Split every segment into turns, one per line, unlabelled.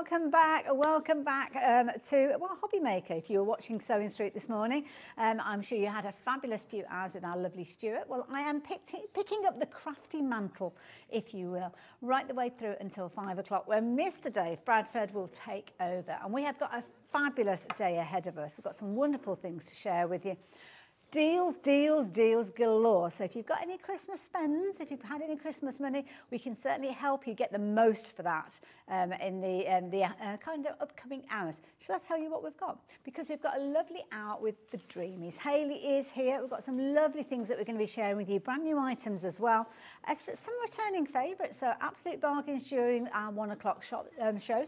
welcome back to, well, Hobby Maker. If you were watching Sewing Street this morning, I'm sure you had a fabulous few hours with our lovely Stuart. Well, I am picking up the crafty mantle, if you will, right the way through until 5 o'clock, when Mr. Dave Bradford will take over. And we have got a fabulous day ahead of us. We've got some wonderful things to share with you. Deals, deals, deals galore. So if you've got any Christmas spends, if you've had any Christmas money, we can certainly help you get the most for that in the kind of upcoming hours. Shall I tell you what we've got? Because we've got a lovely out with the Dreamees. Hayley is here. We've got some lovely things that we're going to be sharing with you, brand new items as well. Some returning favourites, so absolute bargains during our 1 o'clock show,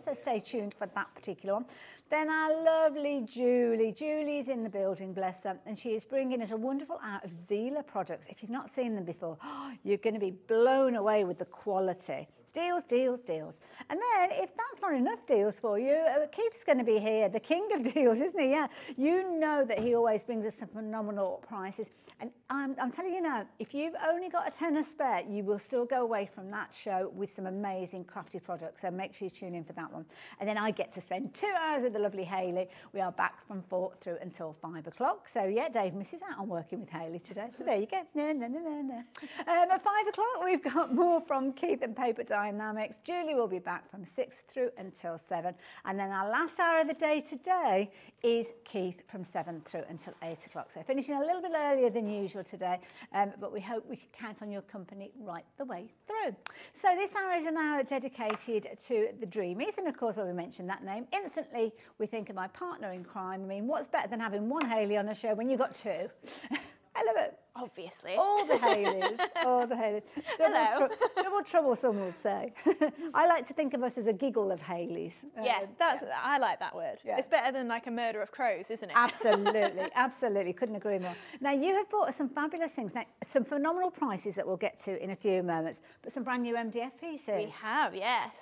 so stay tuned for that particular one. Then our lovely Julie. Julie's in the building, bless her, and she is bringing us a wonderful out of Zieler products. If you've not seen them before, you're going to be blown away with the quality. Deals, deals, deals. And then, if that's not enough deals for you, Keith's going to be here, the king of deals, isn't he? Yeah. You know that he always brings us some phenomenal prices. And I'm telling you now, if you've only got a tenner spare, you will still go away from that show with some amazing crafty products. So make sure you tune in for that one. And then I get to spend 2 hours with the lovely Hayley. We are back from 4 through until 5 o'clock. So yeah, Dave misses out on working with Hayley today. So there you go. No. At 5 o'clock, we've got more from Keith and Paper Dienamics. Julie will be back from 6 through until 7. And then our last hour of the day today is Keith from 7 through until 8 o'clock. So finishing a little bit earlier than usual today, but we hope we can count on your company right the way through. So this hour is an hour dedicated to the Dreamees. And of course, when we mention that name, instantly we think of my partner in crime. I mean, what's better than having one Hayley on a show when you've got two? I love it.
Obviously.
All the Hayleys. All the Hayleys. Double trouble, some would say. I like to think of us as a giggle of Hayleys.
Yeah, I like that word. Yeah. It's better than like a murder of crows, isn't it?
Absolutely, absolutely. Couldn't agree more. Now, you have bought us some fabulous things. Now, some phenomenal prices that we'll get to in a few moments, but some brand new MDF pieces.
We have, yes.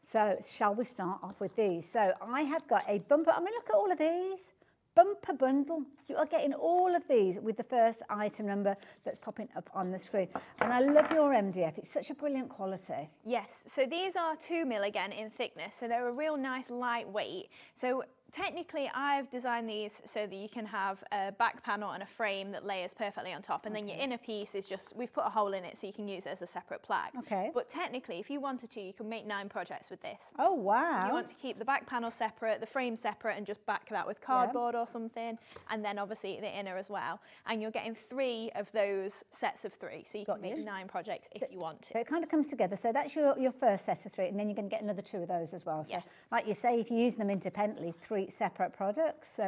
So, shall we start off with these? So, I have got a bumper. I mean, look at all of these. Bumper bundle. You are getting all of these with the first item number that's popping up on the screen. And I love your MDF. It's such a brilliant quality.
Yes. So these are 2 mil again in thickness. So they're a real nice lightweight. So technically, I've designed these so that you can have a back panel and a frame that layers perfectly on top, and then your inner piece is just, we've put a hole in it so you can use it as a separate plaque.
Okay.
But technically, if you wanted to, you can make 9 projects with this.
Oh, wow.
You want to keep the back panel separate, the frame separate, and just back that with cardboard or something, and then obviously the inner as well. And you're getting 3 of those sets of 3, so you can make 9 projects if you want to.
So it kind of comes together. So that's your first set of 3, and then you're going to get another 2 of those as well. So
yes.
Like you say, if you use them independently, 3 separate projects,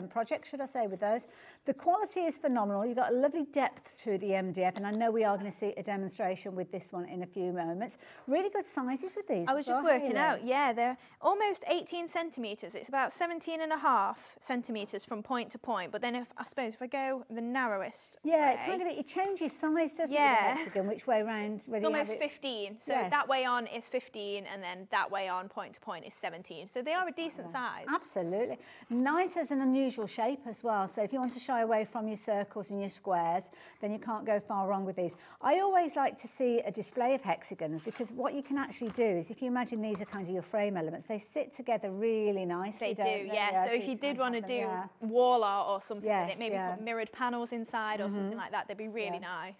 should I say, with those. The quality is phenomenal. You've got a lovely depth to the MDF, and I know we are going to see a demonstration with this one in a few moments. Really good sizes with these.
I was just working out, yeah, they're almost 18 centimetres. It's about 17.5 centimetres from point to point, but then I suppose if I go the narrowest way,
it kind of, it changes size, doesn't it,
the
hexagon, which way round?
It's almost 15, so that way on is 15, and then that way on point to point is 17, so they are a decent size.
Absolutely. Nice as an unusual shape as well, so if you want to shy away from your circles and your squares, then you can't go far wrong with these. I always like to see a display of hexagons, because what you can actually do is, if you imagine these are kind of your frame elements, they sit together really nicely.
They do, yeah. So if you did want to do wall art or something with it, maybe put mirrored panels inside or something like that, they'd be really nice.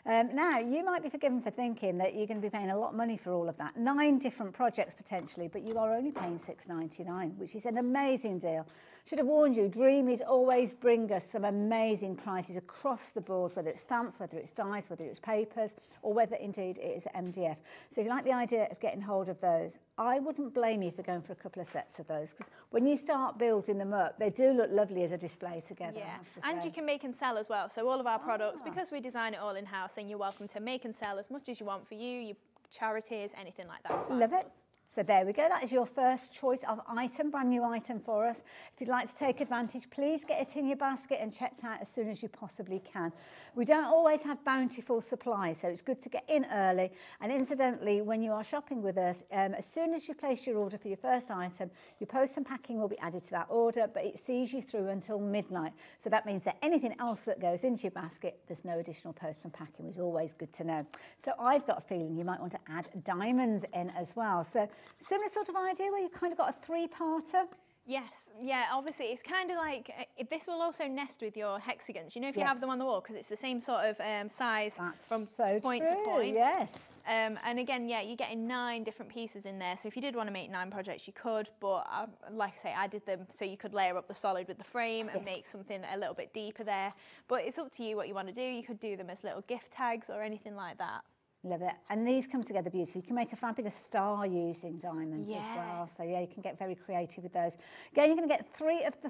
Now, you might be forgiven for thinking that you're going to be paying a lot of money for all of that. 9 different projects potentially, but you are only paying $6.99, which is an amazing deal. Should have warned you, Dreamees always bring us some amazing prices across the board, whether it's stamps, whether it's dies, whether it's papers, or whether indeed it is MDF. So if you like the idea of getting hold of those, I wouldn't blame you for going for a couple of sets of those, because when you start building them up, they do look lovely as a display together.
Yeah, and you can make and sell as well. So all of our products, because we design it all in-house, then you're welcome to make and sell as much as you want for you, your charities, anything like that.
Love it. So there we go, that is your first choice of item, brand new item for us. If you'd like to take advantage, please get it in your basket and checked out as soon as you possibly can. We don't always have bountiful supplies, so it's good to get in early. And incidentally, when you are shopping with us, as soon as you place your order for your first item, your post and packing will be added to that order, but it sees you through until midnight. So that means that anything else that goes into your basket, there's no additional post and packing, which is always good to know. So I've got a feeling you might want to add diamonds in as well. So Similar sort of idea where you've kind of got a three-parter.
Yes, yeah, obviously it's kind of like, this will also nest with your hexagons, you know, if you have them on the wall, because it's the same sort of size from point to point.
Yes.
And again, yeah, you're getting 9 different pieces in there, so if you did want to make 9 projects, you could, but like I say, I did them so you could layer up the solid with the frame and make something a little bit deeper there. But it's up to you what you want to do. You could do them as little gift tags or anything like that.
Love it. And these come together beautifully. You can make a fabulous star using diamonds as well. So yeah, you can get very creative with those. Again, you're going to get 3 of the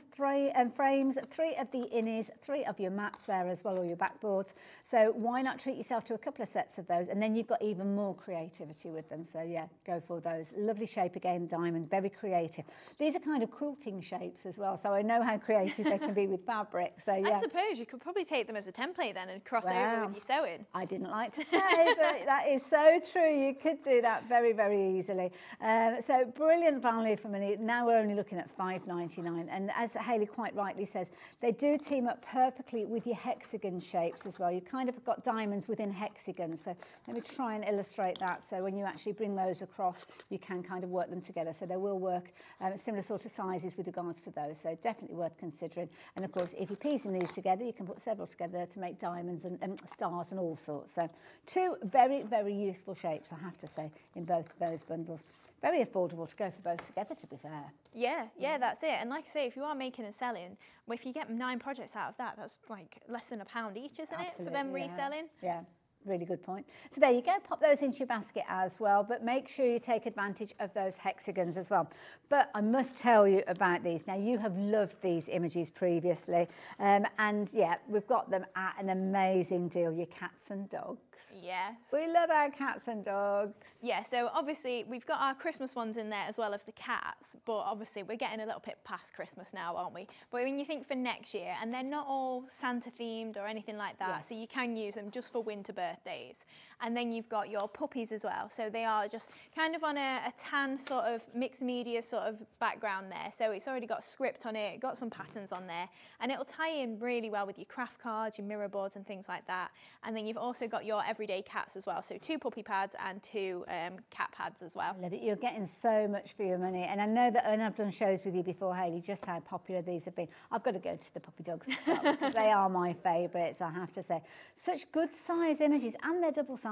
frames, 3 of the innies, 3 of your mats there as well, or your backboards. So why not treat yourself to a couple of sets of those? And then you've got even more creativity with them. So yeah, go for those. Lovely shape again, diamond, very creative. These are kind of quilting shapes as well. So I know how creative they can be with fabric. So yeah.
I suppose you could probably take them as a template then and cross over with your sewing.
I didn't like to say, but that is so true. You could do that very, very easily. So brilliant value for money. Now we're only looking at $5.99. And as Hayley quite rightly says, they do team up perfectly with your hexagon shapes as well. You kind of got diamonds within hexagons. So let me try and illustrate that. So when you actually bring those across, you can kind of work them together. So they will work similar sort of sizes with regards to those. So definitely worth considering. And of course, if you're piecing these together, you can put several together to make diamonds and stars and all sorts. So 2 very, very useful shapes, I have to say, in both of those bundles. Very affordable to go for both together, to be fair.
Yeah, that's it. And like I say, if you are making and selling, well, if you get 9 projects out of that, that's like less than £1 each, isn't it, for them reselling?
Yeah. Really good point. So there you go, pop those into your basket as well, but make sure you take advantage of those hexagons as well. But I must tell you about these. Now, you have loved these images previously, and yeah, we've got them at an amazing deal, your cats and dogs.
Yeah.
We love our cats and dogs.
Yeah, so obviously we've got our Christmas ones in there as well of the cats, but obviously we're getting a little bit past Christmas now, aren't we? But when you think for next year, and they're not all Santa themed or anything like that, so you can use them just for winter birthdays. And then you've got your puppies as well. So they are just kind of on a tan sort of mixed media sort of background there. So it's already got script on it, got some patterns on there, and it'll tie in really well with your craft cards, your mirror boards and things like that. And then you've also got your everyday cats as well. So 2 puppy pads and 2 cat pads as well.
I love it. You're getting so much for your money. And I know that, and I've done shows with you before, Hayley, just how popular these have been. I've got to go to the puppy dogs as well, because they are my favourites, I have to say. Such good size images, and they're double-sided.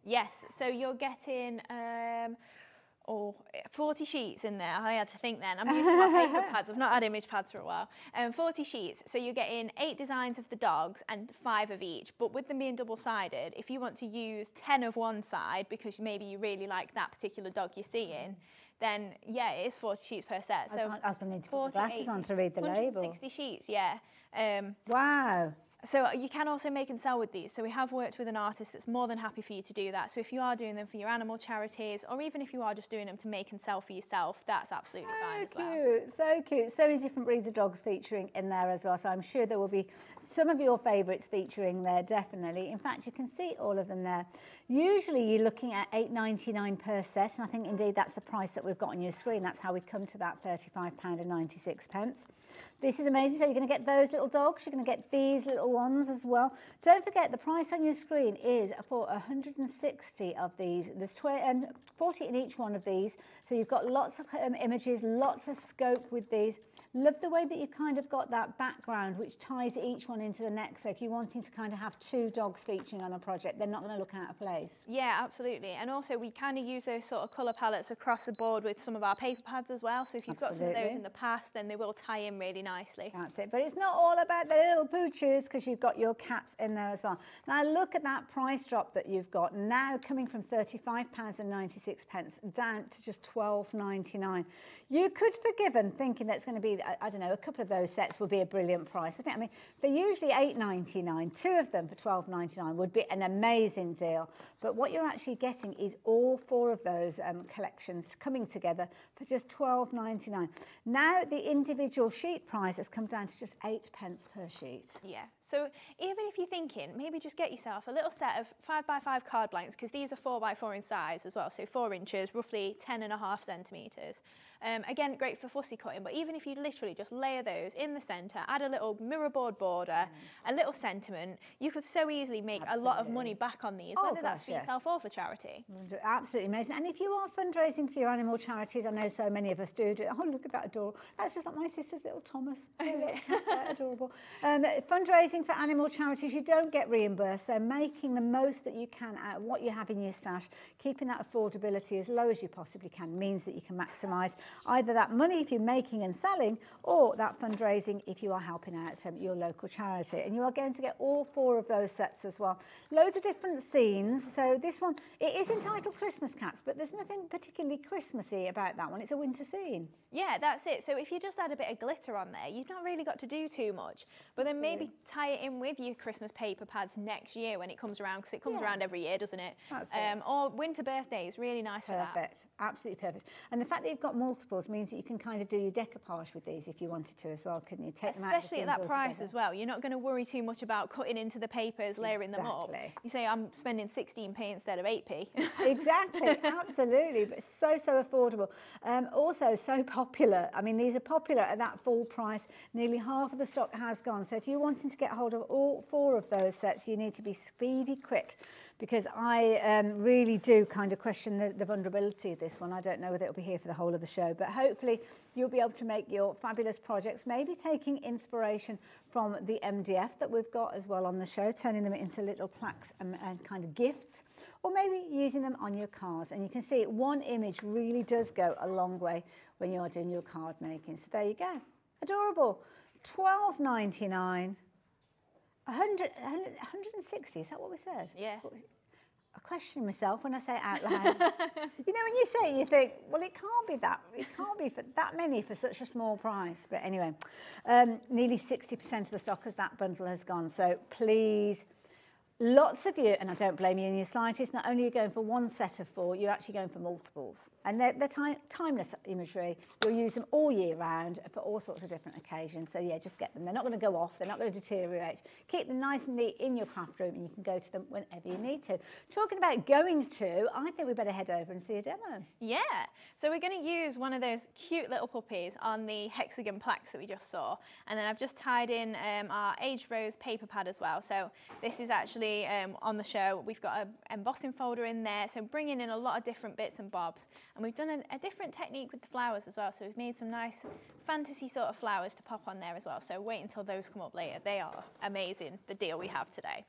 Yes, so you're getting 40 sheets in there. I had to think then. I'm using my paper pads. I've not had image pads for a while. 40 sheets. So you're getting 8 designs of the dogs and 5 of each. But with them being double-sided, if you want to use 10 of one side because maybe you really like that particular dog you're seeing, then yeah, it is 40 sheets per set. So
I'm going to need to put the glasses on to read the label.
160 sheets, yeah.
Wow.
So you can also make and sell with these. So we have worked with an artist that's more than happy for you to do that. So if you are doing them for your animal charities, or even if you are just doing them to make and sell for yourself, that's absolutely fine as well.
So cute. So many different breeds of dogs featuring in there as well. So I'm sure there will be some of your favourites featuring there, definitely. In fact, you can see all of them there. Usually you're looking at $8.99 per set, and I think indeed that's the price that we've got on your screen. That's how we come to that £35.96. This is amazing. So you're going to get those little dogs. You're going to get these little ones as well. Don't forget, the price on your screen is for 160 of these. There's 40 in each one of these. So you've got lots of images, lots of scope with these. Love the way that you kind of got that background, which ties each one into the next. So if you're wanting to kind of have 2 dogs featuring on a project, they're not going to look out of place.
Yeah, absolutely. And also we kind of use those sort of colour palettes across the board with some of our paper pads as well. So if you've got some of those in the past, then they will tie in really nicely.
That's it. But it's not all about the little pooches, because you've got your cats in there as well. Now look at that price drop that you've got now, coming from £35.96 down to just $12.99. You could forgive them thinking that's going to be, I don't know, a couple of those sets would be a brilliant price, wouldn't it? I mean, they're usually $8.99. 2 of them for $12.99 would be an amazing deal. But what you're actually getting is all 4 of those collections coming together for just $12.99. Now the individual sheet price has come down to just 8 pence per sheet.
Yeah, So even if you're thinking, maybe just get yourself a little set of 5x5 card blanks, because these are 4x4 in size as well, so 4 inches, roughly 10.5 centimetres. Again, great for fussy cutting, but even if you literally just layer those in the centre, add a little mirrorboard border, a little sentiment, you could so easily make a lot of money back on these, whether that's for yourself or for charity.
Absolutely amazing. And if you are fundraising for your animal charities, I know so many of us do. Oh, look at that adorable. That's just like my sister's little Thomas. Adorable. Fundraising for animal charities, you don't get reimbursed, so making the most that you can out of what you have in your stash, keeping that affordability as low as you possibly can, means that you can maximise either that money if you're making and selling, or that fundraising if you are helping out your local charity. And you are going to get all 4 of those sets as well. Loads of different scenes. So this one, it is entitled Christmas Cats, but there's nothing particularly Christmassy about that one. It's a winter scene.
Yeah, that's it. So if you just add a bit of glitter on there, you've not really got to do too much. But then maybe tie it in with your Christmas paper pads next year when it comes around, because it comes around every year, doesn't it?
That's it.
Or winter birthdays, really nice for that.
Perfect, absolutely perfect. And the fact that you've got multiples means that you can kind of do your decoupage with these if you wanted to as well, couldn't you? Take them out,
especially at that price as well. You're not going to worry too much about cutting into the papers, layering them up. You say, I'm spending 16p instead of 8p.
Exactly, absolutely, but so affordable. Also so popular. I mean, these are popular at that full price. Nearly half of the stock has gone. So if you're wanting to get hold of all 4 of those sets, you need to be speedy quick, because I really do kind of question the vulnerability of this one. I don't know whether it'll be here for the whole of the show, but hopefully you'll be able to make your fabulous projects, maybe taking inspiration from the MDF that we've got as well on the show, turning them into little plaques and kind of gifts, or maybe using them on your cards. And you can see one image really does go a long way when you are doing your card making. So there you go. Adorable. £12.99. 160, is that what we said?
Yeah.
I question myself when I say it out loud. You know, when you say it, you think, well, it can't be for that many for such a small price. But anyway, nearly 60% of the stock of that bundle has gone. So please, lots of you, and I don't blame you in the slightest, not only are you going for one set of 4, you're actually going for multiples. And they're timeless imagery. You'll use them all year round for all sorts of different occasions. So yeah, just get them. They're not going to go off. They're not going to deteriorate. Keep them nice and neat in your craft room, and you can go to them whenever you need to. Talking about going to, I think we better head over and see a demo.
Yeah. So we're going to use one of those cute little puppies on the hexagon plaques that we just saw. And then I've just tied in our aged rose paper pad as well. So this is actually on the show. We've got an embossing folder in there. So bringing in a lot of different bits and bobs. And we've done a different technique with the flowers as well. So we've made some nice fantasy sort of flowers to pop on there as well. So wait until those come up later. They are amazing, the deal we have today.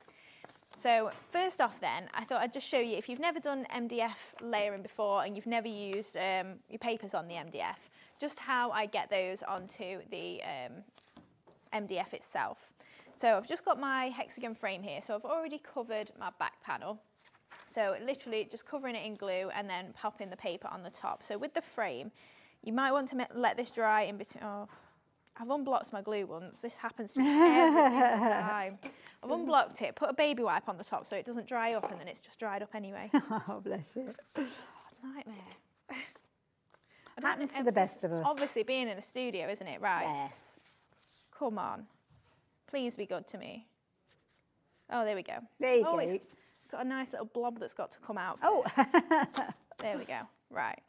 So first off then, I thought I'd just show you, if you've never done MDF layering before and you've never used your papers on the MDF, just how I get those onto the MDF itself. So I've just got my hexagon frame here. So I've already covered my back panel. So literally just covering it in glue and then popping the paper on the top. So with the frame, you might want to let this dry in between. Oh, I've unblocked my glue once. This happens to me every single time. I've unblocked it, put a baby wipe on the top so it doesn't dry up, and then it's just dried up anyway.
Oh, bless you.
Oh, nightmare.
Happens to the best of us.
Obviously being in a studio, isn't it? Right.
Yes. Come
on. Please be good to me. Oh, there we go.
There you go.
It's got a nice little blob that's got to come out.
Oh.
There we go. Right.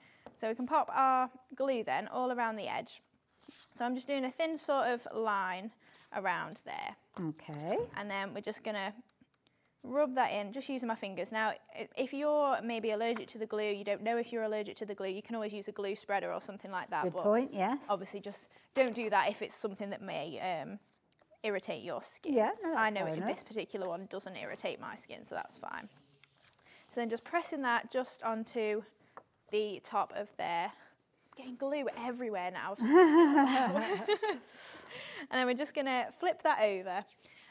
So we can pop our glue then all around the edge. So I'm just doing a thin sort of line around there.
Okay.
And then we're just going to rub that in, just using my fingers. Now, if you're maybe allergic to the glue, you don't know if you're allergic to the glue, you can always use a glue spreader or something like that.
Good point, yes.
Obviously, just don't do that if it's something that may irritate your skin.
Yeah, no, that's
I know
fair
this particular one doesn't irritate my skin, so that's fine. So then just pressing that just onto the top of there. Getting glue everywhere now. And then we're just going to flip that over,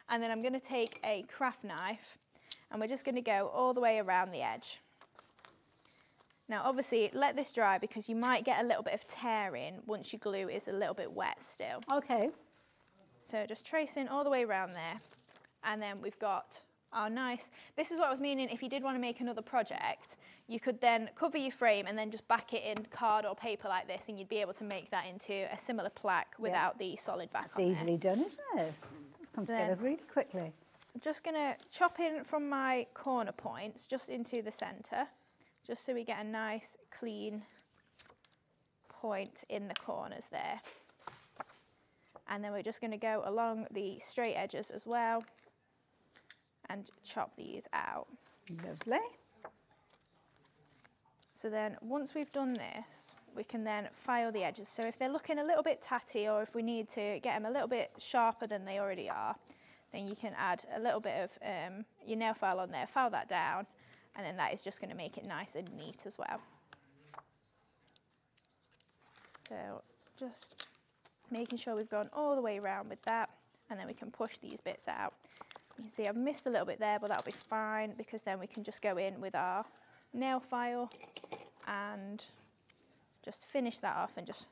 and then I'm going to take a craft knife and we're just going to go all the way around the edge. Now obviously let this dry because you might get a little bit of tearing once your glue is a little bit wet still.
Okay.
So just tracing all the way around there, and then we've got our nice, this is what I was meaning, if you did want to make another project, you could then cover your frame and then just back it in card or paper like this, and you'd be able to make that into a similar plaque without the solid back on there.
It's easily done, isn't it? It's come together really quickly.
I'm just going to chop in from my corner points just into the centre, just so we get a nice clean point in the corners there. And then we're just going to go along the straight edges as well and chop these out.
Lovely.
So then once we've done this, we can then file the edges. So if they're looking a little bit tatty, or if we need to get them a little bit sharper than they already are, then you can add a little bit of your nail file on there, file that down, and then that is just going to make it nice and neat as well. So just making sure we've gone all the way around with that, and then we can push these bits out. You can see I've missed a little bit there, but that'll be fine, because then we can just go in with our nail file and just finish that off and just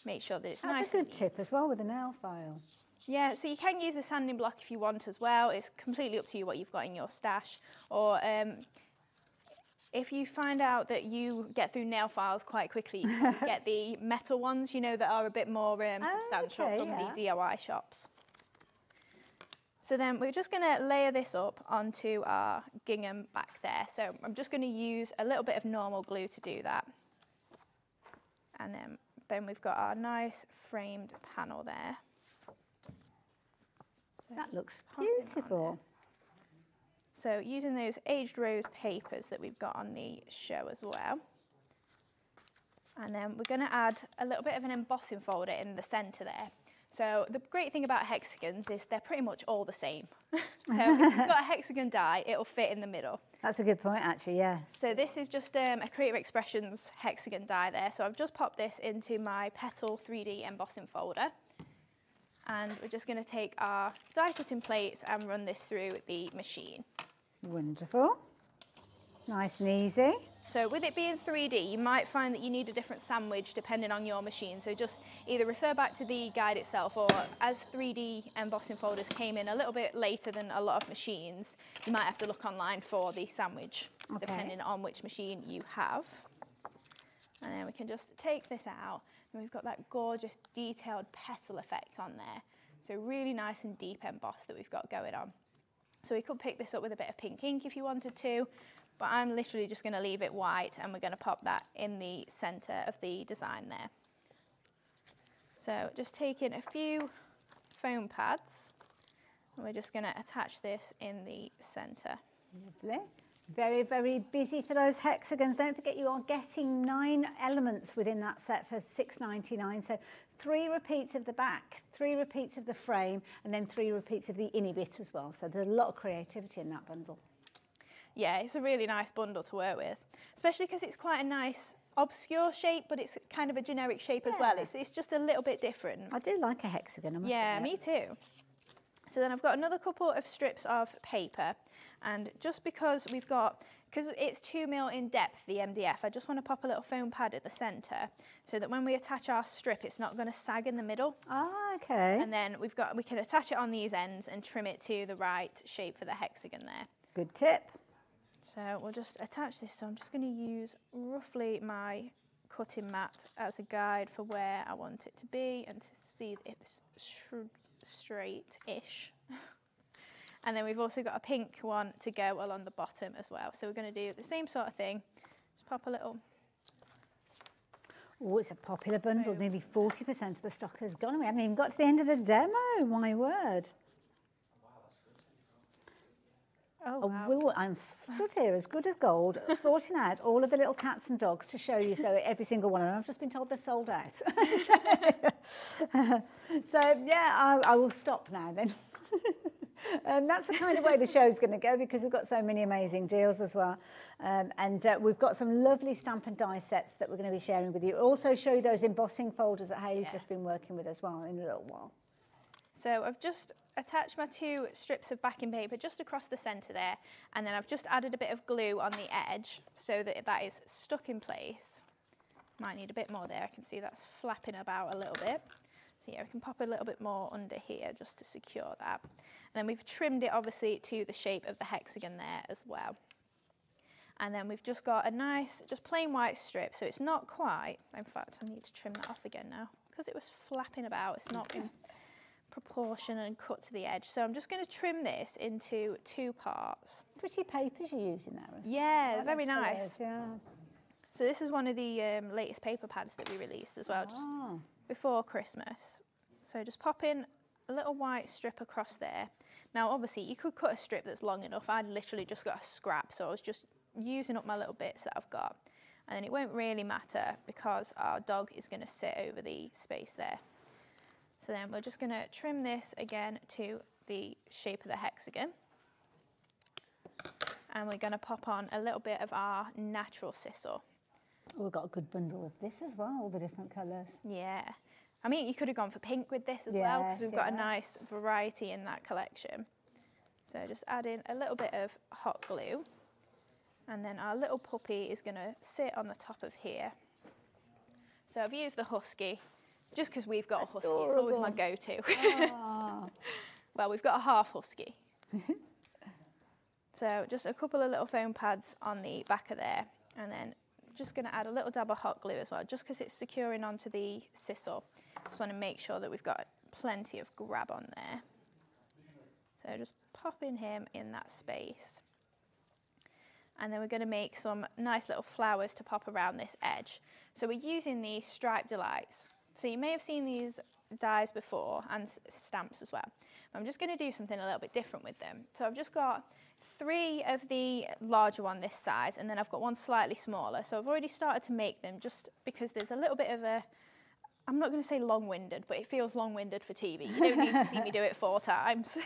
make sure that it's nice.
That's a good tip as well with a nail file.
Yeah, so you can use a sanding block if you want as well. It's completely up to you what you've got in your stash. Or if you find out that you get through nail files quite quickly, you can get the metal ones, you know, that are a bit more substantial from the DIY shops. So then we're just going to layer this up onto our gingham back there. So I'm just going to use a little bit of normal glue to do that. And then we've got our nice framed panel there.
That looks beautiful.
So using those aged rose papers that we've got on the show as well. And then we're going to add a little bit of an embossing folder in the centre there. So the great thing about hexagons is they're pretty much all the same. So if you've got a hexagon die, it'll fit in the middle.
That's a good point, actually, yeah.
So this is just a Creative Expressions hexagon die there. So I've just popped this into my Petal 3D embossing folder. And we're just going to take our die cutting plates and run this through the machine.
Wonderful. Nice and easy.
So with it being 3D, you might find that you need a different sandwich depending on your machine. So just either refer back to the guide itself, or as 3D embossing folders came in a little bit later than a lot of machines, you might have to look online for the sandwich, depending on which machine you have. And then we can just take this out. And we've got that gorgeous detailed petal effect on there. So really nice and deep emboss that we've got going on. So we could pick this up with a bit of pink ink if you wanted to, but I'm literally just going to leave it white, and we're going to pop that in the centre of the design there. So just taking a few foam pads, and we're just going to attach this in the centre.
Lovely. Very, very busy for those hexagons. Don't forget you are getting 9 elements within that set for £6.99. So 3 repeats of the back, 3 repeats of the frame, and then 3 repeats of the innie bit as well. So there's a lot of creativity in that bundle.
Yeah, it's a really nice bundle to work with, especially because it's quite a nice obscure shape, but it's kind of a generic shape as well. It's just a little bit different.
I do like a hexagon, I must admit.
Me too. So then I've got another couple of strips of paper, and just because it's 2mm in depth, the MDF, I just want to pop a little foam pad at the centre so that when we attach our strip, it's not going to sag in the middle.
Ah, okay.
And then we can attach it on these ends and trim it to the right shape for the hexagon there.
Good tip.
So we'll just attach this. So I'm just going to use roughly my cutting mat as a guide for where I want it to be, and to see if it's straight-ish. And then we've also got a pink one to go along the bottom as well. So we're going to do the same sort of thing. Just pop a little.
Oh, it's a popular bundle. Nearly 40% of the stock has gone. We haven't even got to the end of the demo, my word.
Oh, wow.
I'm stood here as good as gold, sorting out all of the little cats and dogs to show you, so every single one of them. I've just been told they're sold out. So yeah, I will stop now then. That's the kind of way the show's going to go, because we've got so many amazing deals as well. And we've got some lovely stamp and die sets that we're going to be sharing with you. Also show you those embossing folders that Hayley's just been working with as well in a little while.
So I've just attached my 2 strips of backing paper just across the centre there, and then I've just added a bit of glue on the edge so that that is stuck in place. Might need a bit more there. I can see that's flapping about a little bit. So yeah, we can pop a little bit more under here just to secure that. And then we've trimmed it obviously to the shape of the hexagon there as well. And then we've just got a nice, just plain white strip, so it's not quite, in fact I need to trim that off again now, because it was flapping about, it's not been proportion and cut to the edge. So I'm just going to trim this into 2 parts.
Pretty papers you're using there as well.
Yeah, very nice.
Colours, yeah.
So this is one of the latest paper pads that we released as well, just before Christmas. So just pop in a little white strip across there. Now obviously you could cut a strip that's long enough. I'd literally just got a scrap, so I was just using up my little bits that I've got. And then it won't really matter because our dog is going to sit over the space there. So then we're just going to trim this again to the shape of the hexagon. And we're going to pop on a little bit of our natural sisal.
Oh, we've got a good bundle of this as well, all the different colours.
Yeah. I mean, you could have gone for pink with this as well, because we've got a nice variety in that collection. So just add in a little bit of hot glue. And then our little puppy is going to sit on the top of here. So I've used the husky, just because we've got a husky. Adorable. It's always my go-to. Well, we've got a half husky. So just a couple of little foam pads on the back of there. And then just going to add a little dab of hot glue as well, just because it's securing onto the sisal. Just want to make sure that we've got plenty of grab on there. So just popping him in that space. And then we're going to make some nice little flowers to pop around this edge. So we're using these striped delights. So you may have seen these dies before and stamps as well. I'm just going to do something a little bit different with them. So I've just got 3 of the larger one this size, and then I've got one slightly smaller. So I've already started to make them just because there's a little bit of a, I'm not going to say long-winded, but it feels long-winded for TV. You don't need to see me do it 4 times.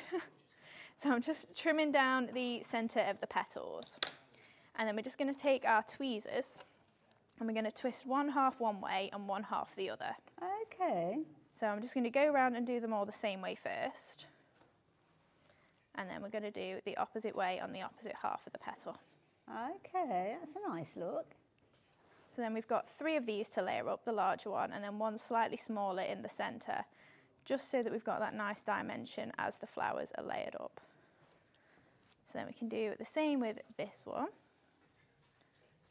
So I'm just trimming down the centre of the petals. And then we're just going to take our tweezers and we're going to twist one half one way and one half the other.
Okay. So
I'm just going to go around and do them all the same way first. And then we're going to do the opposite way on the opposite half of the petal.
Okay, that's a nice look.
So then we've got 3 of these to layer up, the larger one, and then one slightly smaller in the centre, just so that we've got that nice dimension as the flowers are layered up. So then we can do the same with this one.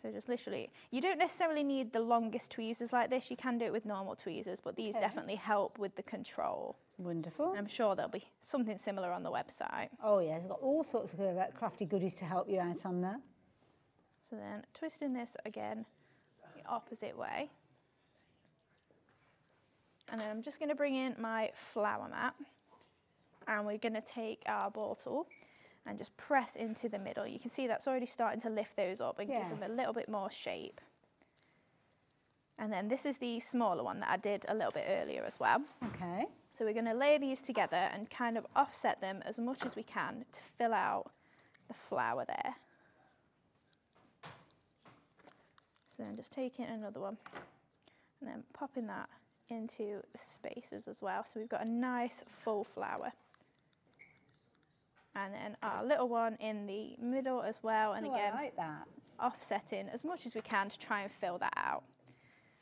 So just literally, you don't necessarily need the longest tweezers like this. You can do it with normal tweezers, but these definitely help with the control.
Wonderful.
And I'm sure there'll be something similar on the website.
Oh yeah, there's got all sorts of crafty goodies to help you out on there.
So then twisting this again the opposite way. And then I'm just going to bring in my flower mat. And we're going to take our ball tool and just press into the middle. You can see that's already starting to lift those up and give them a little bit more shape. And then this is the smaller one that I did a little bit earlier as well. Okay. So we're going to layer these together and kind of offset them as much as we can to fill out the flower there. So then just taking another one and then popping that into the spaces as well. So we've got a nice full flower. And then our little one in the middle as well. And again,
I like that.
Offsetting as much as we can to try and fill that out.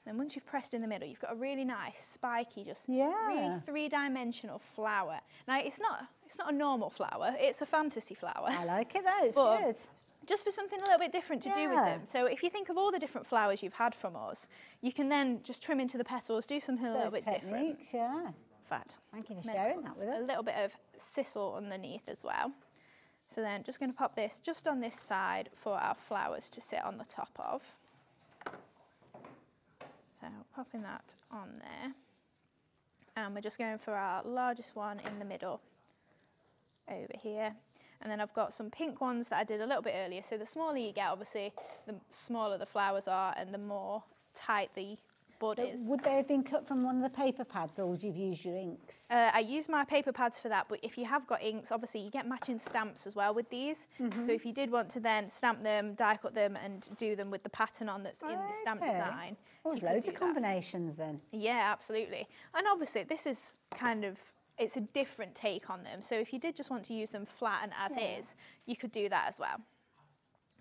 Then once you've pressed in the middle, you've got a really nice, spiky, just really 3-dimensional flower. Now, it's not a normal flower, it's a fantasy flower.
I like it though, it's good.
Just for something a little bit different to do with them. So if you think of all the different flowers you've had from us, you can then just trim into the petals, do something a little bit different.
Yeah.
Fact.
Thank you for sharing that with us.
A little bit of sisal underneath as well. So then just going to pop this just on this side for our flowers to sit on the top of. So popping that on there. And we're just going for our largest one in the middle over here. And then I've got some pink ones that I did a little bit earlier. So the smaller you get, obviously, the smaller the flowers are and the more tight the bud is.
Would they have been cut from one of the paper pads or would you have used your inks?
I use my paper pads for that, but if you have got inks, obviously you get matching stamps as well with these. So if you did want to then stamp them, die cut them and do them with the pattern on that's in the stamp design.
Well, there's loads of combinations then.
Yeah, absolutely. And obviously this is kind of, it's a different take on them. So if you did just want to use them flat and as is, you could do that as well.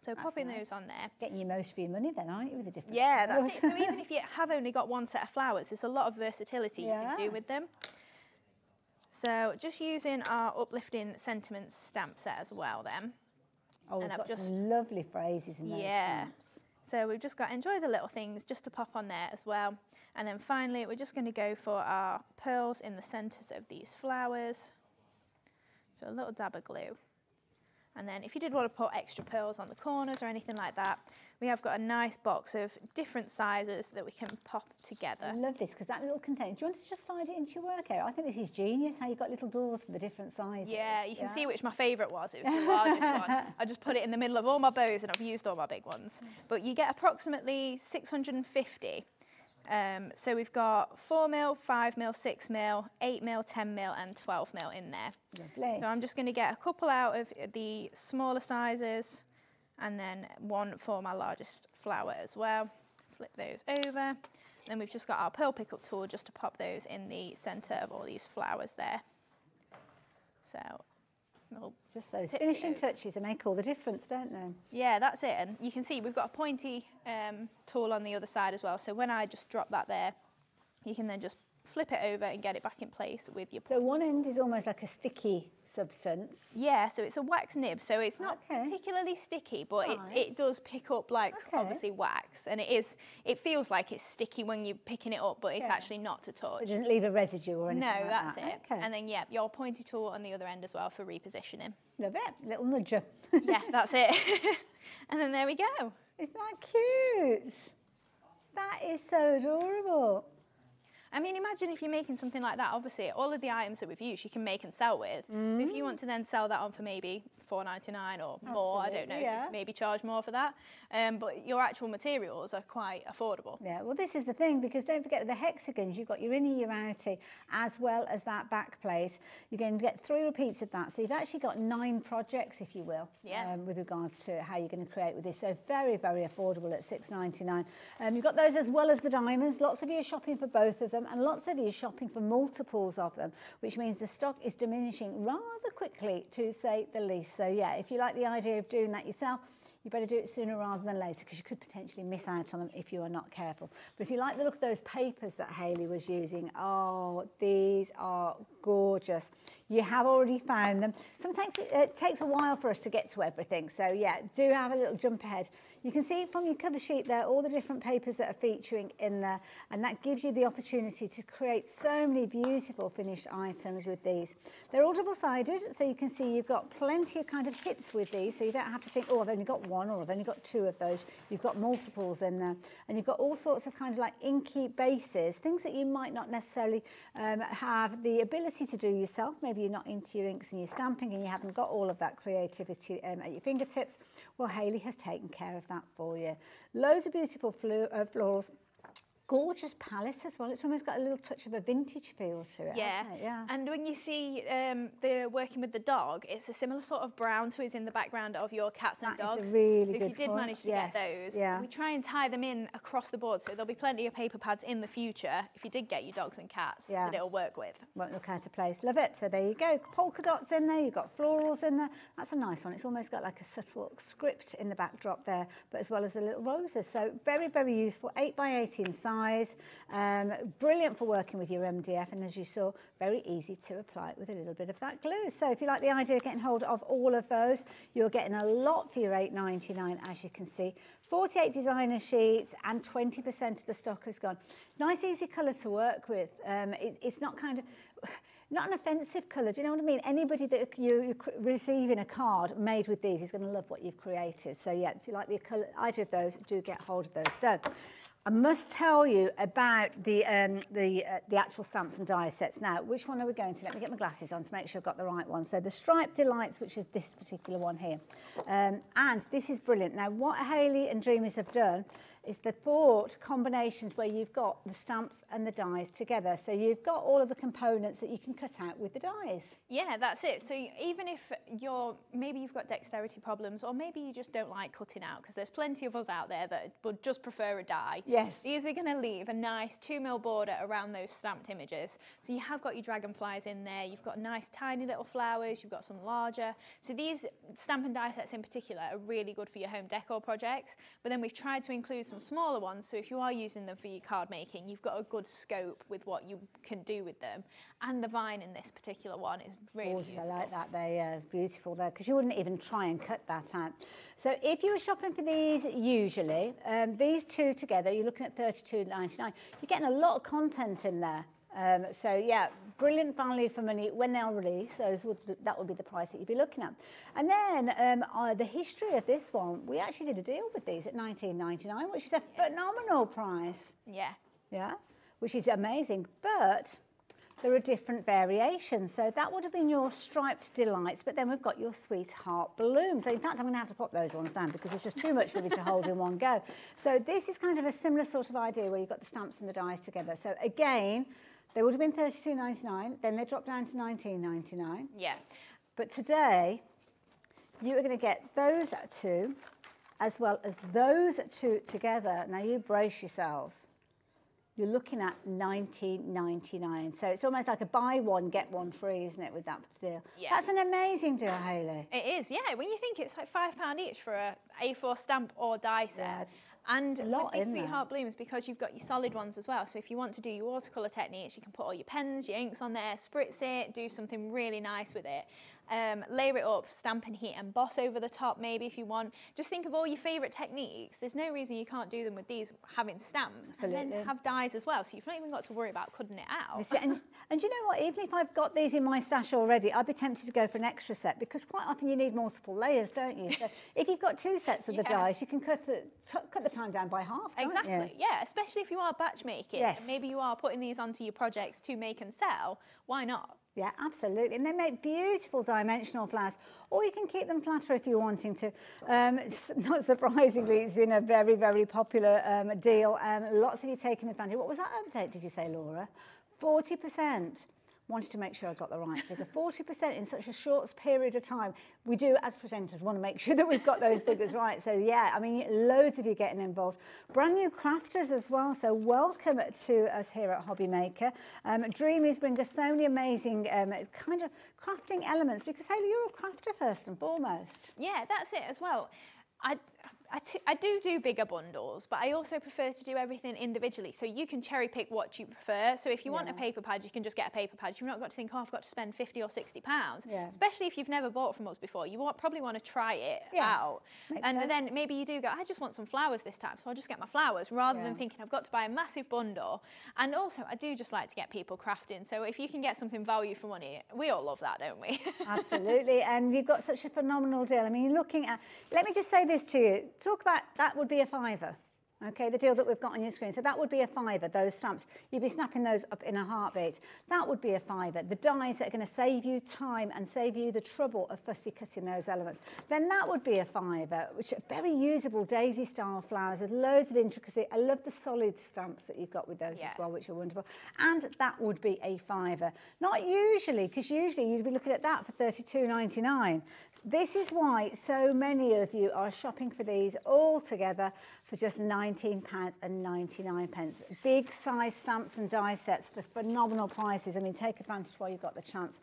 So popping those on there.
Getting your most for your money then, aren't you, with the different
that's it. So even if you have only got one set of flowers, there's a lot of versatility you can do with them. So just using our Uplifting Sentiments stamp set as well then.
Oh, we've got some lovely phrases in those stamps.
So we've just got enjoy the little things just to pop on there as well. And then finally, we're just going to go for our pearls in the centres of these flowers. So a little dab of glue. And then if you did want to put extra pearls on the corners or anything like that, we have got a nice box of different sizes that we can pop together.
I love this because that little container, do you want to just slide it into your work area? I think this is genius, how you've got little doors for the different sizes.
Yeah, you can see which my favourite was. It was the largest one. I just put it in the middle of all my bows and I've used all my big ones. But you get approximately 650. So we've got 4mm, 5mm, 6mm, 8mm, 10mm and 12mm in there.
Lovely.
So I'm just going to get a couple out of the smaller sizes and then one for my largest flower as well. Flip those over. Then we've just got our pearl pickup tool just to pop those in the centre of all these flowers there. So we'll
just those finishing touches that make all the difference, don't they?
Yeah, that's it. And you can see we've got a pointy tool on the other side as well. So when I just drop that there, you can then just flip it over and get it back in place with your point.
So one end is almost like a sticky substance.
Yeah, so it's a wax nib. So it's not particularly sticky, but it does pick up like obviously wax. And it feels like it's sticky when you're picking it up, but it's actually not to touch.
It doesn't leave a residue or anything like
that's
that.
it. And then, yeah, your pointy tool on the other end as well for repositioning.
Love it. Little nudger.
Yeah, that's it. And then there we go.
Isn't that cute? That is so adorable.
I mean, imagine if you're making something like that, obviously, all of the items that we've used, you can make and sell with. So if you want to then sell that on for maybe $4.99 or more, I don't know, maybe charge more for that. But your actual materials are quite affordable.
Yeah, well, this is the thing, because don't forget with the hexagons, you've got your inner, your outer, as well as that back plate. You're going to get 3 repeats of that. So you've actually got 9 projects, if you will, with regards to how you're going to create with this. So very, very affordable at $6.99. You've got those as well as the diamonds. Lots of you are shopping for both of them, and lots of you are shopping for multiples of them, which means the stock is diminishing rather quickly, to say the least. So yeah, if you like the idea of doing that yourself, you better do it sooner rather than later, because you could potentially miss out on them if you are not careful. But if you like the look of those papers that Hayley was using, oh, these are gorgeous. You have already found them. Sometimes it takes a while for us to get to everything. So yeah, do have a little jump ahead. You can see from your cover sheet there all the different papers that are featuring in there, and that gives you the opportunity to create so many beautiful finished items with these. They're all double-sided, so you can see you've got plenty of kind of hits with these, so you don't have to think, oh, I've only got one or I've only got 2 of those. You've got multiples in there, and you've got all sorts of kind of like inky bases, things that you might not necessarily have the ability to do yourself. Maybe you're not into your inks and your stamping and you haven't got all of that creativity at your fingertips. Well, Hayley has taken care of that for you. Loads of beautiful florals. Gorgeous palette as well. It's almost got a little touch of a vintage feel to it.
Yeah,
hasn't it? Yeah.
And when you see the working with the dog, it's a similar sort of brown to is in the background of your cats and dogs.
That is a really good
point. If you did manage to get those, we try and tie them in across the board, so there'll be plenty of paper pads in the future if you did get your dogs and cats that it'll work with. Won't
look out of place. Love it. So there you go. Polka dots in there. You've got florals in there. That's a nice one. It's almost got like a subtle script in the backdrop there, but as well as the little roses. So very, very useful. 8 by 18 size. Brilliant for working with your MDF, and as you saw, very easy to apply with a little bit of that glue. So if you like the idea of getting hold of all of those, you're getting a lot for your $8.99, as you can see. 48 designer sheets and 20% of the stock has gone. Nice, easy colour to work with. It's not kind of... Not an offensive colour, do you know what I mean? Anybody that you're receiving a card made with these is going to love what you've created. So yeah, if you like the colour, idea of those, do get hold of those. So, I must tell you about the actual stamps and die sets. Now, which one are we going to? Let me get my glasses on to make sure I've got the right one. So the Striped Delights, which is this particular one here. And this is brilliant. Now, what Hayley and Dreamees have done is they've bought combinations where you've got the stamps and the dies together. So you've got all of the components that you can cut out with the dies.
Yeah, that's it. So even if maybe you've got dexterity problems, or maybe you just don't like cutting out, because there's plenty of us out there that would just prefer a die.
Yes.
These are going to leave a nice 2mm border around those stamped images. So you have got your dragonflies in there, you've got nice tiny little flowers, you've got some larger. So these stamp and die sets in particular are really good for your home decor projects, but then we've tried to include some smaller ones, so if you are using them for your card making, you've got a good scope with what you can do with them. And the vine in this particular one is really useful.
I like that. They're beautiful there, because you wouldn't even try and cut that out. So if you were shopping for these, usually these two together, you're looking at $32.99. You're getting a lot of content in there. So yeah, brilliant value for money when they are released. That would be the price that you'd be looking at. And then the history of this one, we actually did a deal with these at $19.99, which is a phenomenal price. Yeah, which is amazing. But there are different variations. So that would have been your striped delights, but then we've got your sweetheart balloon. So in fact, I'm going to have to pop those ones down because it's just too much for me to hold in one go. So this is kind of a similar sort of idea where you've got the stamps and the dies together. So again, they would have been $32.99, then they dropped down to $19.99.
Yeah.
But today, you are going to get those two as well as those two together. Now you brace yourselves. You're looking at $19.99. So it's almost like a buy one, get one free, isn't it, with that deal?
Yeah.
That's an amazing deal, Hayley.
It is, yeah. When you think it's like £5 each for a A4 stamp or die set.
Yeah.
And with these
in
sweetheart blooms, because you've got your solid ones as well, so if you want to do your watercolour techniques, you can put all your pens, your inks on there, spritz it, do something really nice with it. Layer it up, stamp and heat emboss over the top maybe if you want. Just think of all your favourite techniques. There's no reason you can't do them with these having stamps.
Absolutely.
And then to have dies as well, so you've not even got to worry about cutting it out.
And you know what, even if I've got these in my stash already, I'd be tempted to go for an extra set, because quite often you need multiple layers, don't you? So if you've got two sets of the dies, you can cut the time down by half, can't
Exactly,
you?
yeah, especially if you are batch making.
Yes.
And maybe you are putting these onto your projects to make and sell, why not?
Yeah, absolutely. And they make beautiful dimensional flowers, or you can keep them flatter if you're wanting to. Not surprisingly, it's been a very, very popular deal. Lots of you taking advantage. What was that update, did you say, Laura? 40%. Wanted to make sure I got the right figure. 40% in such a short period of time. We do, as presenters, want to make sure that we've got those figures right. So yeah, I mean, loads of you getting involved. Brand new crafters as well. So welcome to us here at Hobby Maker. Dreamees bring us so many amazing kind of crafting elements, because Hayley, you're a crafter first and foremost.
Yeah, that's it as well. I do bigger bundles, but I also prefer to do everything individually, so you can cherry pick what you prefer. So if you want a paper pad, you can just get a paper pad. You've not got to think, oh, I've got to spend £50 or £60.
Yeah.
Especially if you've never bought from us before, you probably want to try it out. And then maybe you do go, I just want some flowers this time, so I'll just get my flowers, rather than thinking I've got to buy a massive bundle. And also, I do just like to get people crafting, so if you can get something value for money, we all love that, don't we?
Absolutely, and you've got such a phenomenal deal. I mean, you're looking at, let me just say this to you, talk about, that would be a £5. Okay, the deal that we've got on your screen. So that would be a £5, those stamps. You'd be snapping those up in a heartbeat. That would be a £5. The dies that are going to save you time and save you the trouble of fussy cutting those elements. Then that would be a £5, which are very usable daisy style flowers with loads of intricacy. I love the solid stamps that you've got with those as well, which are wonderful. And that would be a £5. Not usually, because usually you'd be looking at that for $32.99. This is why so many of you are shopping for these all together for just £19.99. Big size stamps and die sets for phenomenal prices. I mean, take advantage while you've got the chance.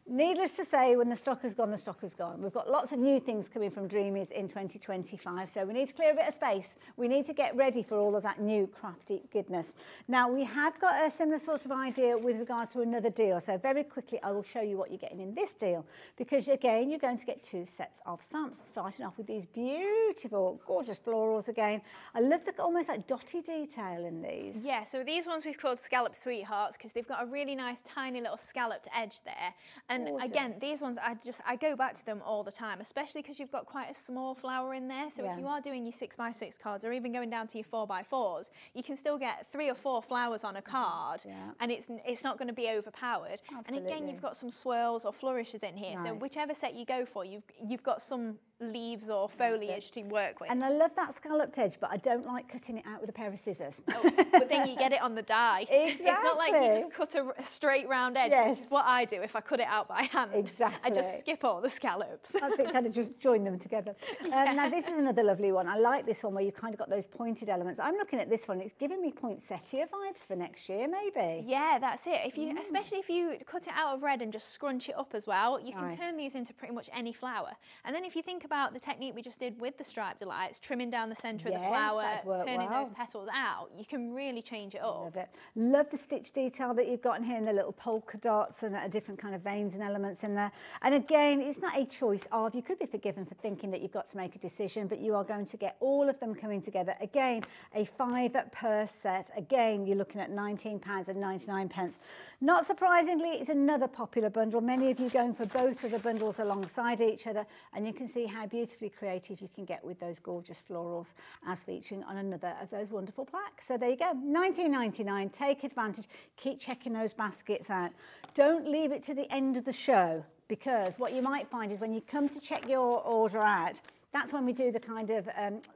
Needless to say, when the stock has gone, the stock has gone. We've got lots of new things coming from Dreamees in 2025, so we need to clear a bit of space. We need to get ready for all of that new crafty goodness. Now, we have got a similar sort of idea with regard to another deal, so very quickly I will show you what you're getting in this deal, because again, you're going to get two sets of stamps, starting off with these beautiful, gorgeous florals again. I love the almost like dotty detail in these.
Yeah, so these ones we've called Scalloped Sweethearts, because they've got a really nice tiny little scalloped edge there. And again, these ones, I go back to them all the time, especially because you've got quite a small flower in there. So if you are doing your 6x6 cards, or even going down to your 4x4s, you can still get 3 or 4 flowers on a card, and it's not going to be overpowered.
Absolutely.
And again, you've got some swirls or flourishes in here. So whichever set you go for, you've got some leaves or foliage to work with.
And I love that scalloped edge, but I don't like cutting it out with a pair of scissors.
But then you get it on the die.
Exactly.
It's not like you just cut a straight round edge, which is what I do if I cut it out by hand.
Exactly.
I just skip all the scallops.
That's it, kind of just join them together. Now this is another lovely one. I like this one where you've kind of got those pointed elements. I'm looking at this one, it's giving me poinsettia vibes for next year, maybe.
Yeah, that's it. If you, especially if you cut it out of red and just scrunch it up as well, you can turn these into pretty much any flower. And then if you think about the technique we just did with the striped delights, trimming down the centre of the
Yes,
flower,
that'd work
turning
well.
those petals out, you can really change it up.
Love it. Love the stitch detail that you've got in here, and the little polka dots and different kind of veins and elements in there. And again, it's not a choice of, you could be forgiven for thinking that you've got to make a decision, but you are going to get all of them coming together. Again, a £5 per set. Again, you're looking at £19.99. Not surprisingly, it's another popular bundle. Many of you going for both of the bundles alongside each other, and you can see how beautifully creative you can get with those gorgeous florals as featuring on another of those wonderful plaques. So there you go, £19.99. Take advantage. Keep checking those baskets out. Don't leave it to the end of the show, because what you might find is when you come to check your order out, that's when we do the kind of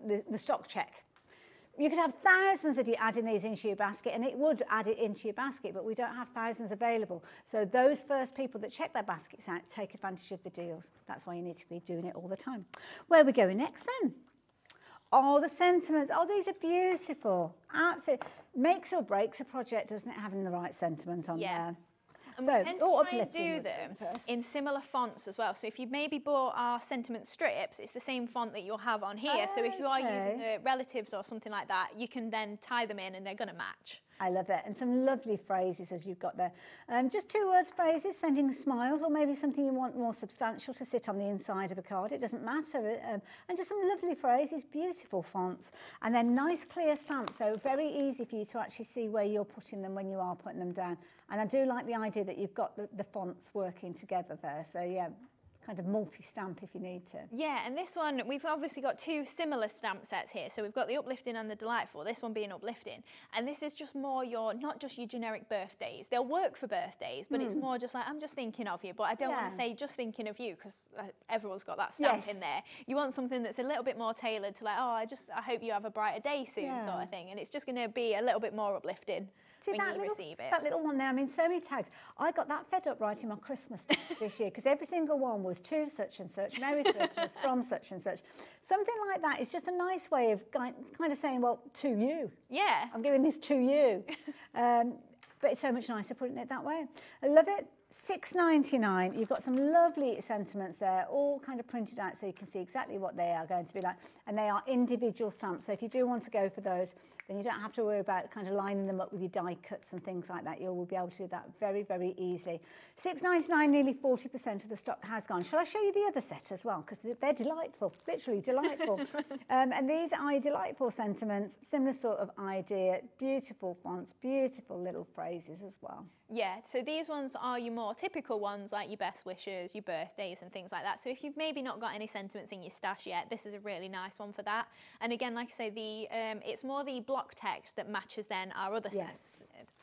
the stock check. You could have thousands of you adding these into your basket, and it would add it into your basket, but we don't have thousands available. So those first people that check their baskets out take advantage of the deals. That's why you need to be doing it all the time. Where are we going next then? Oh, the sentiments. Oh, these are beautiful. Absolutely. Makes or breaks a project, doesn't it, having the right sentiment on there?
And we tend to try and do them in similar fonts as well. So if you've maybe bought our sentiment strips, it's the same font that you'll have on here. So if you are using the relatives or something like that, you can then tie them in and they're going to match.
I love it. And some lovely phrases as you've got there. Just 2 words phrases, sending smiles, or maybe something you want more substantial to sit on the inside of a card. It doesn't matter. And just some lovely phrases, beautiful fonts. And then nice clear stamps, so very easy for you to actually see where you're putting them when you are putting them down. And I do like the idea that you've got the fonts working together there. So yeah, kind of multi-stamp if you need to.
Yeah, and this one, we've obviously got 2 similar stamp sets here. So we've got the uplifting and the delightful, this one being uplifting. And this is just more not just your generic birthdays. They'll work for birthdays, but it's more just like, I'm just thinking of you. But I don't want to say just thinking of you, because everyone's got that stamp in there. You want something that's a little bit more tailored to like, oh, I hope you have a brighter day soon sort of thing. And it's just going to be a little bit more uplifting. See, when you receive it.
That little one there, I mean, so many tags. I got that fed up writing my Christmas tags this year, because every single one was to such and such, Merry Christmas, from such and such. Something like that is just a nice way of kind of saying, well, to you.
Yeah.
I'm giving this to you. But it's so much nicer putting it that way. I love it. £6.99. You've got some lovely sentiments there, all kind of printed out so you can see exactly what they are going to be like. And they are individual stamps. So if you do want to go for those, then you don't have to worry about kind of lining them up with your die cuts and things like that. You will be able to do that very, very easily. £6.99, nearly 40% of the stock has gone. Shall I show you the other set as well? Because they're delightful, literally delightful. And these are delightful sentiments, similar sort of idea, beautiful fonts, beautiful little phrases as well.
Yeah, so these ones are your more typical ones, like your best wishes, your birthdays and things like that. So if you've maybe not got any sentiments in your stash yet, this is a really nice one for that. And again, like I say, it's more the block text that matches then our other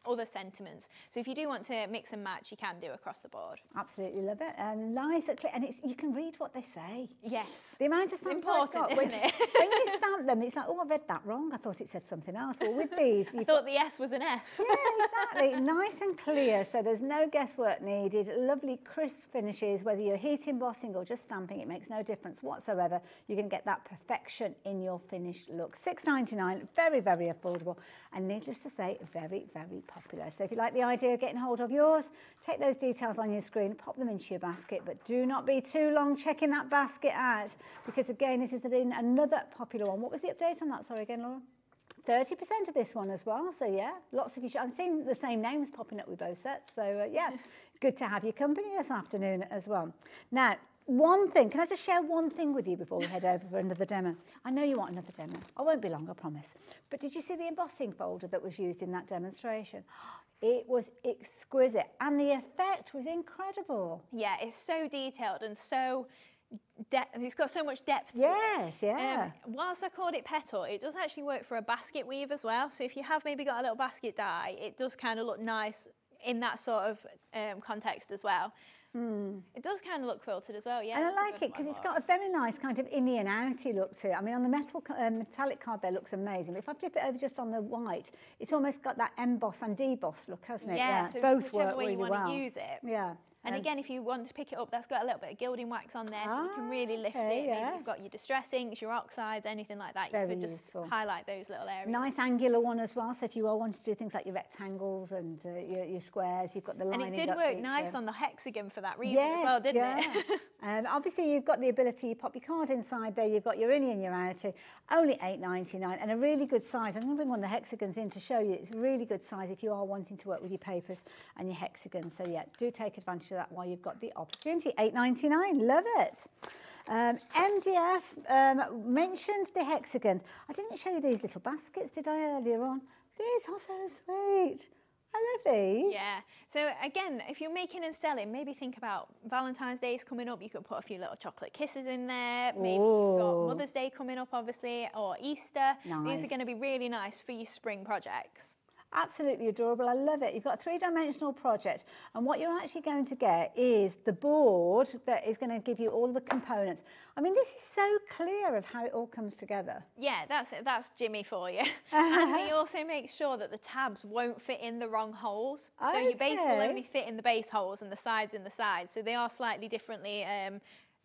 other sentiments. So if you do want to mix and match, you can do across the board.
Absolutely love it. Nice and clear, and you can read what they say.
Yes.
The amount of stamps I've got,
isn't it?
when you stamp them, it's like, oh, I read that wrong. I thought it said something else. Well, with these,
I thought the S was an F.
Yeah, exactly. Nice and clear, so there's no guesswork needed. Lovely crisp finishes, whether you're heat embossing or just stamping, it makes no difference whatsoever. You're going to get that perfection in your finished look. £6.99, very, very affordable, and needless to say, very, very popular. So if you like the idea of getting hold of yours, take those details on your screen, pop them into your basket, but do not be too long checking that basket out, because again, this is another popular one. What was the update on that? Sorry again, Laura. 30% of this one as well. So yeah, lots of you. I'm seeing the same names popping up with both sets. So yeah, good to have your company this afternoon as well. Now, one thing, can I just share one thing with you before we head over for another demo? I know you want another demo. I won't be long, I promise. But did you see the embossing folder that was used in that demonstration? It was exquisite, and the effect was incredible.
Yeah, it's so detailed and so it's got so much depth to
yes, yeah.
Whilst I called it petal, it does actually work for a basket weave as well. So if you have maybe got a little basket die, it does kind of look nice in that sort of context as well. It does kind of look quilted as well, yeah.
And I like it because it's got a very nice kind of inny and outy look to it. I mean, on the metallic card there looks amazing. But if I flip it over just on the white, it's almost got that emboss and deboss look, hasn't it?
Yeah, so
both
whichever
work
way
really
you want
well.
to use it.
Yeah.
And again, if you want to pick it up, that's got a little bit of gilding wax on there, so you can really lift it.
Yes.
Maybe you've got your distress inks, your oxides, anything like that.
Very
you could just
useful.
highlight those little areas.
Nice angular one as well, so if you all want to do things like your rectangles and your squares, you've got the lining.
And it did work nice on the hexagon for that reason
yes,
as well, didn't it?
Obviously, you've got the ability, you pop your card inside there, you've got your innie and your outie, only $8.99, and a really good size. I'm going to bring one of the hexagons in to show you. It's a really good size if you are wanting to work with your papers and your hexagons. So yeah, do take advantage of that while you've got the opportunity. $8.99, love it. MDF mentioned the hexagons. I didn't show you these little baskets, did I, earlier on? These are so sweet. I love these.
Yeah. So again, if you're making and selling, maybe think about Valentine's Day is coming up. You could put a few little chocolate kisses in there. Maybe you've got Mother's Day coming up, obviously, or Easter.
Nice.
These are going to be really nice for your spring projects.
Absolutely adorable. I love it. You've got a three-dimensional project, and what you're actually going to get is the board that is going to give you all the components. I mean, this is so clear of how it all comes together.
Yeah, that's Jimmy for you. And he also makes sure that the tabs won't fit in the wrong holes. So your base will only fit in the base holes and the sides in the sides. So they are slightly differently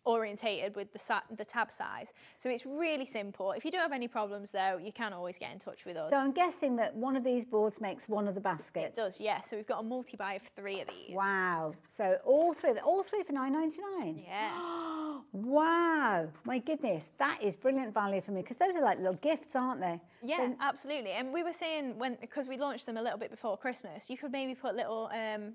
orientated with the tab size. So it's really simple. If you do have any problems though, you can always get in touch with us.
So I'm guessing that one of these boards makes one of the baskets.
It does, yes. So we've got a multi-buy of 3 of these.
Wow. So all three for $9.99.
Yeah.
Wow. My goodness, that is brilliant value for me, because those are like little gifts, aren't they?
Yeah,
so,
absolutely. And we were saying, because we launched them a little bit before Christmas, you could maybe put little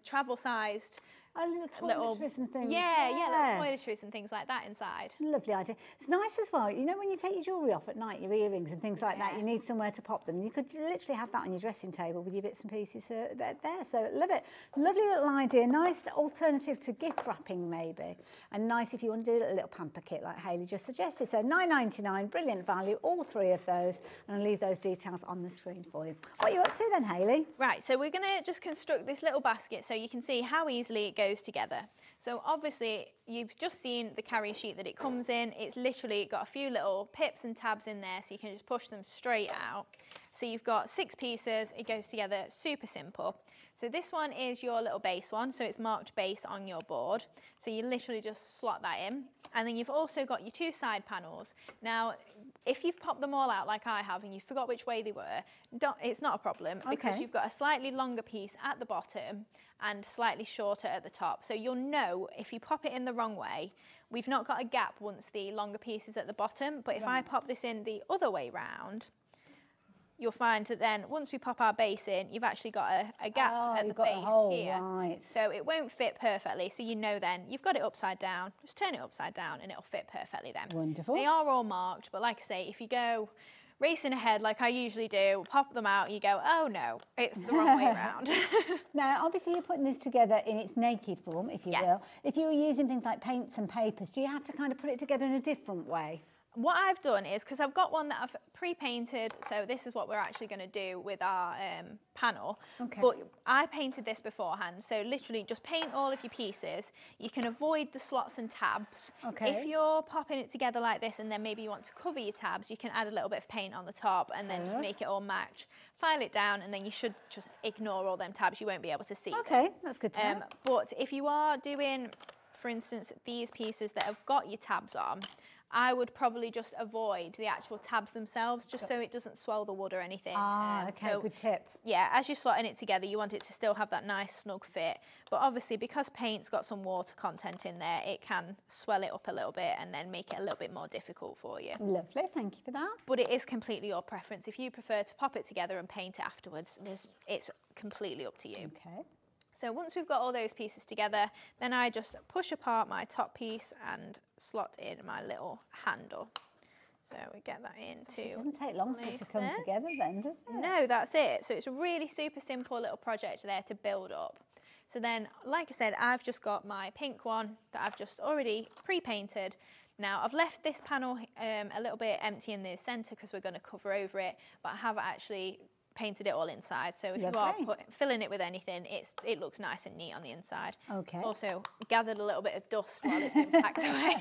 travel-sized
little toiletries and things.
Yeah, little toiletries and things like that inside.
Lovely idea. It's nice as well. You know, when you take your jewellery off at night, your earrings and things like that, you need somewhere to pop them. You could literally have that on your dressing table with your bits and pieces there. So love it. Lovely little idea. Nice alternative to gift wrapping maybe. And nice if you want to do a little pamper kit like Hayley just suggested. So $9.99, brilliant value, all 3 of those. And I'll leave those details on the screen for you. What are you up to then, Hayley?
Right, so we're going to just construct this little basket so you can see how easily it goes together. So obviously you've just seen the carrier sheet that it comes in. It's literally got a few little pips and tabs in there, so you can just push them straight out. So you've got 6 pieces, it goes together super simple. So this one is your little base one, so it's marked base on your board. So you literally just slot that in. And then you've also got your 2 side panels. Now, if you've popped them all out like I have and you forgot which way they were, it's not a problem, because you've got a slightly longer piece at the bottom and slightly shorter at the top. So you'll know if you pop it in the wrong way, we've not got a gap once the longer piece is at the bottom, but if I pop this in the other way round, you'll find that then once we pop our base in, you've actually got a gap at the base here.
Right.
So it won't fit perfectly. So you know then you've got it upside down. Just turn it upside down and it'll fit perfectly then.
Wonderful.
They are all marked, but like I say, if you go racing ahead like I usually do, pop them out, you go, oh no, it's the wrong way around.
Now, obviously you're putting this together in its naked form, if you will. If you were using things like paints and papers, do you have to kind of put it together in a different way?
What I've done is, because I've got one that I've pre-painted, so this is what we're actually going to do with our panel, but I painted this beforehand, so literally just paint all of your pieces. You can avoid the slots and tabs. If you're popping it together like this and then maybe you want to cover your tabs, you can add a little bit of paint on the top and then just make it all match. File it down and then you should just ignore all them tabs, you won't be able to see them.
That's good to know.
But if you are doing, for instance, these pieces that have got your tabs on, I would probably just avoid the actual tabs themselves, just so it doesn't swell the wood or anything.
So, good tip.
Yeah, as you're slotting it together, you want it to still have that nice snug fit. But obviously, because paint's got some water content in there, it can swell it up a little bit and then make it a little bit more difficult for you.
Lovely, thank you for that.
But it is completely your preference. If you prefer to pop it together and paint it afterwards, it's completely up to you. So once we've got all those pieces together, then I just push apart my top piece and slot in my little handle. So we get that into.
It doesn't take long for it to come together then, does it?
No, that's it. So it's a really super simple little project there to build up. So then, like I said, I've just got my pink one that I've just already pre-painted. Now I've left this panel a little bit empty in the centre because we're going to cover over it, but I have actually painted it all inside, so if you are filling it with anything, it looks nice and neat on the inside. Also gathered a little bit of dust while it's been packed away.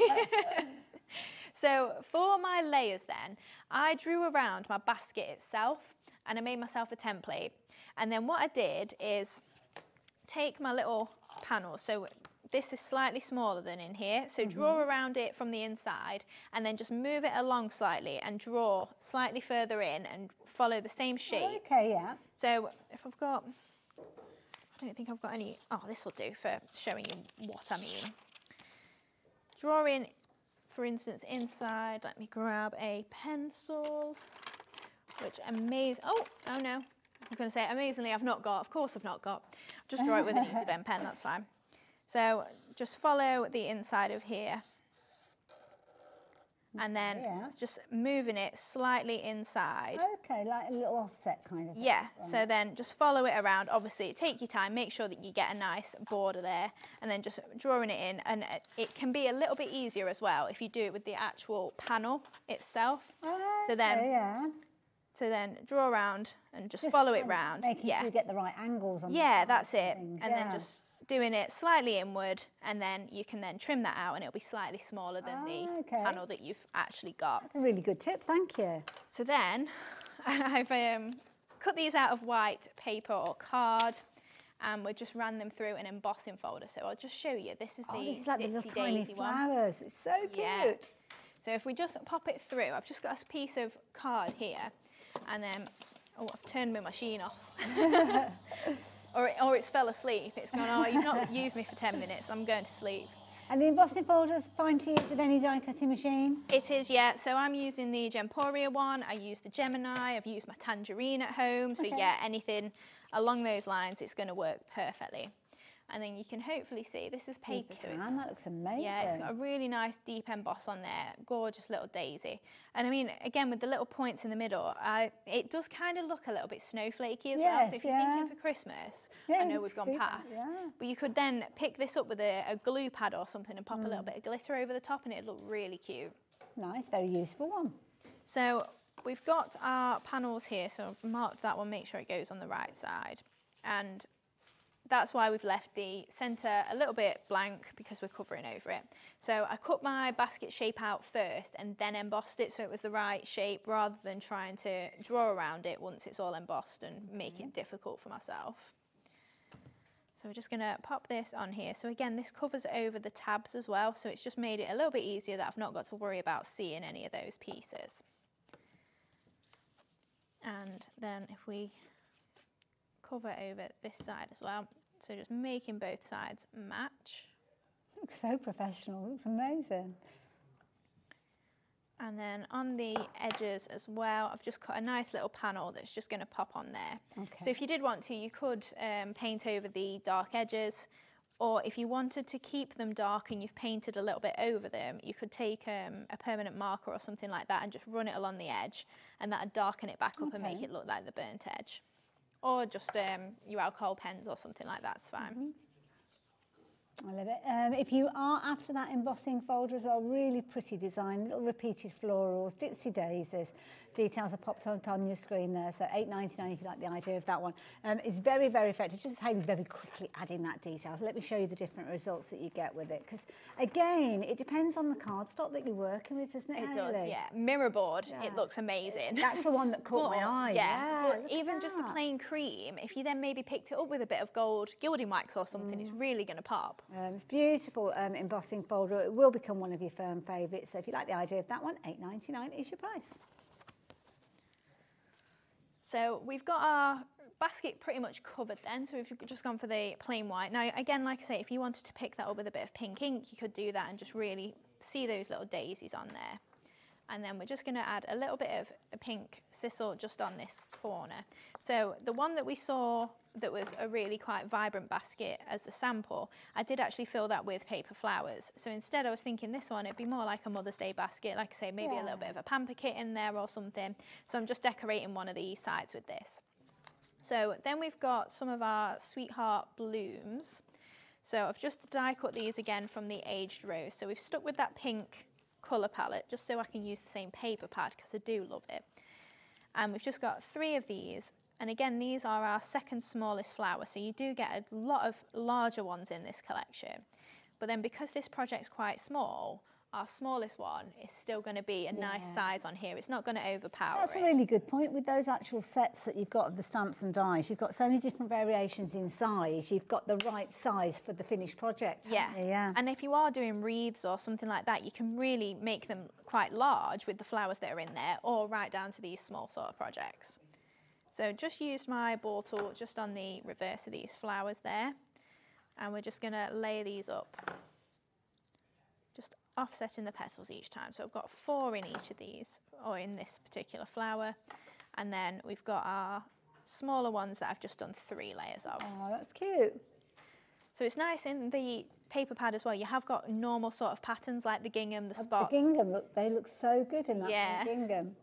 So for my layers then, I drew around my basket itself and I made myself a template, and then what I did is take my little panels. So this is slightly smaller than in here, so draw around it from the inside and then just move it along slightly and draw slightly further in and follow the same shape.
Okay, yeah.
So if I've got, I don't think I've got any, oh, this will do for showing you what I mean. Draw in, for instance, inside, let me grab a pencil, which oh no, I'm going to say amazingly I've not got, of course I've not got. Just draw it with an easy bend pen, that's fine. So just follow the inside of here. And then just moving it slightly inside.
Okay, like a little offset kind of thing.
Yeah, so then just follow it around. Obviously, take your time, make sure that you get a nice border there, and then just drawing it in. And it can be a little bit easier as well if you do it with the actual panel itself.
Okay,
so then draw around and just follow it round.
Making sure you get the right angles on
that's it. And then just doing it slightly inward, and then you can then trim that out and it'll be slightly smaller than the panel that you've actually got.
That's a really good tip, thank you.
So then I've cut these out of white paper or card, and we just ran them through an embossing folder. So I'll just show you. This is the
like the little tiny
one.
flowers. It's so cute.
Yeah. So if we just pop it through, I've just got a piece of card here, and then, oh, I've turned my machine off. Or it's fell asleep. It's gone, oh, you've not used me for 10 minutes, I'm going to sleep.
And the embossing folder is fine to use with any die cutting machine?
It is, yeah. So I'm using the Gemporia one, I use the Gemini, I've used my Tangerine at home. So yeah, anything along those lines, it's going to work perfectly. And then you can hopefully see, this is paper.
That looks amazing.
Yeah, it's got a really nice deep emboss on there, gorgeous little daisy. And I mean, again, with the little points in the middle, it does kind of look a little bit snowflakey as well. So if you're thinking for Christmas, I know we've gone past, but you could then pick this up with a glue pad or something and pop a little bit of glitter over the top and it'd look really cute.
Nice, very useful one.
So we've got our panels here, so I've marked that one, make sure it goes on the right side. And that's why we've left the centre a little bit blank, because we're covering over it. So I cut my basket shape out first and then embossed it so it was the right shape, rather than trying to draw around it once it's all embossed and make it difficult for myself. So we're just going to pop this on here. So again, this covers over the tabs as well, so it's just made it a little bit easier that I've not got to worry about seeing any of those pieces. And then if we cover over this side as well, so just making both sides match.
Looks so professional, looks amazing.
And then on the edges as well, I've just cut a nice little panel that's just going to pop on there.
Okay.
So if you did want to, you could paint over the dark edges, or if you wanted to keep them dark and you've painted a little bit over them, you could take a permanent marker or something like that and just run it along the edge, and that'd darken it back up and make it look like the burnt edge. Or just your alcohol pens or something like that's fine.
I love it. If you are after that embossing folder as well, really pretty design, little repeated florals, Ditsy daisies. Details are popped up on your screen there, so $8.99 if you like the idea of that one. It's very, very effective. Just Hayley's very quickly adding that detail. So let me show you the different results that you get with it, because again, it depends on the cardstock that you're working with, doesn't it,
It
Hayley?
does, yeah. Mirrorboard, it looks amazing.
That's the one that caught my eye.
Yeah, but even just the plain cream, if you then maybe picked it up with a bit of gold gilding wax or something, it's really going to pop.
It's beautiful embossing folder. It will become one of your firm favourites. So if you like the idea of that one, $8.99 is your price.
So we've got our basket pretty much covered then, so we've just gone for the plain white. Now again, like I say, if you wanted to pick that up with a bit of pink ink, you could do that and just really see those little daisies on there. And then we're just going to add a little bit of a pink sisal just on this corner. So the one that we saw that was a really quite vibrant basket as the sample, I did actually fill that with paper flowers. So instead I was thinking this one, it'd be more like a Mother's Day basket, like I say, maybe a little bit of a pamper kit in there or something. So I'm just decorating one of these sides with this. So then we've got some of our Sweetheart blooms. So I've just die cut these again from the aged rose. So we've stuck with that pink colour palette just so I can use the same paper pad because I do love it. And we've just got 3 of these, and again these are our second smallest flower, so you do get a lot of larger ones in this collection. But then because this project's quite small, our smallest one is still going to be a nice size on here. It's not going to overpower
That's
it.
a really good point. With those actual sets that you've got of the stamps and dies, you've got so many different variations in size. You've got the right size for the finished project.
Yeah. And if you are doing wreaths or something like that, you can really make them quite large with the flowers that are in there, or right down to these small sort of projects. So just use my ball tool just on the reverse of these flowers there, and we're just going to lay these up, just offsetting the petals each time. So I've got 4 in each of these, or in this particular flower, and then we've got our smaller ones that I've just done 3 layers of.
Oh, that's cute.
So it's nice in the paper pad as well. You have got normal sort of patterns like the gingham, the spots.
The gingham, they look so good in that gingham.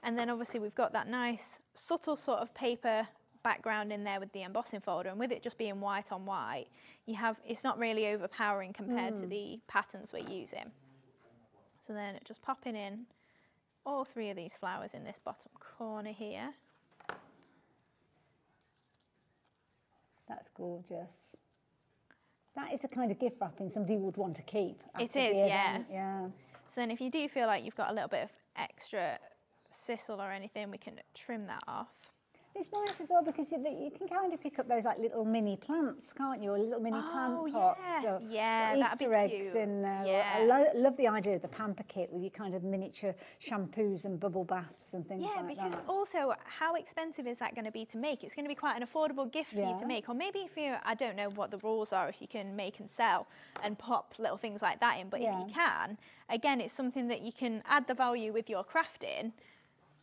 And then obviously we've got that nice subtle sort of paper background in there with the embossing folder, and with it just being white on white, it's not really overpowering compared to the patterns we're using. So then just popping in all 3 of these flowers in this bottom corner here.
That's gorgeous. That is the kind of gift wrapping somebody would want to keep.
It is, yeah. So then if you do feel like you've got a little bit of extra sisal or anything, we can trim that off.
It's nice as well because you can kind of pick up those like little mini plants, can't you? Or little mini plant pots.
Yes.
So
That'd be
Easter eggs
cute.
in there.
Yeah.
I love the idea of the pamper kit with your kind of miniature shampoos and bubble baths and things like that.
Yeah, because also, how expensive is that going to be to make? It's going to be quite an affordable gift for you to make. Or maybe if you, I don't know what the rules are, if you can make and sell and pop little things like that in. But if you can, again, it's something that you can add the value with your crafting.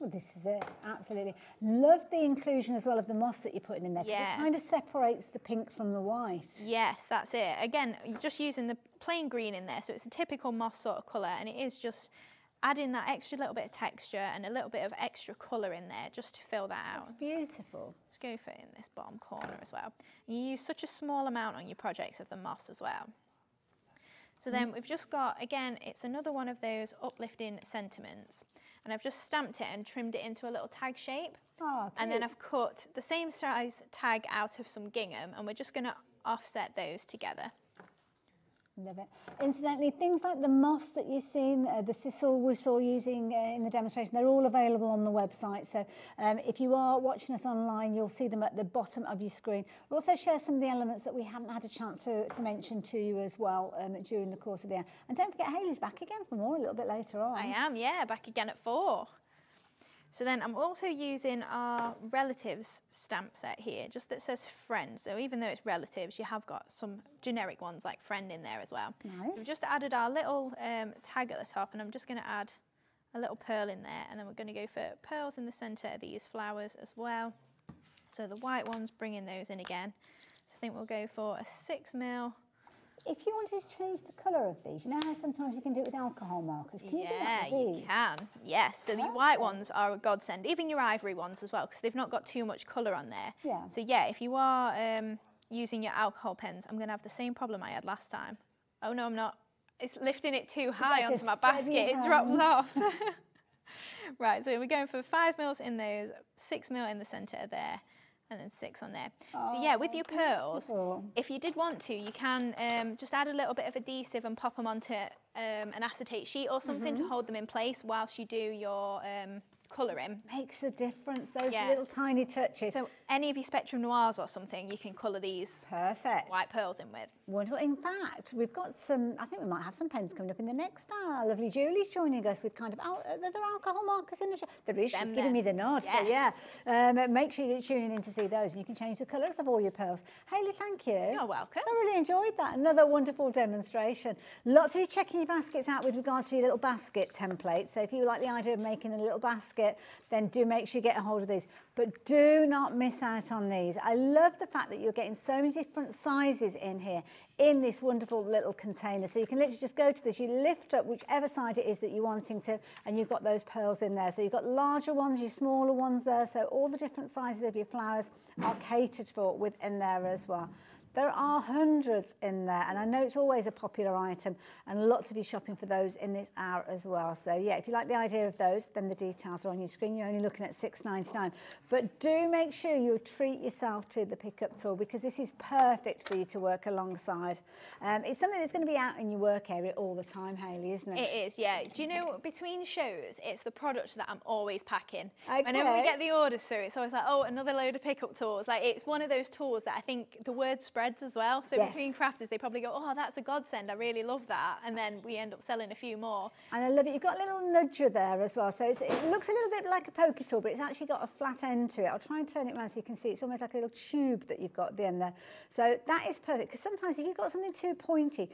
Well, this is it, absolutely. Love the inclusion as well of the moss that you're putting in there, because it kind of separates the pink from the white.
Yes, that's it. Again, you're just using the plain green in there, so it's a typical moss sort of colour, and it is just adding that extra little bit of texture and a little bit of extra colour in there just to fill that out.
It's beautiful.
Just go for it in this bottom corner as well. And you use such a small amount on your projects of the moss as well. So then we've just got, again, it's another one of those uplifting sentiments. And I've just stamped it and trimmed it into a little tag shape.
Oh,
and then I've cut the same size tag out of some gingham, and we're just going to offset those together.
Love it. Incidentally, things like the moss that you've seen, the sisal we saw using in the demonstration, they're all available on the website. So if you are watching us online, you'll see them at the bottom of your screen. We'll also share some of the elements that we haven't had a chance to mention to you as well during the course of the year. And don't forget, Hayley's back again for more a little bit later on.
I am, yeah, back again at 4. So then I'm also using our relatives stamp set here, just that says friends. So even though it's relatives, you have got some generic ones like friend in there as well.
Nice.
So we've just added our little tag at the top, and I'm just going to add a little pearl in there, and then we're going to go for pearls in the centre of these flowers as well. So the white ones, bringing those in again. So I think we'll go for a 6mm.
If you wanted to change the colour of these, you know how sometimes you can do it with alcohol markers? Can you do that with these?
You can. Yes, so the white ones are a godsend, even your ivory ones as well, because they've not got too much colour on there.
Yeah.
So yeah, if you are using your alcohol pens, I'm going to have the same problem I had last time. Oh no, I'm not. It's lifting it too high onto my basket, it drops off. Right, so we're going for 5mm in those, 6mm in the centre there, and then 6 on there. So yeah, with your pearls, if you did want to, you can just add a little bit of adhesive and pop them onto an acetate sheet or something to hold them in place whilst you do your colouring.
Makes a difference, those little tiny touches.
So any of your Spectrum Noirs or something, you can colour these white pearls in with.
Wonderful. In fact, we've got some, I think we might have some pens coming up in the next hour. Lovely Julie's joining us with kind of, are there alcohol markers in the show? There is, she's giving me the nod.
Yes.
So yeah, make sure you're tuning in to see those, and you can change the colours of all your pearls. Hayley, thank you.
You're welcome.
I really enjoyed that. Another wonderful demonstration. Lots of you checking your baskets out with regards to your little basket template. So if you like the idea of making a little basket, then do make sure you get a hold of these. But do not miss out on these. I love the fact that you're getting so many different sizes in here in this wonderful little container. So you can literally just go to this, you lift up whichever side it is that you're wanting to, and you've got those pearls in there. So you've got larger ones, your smaller ones there. So all the different sizes of your flowers are catered for within there as well. There are hundreds in there, and I know it's always a popular item, and lots of you shopping for those in this hour as well. So yeah, if you like the idea of those, then the details are on your screen. You're only looking at £6.99. But do make sure you treat yourself to the pickup tool, because this is perfect for you to work alongside. It's something that's going to be out in your work area all the time, Hayley, isn't it?
It is, yeah. Do you know, between shows, it's the product that I'm always packing.
Okay.
Whenever we get the orders through, it's always like, oh, another load of pickup tools. Like, it's one of those tools that I think the word spreads as well. So
yes.
between crafters, they probably go, oh, that's a godsend. I really love that. And then we end up selling a few more.
And I love it. You've got a little nudger there as well. So it looks a little bit like a poker tool, but it's actually got a flat end to it. I'll try and turn it around so you can see. It's almost like a little tube that you've got at the end there. So that is perfect, because sometimes if you've got something too pointy,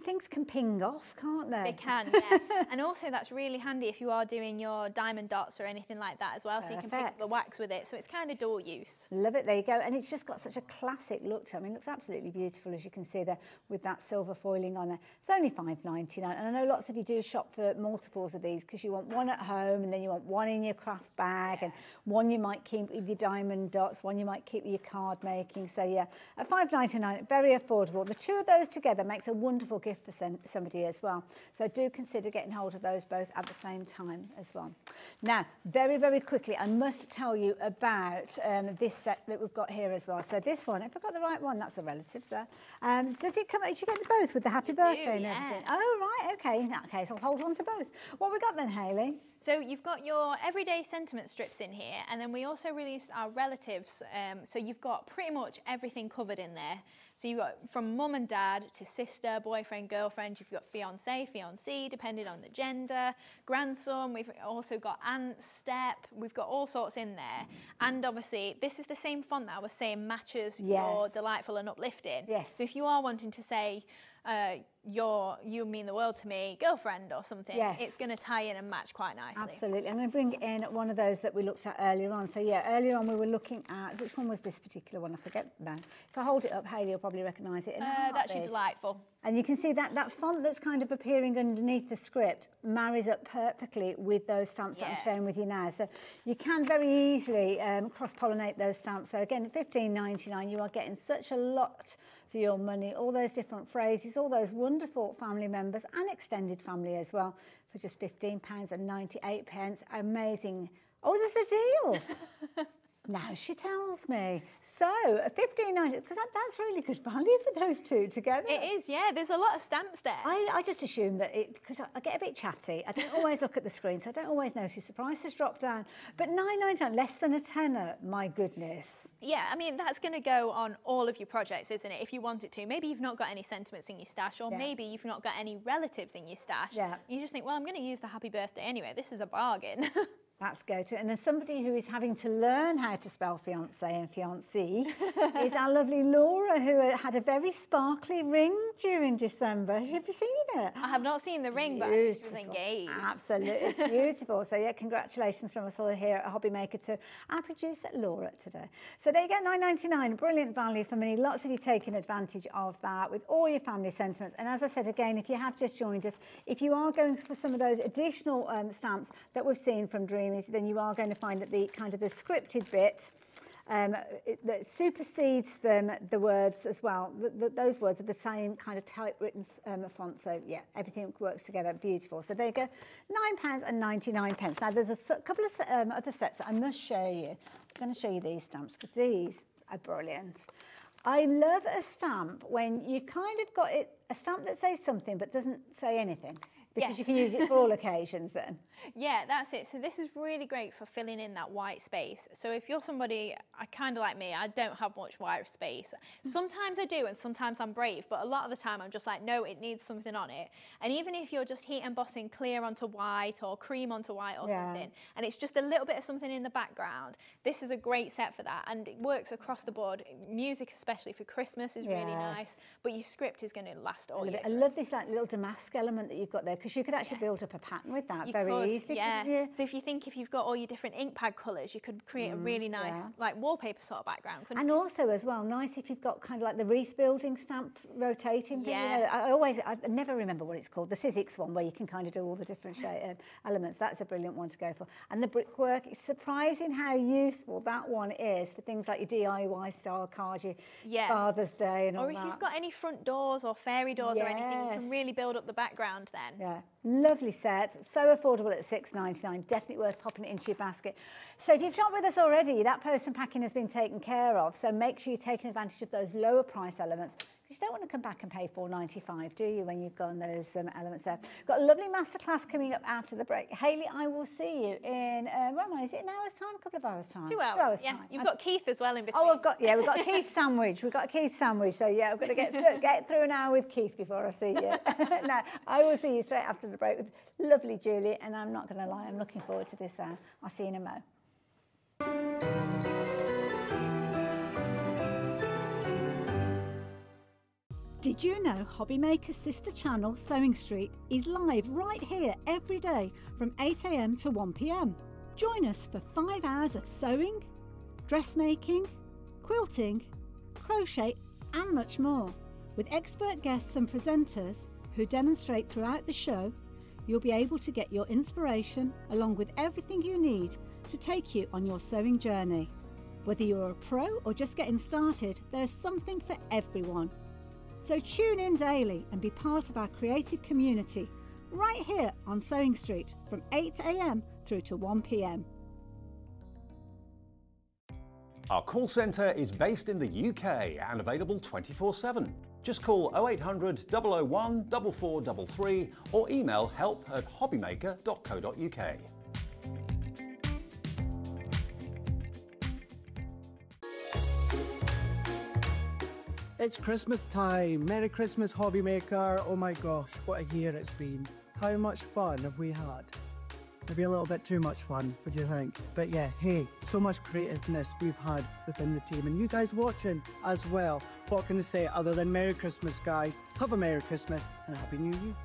things can ping off, can't they?
They can, yeah. And also that's really handy if you are doing your diamond dots or anything like that as well. Perfect. So you can pick up the wax with it. So it's kind of dual use.
Love it. There you go. And it's just got such a classic look to it. I mean, it looks absolutely beautiful, as you can see there, with that silver foiling on there. It's only £5.99. And I know lots of you do shop for multiples of these, because you want one at home, and then you want one in your craft bag, and one you might keep with your diamond dots, one you might keep with your card making. So yeah, at £5.99, very affordable. The two of those together makes a wonderful gift for somebody as well. So do consider getting hold of those both at the same time as well. Now, very, very quickly, I must tell you about this set that we've got here as well. So this one, if I got the right one, that's the relatives there. Does it come, did you get them both with the happy birthday and everything? Oh, right, okay. In that case, I'll hold on to both. What have we got then, Hayley?
So you've got your everyday sentiment strips in here, and then we also released our relatives. So you've got pretty much everything covered in there. So you've got from mum and dad to sister, boyfriend, girlfriend. You've got fiance, fiancée, depending on the gender, grandson. We've also got aunt, step. We've got all sorts in there. And obviously, this is the same font that I was saying matches your delightful and uplifting.
Yes.
So if you are wanting to say, you mean the world to me, girlfriend or something, it's going to tie in and match quite nicely.
Absolutely. I'm going to bring in one of those that we looked at earlier on. So yeah, earlier on we were looking at, which one was this particular one? I forget now. If I hold it up, Hayley will probably recognise it.
That's your delightful.
And you can see that font that's kind of appearing underneath the script marries up perfectly with those stamps that I'm showing with you now. So you can very easily cross-pollinate those stamps. So again, £15.99, you are getting such a lot for your money, all those different phrases, all those wonderful family members and extended family as well, for just £15.98. Amazing. Oh, there's a deal. Now she tells me. So, £15.90, because that's really good value for those two together.
It is, yeah. There's a lot of stamps there.
I just assume that because I get a bit chatty, I don't always look at the screen, so I don't always notice the price has dropped down. But £9.99, less than a tenner, my goodness.
Yeah, I mean, that's going to go on all of your projects, isn't it, if you want it to. Maybe you've not got any sentiments in your stash, or maybe you've not got any relatives in your stash. Yeah. You just think, well, I'm going to use the happy birthday anyway. This is a bargain.
Let's go to it. And as somebody who is having to learn how to spell fiancé and fiancée is our lovely Laura, who had a very sparkly ring during December. Have you seen it?
I have not seen the ring, but she was engaged.
Absolutely, it's beautiful. So yeah, congratulations from us all here at Hobby Maker to our producer Laura today. So there you go, £9.99, brilliant value for money. Lots of you taking advantage of that with all your family sentiments. And as I said again, if you have just joined us, if you are going for some of those additional stamps that we've seen from Dreamees, then you are going to find that the kind of the scripted bit that supersedes the words as well. Those words are the same kind of typewritten font. So yeah, everything works together. Beautiful. So there you go, £9.99. Now there's a couple of other sets that I must show you. I'm going to show you these stamps because these are brilliant. I love a stamp when you've kind of got a stamp that says something but doesn't say anything. Because you can use it for all occasions then.
Yeah, that's it. So this is really great for filling in that white space. So if you're somebody, kind of like me, I don't have much white space. Sometimes I do and sometimes I'm brave, but a lot of the time I'm just like, no, it needs something on it. And even if you're just heat embossing clear onto white or cream onto white or something, and it's just a little bit of something in the background, this is a great set for that. And it works across the board. Music, especially for Christmas, is really nice, but your script is going to last all year.
I love this like little damask element that you've got there, because you could actually build up a pattern with that easily.
Yeah.
You?
So if you've got all your different ink pad colours, you could create a really nice like wallpaper sort of background.
And also as well, nice if you've got kind of like the wreath building stamp rotating thing. You know, I never remember what it's called. The Sizzix one where you can kind of do all the different elements. That's a brilliant one to go for. And the brickwork, it's surprising how useful that one is for things like your DIY style cards, your Father's Day and all that.
Or if you've got any front doors or fairy doors or anything, you can really build up the background then.
Yeah, lovely set, so affordable at £6.99, definitely worth popping it into your basket. So if you've shopped with us already, that post and packing has been taken care of, so make sure you're taking advantage of those lower price elements, because you don't want to come back and pay £4.95, do you, when you've got those elements there. Got a lovely masterclass coming up after the break. Hayley, I will see you in, is it an hour's time, a couple of hours time?
2 hours, yeah.
Time.
You've got Keith as well in between.
Oh, we've got a Keith sandwich. We've got a Keith sandwich, so yeah, I've got to get through an hour with Keith before I see you. No, I will see you straight after the break with lovely Julie, and I'm not going to lie, I'm looking forward to this. I'll see you in a mo. Did you know Hobbymaker's sister channel, Sewing Street, is live right here every day from 8 AM to 1 PM? Join us for 5 hours of sewing, dressmaking, quilting, crochet and much more. With expert guests and presenters who demonstrate throughout the show, you'll be able to get your inspiration along with everything you need to take you on your sewing journey. Whether you're a pro or just getting started, there's something for everyone. So tune in daily and be part of our creative community right here on Sewing Street from 8 AM through to 1 PM.
Our call centre is based in the UK and available 24/7. Just call 0800 001 4433 or email help@hobbymaker.co.uk.
It's Christmas time. Merry Christmas, Hobbymaker. Oh my gosh, what a year it's been. How much fun have we had? Maybe a little bit too much fun, what do you think? But yeah, hey, so much creativeness we've had within the team, and you guys watching as well. What can I say other than Merry Christmas, guys? Have a Merry Christmas and a Happy New Year.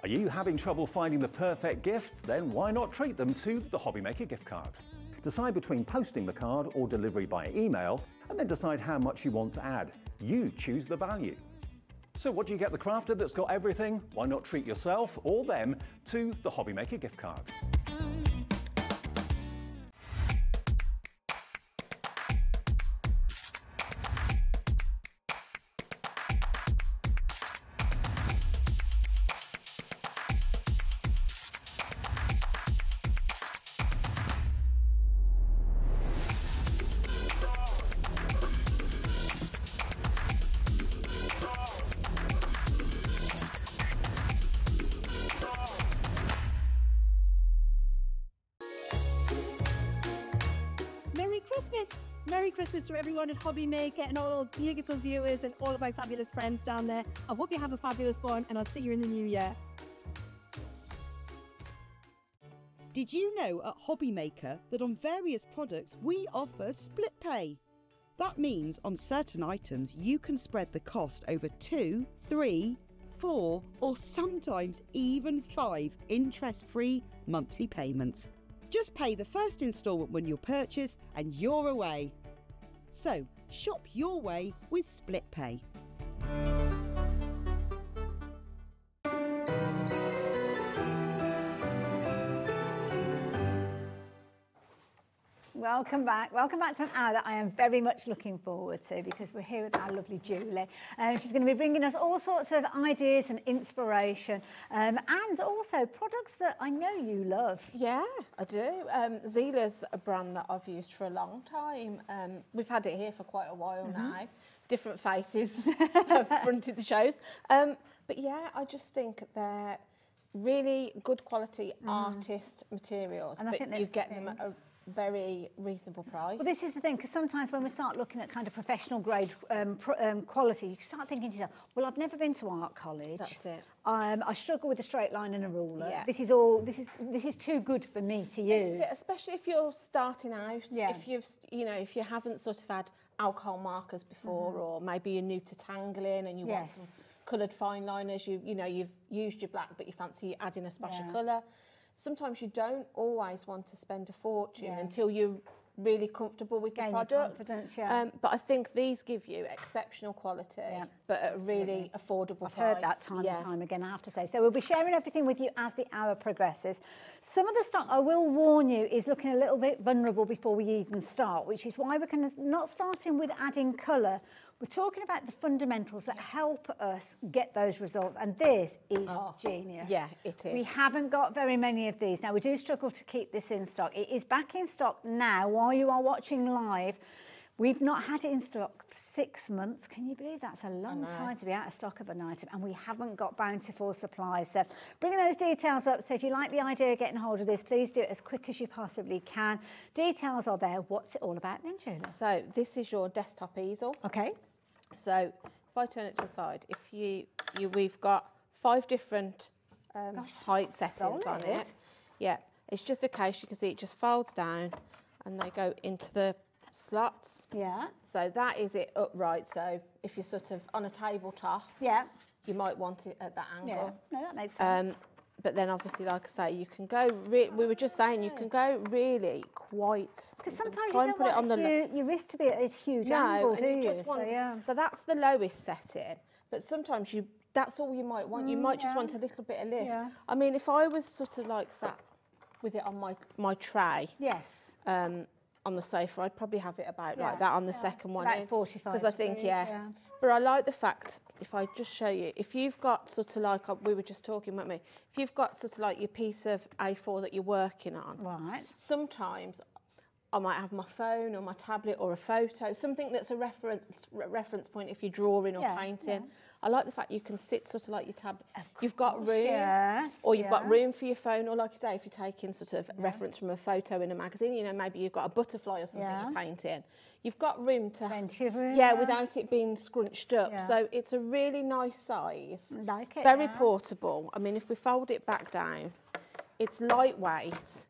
Are you having trouble finding the perfect gift? Then why not treat them to the Hobbymaker gift card? Decide between posting the card or delivery by email, and then decide how much you want to add. You choose the value. So what do you get the crafter that's got everything? Why not treat yourself or them to the Hobbymaker gift card?
Merry Christmas to everyone at Hobbymaker and all our beautiful viewers and all of my fabulous friends down there. I hope you have a fabulous one and I'll see you in the new year.
Did you know at Hobbymaker that on various products we offer split pay? That means on certain items you can spread the cost over 2, 3, 4 or sometimes even 5 interest-free monthly payments. Just pay the first instalment when you purchase and you're away. So, shop your way with split pay.
Welcome back. Welcome back to an hour that I am very much looking forward to, because we're here with our lovely Julie. She's going to be bringing us all sorts of ideas and inspiration, and also products that I know you love.
Yeah, I do. Zieler's a brand that I've used for a long time. We've had it here for quite a while now. Different faces have fronted the shows. But yeah, I just think they're really good quality artist materials,
And I think
but you
that's
get
the
them
thing.
at a very reasonable price.
Well, this is the thing, because sometimes when we start looking at kind of professional grade quality, you start thinking to yourself, well, I've never been to art college.
That's it.
I struggle with a straight line and a ruler.
Yeah.
This is too good for me to
This
use.
is it, especially if you're starting out.
Yeah.
If if you haven't sort of had alcohol markers before, or maybe you're new to tangling and you want some coloured fine liners. You've used your black, but you fancy adding a splash of colour. Sometimes you don't always want to spend a fortune until you're really comfortable with the product.
Confidence,
but I think these give you exceptional quality, but at a really affordable price.
I've heard that time and time again, I have to say. So we'll be sharing everything with you as the hour progresses. Some of the stock, I will warn you, is looking a little bit vulnerable before we even start, which is why we're not starting with adding colour. We're talking about the fundamentals that help us get those results, and this is genius.
Yeah, it is.
We haven't got very many of these. Now, we do struggle to keep this in stock. It is back in stock now while you are watching live. We've not had it in stock for 6 months. Can you believe that's a long time to be out of stock of an item? And we haven't got bountiful supplies. So bringing those details up. So if you like the idea of getting hold of this, please do it as quick as you possibly can. Details are there. What's it all about then, Julie?
So this is your desktop easel.
Okay.
So if I turn it to the side, we've got 5 different height settings on it. Yeah, it's just a case, you can see it just folds down and they go into the slots.
Yeah.
So that is it upright. So if you're sort of on a tabletop, you might want it at that angle.
Yeah, no, that makes sense.
But then obviously, like I say, you can go, we were just saying, you can go really quite...
Because sometimes you don't want your wrist to be at a huge angle, do you?
So that's the lowest setting. But sometimes that's all you might want. You might just want a little bit of lift. Yeah. I mean, if I was sort of like sat with it on my tray... Yes. On the sofa, I'd probably have it about like that on the second one.
About 45
because I think, But I like the fact, if I just show you, if you've got sort of like, we were just talking, weren't we? If you've got sort of like your piece of A4 that you're working on,
right?
Sometimes I might have my phone or my tablet or a photo, something that's a reference point if you're drawing or painting. I like the fact you can sit sort of like your tablet. You've got room, or you've got room for your phone, or like you say, if you're taking sort of reference from a photo in a magazine, maybe you've got a butterfly or something you're painting. You've got room to, without it being scrunched up. So it's a really nice size,
like it,
very portable. I mean, if we fold it back down, it's lightweight.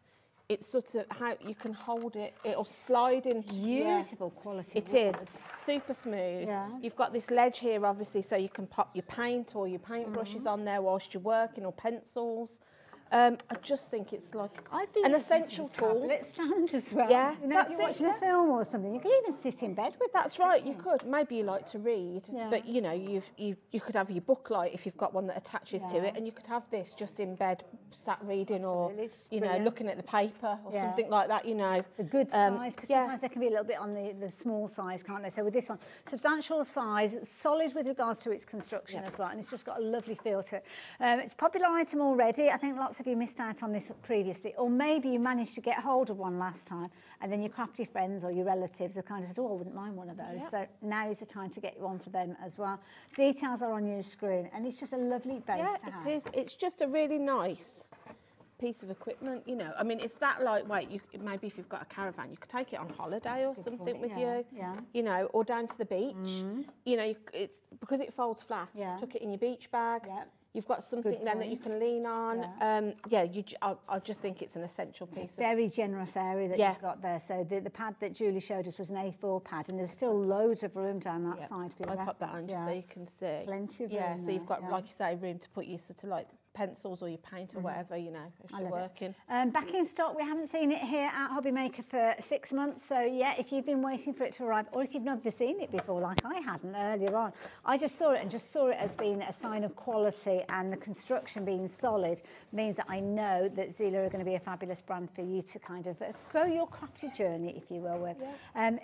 It's sort of how you can hold it. It'll slide in.
Beautiful quality.
It is super smooth. Yeah. You've got this ledge here, obviously, so you can pop your paint or your paintbrushes on there whilst you're working, or pencils. I just think it's like an essential tool.
Tablet stand as well.
Yeah,
if you're watching a film or something, you could even sit in bed with that.
That's right, you could. Maybe you like to read, but you could have your book light if you've got one that attaches to it, and you could have this just in bed, sat reading, or looking at the paper or something like that.
The good size, because sometimes they can be a little bit on the small size, can't they? So with this one, substantial size, solid with regards to its construction as well, and it's just got a lovely feel to it. It's a popular item already. I think lots of you missed out on this previously, or maybe you managed to get hold of one last time and then your crafty friends or your relatives have kind of said, oh, I wouldn't mind one of those. So now is the time to get one for them as well. Details are on your screen, and it's just a lovely base to have.
Yeah, it is. It's just a really nice piece of equipment, I mean, it's that lightweight. Maybe if you've got a caravan, you could take it on holiday or something with you, or down to the beach. It's because it folds flat. You took it in your beach bag. You've got something then that you can lean on. I just think it's an essential piece.
Very generous area that you've got there. So the pad that Julie showed us was an A4 pad, and there's still loads of room down that side for you.
I'll pop that on just so you can see.
Plenty of room.
So you've got, like you say, room to put your sort of like pencils or your paint or whatever, you know, if you're working.
Back in stock, we haven't seen it here at Hobby Maker for 6 months. So yeah, if you've been waiting for it to arrive, or if you've never seen it before, like I hadn't earlier on, I just saw it and just saw it as being a sign of quality, and the construction being solid means that I know that Zieler are going to be a fabulous brand for you to kind of grow your crafty journey, if you will, with.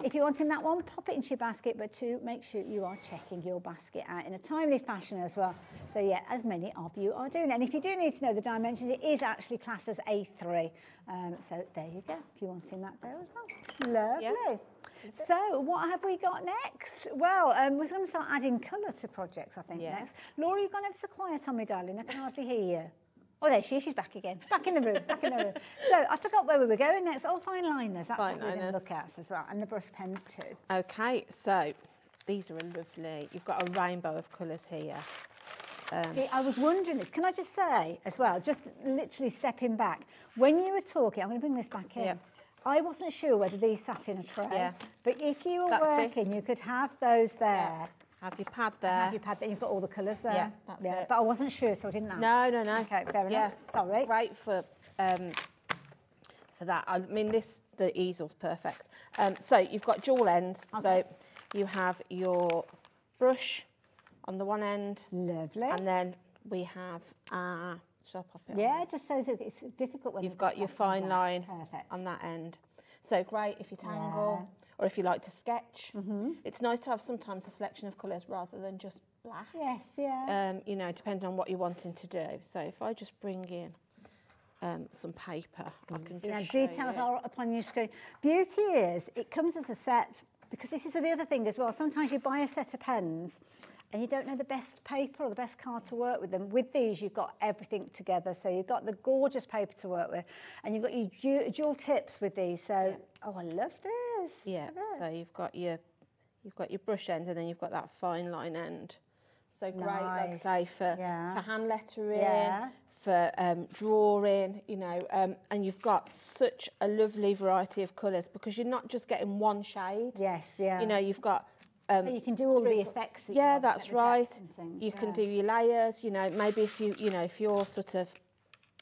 If you're wanting that one, pop it into your basket, but to make sure you are checking your basket out in a timely fashion as well. So yeah, as many of you are doing. And if you do need to know the dimensions, it is actually classed as A3. So there you go, if you're wanting that there as well. Lovely. Yeah. So what have we got next? Well, we're going to start adding colour to projects, I think, next. Laura, you've gone ever so quiet on me, darling. I can hardly hear you. Oh, there she is. She's back again. Back in the room. Back in the room. So I forgot where we were going next. Oh, fine liners. That's what we're going to look at as well. And the brush pens too.
Okay, so these are lovely. You've got a rainbow of colours here.
See, I was wondering this. Can I just say as well, just literally stepping back, when you were talking, I'm going to bring this back in. I wasn't sure whether these sat in a tray, but if you were working, you could have those there.
Have your pad there.
Have your pad there. You've got all the colours there.
Yeah, that's it.
But I wasn't sure, so I didn't ask.
No.
Okay, fair enough. Sorry.
It's great for that. I mean, the easel's perfect. So you've got dual ends. So you have your brush on the one end.
Lovely.
And then we have shall I pop it
on? Just so it's difficult when
you've got your fine line on that end. So great if you tangle or if you like to sketch. It's nice to have sometimes a selection of colours rather than just black.
Yes,
you know, depending on what you're wanting to do. So if I just bring in some paper, I can just show
details
you.
are up on your screen. Beauty is, it comes as a set, because this is the other thing as well. Sometimes you buy a set of pens and you don't know the best paper or the best card to work with them. With these, you've got everything together. So you've got the gorgeous paper to work with, and you've got your dual tips with these. So, oh, I love this.
Yeah. So you've got your brush end, and then you've got that fine line end. So great, like I say, for hand lettering, for drawing, you know, and you've got such a lovely variety of colours because you're not just getting one shade.
Yes,
You know, you've got.
So you can do all the effects. That
that's right. You can do your layers. You know, maybe if you're sort of,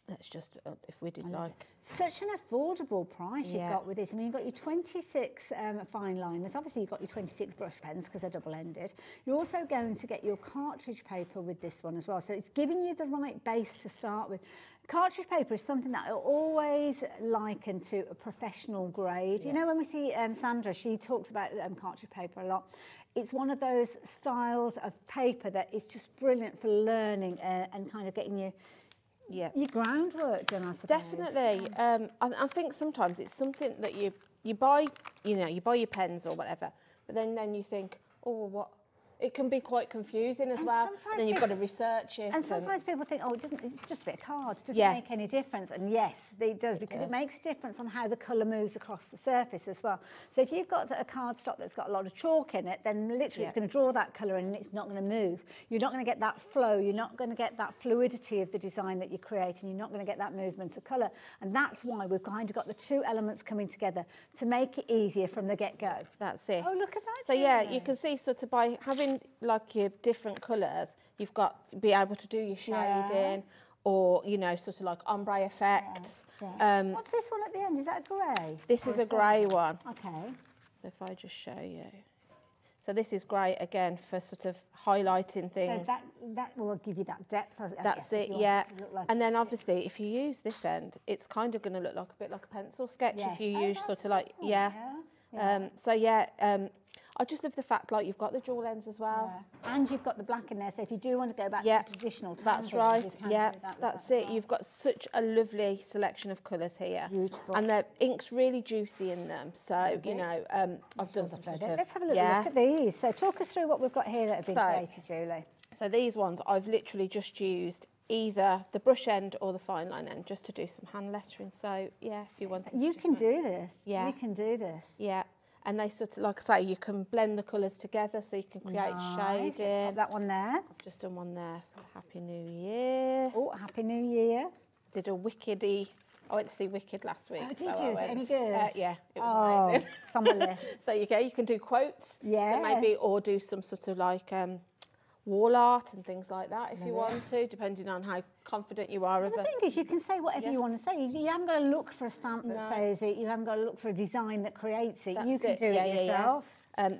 let's just if we did like.
Such an affordable price you've got with this. I mean, you've got your 26 fine liners. Obviously, you've got your 26 brush pens because they're double-ended. You're also going to get your cartridge paper with this one as well. So it's giving you the right base to start with. Cartridge paper is something that I always liken to a professional grade. You know, when we see Sandra, she talks about cartridge paper a lot. It's one of those styles of paper that is just brilliant for learning and kind of getting your groundwork done, I suppose.
Definitely. I think sometimes it's something that you buy, you buy your pens or whatever, but then you think, oh, what? It can be quite confusing as well. And then you've got to research it.
And sometimes people think, oh, it's just a bit of card. It doesn't make any difference. And yes, it does, because it makes a difference on how the colour moves across the surface as well. So if you've got a cardstock that's got a lot of chalk in it, then literally it's going to draw that colour and it's not going to move. You're not going to get that flow. You're not going to get that fluidity of the design that you're creating. You're not going to get that movement of colour. And that's why we've kind of got the two elements coming together to make it easier from the get-go.
That's it.
Oh, look at that.
So you can see sort of by having like your different colours, you've got to be able to do your shading or, you know, sort of like ombre effects.
What's this one at the end? Is that a grey?
This is a grey one.
Okay.
So if I just show you. So this is great again for sort of highlighting things.
So that will give you that depth.
That's it, and then obviously if you use this end, it's kind of going to look like a bit like a pencil sketch if you use sort of like, I just love the fact like you've got the dual ends as well.
And you've got the black in there, so if you do want to go back to traditional
that's right. That's it. You've got such a lovely selection of colours here.
Beautiful.
And the ink's really juicy in them. So, you know, I've done some sort of...
Let's have a look at these. So talk us through what we've got here that have been created, Julie.
So these ones, I've literally just used either the brush end or the fine line end just to do some hand lettering. So, yeah, if you want to...
You can do this. Yeah. You can do this.
Yeah. And they sort of, like I say, you can blend the colours together so you can create shading.
That one there.
I've just done one there for Happy New Year.
Oh, Happy New Year.
Did a Wickedy. I went to see Wicked last week.
Oh, did you? Is it any good?
Yeah, it was amazing.
It's on my list.
So you can do quotes.
Yeah.
So maybe, or do some sort of like wall art and things like that if you want to, depending on how confident you are.
The thing is, you can say whatever you want to say. You haven't got to look for a stamp that says it. You haven't got to look for a design that creates it. You can do it yourself.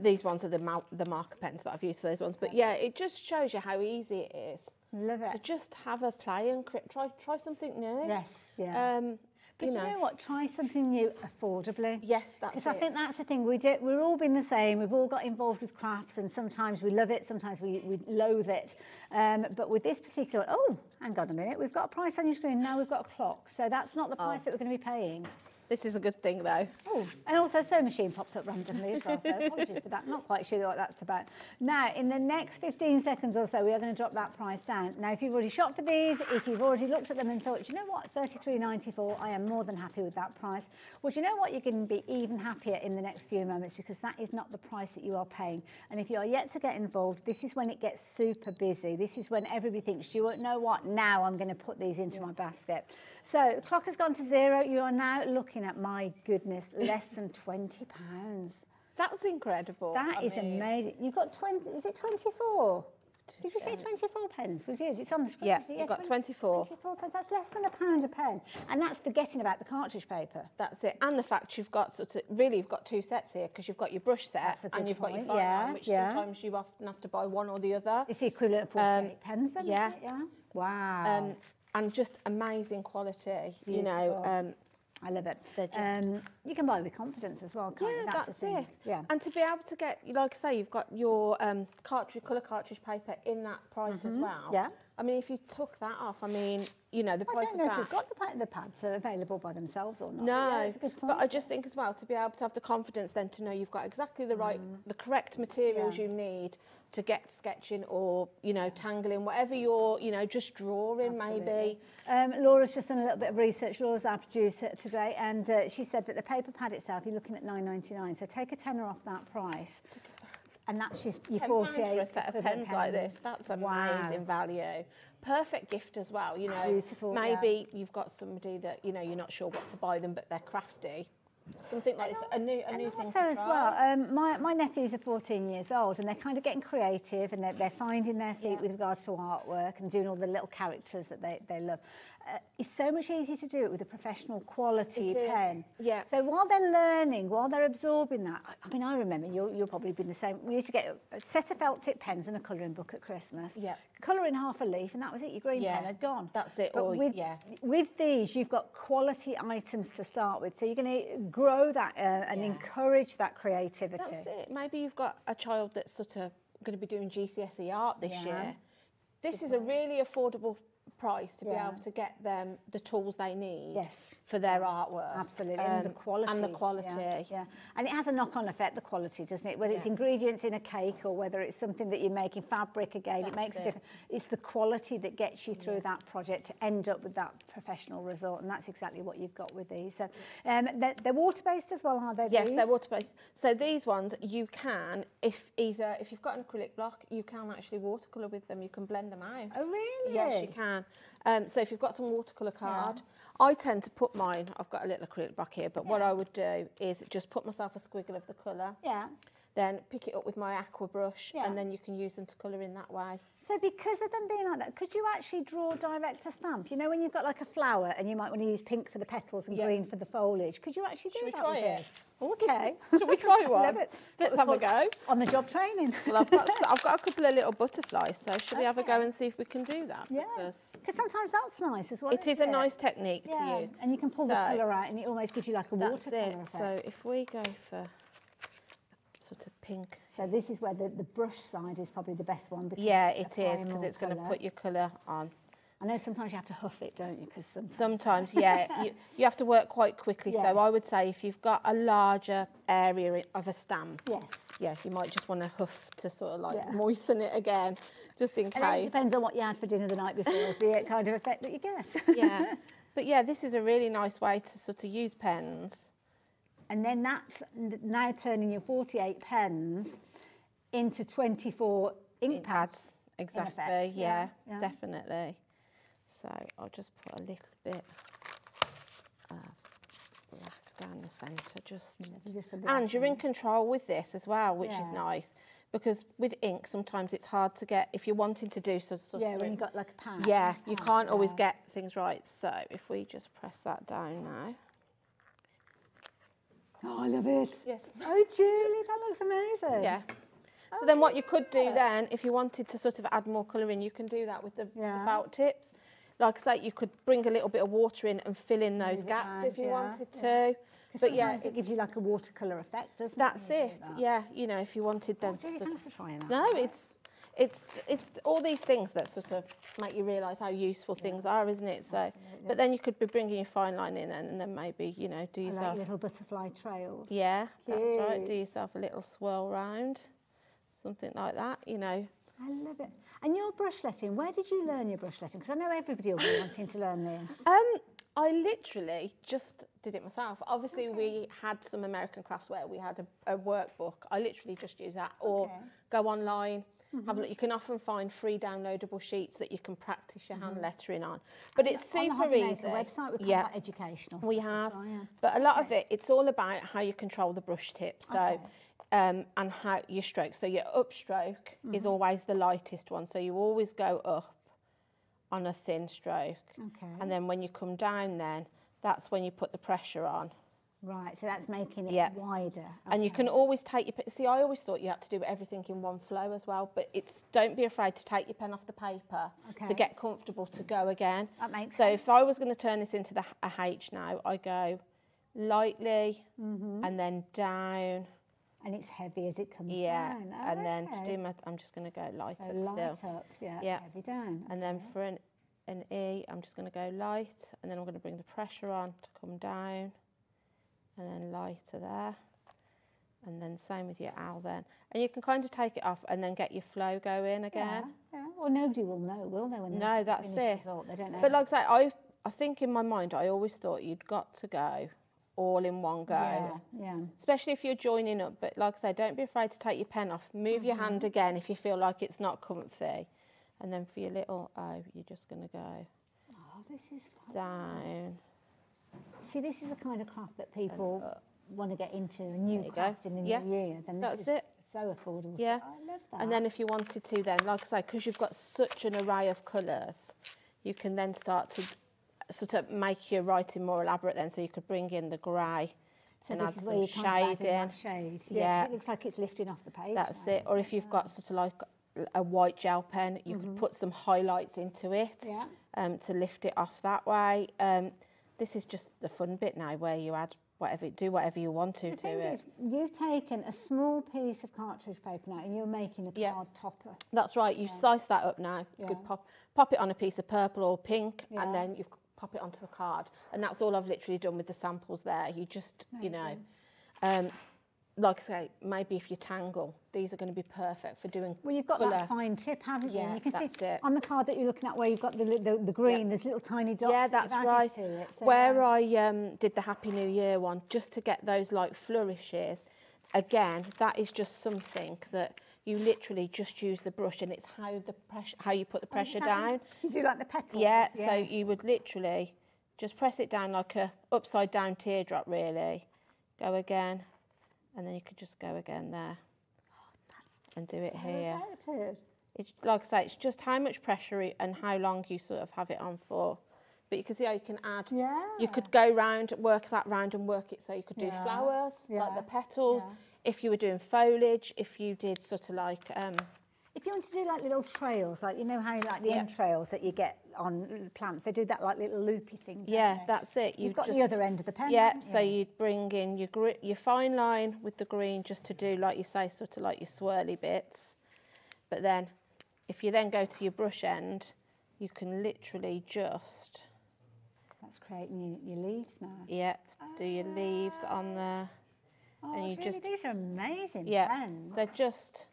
These ones are the marker pens that I've used for those ones. But yeah, it just shows you how easy it is.
Love it.
To just have a play and try something new.
Yes, yeah. But you know what? Try something new affordably.
Yes, that's it.
Because I think that's the thing. We've all been the same. We've all got involved with crafts, and sometimes we love it, sometimes we loathe it. But with this particular, oh, hang on a minute, we've got a price on your screen. Now we've got a clock. So that's not the price that we're going to be paying.
This is a good thing, though.
Oh, and also sewing machine popped up randomly as well, so apologies for that. Not quite sure what that's about. Now, in the next 15 seconds or so, we are going to drop that price down. Now, if you've already shopped for these, if you've already looked at them and thought, you know what, $33.94, I am more than happy with that price. Well, do you know what? You're going to be even happier in the next few moments, because that is not the price that you are paying. And if you are yet to get involved, this is when it gets super busy. This is when everybody thinks, do you know what? Now I'm going to put these into my basket. So the clock has gone to 0. You are now looking at, my goodness, less than £20.
That's incredible.
That is amazing. You've got 20, is it 24? Did we say 24 pence? We did. It's on the screen.
Yeah, you've got 24.
24 pence. That's less than £1 a pen. And that's forgetting about the cartridge paper.
That's it. And the fact you've got you've got 2 sets here, because you've got your brush set and you've got your fine line, which sometimes you often have to buy one or the other.
It's the equivalent of 48 pence then, isn't it? Yeah. Wow.
And just amazing quality, you know.
I love it. You can buy with confidence as well, can't you?
That's it.
Yeah.
And to be able to get, like I say, you've got your colour cartridge paper in that price as well.
Yeah.
I mean, if you took that off, I mean, you know, the price of that.
I don't know if we've got the pads are available by themselves or not.
No,
yeah, that's a good point.
But I just think as well, to be able to have the confidence then to know you've got exactly the correct materials you need to get sketching or, you know, tangling, whatever you're, you know, just drawing maybe.
Laura's just done a little bit of research. Laura's our producer today, and she said that the paper pad itself, you're looking at £9.99, so take a tenner off that price. And that's your 48
for a set of pens like this. That's amazing value. Perfect gift as well, you know.
Beautiful.
Maybe you've got somebody that, you know, you're not sure what to buy them, but they're crafty. Something like this, a new thing to try.
As well, my nephews are 14 years old, and they're kind of getting creative, and they're finding their feet with regards to artwork and doing all the little characters that they love. It's so much easier to do it with a professional quality pen.
Yeah.
So while they're learning, while they're absorbing that, I mean, I remember you'll probably been the same. We used to get a set of felt tip pens and a colouring book at Christmas.
Yeah.
Colour in half a leaf, and that was it. Your green pen had gone.
That's it.
But with these, you've got quality items to start with, so you're going to grow that and encourage that creativity.
That's it. Maybe you've got a child that's sort of going to be doing GCSE art this year. This is a really affordable price to be able to get them the tools they need for their artwork.
Absolutely, and the quality.
And the quality.
Yeah. And it has a knock-on effect, the quality, doesn't it? Whether it's ingredients in a cake or whether it's something that you're making fabric again, it makes a difference. It's the quality that gets you through that project to end up with that professional result, and that's exactly what you've got with these. So, they're water-based as well, aren't they?
Yes, they're water-based. So these ones, you can, if you've got an acrylic block, you can actually watercolour with them. You can blend them out.
Oh, really?
Yes, you can. So if you've got some watercolour card, I tend to put mine, I've got a little acrylic block here, but what I would do is just put myself a squiggle of the colour. Yeah. Then pick it up with my aqua brush, and then you can use them to colour in that way. So because of them being like that, could you actually draw direct to stamp? You know, when you've got like a flower and you might want to use pink for the petals and green for the foliage, could you actually do that? Should we try it? Okay. Shall we try one? Love it. Let's have a go. On the job training. Well, I've got a couple of little butterflies, so should we have a go and see if we can do that? Yeah. Because sometimes that's nice as well. It is a nice technique to use. And you can pull the colour out and it almost gives you like a watercolour effect. So if we go for sort of pink. So this is where the brush side is probably the best one. Because it is, because it's going to put your colour on. I know sometimes you have to huff it, don't you? Because sometimes you have to work quite quickly. Yes. So I would say if you've got a larger area of a stamp, you might just want to huff to sort of like moisten it again, just in case. And it depends on what you had for dinner the night before, is the kind of effect that you get. But this is a really nice way to sort of use pens. And then that's now turning your 48 pens into 24 ink pads. Exactly, definitely. So I'll just put a little bit of black down the centre, and you're in control with this as well, which is nice, because with ink sometimes it's hard to get, if you're wanting to do sort of...
Yeah, when you've got like a pan.
Yeah, you can't always get things right. So if we just press that down now.
Oh, I love it.
Yes.
Oh, Julie, that looks amazing.
Yeah. So then what you could do then, if you wanted to sort of add more colour in, you can do that with the felt tips. Like I say, you could bring a little bit of water in and fill in those gaps if you wanted to. But yeah,
it gives you like a watercolour effect, doesn't it?
That's it. Yeah, you know, if you wanted them to
Thanks for trying that.
No, it's all these things that sort of make you realise how useful things are, isn't it? So, but then you could be bringing your fine line in and then maybe, you know, do yourself...
like little butterfly trails.
Yeah, that's right. Do yourself a little swirl round, something like that, you know.
I love it. And your brush letting, where did you learn your brush letting? Because I know everybody will be wanting to learn this.
I literally just did it myself. Obviously, we had some American crafts where we had a workbook. I literally just use that, or go online, have a look. You can often find free downloadable sheets that you can practice your hand lettering on. But it's super
on the
easy.
website, we have that educational.
We have, but a lot of it, it's all about how you control the brush tip. So. And how your stroke. So your upstroke is always the lightest one. So you always go up on a thin stroke. And then when you come down then, that's when you put the pressure on.
Right, so that's making it wider.
And you can always take your... See, I always thought you had to do everything in one flow as well, but it's don't be afraid to take your pen off the paper to get comfortable to go again.
That makes sense.
So if I was going to turn this into a H now, I go lightly and then down.
And it's heavy as it comes down.
Yeah, and then to do my, I'm just going to go light up
light
still.
up, heavy down.
And then for an E, I'm just going to go light, and then I'm going to bring the pressure on to come down, and then lighter there. And then same with your L then. And you can kind of take it off and then get your flow going again.
Yeah, well, nobody will know, will they? When
no, that's it.
They don't know.
But like I say, I think in my mind, I always thought you'd got to go all in one go.
Yeah.
Especially if you're joining up. But like I say, don't be afraid to take your pen off. Move your hand again if you feel like it's not comfy. And then for your little O, you're just going to go
this is fun.
Down.
See, this is the kind of craft that people want to get into, a new craft in the new year. Then this is so affordable.
Yeah.
I love that.
And then if you wanted to then, like I say, because you've got such an array of colours, you can then start to sort of make your writing more elaborate then, so you could bring in the grey and add some shading.
Yeah, it looks like it's lifting off the page.
That's it. Or if you've got sort of like a white gel pen, you could put some highlights into it to lift it off that way. This is just the fun bit now, where you add whatever you want to it.
Is, you've taken a small piece of cartridge paper now and you're making a card topper.
That's right. You slice that up now. You could pop it on a piece of purple or pink, and then you pop it onto a card. And that's all I've literally done with the samples there. You just, you know, like I say, maybe if you tangle, these are going to be perfect for doing.
Well, you've got that fine tip, haven't you?
Yeah,
and you can see
it.
on the card that you're looking at where you've got the green, there's little tiny dots.
Yeah, that's right. So where I did the Happy New Year one, just to get those like flourishes, again, that is just something that you literally just use the brush, and it's how you put the pressure down.
You do like the petals.
Yeah, so you would literally just press it down like a upside down teardrop, really. Go again, and then you could just go again there and do it here. It's like I say, it's just how much pressure and how long you sort of have it on for. But you can see how you can add. Yeah. You could go round, work that round, and work it so you could do flowers, like the petals. Yeah. If you were doing foliage, if you did sort of like...
if you want to do like little trails, like you know how like the entrails that you get on plants, they do that like little loopy thing.
Yeah, that's it.
You've got the other end of the pen.
Yeah, so you'd bring in your fine line with the green just to do, like you say, sort of like your swirly bits. But then, if you then go to your brush end, you can literally just...
That's creating your leaves now.
Yep, do your leaves on there.
Oh,
and you
really, these are amazing pens.
They're just...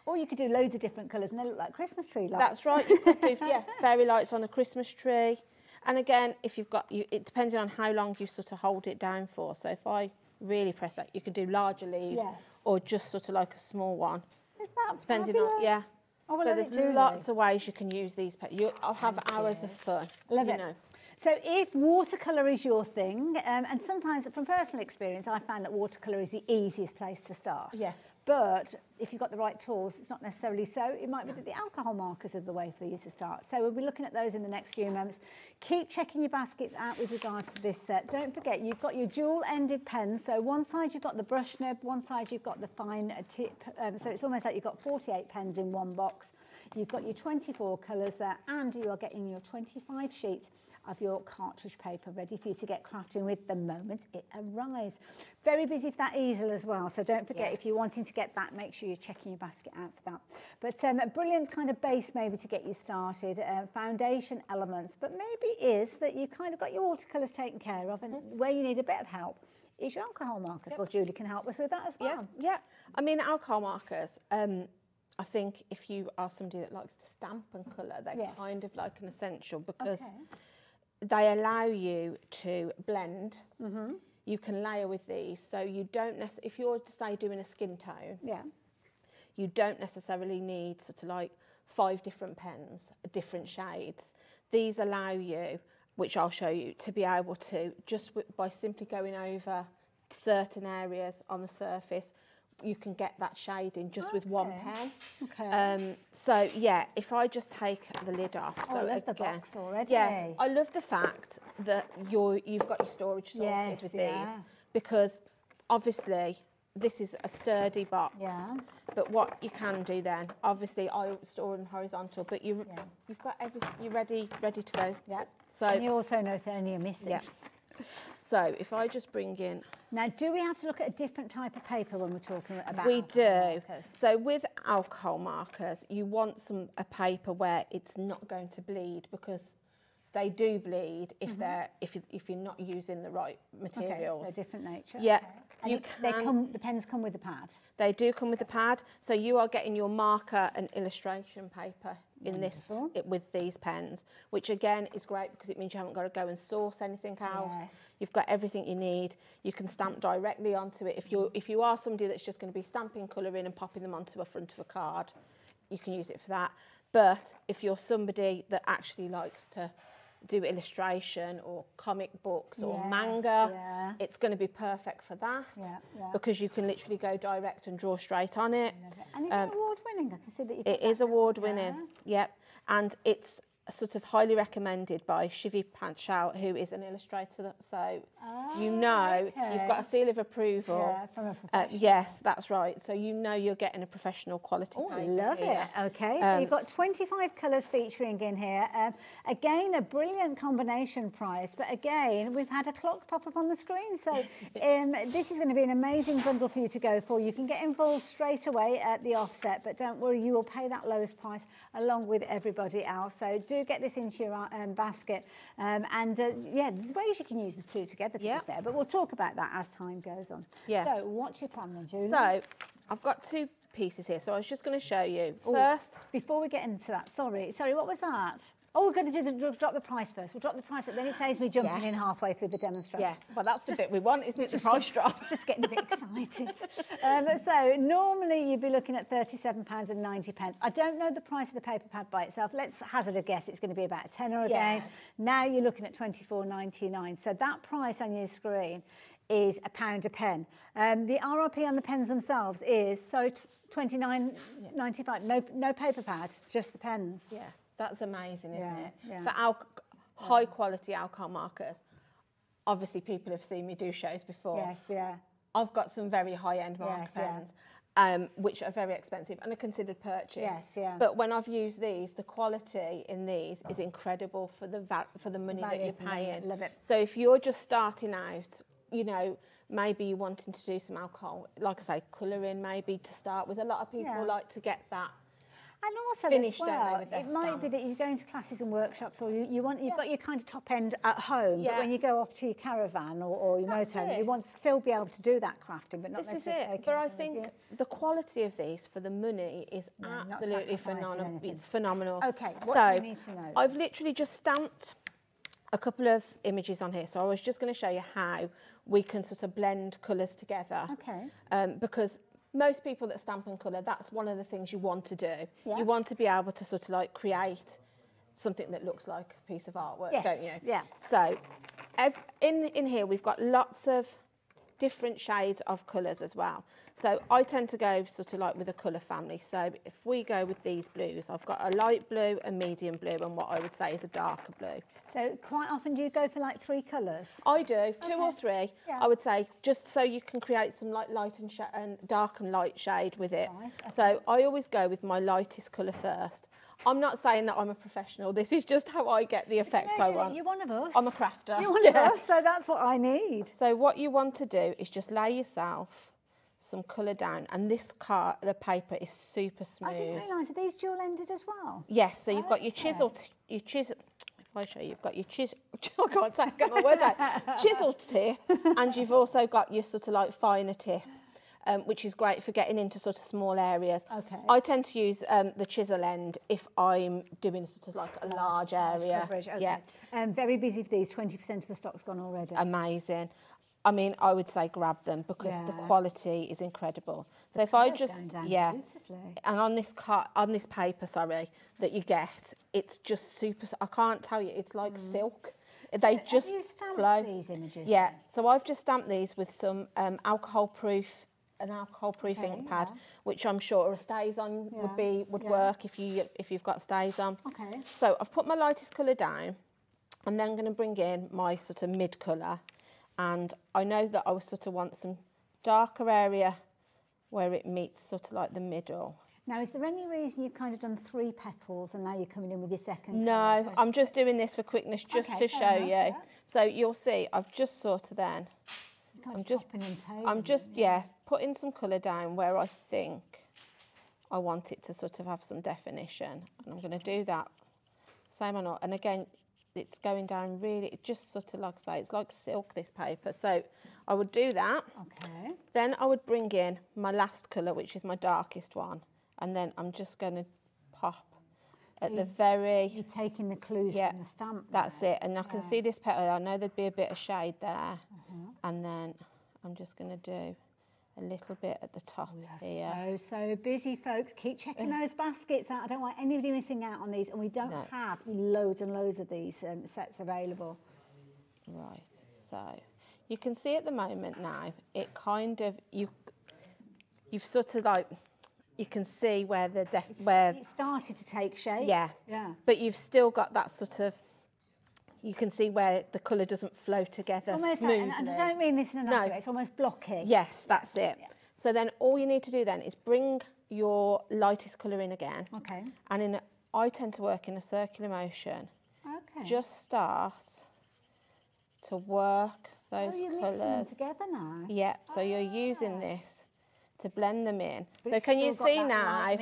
Or you could do loads of different colours and they look like Christmas tree lights.
That's right, you could do fairy lights on a Christmas tree. And again, if you've got, it depends on how long you sort of hold it down for. So if I really press that, you could do larger leaves or just sort of like a small one.
Is that
depending
fabulous?
on,
Oh, well,
so there's lots of ways you can use these pens. I'll have hours of fun.
I love it.
Know.
So if watercolour is your thing, and sometimes from personal experience, I find that watercolour is the easiest place to start.
Yes.
But if you've got the right tools, it's not necessarily so. It might be that the alcohol markers are the way for you to start. So we'll be looking at those in the next few moments. Keep checking your baskets out with regards to this set. Don't forget, you've got your dual-ended pens. So one side you've got the brush nib, one side you've got the fine tip. So it's almost like you've got 48 pens in one box. You've got your 24 colours there, and you are getting your 25 sheets of your cartridge paper ready for you to get crafting with the moment it arrives. Very busy for that easel as well, so don't forget, if you're wanting to get that, make sure you're checking your basket out for that. But a brilliant kind of base maybe to get you started, foundation elements, but maybe is that you kind of got your watercolours taken care of, and where you need a bit of help is your alcohol markers. Well, Julie can help us with that as well.
Yeah. I mean, alcohol markers, I think if you are somebody that likes to stamp and colour, they're kind of like an essential, because they allow you to blend. You can layer with these, so you don't necessarily, if you're to say doing a skin tone, you don't necessarily need sort of like 5 different pens, different shades. These allow you, which I'll show you, to be able to, just by simply going over certain areas on the surface, you can get that shading just with one pen. So yeah, if I just take the lid off. So
there's the box already.
Yeah, I love the fact that you've got your storage sorted with these, because obviously this is a sturdy box. But what you can do then, obviously I store them horizontal, but you've got everything, you're ready to go. So
and you also know if any are missing.
So if I just bring in...
Now, do we have to look at a different type of paper when we're talking about
We do.
Markers? So
with alcohol markers, you want a paper where it's not going to bleed, because they do bleed if if you're not using the right materials.
So different nature.
And
the pens come with the pad.
They do come with the pad, so you are getting your marker and illustration paper in this with these pens, which again is great because it means you haven't got to go and source anything else. You've got everything you need. You can stamp directly onto it. If you are somebody that's just going to be stamping colour in and popping them onto a front of a card, you can use it for that. But if you're somebody that actually likes to do illustration or comic books or manga, it's going to be perfect for that, because you can literally go direct and draw straight on it.
And is it award-winning? I can see that you
it is award-winning, and it's sort of highly recommended by Shivi Panchal, who is an illustrator, so you've got a seal of approval.
From a professional.
Yes, that's right. So you're getting a professional quality paper.
I love it. Okay, so you've got 25 colours featuring in here. Again, a brilliant combination price, but again, we've had a clock pop up on the screen, so this is going to be an amazing bundle for you to go for. You can get involved straight away at the offset, but don't worry, you will pay that lowest price along with everybody else. So do get this into your basket, there's ways you can use the two together, to be fair, but we'll talk about that as time goes on. So what's your plan then, Julie?
So I've got 2 pieces here, so I was just going to show you first.
Before we get into that, sorry, what was that? Oh, we're going to drop the price first. We'll drop the price, then it saves me jumping in halfway through the demonstration.
Well, that's the bit we want, isn't it? The price drop.
Just getting a bit excited. So normally you'd be looking at £37.90. I don't know the price of the paper pad by itself. Let's hazard a guess. It's going to be about a tenner again. Now you're looking at £24.99. So that price on your screen is £1 a pen. The RRP on the pens themselves is £29.95. No paper pad, just the pens.
That's amazing, isn't it? For high quality alcohol markers, obviously people have seen me do shows before. I've got some very high-end marker pens, which are very expensive and a considered purchase. But when I've used these, the quality in these is incredible for the money that you're paying.
Love it.
So if you're just starting out, maybe you're wanting to do some alcohol, like I say, colouring maybe to start with. A lot of people like to get that.
And also,
finished,
as well,
don't they, with their
it might be that you're going to classes and workshops, or you've got your kind of top end at home, but when you go off to your caravan or your motorhome, you want to still be able to do that crafting, but not necessarily take it.
But I think the quality of these for the money is absolutely phenomenal. It's phenomenal.
Okay, what do you need to know?
I've literally just stamped a couple of images on here, so I was just going to show you how we can sort of blend colours together. Because most people that stamp and colour, that's one of the things you want to do. You want to be able to sort of like create something that looks like a piece of artwork,
Yes,
don't you?
yeah.
So in here we've got lots of different shades of colours as well. So I tend to go sort of like with a colour family. So if we go with these blues, I've got a light blue, a medium blue, and what I would say is a darker blue.
So quite often do you go for like 3 colours?
I do, 2 or 3,
Yeah.
I would say, just so you can create some like light and dark and light shade with it.
Nice, okay.
So I always go with my lightest colour first. I'm not saying that I'm a professional, this is just how I get the effect I want.
You're one of us.
I'm a crafter.
You're one of us, so that's what I need.
So what you want to do is just lay yourself some colour down, and this the paper is super smooth.
I didn't realise, are these dual-ended as well?
Yes, so you've got your chisel, if I show you, you've got your chisel, I can't say, get my words out, chisel tip, and you've also got your sort of like finer tip, which is great for getting into sort of small areas.
Okay.
I tend to use the chisel end if I'm doing sort of like a large area.
Coverage, okay.
Yeah.
Very busy for these, 20% of the stock's gone already.
Amazing. I mean, I would say grab them because the quality is incredible. So if I just,
beautifully.
and on this paper, sorry, that you get, it's just super. I can't tell you, it's like silk. They just
have you stamped
flow.
these images?
Yeah. So I've just stamped these with some alcohol-proof ink pad, which I'm sure a stays on would work if you've got stays on.
Okay.
So I've put my lightest colour down. I'm then going to bring in my sort of mid colour. And I know that I sort of want some darker area where it meets sort of like the middle.
Now, is there any reason you've kind of done 3 petals and now you're coming in with your second
No,
colour?
I'm just doing this for quickness, just to show you.
Yeah.
So you'll see, I've just sort of then, I'm just putting some colour down where I think I want it to sort of have some definition. And I'm going to do that, same or not. And again, it's going down really, it's just sort of like I say, it's like silk, this paper. So I would do that.
Okay.
Then I would bring in my last colour, which is my darkest one. And then I'm just going to pop at the very...
You're taking the clues from the stamp.
That's it. And I can see this petal, I know there'd be a bit of shade there. And then I'm just going to do a little bit at the top here.
So busy, folks. Keep checking those baskets out. I don't want anybody missing out on these. And we don't have loads and loads of these sets available.
Right, so you can see at the moment now, it kind of, you've sort of like, you can see where it
started to take shape.
Yeah. But you've still got that sort of, you can see where the colour doesn't flow together smoothly.
And I don't mean this in a nasty way, it's almost blocky.
Yes, that's it. Yeah. So then all you need to do then is bring your lightest colour in again.
Okay.
And I tend to work in a circular motion.
Okay.
Just start to work those
you're
colours.
mixing them together now?
Yeah, so you're using this to blend them in. So can you see now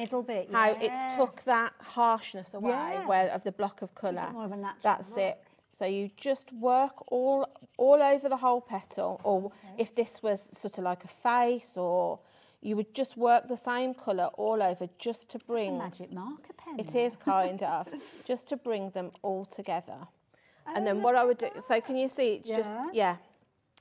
how it's took that harshness away of the block of colour?
More of a natural
That's
look.
it. So you just work all over the whole petal, or if this was sort of like a face, or you would just work the same colour all over just to bring...
It's a magic marker pen.
It is kind of, just to bring them all together. And then what I would do, so can you see, it's just,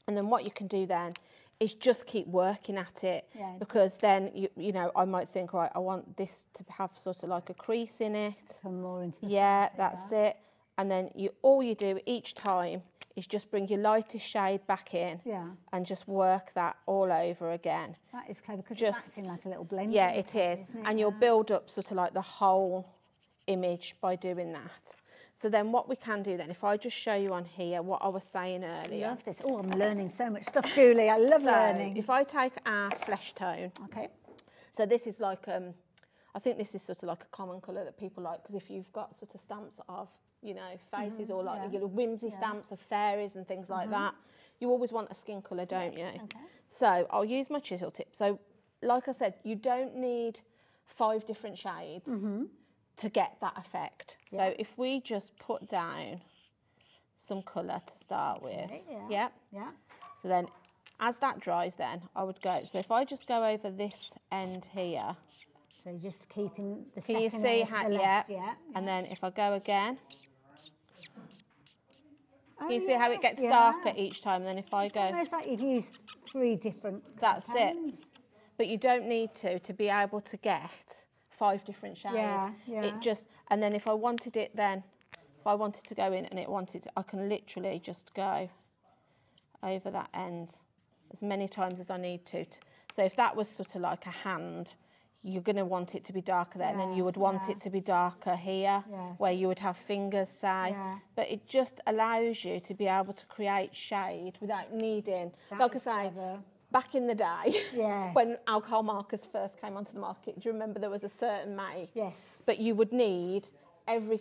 and then what you can do then is just keep working at it, because then, you know, I might think, right, I want this to have sort of like a crease in it.
Come more into the
that's it. And then all you do each time is just bring your lightest shade back in and just work that all over again.
That is clever, because it's acting like a little blend.
Yeah, it is. And you'll build up sort of like the whole image by doing that. So then what we can do then, if I just show you on here what I was saying earlier.
I love this. Oh, I'm learning so much stuff, Julie. I love learning.
If I take our flesh tone.
Okay.
So this is like, I think this is sort of like a common colour that people like, because if you've got sort of stamps of, you know, faces or like your whimsy stamps of fairies and things like that, you always want a skin colour, don't you?
Okay.
So I'll use my chisel tip. So like I said, you don't need 5 different shades to get that effect. So if we just put down some colour to start with. Yeah. So then as that dries then, I would go, so if I just go over this end here.
So just keeping the
Can you see how, and then if I go again. Can you see how it gets darker each time? And then if I go...
It's almost like you've used 3 different
That's
pens.
it. But you don't need to be able to get 5 different shades.
Yeah.
It just, and then if I wanted it then I wanted to go in and it wanted to, I can literally just go over that end as many times as I need to. So if that was sort of like a hand, you're going to want it to be darker there, and then you would want it to be darker here, where you would have fingers, say. But it just allows you to be able to create shade without needing, like I say, back in the day, when alcohol markers first came onto the market, do you remember there was a certain make?
Yes.
But you would need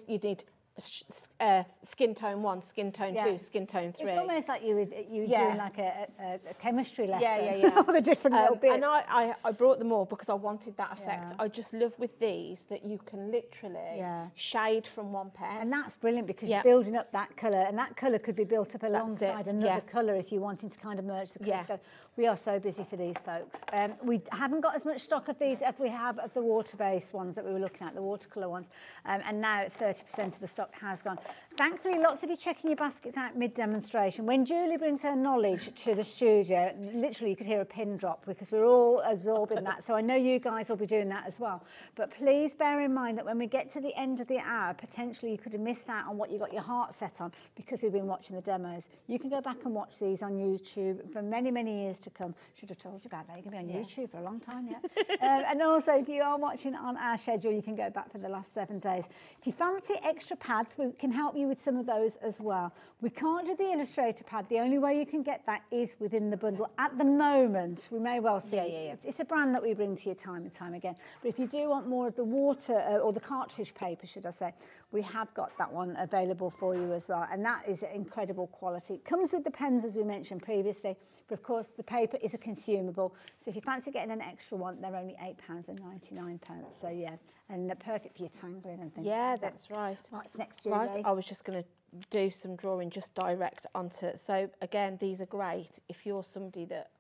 you'd need skin tone 1, skin tone 2, skin tone 3.
It's almost like you were doing like a chemistry lesson.
Yeah.
All the different little bits.
And I brought them all because I wanted that effect. I just love with these that you can literally shade from one pen.
And that's brilliant because you're building up that colour, and that colour could be built up alongside another colour if you're wanting to kind of merge the colours. So we are so busy for these folks. We haven't got as much stock of these as we have of the water-based ones that we were looking at, the watercolour ones. And now 30% of the stock has gone. Thankfully, lots of you checking your baskets out mid-demonstration. When Julie brings her knowledge to the studio, literally you could hear a pin drop because we're all absorbing that. So I know you guys will be doing that as well. But please bear in mind that when we get to the end of the hour, potentially you could have missed out on what you got your heart set on because we've been watching the demos. You can go back and watch these on YouTube for many, many years to come. Should have told you about that. You're going to be on YouTube for a long time yet. And also, if you are watching on our schedule, you can go back for the last 7 days. If you fancy extra pads, we can help you with some of those as well. We can't do the illustrator pad. The only way you can get that is within the bundle. At the moment, we may well see. It's a brand that we bring to you time and time again. But if you do want more of the water, or the cartridge paper, should I say, we have got that one available for you as well. And that is incredible quality. It comes with the pens, as we mentioned previously. But of course, the paper is a consumable. So if you fancy getting an extra one, they're only £8.99. So yeah, and they're perfect for your tangling and things.
Yeah, that's right.
What's next, Julie?
Right, I was just going to do some drawing just direct onto it. So again, these are great if you're somebody that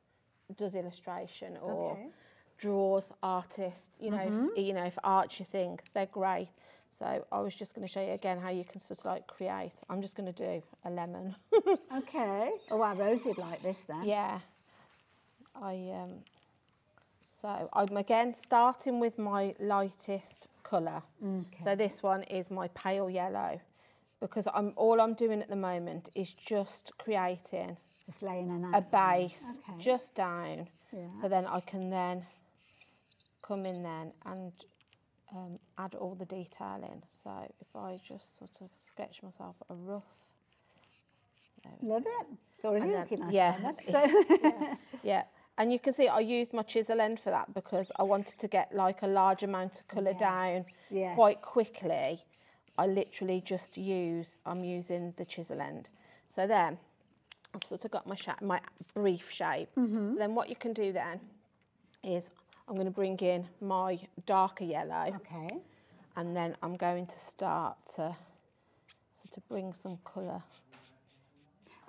does illustration or draws, artist, you know, if art's your thing, they're great. So I was just going to show you again how you can sort of like create. I'm just going to do a lemon.
Okay. Oh, wow, Rosie'd like this then.
Yeah. So I'm again starting with my lightest colour. So this one is my pale yellow, because all I'm doing at the moment is just creating
just laying
a base just down. So then I can then come in then and add all the detail in. So if I just sort of sketch myself a rough.
Love it. It's already looking nice.
Yeah. And you can see I used my chisel end for that because I wanted to get like a large amount of colour down quite quickly. I literally just I'm using the chisel end. So then I've sort of got my brief shape. So then what you can do then is I'm going to bring in my darker yellow.
Okay.
And then I'm going to start to sort of bring some colour.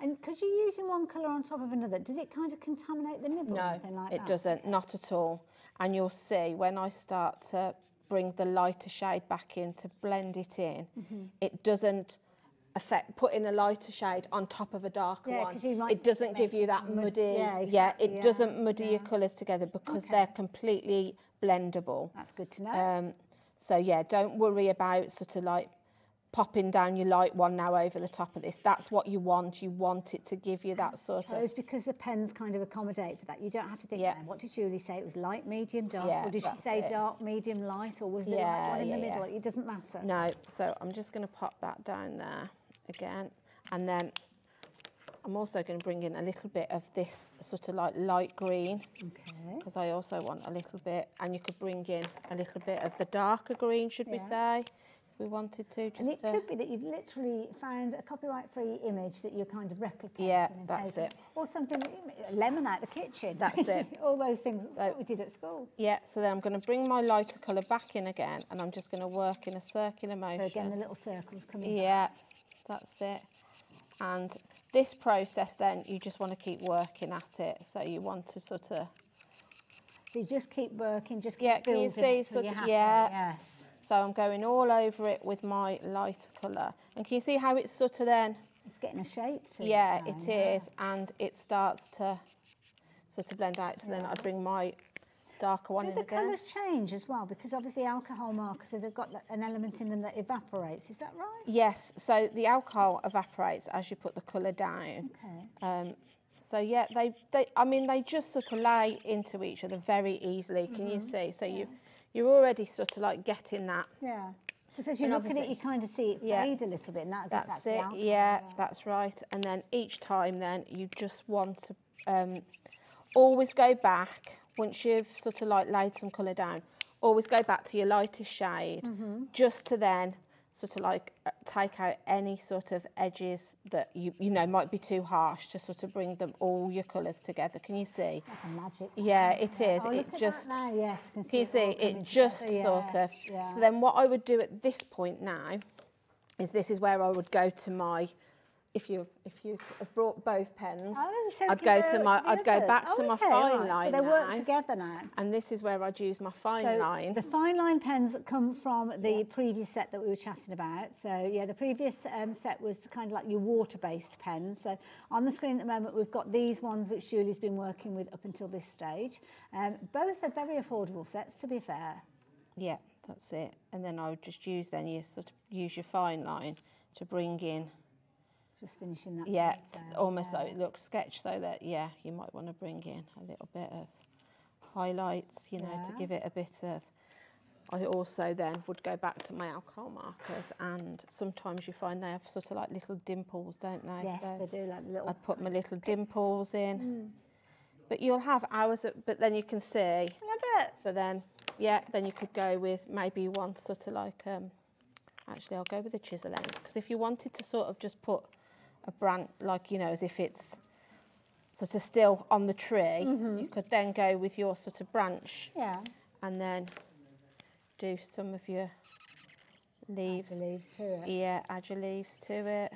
And because you're using one colour on top of another, does it kind of contaminate the nibble?
No,
or anything like
it
that?
doesn't, not at all. And you'll see when I start to bring the lighter shade back in to blend it in, it doesn't affect putting a lighter shade on top of a darker one. It doesn't give you that muddy. It doesn't muddy your colours together because they're completely blendable.
That's good to know.
So yeah, don't worry about sort of like popping down your light one now over the top of this. That's what you want. You want it to give you that sort of...
It's because the pens kind of accommodate for that. You don't have to think, what did Julie say? It was light, medium, dark? Or did she say dark, medium, light? Or was there like one in the middle? It doesn't matter.
No, so I'm just going to pop that down there again. And then I'm also going to bring in a little bit of this sort of like light green.
Okay.
Because I also want a little bit, and you could bring in a little bit of the darker green, should we say? We wanted to just...
And it could be that you've literally found a copyright-free image that you're kind of replicating.
Yeah, that's it.
Or something, a lemon out the kitchen.
That's it.
All those things that we did at school.
Yeah, so then I'm going to bring my lighter colour back in again, and I'm just going to work in a circular motion.
So again, the little circles coming back.
Yeah, that's it. And this process then, you just want to keep working at it. So you want to sort of...
So you just keep working, just keep building.
Yeah, can you see sort of...
Yes.
So I'm going all over it with my lighter colour. And can you see how it's sort of then...
It's getting a shape to it.
Yeah, it is. And it starts to sort of blend out. So then I bring my darker one
Do
in
the
again.
colours change as well? Because obviously alcohol markers, so they've got an element in them that evaporates. Is that right?
Yes, so the alcohol evaporates as you put the colour down.
Okay.
So yeah, I mean, they just sort of lay into each other very easily. Can you see? So you're already sort of like getting that.
Yeah. Because as you look at it, you kind of see it fade a little bit. And that's
it.
alcohol,
Yeah, that's right. And then each time, then you just want to always go back once you've sort of like laid some colour down. Always go back to your lightest shade, just to then sort of like take out any sort of edges that you know might be too harsh, to sort of bring them all your colours together. Can you see?
Like a magic.
Yeah, it is.
Oh,
It
look at
just.
that now. Yes.
Can you see? It just sort of.
Yeah.
So then, what I would do at this point now is this is where I would go to my. If you have brought both pens,
so
I'd go to my. I'd go back to my fine
right.
line
So they work
now,
together now.
and this is where I'd use my fine
So
line.
the fine line pens that come from the previous set that we were chatting about. So yeah, the previous set was kind of like your water-based pens. So on the screen at the moment, we've got these ones which Julie's been working with up until this stage. Both are very affordable sets, to be fair.
Yeah, that's it. And then I would just use use your fine line to bring in.
Just finishing that.
Yeah,
detail,
almost like it looks sketched, so that you might want to bring in a little bit of highlights, you know, to give it a bit of. I also then would go back to my alcohol markers, and sometimes you find they have sort of like little dimples, don't they?
Yes,
so
they do, like little.
I'd put my little dimples in. But you'll have hours but then you can see.
I love it.
So then, then you could go with maybe you want sort of like, actually I'll go with the chisel end, because if you wanted to sort of just put a branch, like, you know, as if it's sort of still on the tree, you could then go with your sort of branch.
Yeah.
And then do some of your leaves.
Add the leaves to it.
Yeah, add your leaves to it.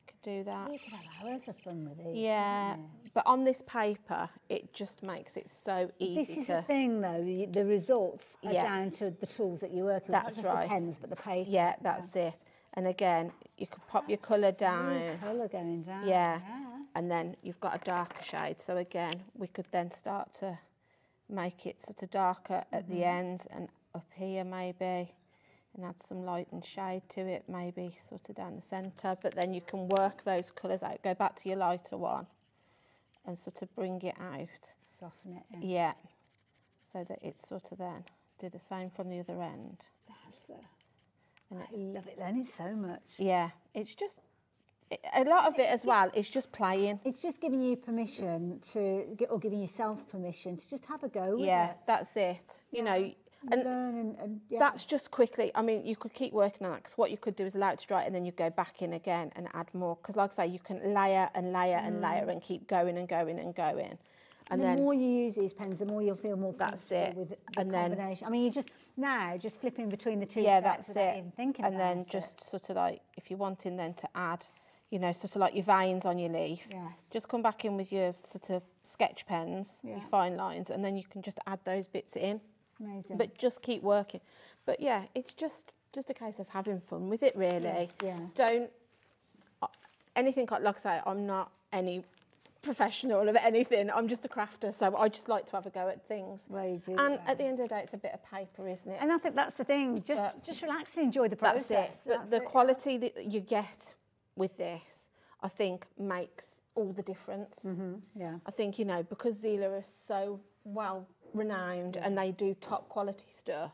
Could do that.
You could have hours of fun with these.
Yeah, but on this paper, it just makes it so easy
This is
to.
the thing, though. The results are
Yeah.
down to the tools that you work with.
That's
not just
right.
the pens, but the paper.
Yeah, that's it. And again, you could pop your colour down.
Colour going down.
Yeah. And then you've got a darker shade. So again, we could then start to make it sort of darker at the ends and up here maybe, and add some light and shade to it, maybe sort of down the centre. But then you can work those colours out. Go back to your lighter one and sort of bring it out.
Soften it in.
Yeah. So that it's sort of then do the same from the other end.
I love it, Lenny, so much.
Yeah, it's just a lot of it as well. It's just playing.
It's just giving you permission or giving yourself permission to just have a go with
Yeah,
it.
that's it. You know, and
learn and
that's just quickly. I mean, you could keep working on that, because what you could do is allow it to dry, and then you go back in again and add more. Because, like I say, you can layer and layer and layer and keep going and going and going. And
the
then
more you use these pens, the more you'll feel more
That's
comfortable
it.
with the
And then-
combination. I mean, you just flipping between the two
yeah,
sets
that's
without
it.
even thinking
And
about
then
it.
just sort of like, if you're wanting then to add, you know, sort of like your veins on your leaf,
Yes.
just come back in with your sort of sketch pens, your fine lines, and then you can just add those bits in.
Amazing.
But just keep working. But yeah, it's just a case of having fun with it, really.
Yes, yeah.
Don't anything like I say, I'm not any professional of anything. I'm just a crafter, so I just like to have a go at things.
Well, you do,
and
yeah.
at the end of the day, it's a bit of paper, isn't it?
And I think that's the thing. Just relax and enjoy the
That's
process.
it. But the quality that you get with this, I think, makes all the difference.
Yeah.
I think, you know, because Zieler are so well renowned and they do top quality stuff,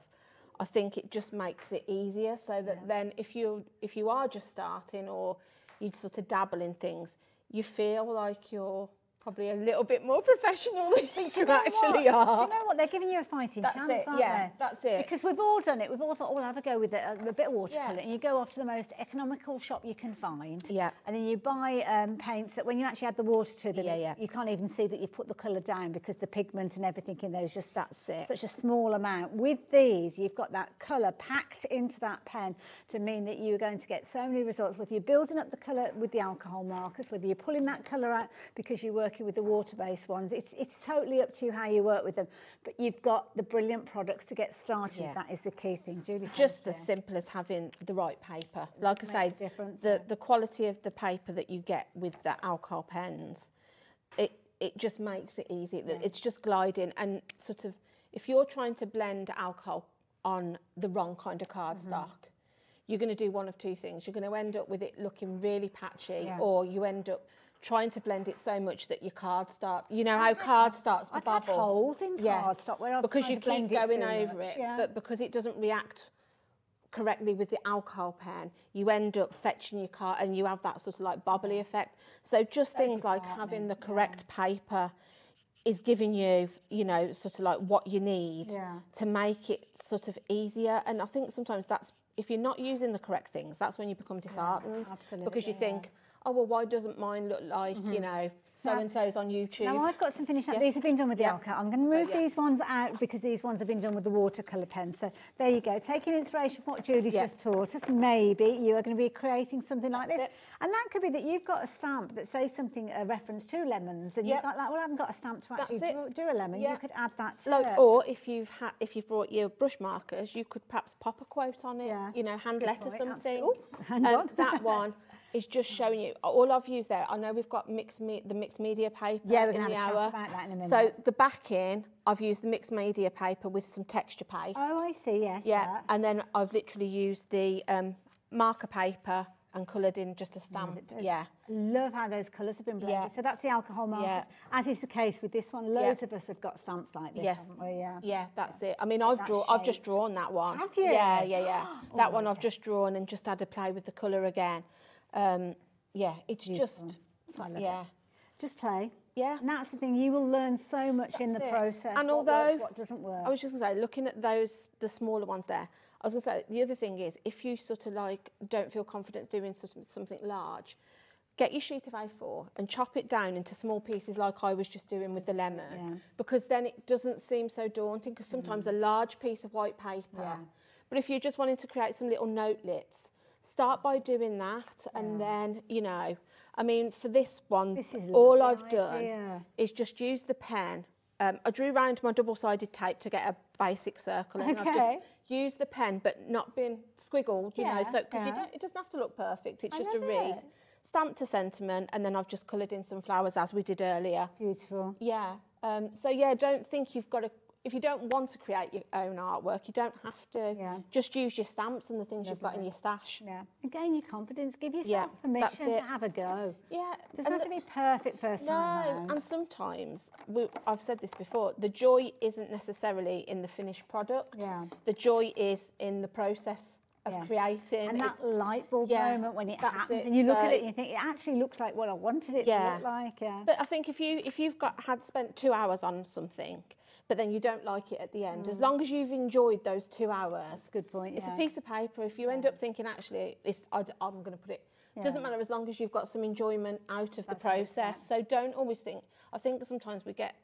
I think it just makes it easier, so that then if you are just starting, or you sort of dabble in things, you feel like you're probably a little bit more professional than you actually are.
Do you know what? They're giving you a fighting
That's
chance,
it,
aren't
yeah,
they?
that's it.
Because we've all done it. We've all thought, oh, I'll have a go with a bit of watercolour.
Yeah.
And you go off to the most economical shop you can find.
Yeah.
And then you buy paints that when you actually add the water to them,
Yeah.
you can't even see that you've put the colour down, because the pigment and everything in there is just
That's it.
such a small amount. With these, you've got that colour packed into that pen to mean that you're going to get so many results, whether you're building up the colour with the alcohol markers, whether you're pulling that colour out because you're working with the water-based ones. It's totally up to you how you work with them. But you've got the brilliant products to get started.
Yeah.
That is the key thing, Julie.
Just as simple as having the right paper. Like I say,
a difference,
the quality of the paper that you get with the alcohol pens, it just makes it easy. It's just gliding, and sort of, if you're trying to blend alcohol on the wrong kind of cardstock, you're going to do one of two things. You're going to end up with it looking really patchy, or you end up trying to blend it so much that your card starts, you know how card starts to bubble.
I've had holes in cardstock where I've
because you keep going over
much,
it, but because it doesn't react correctly with the alcohol pen, you end up fetching your card and you have that sort of like bubbly effect. So just things like having the correct paper is giving you, you know, sort of like what you need to make it sort of easier. And I think sometimes that's, if you're not using the correct things, that's when you become disheartened, because you think, oh, well, why doesn't mine look like, you know, so-and-so's on YouTube?
Now, I've got some finished up. These have been done with the alcohol. I'm going to move these ones out because these ones have been done with the watercolour pen. So there you go. Taking inspiration from what Julie just taught us, maybe you are going to be creating something like this. And that could be that you've got a stamp that says something, a reference to lemons, and you've got like, well, I haven't got a stamp to actually do a lemon. You could add that to it.
Or if you've brought your brush markers, you could perhaps pop a quote on it, you know, hand letter something.
Oh, hang on.
That one is just showing you. All I've used there, I know we've got the mixed media paper
we're
in
going
the
to
hour.
have a chat about that in a minute.
So the backing, I've used the mixed media paper with some texture paste.
Oh, I see, yes.
Yeah, and then I've literally used the marker paper and coloured in just a stamp.
I love how those colours have been blended. So that's the alcohol markers. As is the case with this one, loads of us have got stamps like this, haven't we?
Yeah, that's it. I mean, I've just drawn that one.
Have you?
Yeah. That one I've just drawn and just had to play with the colour again. It's
beautiful. Just play.
Yeah.
And that's the thing, you will learn so much in the process.
And
what works, what doesn't work.
I was just going to say, looking at the smaller ones there, I was going to say, the other thing is, if you sort of like don't feel confident doing something large, get your sheet of A4 and chop it down into small pieces like I was just doing with the lemon, because then it doesn't seem so daunting, because sometimes a large piece of white paper, but if you're just wanting to create some little notelets, start by doing that, and then, you know, I mean, for this one, all I've done is just use the pen. I drew around my double-sided tape to get a basic circle, and I've just used the pen, but not been squiggled, you know, so because it doesn't have to look perfect. It's just a wreath, stamped to sentiment, and then I've just coloured in some flowers as we did earlier.
Beautiful.
Yeah. So yeah, don't think you've got to. If you don't want to create your own artwork, you don't have to. Just use your stamps and the things you've got in your stash.
And gain your confidence. Give yourself permission to have a go. It doesn't have to be perfect first time round.
And sometimes, I've said this before, the joy isn't necessarily in the finished product. The joy is in the process of creating.
And that light bulb moment when it happens, and you look at it and you think, it actually looks like what I wanted it to look like.
But I think if you've spent 2 hours on something, but then you don't like it at the end, as long as you've enjoyed those 2 hours.
That's a good point,
It's a piece of paper. If you end up thinking, actually, I'm going to put it, it doesn't matter, as long as you've got some enjoyment out of the process. So don't always think, I think sometimes we get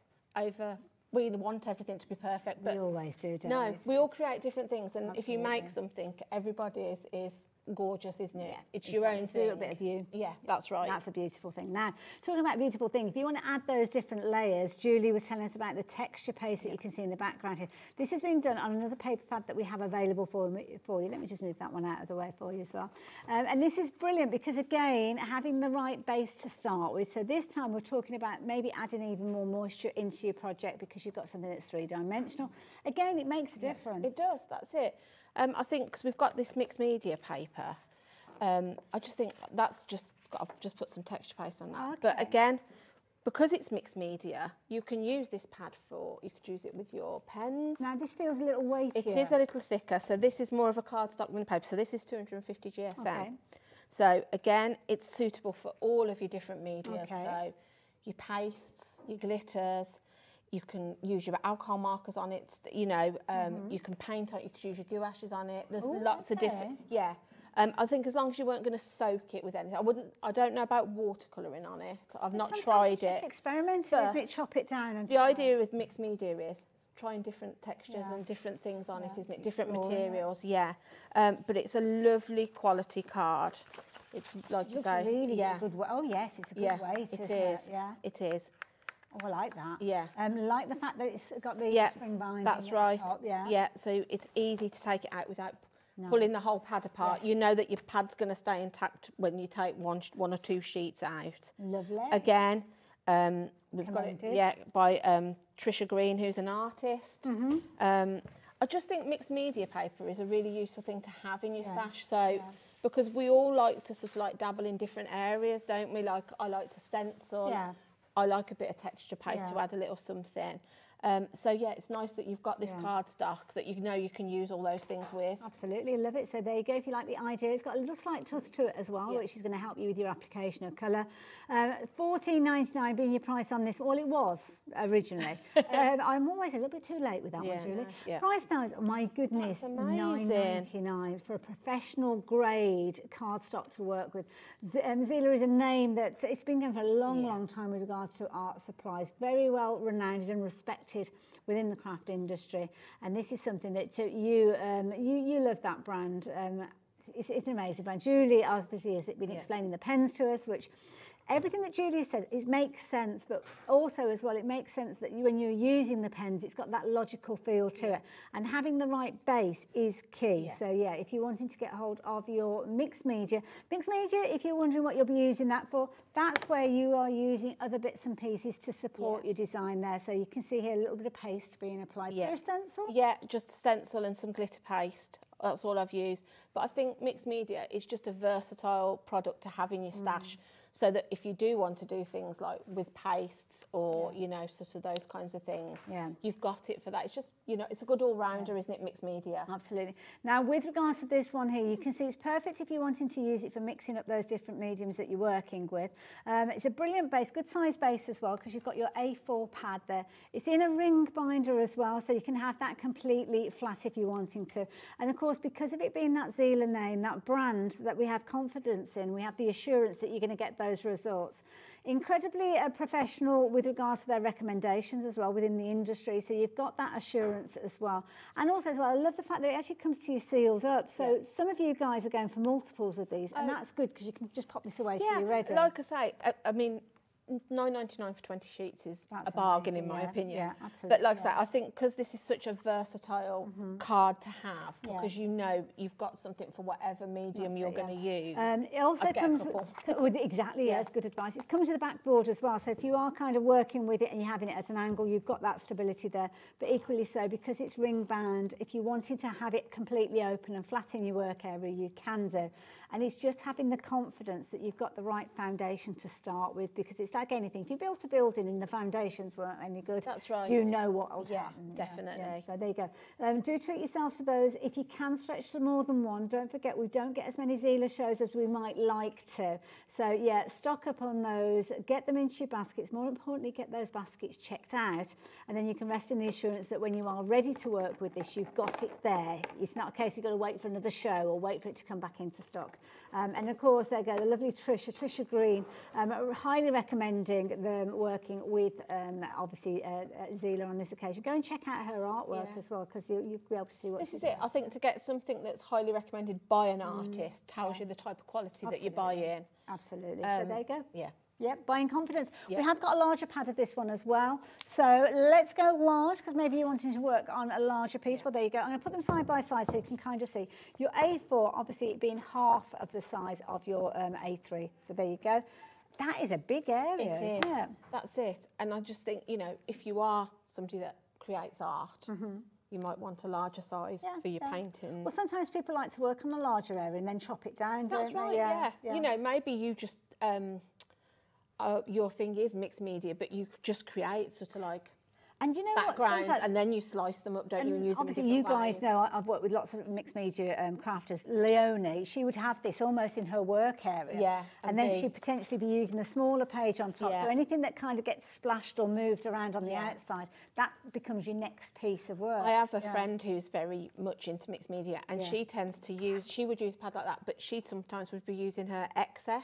we want everything to be perfect. But
we always do, don't we?
We all create different things, and if you make something, everybody is gorgeous, isn't it? It's your own thing.
A little bit of you.
Yeah, that's right.
That's a beautiful thing. Now, talking about beautiful things, if you want to add those different layers, Julie was telling us about the texture paste that you can see in the background here. This has been done on another paper pad that we have available for you. Let me just move that one out of the way for you as well. And this is brilliant because, again, having the right base to start with. So this time we're talking about maybe adding even more moisture into your project because you've got something that's three-dimensional. Again, it makes a difference.
It does, that's it. I think because we've got this mixed media paper, I just think I've just put some texture paste on that. But again, because it's mixed media, you can use this pad you could use it with your pens.
Now this feels a little weightier.
It is a little thicker, so this is more of a cardstock than paper. So this is 250 GSM. So again, it's suitable for all of your different media. So your pastes, your glitters, you can use your alcohol markers on it, you know, you can paint on it, you could use your gouaches on it. There's lots of different, I think as long as you weren't going to soak it with anything. I don't know about watercolouring on it. I've not tried it.
Just experimenting, isn't it? Chop it down. And
the idea with mixed media is trying different textures and different things on it, isn't it? Different materials, but it's a lovely quality card. It's like you say,
really good way. Oh yes, it's a good weight, isn't it?
It is.
Oh, I like that.
Yeah.
Like the fact that it's got the spring binding.
That's right.
Top,
so it's easy to take it out without pulling the whole pad apart. You know that your pad's going to stay intact when you take one or two sheets out.
Lovely.
Again, We've got it, by Trisha Green, who's an artist. I just think mixed media paper is a really useful thing to have in your stash. So, because we all like to sort of like dabble in different areas, don't we? Like, I like to stencil. I like a bit of texture paste to add a little something. So yeah, it's nice that you've got this card stock that you know you can use all those things with.
Absolutely, love it. So there you go, if you like the idea. It's got a little slight touch to it as well, which is going to help you with your application of colour. $14.99 being your price on this. Well, it was originally. I'm always a little bit too late with that one, Julie. Price now is, oh my goodness, $9.99 for a professional grade cardstock to work with. Zieler is a name that's, it's been going for a long time with regards to art supplies. Very well renowned and respected within the craft industry, and this is something that you love that brand. It's an amazing brand. Julie obviously has been explaining the pens to us, which everything that Julie said, it makes sense, but also as well, it makes sense that when you're using the pens, it's got that logical feel to it, and having the right base is key. So yeah, if you're wanting to get hold of your mixed media, if you're wondering what you'll be using that for, that's where you are using other bits and pieces to support your design there. So you can see here a little bit of paste being applied. Is there a stencil?
Yeah, just a stencil and some glitter paste. That's all I've used. But I think mixed media is just a versatile product to have in your stash. So that if you do want to do things like with pastes or, you know, sort of those kinds of things, you've got it for that. It's just, you know, it's a good all-rounder, isn't it, mixed media?
Absolutely. Now, with regards to this one here, you can see it's perfect if you're wanting to use it for mixing up those different mediums that you're working with. It's a brilliant base, good size base as well, because you've got your A4 pad there. It's in a ring binder as well, so you can have that completely flat if you're wanting to. And of course, because of it being that Zieler name, that brand that we have confidence in, we have the assurance that you're going to get those results. Incredibly professional with regards to their recommendations as well within the industry, so you've got that assurance as well. And also as well, I love the fact that it actually comes to you sealed up, so some of you guys are going for multiples of these, and that's good because you can just pop this away till you're ready.
Like I say, I mean, $9.99 for 20 sheets is a bargain in my opinion.
Yeah, absolutely.
But like I say, I think because this is such a versatile card to have, because you know you've got something for whatever medium you're going to use.
It also comes with exactly, that's good advice. It comes with a backboard as well, so if you are kind of working with it and you're having it at an angle, you've got that stability there. But equally so, because it's ring bound, if you wanted to have it completely open and flat in your work area, you can do. And it's just having the confidence that you've got the right foundation to start with, because it's like anything. If you built a building and the foundations weren't any good,
that's right,
you know what will happen.
Definitely.
So there you go. Do treat yourself to those. If you can stretch to more than one, don't forget we don't get as many Zieler shows as we might like to. So yeah, stock up on those, get them into your baskets. More importantly, get those baskets checked out, and then you can rest in the assurance that when you are ready to work with this, you've got it there. It's not a case you've got to wait for another show or wait for it to come back into stock. And of course, there you go, the lovely Trisha Green, highly recommending them working with, obviously, Zieler on this occasion. Go and check out her artwork as well, because you'll be able to see what
this is it. I think to get something that's highly recommended by an artist tells you the type of quality that you buy in.
Absolutely. So there you go.
Yeah,
buying confidence. We have got a larger pad of this one as well. So let's go large, because maybe you're wanting to work on a larger piece. Well, there you go. I'm going to put them side by side so you can kind of see. Your A4, obviously, being half of the size of your A3. So there you go. That is a big area, isn't it?
That's it. And I just think, you know, if you are somebody that creates art, you might want a larger size for your paintings.
Well, sometimes people like to work on a larger area and then chop it down,
That's
don't
right,
they?
yeah. You know, maybe you just... your thing is mixed media, but you just create sort of like
and you know
backgrounds, and then you slice them up, don't you, and use them in different ways.
Obviously, you guys know I've worked with lots of mixed media crafters. Leonie, she would have this almost in her work area, and then she'd potentially be using the smaller page on top. So anything that kind of gets splashed or moved around on the outside, that becomes your next piece of work.
I have a friend who's very much into mixed media, and she tends to use, she would use a pad like that, but she sometimes would be using her excess.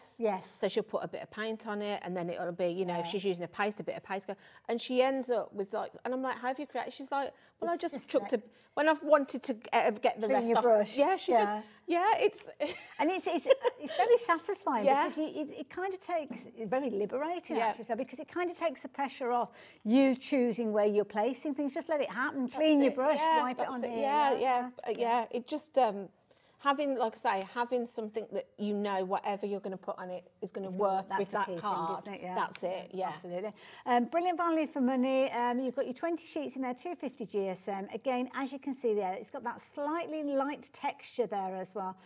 So she'll put a bit of paint on it, and then it'll be, you know, if she's using a bit of paste, and she ends up with like, and I'm like, how have you created? She's like, well, I just chucked a, when I've wanted to get the rest off.
Brush.
Yeah, she just, it's...
And it's very satisfying because it kind of takes, it's very liberating actually, so because it kind of takes the pressure off you choosing where you're placing things. Just let it happen, clean your brush, wipe it on here.
It just, having, like I say, having something that you know whatever you're going to put on it is going to work with that card.
Thing, isn't it? Yeah.
That's it, yeah.
Absolutely. Brilliant value for money. You've got your 20 sheets in there, 250 GSM. Again, as you can see there, it's got that slightly light texture there as well.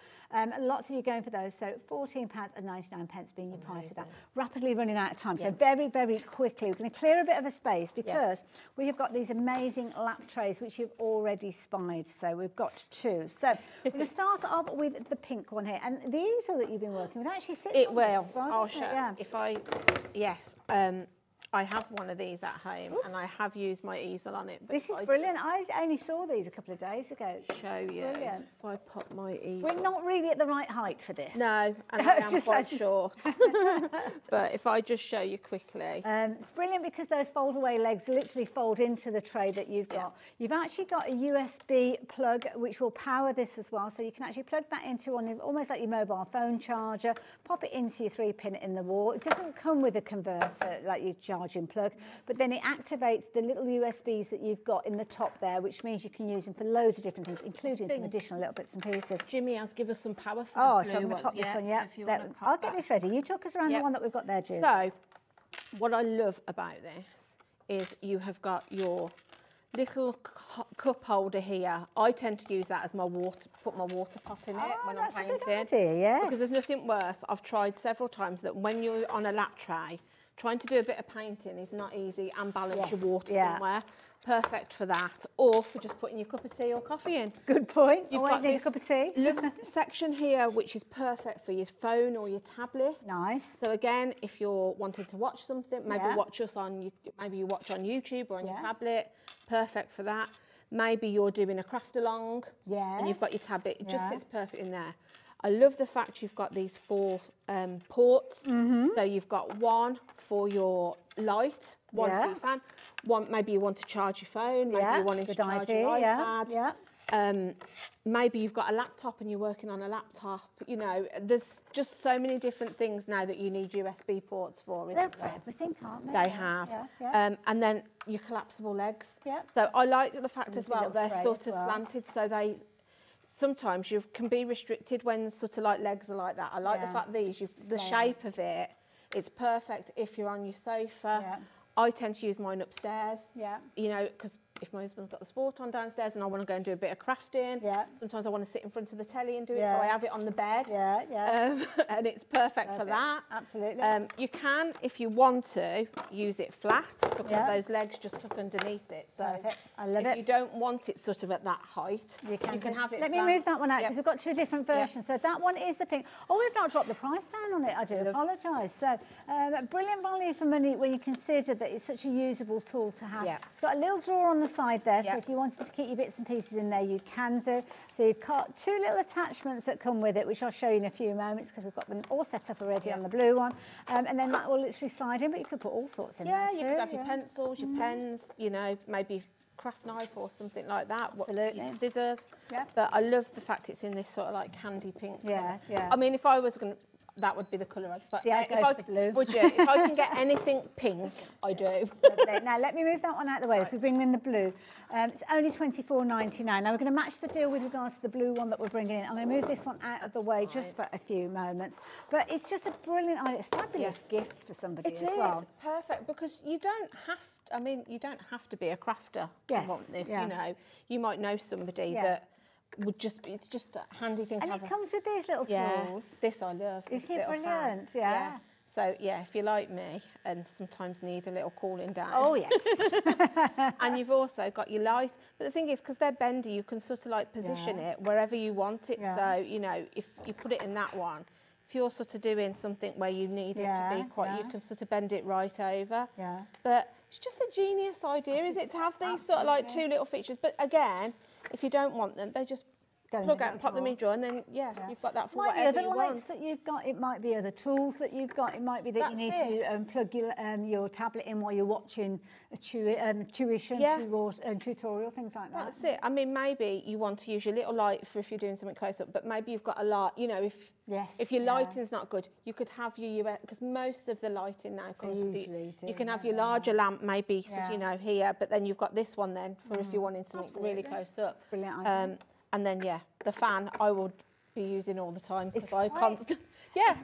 Lots of you going for those. So £14.99 being your price of that. Rapidly running out of time. So very, very quickly, we're going to clear a bit of a space because we have got these amazing lap trays which you've already spied. So we've got 2. So we're going to start off with the pink one here. And the easel that you've been working with actually sits
It
on
will.
this as well,
I'll show.
Yeah.
If I, yes. I have one of these at home and I have used my easel on it. But
this is brilliant. I only saw these a couple of days ago.
Show you.
Brilliant.
If I put my easel.
We're not really at the right height for this.
No, and I am quite short. But if I just show you quickly.
It's brilliant because those fold away legs literally fold into the tray that you've got. You've actually got a USB plug which will power this as well. So you can actually plug that into almost like your mobile phone charger, pop it into your 3-pin in the wall. It doesn't come with a converter like your charging plug, but then it activates the little USBs that you've got in the top there, which means you can use them for loads of different things, including some additional little bits and pieces.
Jimmy has given us some power for
so
the
I'm
blue
going to pop
ones.
this one,
So
I'll get this ready. You talk us around the one that we've got there, Julie.
So, what I love about this is you have got your little cup holder here. I tend to use that as my water, put my water pot in it when I'm painting.
That's a good idea, yes.
Because there's nothing worse. I've tried several times that when you're on a lap tray, trying to do a bit of painting is not easy and balance your water somewhere. Perfect for that, or for just putting your cup of tea or coffee in.
Good point.
You've
Always
got
need
this
a cup of tea.
section here, which is perfect for your phone or your tablet.
Nice.
So again, if you're wanting to watch something, maybe watch us on, maybe you watch on YouTube or on your tablet. Perfect for that. Maybe you're doing a craft along, and you've got your tablet. It just sits perfect in there. I love the fact you've got these 4 ports. So you've got one for your light, one for your fan, one maybe you want to charge your phone, maybe you want to charge your iPad. Maybe you've got a laptop and you're working on a laptop. You know, there's just so many different things now that you need USB ports for, isn't there?
They're for everything, aren't they?
They have. And then your collapsible legs. So I like the fact as well, they're sort of slanted, so they... Sometimes you can be restricted when sort of like legs are like that. I like the fact these, the shape of it, it's perfect if you're on your sofa. I tend to use mine upstairs, you know, because if my husband's got the sport on downstairs and I want to go and do a bit of crafting, sometimes I want to sit in front of the telly and do it, so I have it on the bed. And it's perfect for that.
Absolutely.
You can, if you want to, use it flat because those legs just tuck underneath it. So
I love it.
If you don't want it sort of at that height, you can have it
Let me move that one out because we've got 2 different versions. So that one is the pink. Oh, we've not dropped the price down on it. I do apologise. So brilliant value for money when you consider that it's such a usable tool to have. It's got a little drawer on the side there, so if you wanted to keep your bits and pieces in there, you can do. So you've got 2 little attachments that come with it, which I'll show you in a few moments because we've got them all set up already on the blue one. And then that will literally slide in, but you could put all sorts in there too.
You could have your pencils, your pens, you know, maybe craft knife or something like that.
Absolutely.
Scissors. But I love the fact it's in this sort of like candy pink colour.
Yeah.
I mean, if I was going to, that would be the colour I'd put.
See, I'd go for the blue.
Would you? If I can get anything pink, I do.
Lovely. Now, let me move that one out of the way. So we bring in the blue. It's only £24.99. Now, we're going to match the deal with regards to the blue one that we're bringing in. I'm going to move this one out of the way just for a few moments. But it's just a brilliant idea. It's a fabulous gift for somebody as well.
It is perfect because you don't have to, I mean, you don't have to be a crafter to want this, you know. You might know somebody that would just, it's just a handy thing to have.
And it comes with these little tools.
This I love.
Isn't it brilliant?
Yeah. So, yeah, if you're like me and sometimes need a little cooling down.
Oh, yes.
And you've also got your light. But the thing is, because they're bendy, you can sort of like position it wherever you want it. So, you know, if you put it in that one, if you're sort of doing something where you need it to be quite, you can sort of bend it right over. But it's just a genius idea, is it, to have these sort of like 2 little features. But again, if you don't want them, they just plug out and pop them in drawer, and then you've got that for whatever you want.
Might be other lights that you've got. It might be other tools that you've got. It might be that you need to plug your tablet in while you're watching a tuition tutorial, things like that.
That's it. I mean, maybe you want to use your little light for if you're doing something close up, but maybe you've got a light. You know, if your lighting's not good, you could have your US, because most of the lighting now comes with you can have your larger lamp, maybe you know, here, but then you've got this one then for if you're wanting something really close up.
Brilliant idea.
And then, the fan, I would be using all the time because
It's
I
quite-
constantly. Yeah,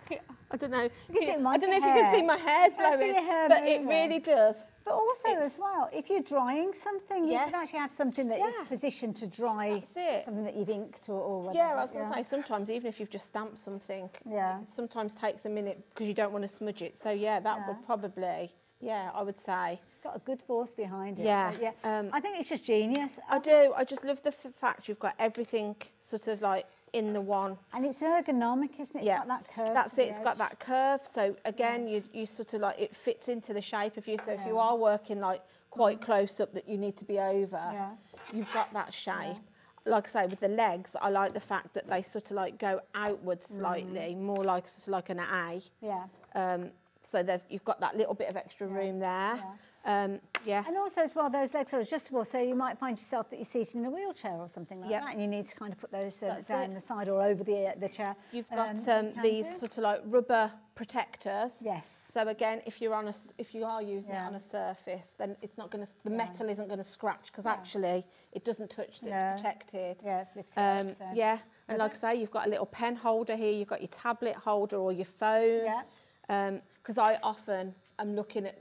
I don't know.
see my
I don't know if you
hair.
can see my hair's
I see
blowing,
your hair
but it
moving.
really does.
But also as well, if you're drying something, you
Yes.
can actually have something that is
Yeah.
positioned to dry
That's it.
something that you've inked or whatever.
Yeah, I was going to say, sometimes even if you've just stamped something,
Yeah.
it sometimes takes a minute because you don't want to smudge it. So yeah, that
Yeah.
would probably, I would say.
It's got a good force behind it.
Yeah,
So, I think it's just genius.
I do. I just love the fact you've got everything sort of like in the one.
And it's ergonomic, isn't it? It's got that curve.
That's
to the
it. It's got
edge.
that curve. So again, you sort of like it fits into the shape of you. So if you are working like quite close up that you need to be over, you've got that shape. Like I say, with the legs, I like the fact that they sort of like go outwards slightly, more like sort of like an A.
Yeah.
So you've got that little bit of extra room there.
Yeah. And also as well, those legs are adjustable, so you might find yourself that you're seated in a wheelchair or something like that, and you need to kind of put those down the side or over the chair.
You've got these sort of like rubber protectors.
Yes.
So again, if you are using it on a surface, then it's not going to. The metal isn't going to scratch because actually it doesn't touch. It's protected.
Yeah. It flips out, so.
Yeah. And like I say, you've got a little pen holder here. You've got your tablet holder or your phone.
Yeah.
Because I often am looking at,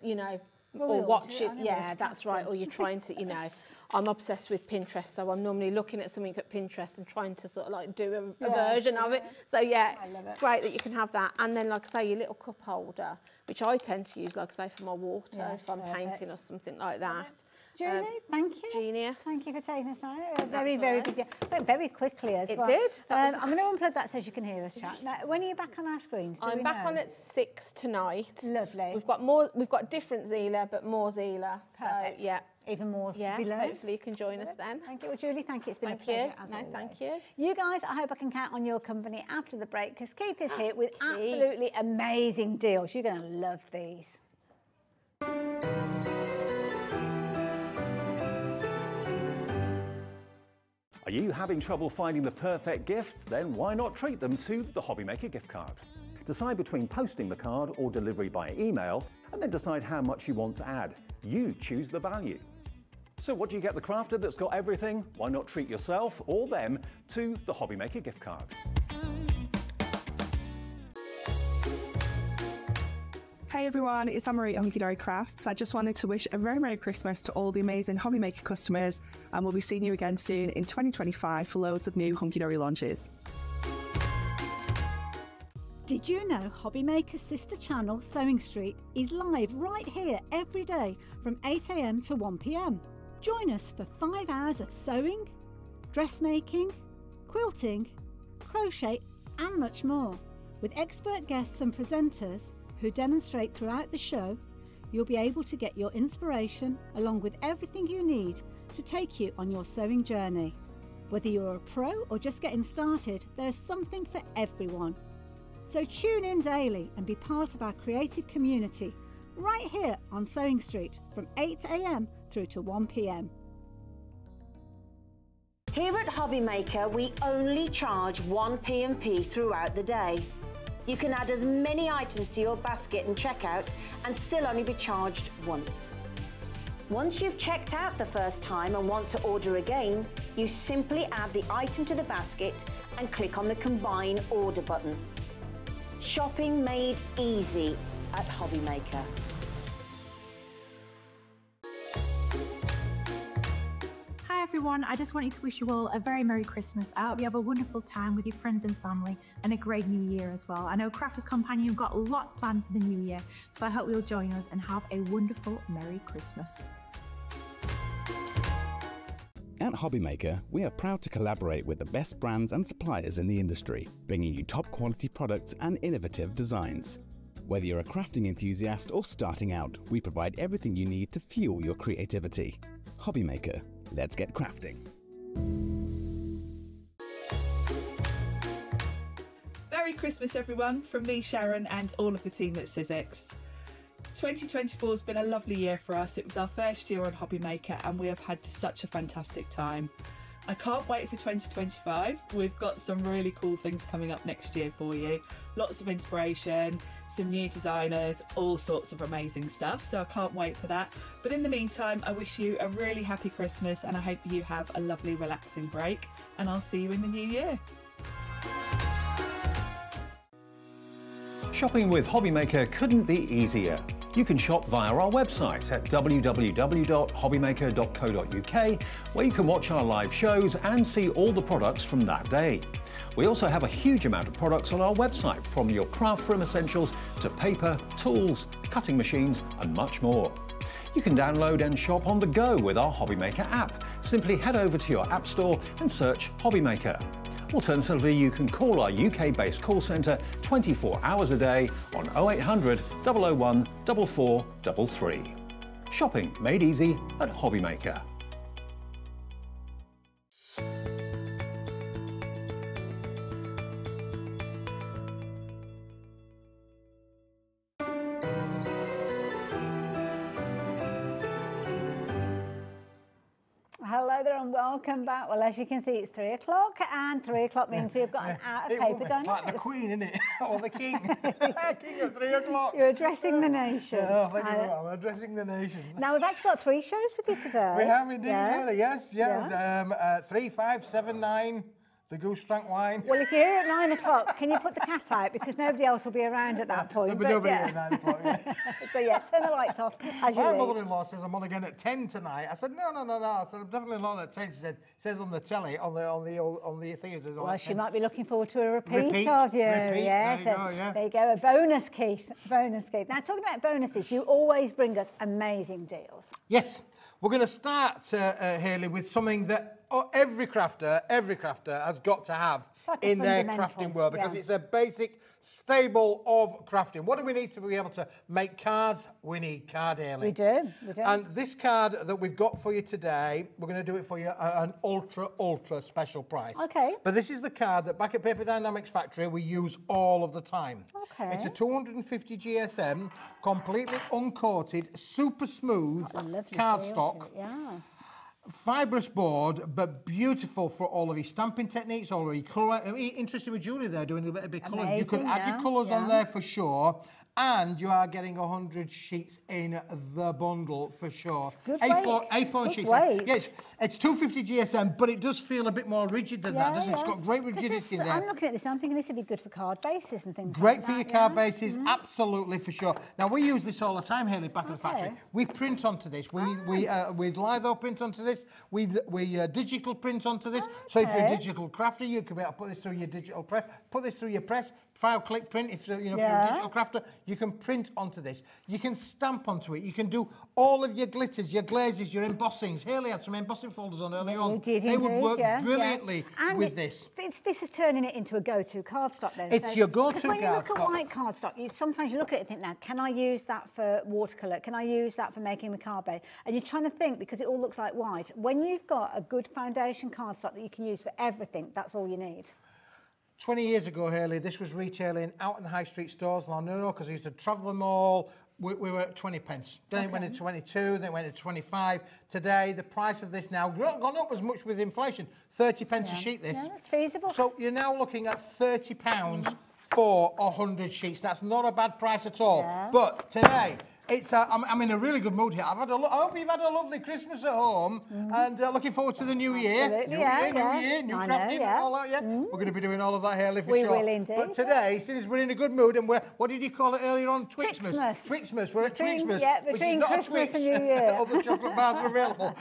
or watching. Yeah, that's right. Or you're trying to, I'm obsessed with Pinterest, so I'm normally looking at something at Pinterest and trying to sort of like do a version of it. So yeah, it's great that you can have that. And then, like I say, your little cup holder, which I tend to use, like I say, for my water if I'm painting or something like that.
Julie, thank you.
Genius.
Thank you for taking us on. Very, very good. Went very quickly as well.
It did.
I'm going to unplug that so you can hear us chat. Now, when are you back on our screens?
I'm back on at 6 tonight.
Lovely.
We've got more. We've got different Zieler, but more Zieler.
Perfect.
So yeah.
Even more to be learned.
Hopefully you can join us then.
Thank you. Well, Julie, thank you. It's been a
Thank
pleasure.
you.
As
No,
always.
thank you.
You guys, I hope I can count on your company after the break because Keith is here with absolutely amazing deals. You're going to love these.
Are you having trouble finding the perfect gift? Then why not treat them to the Hobbymaker gift card? Decide between posting the card or delivery by email, and then decide how much you want to add. You choose the value. So what do you get the crafter that's got everything? Why not treat yourself or them to the Hobbymaker gift card?
Hey everyone, it's Anne-Marie at Hunky Dory Crafts. I just wanted to wish a very Merry Christmas to all the amazing Hobbymaker customers, and we'll be seeing you again soon in 2025 for loads of new Hunky Dory launches.
Did you know Hobbymaker's sister channel, Sewing Street, is live right here every day from 8 AM to 1 PM? Join us for 5 hours of sewing, dressmaking, quilting, crochet and much more. With expert guests and presenters who demonstrate throughout the show, you'll be able to get your inspiration along with everything you need to take you on your sewing journey. Whether you're a pro or just getting started, there's something for everyone. So tune in daily and be part of our creative community right here on Sewing Street from 8 AM through to 1 PM.
Here at Hobbymaker, we only charge 1 P&P throughout the day. You can add as many items to your basket and checkout and still only be charged once. Once you've checked out the first time and want to order again, you simply add the item to the basket and click on the Combine Order button. Shopping made easy at Hobbymaker.
Hi everyone, I just wanted to wish you all a very Merry Christmas. I hope you have a wonderful time with your friends and family and a great new year as well. I know Crafters Companion have got lots planned for the new year, so I hope you'll join us and have a wonderful Merry Christmas.
At Hobbymaker, we are proud to collaborate with the best brands and suppliers in the industry, bringing you top quality products and innovative designs. Whether you're a crafting enthusiast or starting out, we provide everything you need to fuel your creativity. Hobbymaker, let's get crafting.
Merry Christmas everyone from me, Sharon, and all of the team at Sizzix. 2024 has been a lovely year for us. It was our first year on Hobbymaker and we have had such a fantastic time. I can't wait for 2025. We've got some really cool things coming up next year for you. Lots of inspiration, some new designers, all sorts of amazing stuff. So I can't wait for that. But in the meantime, I wish you a really happy Christmas and I hope you have a lovely relaxing break, and I'll see you in the new year.
Shopping with Hobbymaker couldn't be easier. You can shop via our website at www.hobbymaker.co.uk, where you can watch our live shows and see all the products from that day. We also have a huge amount of products on our website, from your craft room essentials to paper, tools, cutting machines and much more. You can download and shop on the go with our Hobbymaker app. Simply head over to your app store and search Hobbymaker. Alternatively, you can call our UK-based call centre 24 hours a day on 0800 001 4433. Shopping made easy at Hobbymaker.
Hello there and welcome back. Well, as you can see, it's 3 o'clock, and 3 o'clock means we've got an hour of paper done.
It's like the Queen, isn't it? Or the King. King at 3 o'clock.
You're addressing the nation.
Yeah, thank you. I'm addressing the nation.
Now, we've actually got 3 shows with you today.
We have indeed, really, yes. Yeah. 3, 5, 7, 9. The goose drank wine.
Well, if you're here at 9 o'clock, can you put the cat out? Because nobody else will be around at that point.
There'll be nobody at 9 o'clock, yeah.
So, yeah, turn the lights off as you
My
leave.
mother-in-law says I'm on again at 10 tonight. I said, no. I said, I'm definitely not at 10. She said, it says on the telly, on the thing. It says
Well, she might be looking forward to a repeat of you.
Yes,
there you go, a bonus, Keith. Bonus, Keith. Now, talking about bonuses, you always bring us amazing deals.
Yes. We're going to start, Hayley, with something that every crafter has got to have in their crafting world, because it's a basic staple of crafting. What do we need to be able to make cards? We need card, Hayley.
We do.
And this card that we've got for you today, we're going to do it for you at an ultra special price.
Okay.
But this is the card that back at Paper Dienamics factory we use all of the time.
Okay.
It's a 250 GSM, completely uncoated, super smooth cardstock.
Yeah.
Fibrous board, but beautiful for all of your stamping techniques, all of your colour. Interesting with Julie there, doing a bit of colour. You can add your colours on there for sure. And you are getting 100 sheets in the bundle for sure.
Good
A4 sheets. Yes, it's 250 GSM, but it does feel a bit more rigid than that, doesn't it? It's got great rigidity there.
I'm looking at this, I'm thinking this would be good for card bases and things
Great
like
for
that,
your card bases, absolutely for sure. Now we use this all the time, Hayley, back at the factory. We print onto this. We litho print onto this. We digital print onto this. So if you're a digital crafter, you can be able to put this through your digital press, put this through your press, file click print. If you're a digital crafter, you can print onto this. You can stamp onto it. You can do all of your glitters, your glazes, your embossings. Hayley had some embossing folders on earlier on. They would work brilliantly with this.
This is turning it into a go-to cardstock then.
It's your go-to cardstock.
When you look at white cardstock, sometimes you look at it and think, now, can I use that for watercolour? Can I use that for making my card base? And you're trying to think, because it all looks like white. When you've got a good foundation cardstock that you can use for everything, that's all you need.
20 years ago, Hayley, this was retailing out in the high street stores. And I know because I used to travel them all. We were at 20 pence. Then it went to 22, then it went to 25. Today, the price of this now gone up as much with inflation. 30 pence a sheet, this.
Yeah, that's feasible.
So you're now looking at £30 for 100 sheets. That's not a bad price at all.
Yeah.
But today, I'm in a really good mood here. I hope you've had a lovely Christmas at home and looking forward to the new year.
Absolutely,
New crafting, all that, We're going to be doing all of that, Hayley, for sure.
We will indeed.
But today, since we're in a good mood, and what did you call it earlier on? Twixmas. Twixmas. We're at Twixmas.
Yeah, between Christmas and New Year.
All the chocolate bars are available.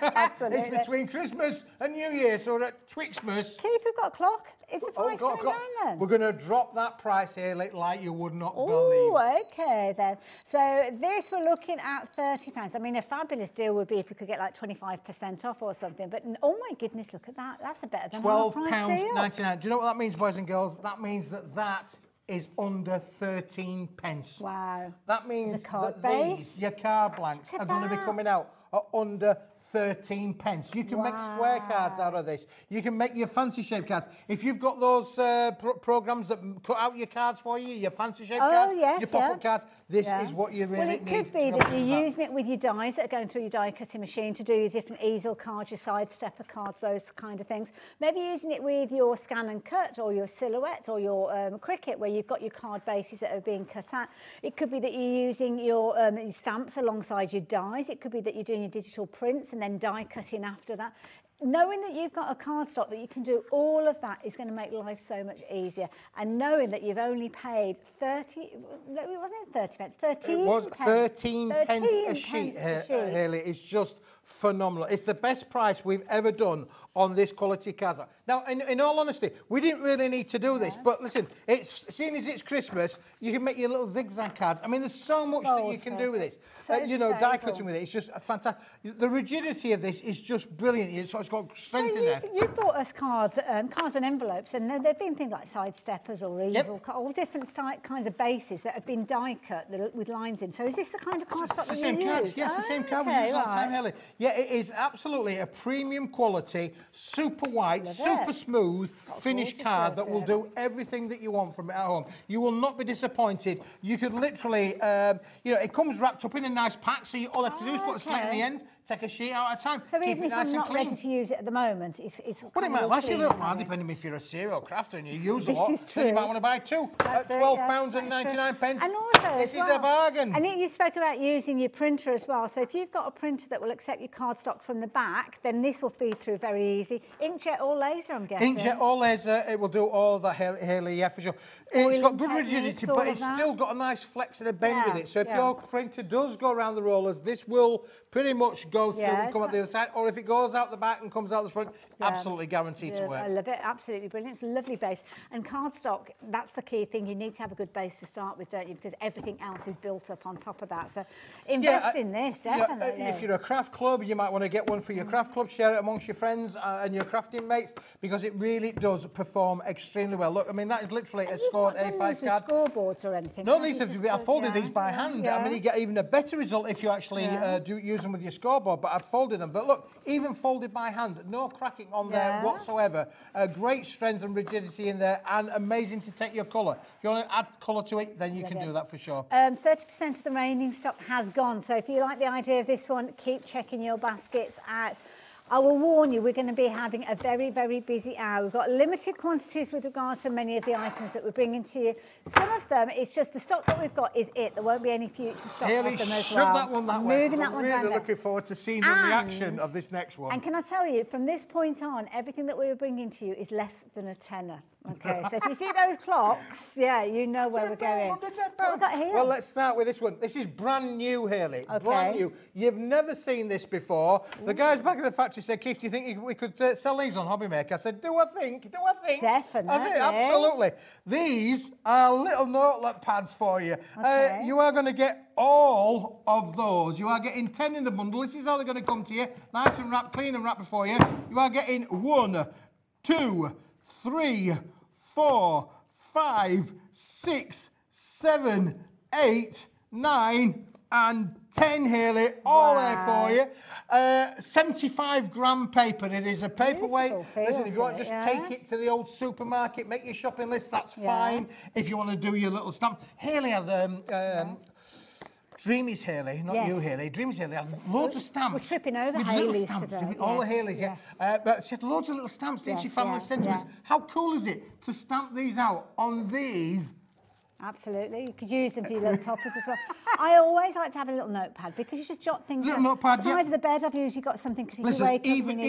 Absolutely.
It's between Christmas and New Year, so we're at Twixmas.
Keith, we've got a clock. Is the price going down then?
We're going to drop that price, Hayley, like you would not believe.
Oh, okay then. So this we're looking at £30. I mean, a fabulous deal would be if we could get like 25% off or something. But oh my goodness, look at that. That's a better than
£12.99. Do you know what that means, boys and girls? That means that is under 13 pence.
Wow.
That means
that
these, your card blanks, are going to be coming out at under 13 pence. You can make square cards out of this. You can make your fancy shaped cards. If you've got those programs that cut out your cards for you, your fancy shaped cards, your pop-up cards, this is what you really need.
Well, it could be that you're using it with your dies that are going through your die cutting machine to do your different easel cards, your sidestepper cards, those kind of things. Maybe using it with your scan and cut or your silhouette or your Cricut, where you've got your card bases that are being cut out. It could be that you're using your stamps alongside your dies. It could be that you're doing your digital prints and then die cutting after that. knowing that you've got a cardstock that you can do all of that is going to make life so much easier. And knowing that you've only paid 30, no, it wasn't 30 pence, 13
It was
pence.
13 pence a sheet, Hayley. It's just phenomenal. It's the best price we've ever done on this quality cardstock. Now, in all honesty, we didn't really need to do this, but listen, seeing as it's Christmas, you can make your little zigzag cards. I mean, there's so much that you can do with this. You know, die cutting with it, it's just fantastic. The rigidity of this is just brilliant. It's got strength in there.
You've brought us cards and envelopes, and there've been things like sidesteppers or easel, all different kinds of bases that have been die cut with lines in. So is this the kind of cardstock that you use?
Yes, the same card we use all the time, Hayley. Yeah, it is absolutely a premium quality, super white, super smooth, finished card that will do everything that you want from it at home. You will not be disappointed. You could literally, you know, it comes wrapped up in a nice pack, so all you have to do is put a slit in the end, take a sheet out at a time,
so
keep it nice and clean.
So even if I'm not ready to use it at the moment, it's
well, it might last you a little while, depending if you're a serial crafter and you use a lot. Then you might want to buy two at £12.99.
And also,
this is a bargain.
And you spoke about using your printer as well. So if you've got a printer that will accept your cardstock from the back, then this will feed through very easy. Inkjet or laser, I'm guessing.
Inkjet or laser, it will do all that, Hayley, yeah, for sure. It's got good rigidity, but it's still got a nice flex and a bend with it. So if your printer does go around the rollers, this will pretty much go through and come out the other side. Or if it goes out the back and comes out the front, absolutely guaranteed to work.
I love it. Absolutely brilliant. It's a lovely base. And cardstock, that's the key thing. You need to have a good base to start with, don't you? Because everything else is built up on top of that. So invest in this, definitely.
You know, if you're a craft club, you might want to get one for your craft club, share it amongst your friends and your crafting mates, because it really does perform extremely well. Look, I mean, that is literally a scored A5 card.
Scoreboards or anything?
No, these have I folded these by hand. I mean, you get even a better result if you actually use them with your scoreboard, but I've folded them. But look, even folded by hand, no cracking on there whatsoever. Great strength and rigidity in there, and amazing to take your colour. If you want to add colour to it, then you can do that for sure.
30% of the remaining stock has gone, so if you like the idea of this one, keep checking your baskets out. I will warn you, we're going to be having a very, very busy hour. We've got limited quantities with regards to many of the items that we're bringing to you. Some of them, it's just the stock that we've got is it. There won't be any future stock of them as well.
Shove that one that way.
Moving that one down there.
Really looking forward to seeing the reaction of this next one.
And can I tell you, from this point on, everything that we're bringing to you is less than a tenner. Okay, so if you see those clocks, you know where we're going. What have we got here?
Well, let's start with this one. This is brand new, Hayley. Okay. Brand new. You've never seen this before. The guys back at the factory said, Keith, do you think we could sell these on Hobby Maker? I said, do I think?
Definitely.
I think, absolutely. These are little notelet pads for you.
Okay.
You are going to get all of those. You are getting 10 in the bundle. This is how they're going to come to you. Nice and wrapped, clean and wrapped before you. You are getting 1, 2, 3, 4, 5, 6, 7, 8, 9, and 10, Hayley, all there for you. 75 gram paper. It is a paperweight. Listen, if you want to just take it to the old supermarket, make your shopping list, that's fine. If you want to do your little stamp. Hayley had Dreamees, Hayley, not you, Hayley. Dreamees, Hayley, had loads of stamps.
We're tripping over
with
Haleys
little stamps,
today.
all the Haleys, But she had loads of little stamps, didn't she? Family sentiments. How cool is it to stamp these out on these?
Absolutely. You could use them for your little toppers as well. I always like to have a little notepad because you just jot things down.
Notepad,
side of the bed, I've usually got something because if you wake up,
even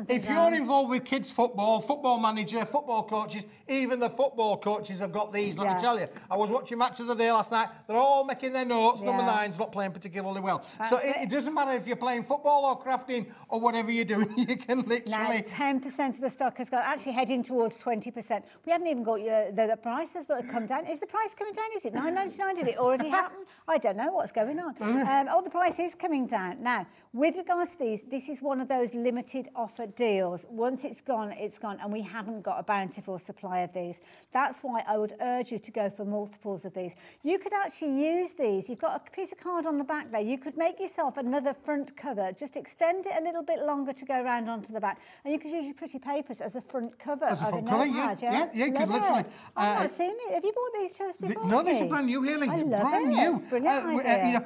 if you're involved with kids football, football manager, football coaches, even the football coaches have got these. Let me tell you, I was watching Match of the Day last night. They're all making their notes. Number 9's not playing particularly well. So it doesn't matter if you're playing football or crafting or whatever you're doing. You can literally.
Now 10% of the stock has got actually heading towards 20%. We haven't even got the prices, but have come down. Is the price coming down? Is it £9.99? Did it already happen? I don't know what's going on. The price is coming down. Now, with regards to these, this is one of those limited offer deals. Once it's gone, and we haven't got a bountiful supply of these. That's why I would urge you to go for multiples of these. You could actually use these. You've got a piece of card on the back there. You could make yourself another front cover. Just extend it a little bit longer to go around onto the back. And you could use your pretty papers as a front cover of a notepad.
You could literally.
I've not seen it. Have you bought these to us before?
No, these are brand new, Hayley.
I love
brand
it.
new.
It's brilliant idea.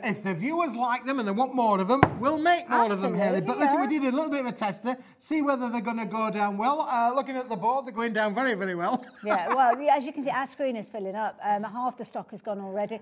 If the viewers like them and they want more more of them, we'll make more of them, Hayley. But listen, we did a little bit of a tester, see whether they're going to go down well. Looking at the board, they're going down very, very well.
Yeah, well, as you can see, our screen is filling up. Half the stock has gone already.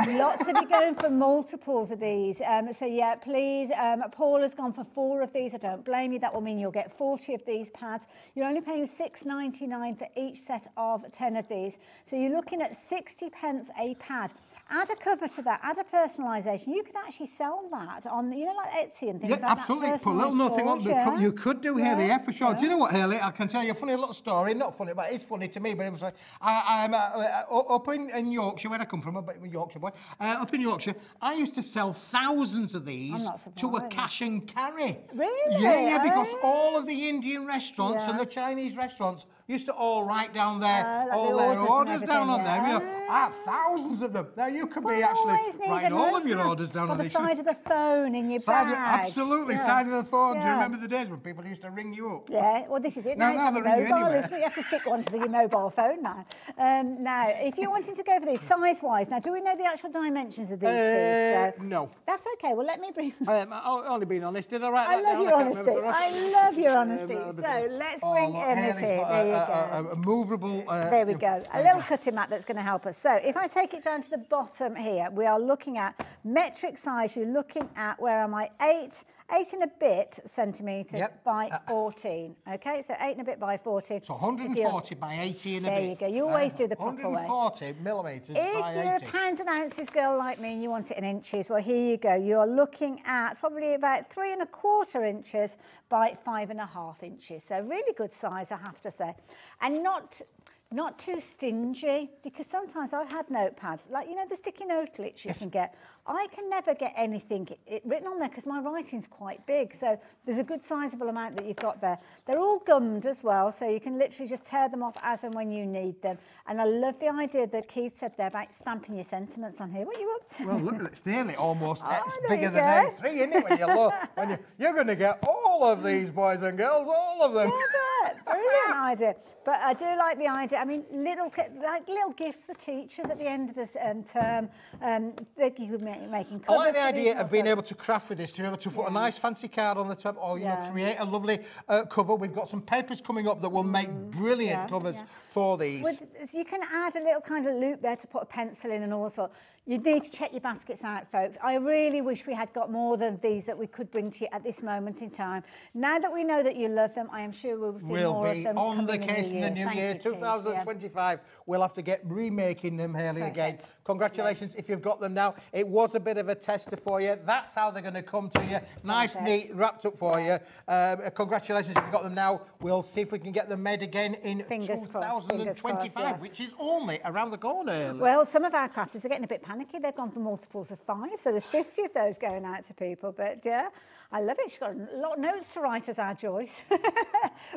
Lots of you going for multiples of these. So, yeah, please, Paul has gone for 4 of these. I don't blame you. That will mean you'll get 40 of these pads. You're only paying £6.99 for each set of 10 of these. So you're looking at 60 pence a pad. Add a cover to that, add a personalisation. You could actually sell that on, you know, like Etsy and things like that.
Yeah, absolutely. Put a little nothing on. You could do, Hayley, yeah, for sure.
Yeah.
Do you know what, Hayley? I can tell you a funny little story. Not funny, but it's funny to me. But I'm up in Yorkshire, where I come from, I'm a Yorkshire boy. Up in Yorkshire, I used to sell thousands of these to a cash and carry.
Really?
Yeah, because all of the Indian restaurants and the Chinese restaurants used to all write down all their orders down on them. You know, I have thousands of them. Now you could be actually writing all of your orders down on
the side of the phone in your bag.
Absolutely, side of the phone. Do you remember the days when people used to ring you up?
Yeah, well, this is it.
Now they ring you anyway.
Isn't it? You have to stick one to your mobile phone now. Now, if you're wanting to go for these size-wise, now, do we know the actual dimensions of these, please?
No.
That's okay. Well, let me bring...
I've only been honest. Did I write that down?
I love your honesty. I love your honesty. So, let's bring Emma's here. There you go.
A movable...
there we go. A little cutting mat that's going to help us. So, if I take it down to the bottom here, we are looking at metric size. You're looking at, where am I? 8 and a bit centimetres by 14. Okay, so 8 and a bit by 14.
So 140 by 80 and a bit.
There you go. You always do the proper way.
140 millimetres by 80.
If you're a pounds and ounces girl like me and you want it in inches, well, here you go. You're looking at probably about 3 1/4 inches by 5 1/2 inches. So really good size, I have to say. And not too stingy, because sometimes I've had notepads, like, you know, the sticky notelets you can get. I can never get anything written on there because my writing's quite big, so there's a good sizable amount that you've got there. They're all gummed as well, so you can literally just tear them off as and when you need them. And I love the idea that Keith said there about stamping your sentiments on here. What are you up to?
Well, look, it's nearly almost it's bigger than A3, isn't it? You're going to get all of these, boys and girls, all of them.
Yeah, brilliant idea. But I do like the idea. I mean, little gifts for teachers at the end of the term. That you could making covers.
I like the idea of being able to craft with this, to be able to put a nice fancy card on the top, or you know, create a lovely cover. We've got some papers coming up that will make brilliant covers for these.
You can add a little kind of loop there to put a pencil in and all sorts. You need to check your baskets out, folks. I really wish we had got more than these that we could bring to you at this moment in time. Now that we know that you love them, I am sure we'll see more of them.
We'll be on the case in the new year, 2025. We'll have to get remaking them, Hayley, again. Congratulations if you've got them now. It was a bit of a tester for you. That's how they're going to come to you. Nice, neat, wrapped up for you. Congratulations if you've got them now. We'll see if we can get them made again in 2025, which is only around the corner.
Well, some of our crafters are getting a bit panicky. They've gone for multiples of 5, so there's 50 of those going out to people. But yeah, I love it. She's got a lot of notes to write as our Joyce.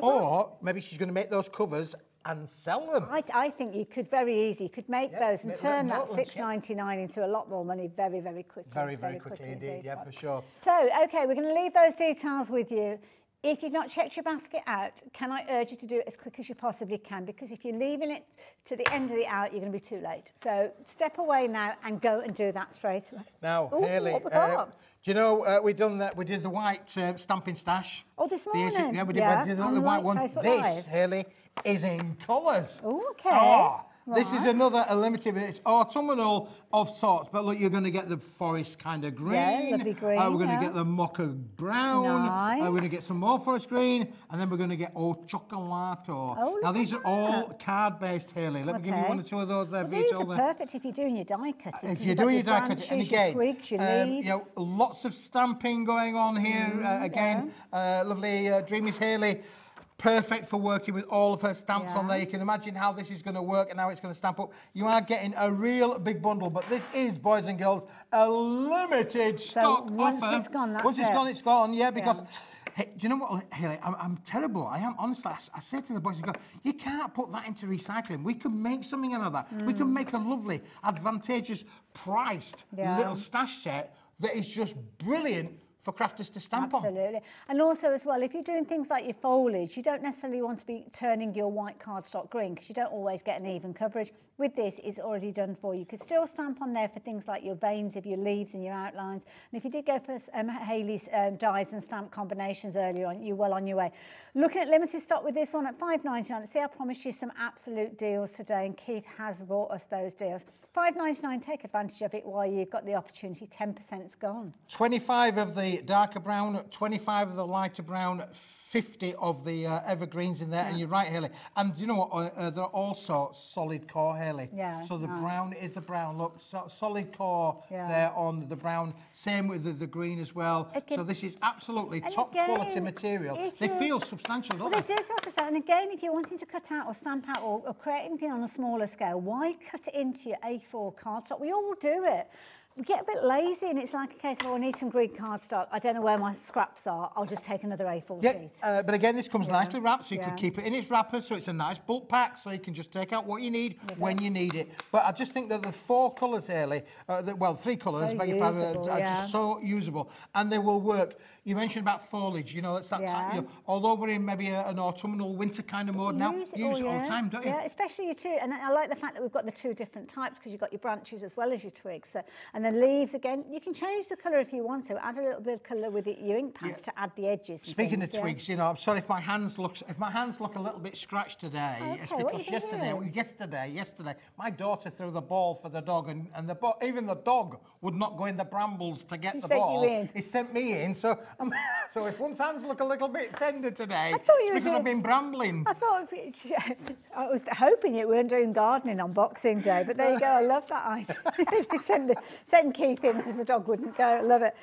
Or maybe she's going to make those covers and sell them.
I think you could very easily. You could make those and turn that £6.99 into a lot more money very, very quickly.
Very, very quickly indeed, yeah, for sure.
So, OK, we're going to leave those details with you. If you've not checked your basket out, can I urge you to do it as quick as you possibly can? Because if you're leaving it to the end of the hour, you're going to be too late. So step away now and go and do that straight away.
Now, Hayley, do you know, we did the white stamping stash.
Oh, this morning?
Yeah, we did the white one. This, Hayley, is in colours.
Oh, OK.
This is another limited, it's autumnal of sorts, but look, you're going to get the forest kind of green.
Yeah, lovely green.
We're going to get the mocha brown.
Nice.
We're going to get some more forest green, and then we're going to get chocolato.
Oh,
now, these are all card-based, Hayley. Let me give you one or two of those there for you.
These are perfect if you're doing your die cutting.
If you're doing your die cutting, and again,
twigs, your leaves.
you know, lots of stamping going on here. Again, lovely Dreamees Hayley. Perfect for working with all of her stamps on there. You can imagine how this is going to work and how it's going to stamp up. You are getting a real big bundle, but this is, boys and girls, a limited stock
once
offer.
It's gone,
once it's gone, it's gone. Yeah, because hey, do you know what, Hayley? I'm terrible. I am, honestly. I say to the boys and girls, you can't put that into recycling. We can make something out of that. We can make a lovely, advantageous, priced little stash set that is just brilliant for crafters to stamp on.
Absolutely. And also as well, if you're doing things like your foliage, you don't necessarily want to be turning your white cardstock green because you don't always get an even coverage. With this, it's already done for you. You could still stamp on there for things like your veins of your leaves and your outlines. And if you did go for Hayley's dyes and stamp combinations earlier on, you're well on your way. Looking at limited stock with this one at £5.99. See, I promised you some absolute deals today, and Keith has brought us those deals. £5.99, take advantage of it while you've got the opportunity. 10%'s gone.
25 of the darker brown, 25 of the lighter brown, 50 of the evergreens in there, and you're right, Hayley. And you know what? They're also solid core, Hayley.
Yeah.
So the brown is the brown. Look, solid core there on the brown. Same with the green as well. So this is absolutely top quality material. They feel substantial, don't
they? They do feel substantial. And again, if you're wanting to cut out or stamp out or create anything on a smaller scale, why cut it into your A4 cardstock? We all do it. We get a bit lazy, and it's like a case of, oh, I need some green cardstock. I don't know where my scraps are. I'll just take another A4 sheet.
But again, this comes nicely wrapped, so you can keep it in its wrapper, so it's a nice bulk pack, so you can just take out what you need when you need it. But I just think that the 4 colours, Hayley, well, 3 colours, beg your pardon, are just so usable, and they will work. You mentioned about foliage, you know, it's that time, you know, although we're in maybe an autumnal winter kind of mode now, use it all the time, don't you?
Yeah, especially your two, and I like the fact that we've got the 2 different types because you've got your branches as well as your twigs. So, and the leaves, again, you can change the colour if you want to, add a little bit of colour with your ink pads to add the edges.
Speaking of twigs, you know, I'm sorry if my hands look a little bit scratched today. It's because yesterday, my daughter threw the ball for the dog, and even the dog would not go in the brambles to get the ball. He sent me in, so if one's hands look a little bit tender today, it's because I've been brambling.
I was hoping you weren't doing gardening on Boxing Day, but there you go. I love that item. Send Keith in because the dog wouldn't go. I love it.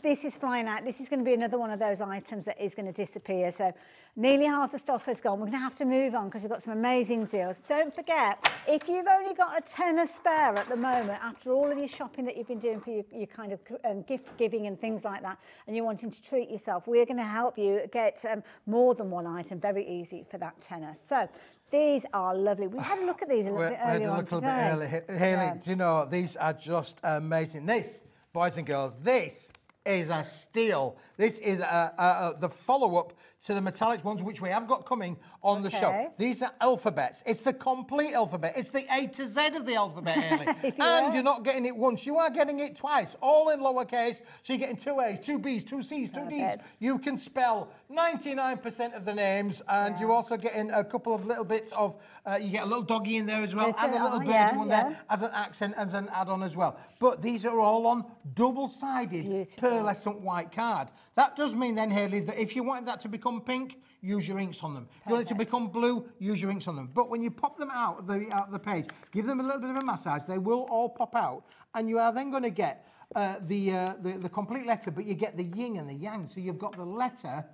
This is flying out. This is going to be another one of those items that is going to disappear. So nearly half the stock has gone. We're going to have to move on because we've got some amazing deals. Don't forget, if you've only got a tenner spare at the moment, after all of your shopping that you've been doing for your kind of gift giving and things like that, and you're wanting to treat yourself, we're going to help you get more than one item very easy for that tenner. So these are lovely. We had a look at these a little bit earlier on today.
Hayley, do you know, these are just amazing. This, boys and girls, this is a steal. This is the follow-up to the metallic ones, which we have got coming on the show. These are alphabets. It's the complete alphabet. It's the A to Z of the alphabet, Hayley. And you're not getting it once. You are getting it twice, all in lowercase. So you're getting 2 A's, 2 B's, 2 C's, 2 D's. You can spell 99% of the names, and you're also getting a couple of little bits of, you get a little doggy in there as well, add a little birdie one there as an accent, as an add-on as well. But these are all on double-sided pearlescent white card. That does mean then, Hayley, that if you wanted that to become pink, use your inks on them. If you want it to become blue, use your inks on them. But when you pop them out of the page, give them a little bit of a massage, they will all pop out, and you are then going to get the complete letter, but you get the yin and the yang. So you've got the letter,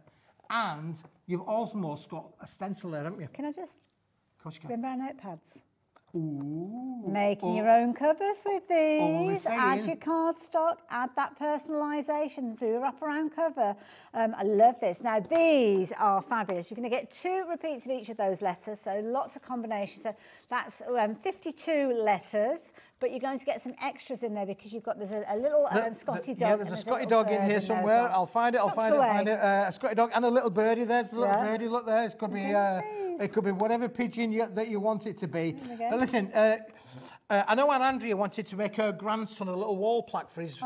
and you've almost got a stencil there, haven't you?
Can I just...
Of course you can.
Remember our notepads?
Ooh.
Making your own covers with these. Add your cardstock, add that personalisation, do a wraparound cover. I love this. Now, these are fabulous. You're going to get 2 repeats of each of those letters, so lots of combinations. So that's 52 letters, but you're going to get some extras in there because you've got there's a little Scotty dog.
Yeah, there's a Scotty dog in here somewhere. I'll find it. I'll find it. A Scotty dog and a little birdie. There's a little birdie. Look there. It could be. It could be whatever pigeon that you want it to be. But listen, I know Aunt Andrea wanted to make her grandson a little wall plaque for his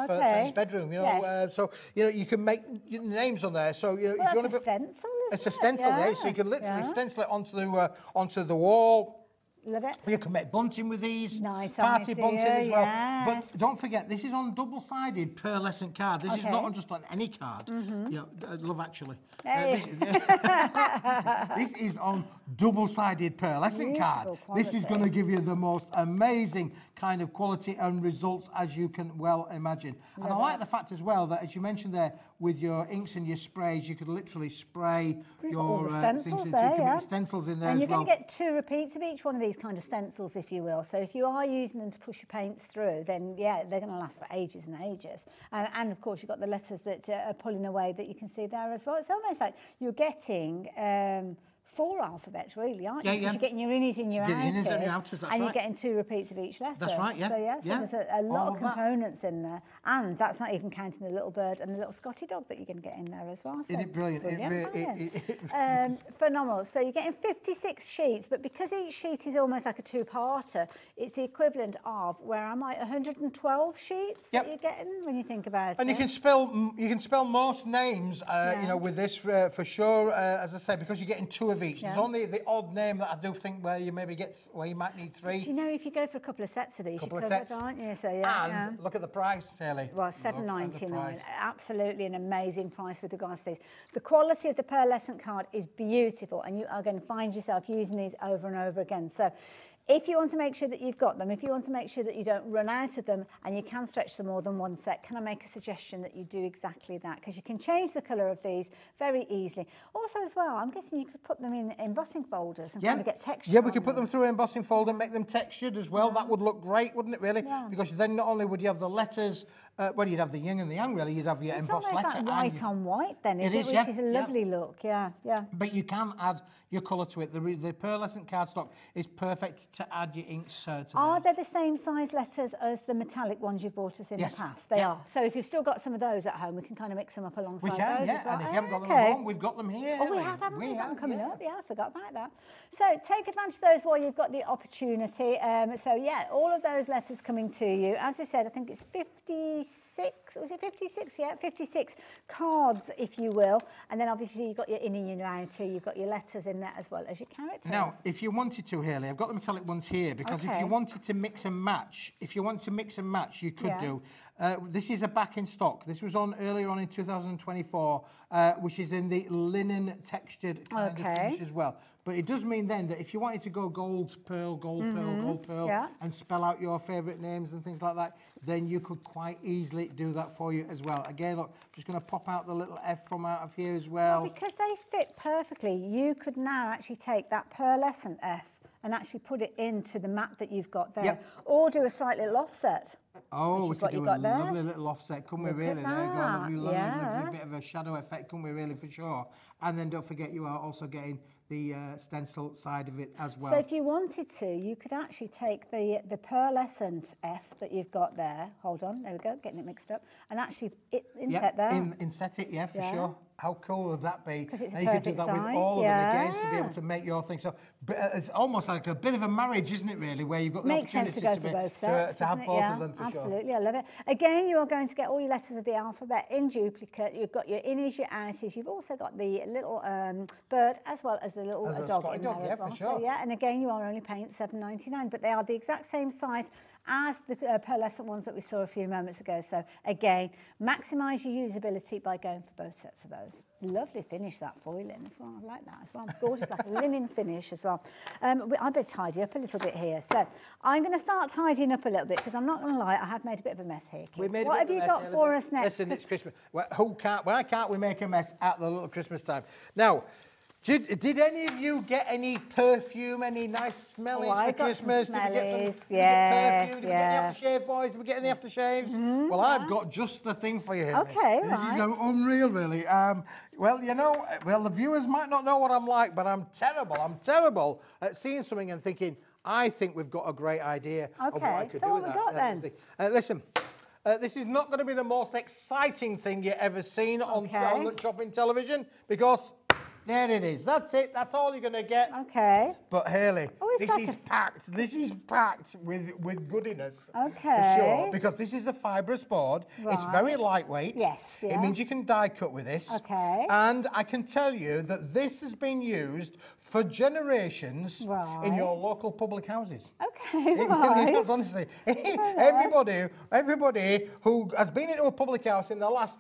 bedroom. You know, so you know you can make names on there. So you know, if you want to.
Stencil,
it's a stencil there, so you can literally stencil it onto the wall.
Love it.
You can make bunting with these.
Nice
party
idea,
bunting as well.
yes.
But don't forget, this is on double-sided pearlescent card. This is not just on any card. You know, Love Actually. This is on double-sided pearlescent card. This is going to give you the most amazing kind of quality and results as you can well imagine. And I like the fact as well that, as you mentioned there, with your inks and your sprays, you could literally spray your
stencils
things
there,
into. You can get stencils in there
and
as
you're
well.
going to get 2 repeats of each one of these kind of stencils, if you will. So if you are using them to push your paints through, then yeah, they're going to last for ages and ages. And of course, you've got the letters that are pulling away that you can see there as well. It's almost like you're getting 4 alphabets, really, aren't you?
Yeah,
Because you're getting your innies and your outers,
Your innies and your outers, that's
and you're
right.
getting 2 repeats of each letter.
That's right, yeah.
So, yeah, so
yeah.
there's a lot
All
of
that.
components in there. And that's not even counting the little bird and the little Scotty dog that you're going to get in there as well. So
Isn't it brilliant?
Phenomenal. So you're getting 56 sheets, but because each sheet is almost like a 2-parter, it's the equivalent of, where am I, 112 sheets that you're getting when you think about it.
And you can spell most names, you know, with this for sure. As I say, because you're getting 2 of each. There's only the odd name that I do think where you maybe get, where you might need 3.
Do you know, if you go for a couple of sets of these, you're covered, aren't you? So
and look at the price, Haley.
Well, $7.99. Absolutely an amazing price with regards to these. The quality of the pearlescent card is beautiful, and you are going to find yourself using these over and over again. So if you want to make sure that you've got them, if you want to make sure that you don't run out of them and you can stretch them more than one set, can I make a suggestion that you do exactly that? Because you can change the colour of these very easily. Also as well, I'm guessing you could put them in embossing folders and kind of get texture.
Yeah, we could put them through an embossing folder and make them textured as well. That would look great, wouldn't it, really? Because then not only would you have the letters, well, you'd have the yin and the yang, really. You'd have your embossed letter.
It's almost like white on white then, is it? Which is a lovely look, yeah.
But you can add your colour to it. The pearlescent cardstock is perfect to add your inks to
Are they the same size letters as the metallic ones you've bought us in the past? They are. So if you've still got some of those at home, we can kind of mix them up alongside those as well.
And if you haven't got them at home, we've got them here.
Oh, we have, haven't we? Got them coming up. Yeah, I forgot about that. So take advantage of those while you've got the opportunity. So yeah, all of those letters coming to you. As we said, I think it's 56, was it 56? Yeah, 56 cards, if you will. And then obviously you've got your in and your outer, you've got your letters in there as well as your characters.
Now, if you wanted to, Haley, I've got the metallic ones here, because if you wanted to mix and match, you could do. This is a back in stock. This was on earlier on in 2024, which is in the linen textured kind of finish as well. But it does mean then that if you wanted to go gold pearl, and spell out your favourite names and things like that, then you could quite easily do that for you as well. Again, look, I'm just going to pop out the little F from out of here as well.
Well, because they fit perfectly, you could now actually take that pearlescent F and actually put it into the mat that you've got there, or do a slight little offset.
Oh,
which
we
is what
could do
you've
a
got
lovely little offset, couldn't we, really? There you go, lovely bit of a shadow effect, couldn't we, really, for sure? And then don't forget, you are also getting the stencil side of it as well.
So if you wanted to, you could actually take the pearlescent F that you've got there. Hold on, there we go, getting it mixed up, and actually inset there.
Inset it, for sure. How cool would that be?
Because it's
and you could do that
size,
with all of them again to be able to make your thing. So it's almost like a bit of a marriage, isn't it, really, where you've got the
Makes sense
opportunity
to go for both sets,
to have both of them, for sure.
Absolutely, I love it. Again, you are going to get all your letters of the alphabet in duplicate. You've got your innies, your outies. You've also got the little bird as well as the little dog in there as well.
For sure.
So yeah, and again, you are only paying $7.99, but they are the exact same size as the pearlescent ones that we saw a few moments ago. So again, maximise your usability by going for both sets of those. Lovely finish, that foiling as well. I like that as well. Gorgeous, like a linen finish as well. I better tidy up a little bit here. So I'm going to start tidying up a little bit because I'm not going to lie, I have made a bit of a mess here, kids. What have you got for us next?
Listen, it's Christmas. Why can't we make a mess at the little Christmas time? Now, did any of you get any perfume, any nice smellies for Christmas? Did you get some perfume? Did we get any aftershave, boys? Did we get any aftershaves? Well, I've got just the thing for you here.
Okay,
This is unreal, really. Well, you know, the viewers might not know what I'm like, but I'm terrible at seeing something and thinking, I think we've got a great idea of what I could do with that.
So what have we got then?
Listen. This is not going to be the most exciting thing you've ever seen on shopping television, because there it is. That's it. That's all you're going to get.
Okay.
But Haley, this is packed. This is packed with goodiness. Okay. For sure. Because this is a fibrous board. Right. It's very lightweight.
Yes. Yeah.
It means you can die cut with this. Okay. And I can tell you that this has been used for generations in your local public houses.
Okay.
Because honestly, everybody who has been into a public house in the last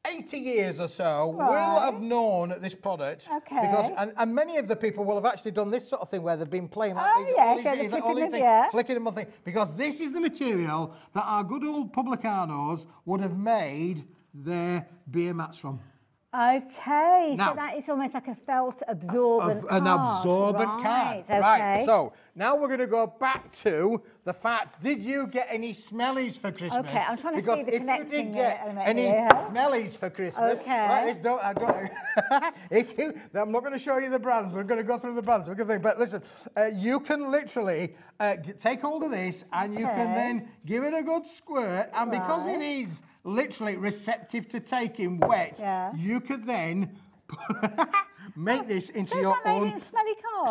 80 years or so will have known this product. Okay. Because, and many of the people will have actually done this sort of thing where they've been playing like flicking them on things. Because this is the material that our good old publicanos would have made their beer mats from.
Okay,
now,
so that is almost like a felt absorbent card.
An absorbent card.
Okay.
Right, so now we're going to go back to the fact, did you get any smellies for Christmas?
Okay, I'm trying to see the connecting
if you did get any
here.
smellies for Christmas, I'm not going to show you the brands. We're going to go through the brands. But listen, you can literally take hold of this and you can then give it a good squirt. And because it is literally receptive to taking wet, you could then make this into your own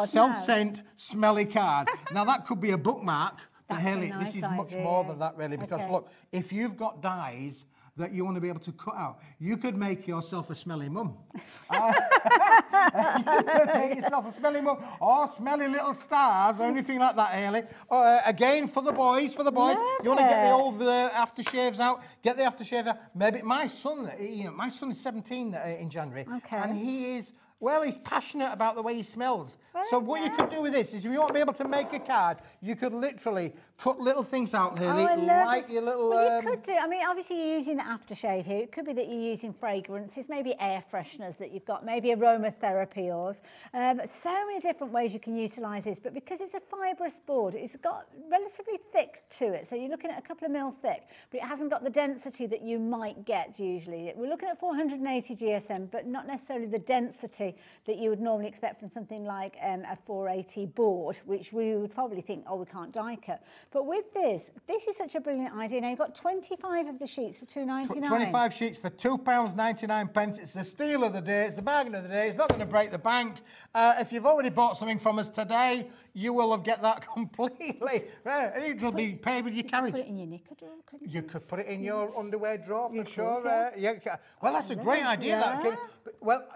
self-sent smelly card. Now that could be a bookmark, but Haley, this is much more than that really, because look, if you've got dyes that you want to be able to cut out, you could make yourself a smelly mum. You could make yourself a smelly mum, or smelly little stars, or anything like that, Haley. Again, for the boys, you want to get the old aftershaves out, get the aftershave out. Maybe my son is 17 in January, and he is, well, he's passionate about the way he smells. So what you could do with this is, if you want to be able to make a card, you could literally cut little things out, Haley, like your little...
Well, you could do, I mean, obviously you're using the aftershave here. It could be that you're using fragrances, maybe air fresheners that you've got, maybe aromatherapy oils. So many different ways you can utilise this, but because it's a fibrous board, it's got relatively thick to it. So you're looking at a couple of mil thick, but it hasn't got the density that you might get usually. We're looking at 480 GSM, but not necessarily the density that you would normally expect from something like a 480 board, which we would probably think, oh, we can't die cut. But with this is such a brilliant idea. Now, you've got 25 of the sheets for £2.99.
25 sheets for £2.99. It's the steal of the day. It's the bargain of the day. It's not going to break the bank. If you've already bought something from us today, you will have get that completely. It'll be paid with your carriage.
Put it in your knicker drawer, couldn't you?
You could put it in your underwear drawer for sure. Well, that's a great idea. That. Well,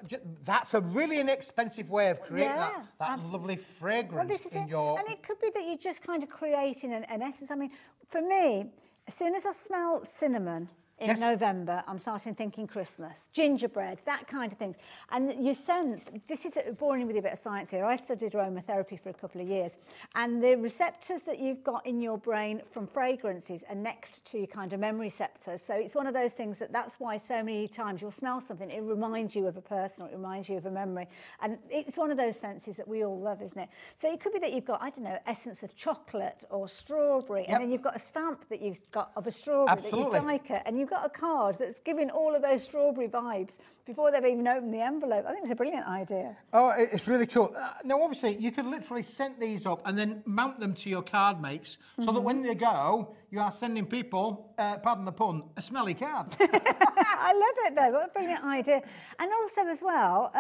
that's a really inexpensive way of creating that lovely fragrance in your...
And it could be that you're just kind of creating an essence. I mean, for me, as soon as I smell cinnamon in November, I'm starting thinking Christmas, gingerbread, that kind of thing. And you sense, this is boring with a bit of science here. I studied aromatherapy for a couple of years, and the receptors that you've got in your brain from fragrances are next to your kind of memory receptors. So it's one of those things that's why so many times you'll smell something, it reminds you of a person, or it reminds you of a memory. And it's one of those senses that we all love, isn't it? So it could be that you've got, I don't know, essence of chocolate or strawberry, and then you've got a stamp that you've got of a strawberry that you die cut, and you've got a card that's giving all of those strawberry vibes before they've even opened the envelope. I think it's a brilliant idea.
Oh, it's really cool. Now, obviously, you could literally set these up and then mount them to your card makes so that when they go, you are sending people, pardon the pun, a smelly card.
I love it, though. What a brilliant idea. And also, as well,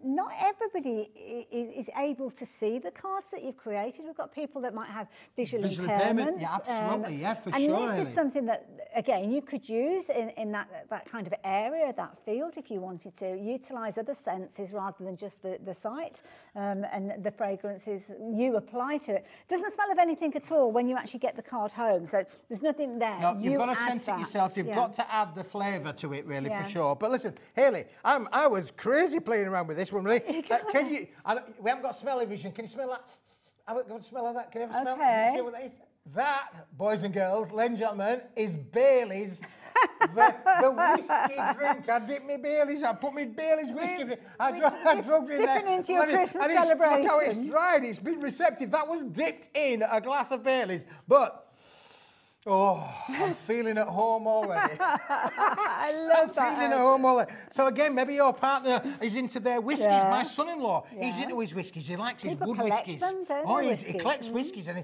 not everybody is able to see the cards that you've created. We've got people that might have visual impairments.
Yeah, absolutely. For
and
sure.
And this is something that, again, you could use in that kind of area, that field, if you wanted to. Utilise other senses rather than just the sight and the fragrances you apply to it. Doesn't smell of anything at all when you actually get the card home. So there's nothing there.
No, you've got to scent it yourself. You've got to add the flavour to it, really, for sure. But listen, Hayley, I was crazy playing around with this one, really. Can you? We haven't got smelly vision. Can you smell that? Have a good smell of that. Can you have a smell? Can you see what that is? That, boys and girls, ladies and gentlemen, is Bailey's. the whiskey drink. I dipped my Bailey's. I put my Bailey's whiskey drink. I drugged it in there.
Dipping into your Christmas celebration.
Look how it's dried. It's been receptive. That was dipped in a glass of Bailey's. But oh, I'm feeling at home already.
I love that.
I'm feeling at home already. So again, maybe your partner is into their whiskies. Yeah. My son-in-law, he's into his whiskies. He likes his wood whiskies. He collects whiskies, and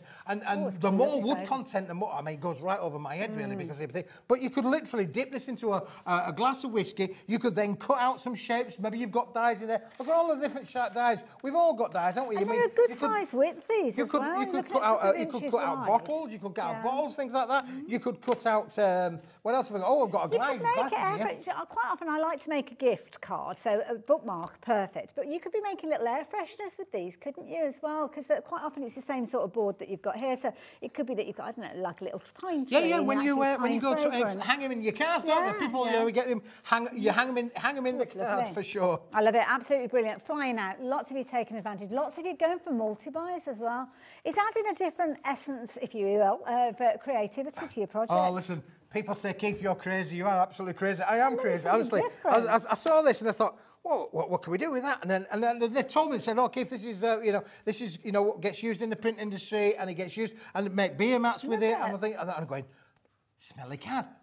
the more wood content, the more. I mean, it goes right over my head really because of everything. But you could literally dip this into a glass of whiskey. You could then cut out some shapes. Maybe you've got dyes in there. Look at all the different dyes. We've all got dyes, haven't we?
And they're a good size width, these as well.
You could cut out bottles. You could cut out bottles, things like that. You could cut out, what else have I got? Oh, I've got a glass here.
Quite often I like to make a gift card, so a bookmark, perfect. But you could be making little air fresheners with these, couldn't you, as well? Because quite often it's the same sort of board that you've got here. So it could be that you've got, I don't know, like a little pine tree.
Yeah, when you go to hang them in your cars, don't they? People, we get them, hang them in the card for sure.
I love it, absolutely brilliant. Flying out, lots of you taking advantage. Lots of you going for multi-buys as well. It's adding a different essence, if you will, of creativity to your project.
Oh, listen, people say, Keith, you're crazy. You are absolutely crazy. I am crazy, honestly. I saw this and I thought, well, what can we do with that? And then they told me, they said, okay, if this is, what gets used in the print industry, and it gets used, and make beer mats with it, and I'm going, smelly cat.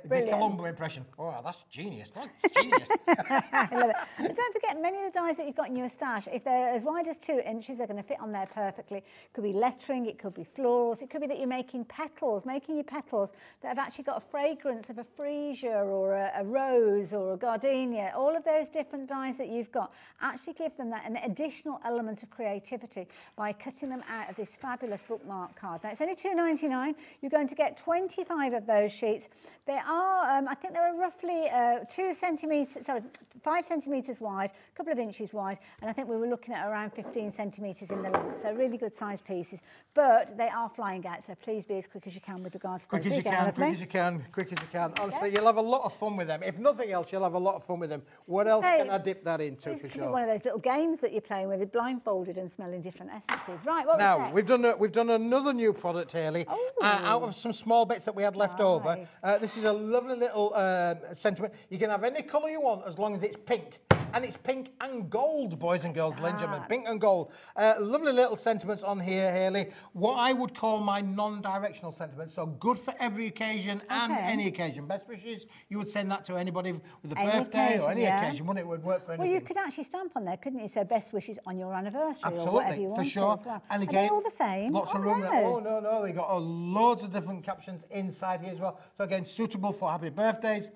Big Columbo impression. Oh, that's genius. That's genius.
I love it. But don't forget, many of the dies that you've got in your stash, if they're as wide as 2 inches, they're going to fit on there perfectly. It could be lettering, it could be florals, it could be that you're making petals, making petals that have actually got a fragrance of a freesia or a rose or a gardenia. All of those different dies that you've got, actually give them an additional element of creativity by cutting them out of this fabulous bookmark card. Now, it's only £2.99. You're going to get 25 of those sheets. They are, I think they were roughly 5 centimetres wide, a couple of inches wide, and I think we were looking at around 15 centimetres in the length, so really good sized pieces. But they are flying out, so please be as quick as you can with regards to
quick as you can. Honestly, you'll have a lot of fun with them. If nothing else, you'll have a lot of fun with them. What else can I dip that into for sure?
One of those little games that you're playing with, blindfolded and smelling different essences. Right, what was next?
We've done another new product, Hayley, out of some small bits that we had left over. This is a lovely little sentiment. You can have any colour you want as long as it's pink. And it's pink and gold, boys and girls, ladies and gentlemen. Pink and gold. Lovely little sentiments on here, Hayley. What I would call my non-directional sentiments. So good for every occasion and any occasion. Best wishes, you would send that to anybody with a birthday or any occasion, wouldn't it? It would work for anything.
Well, you could actually stamp on there, couldn't you? So best wishes on your anniversary or whatever you want
for sure.
as well.
And again,
are they all the same?
Lots of room. Oh, no. They got loads of different captions inside here as well. So again, suitable for happy birthdays.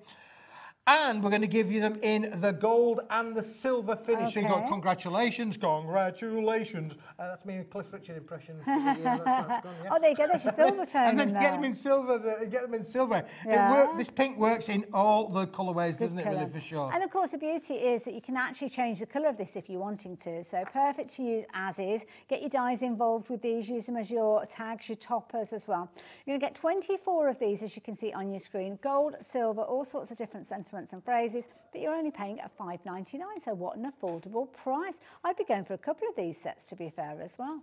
And we're going to give you them in the gold and the silver finish. So you've got congratulations. That's me, Cliff Richard impression.
Oh, there you go. There's your silver tone.
And then get them in silver. This pink works in all the colourways, doesn't it? Really, for sure.
And of course, the beauty is that you can actually change the colour of this if you're wanting to. So perfect to use as is. Get your dies involved with these. Use them as your tags, your toppers as well. You're going to get 24 of these, as you can see on your screen. Gold, silver, all sorts of different sentiments and phrases, but you're only paying at $5.99, so what an affordable price. I'd be going for a couple of these sets, to be fair, as well.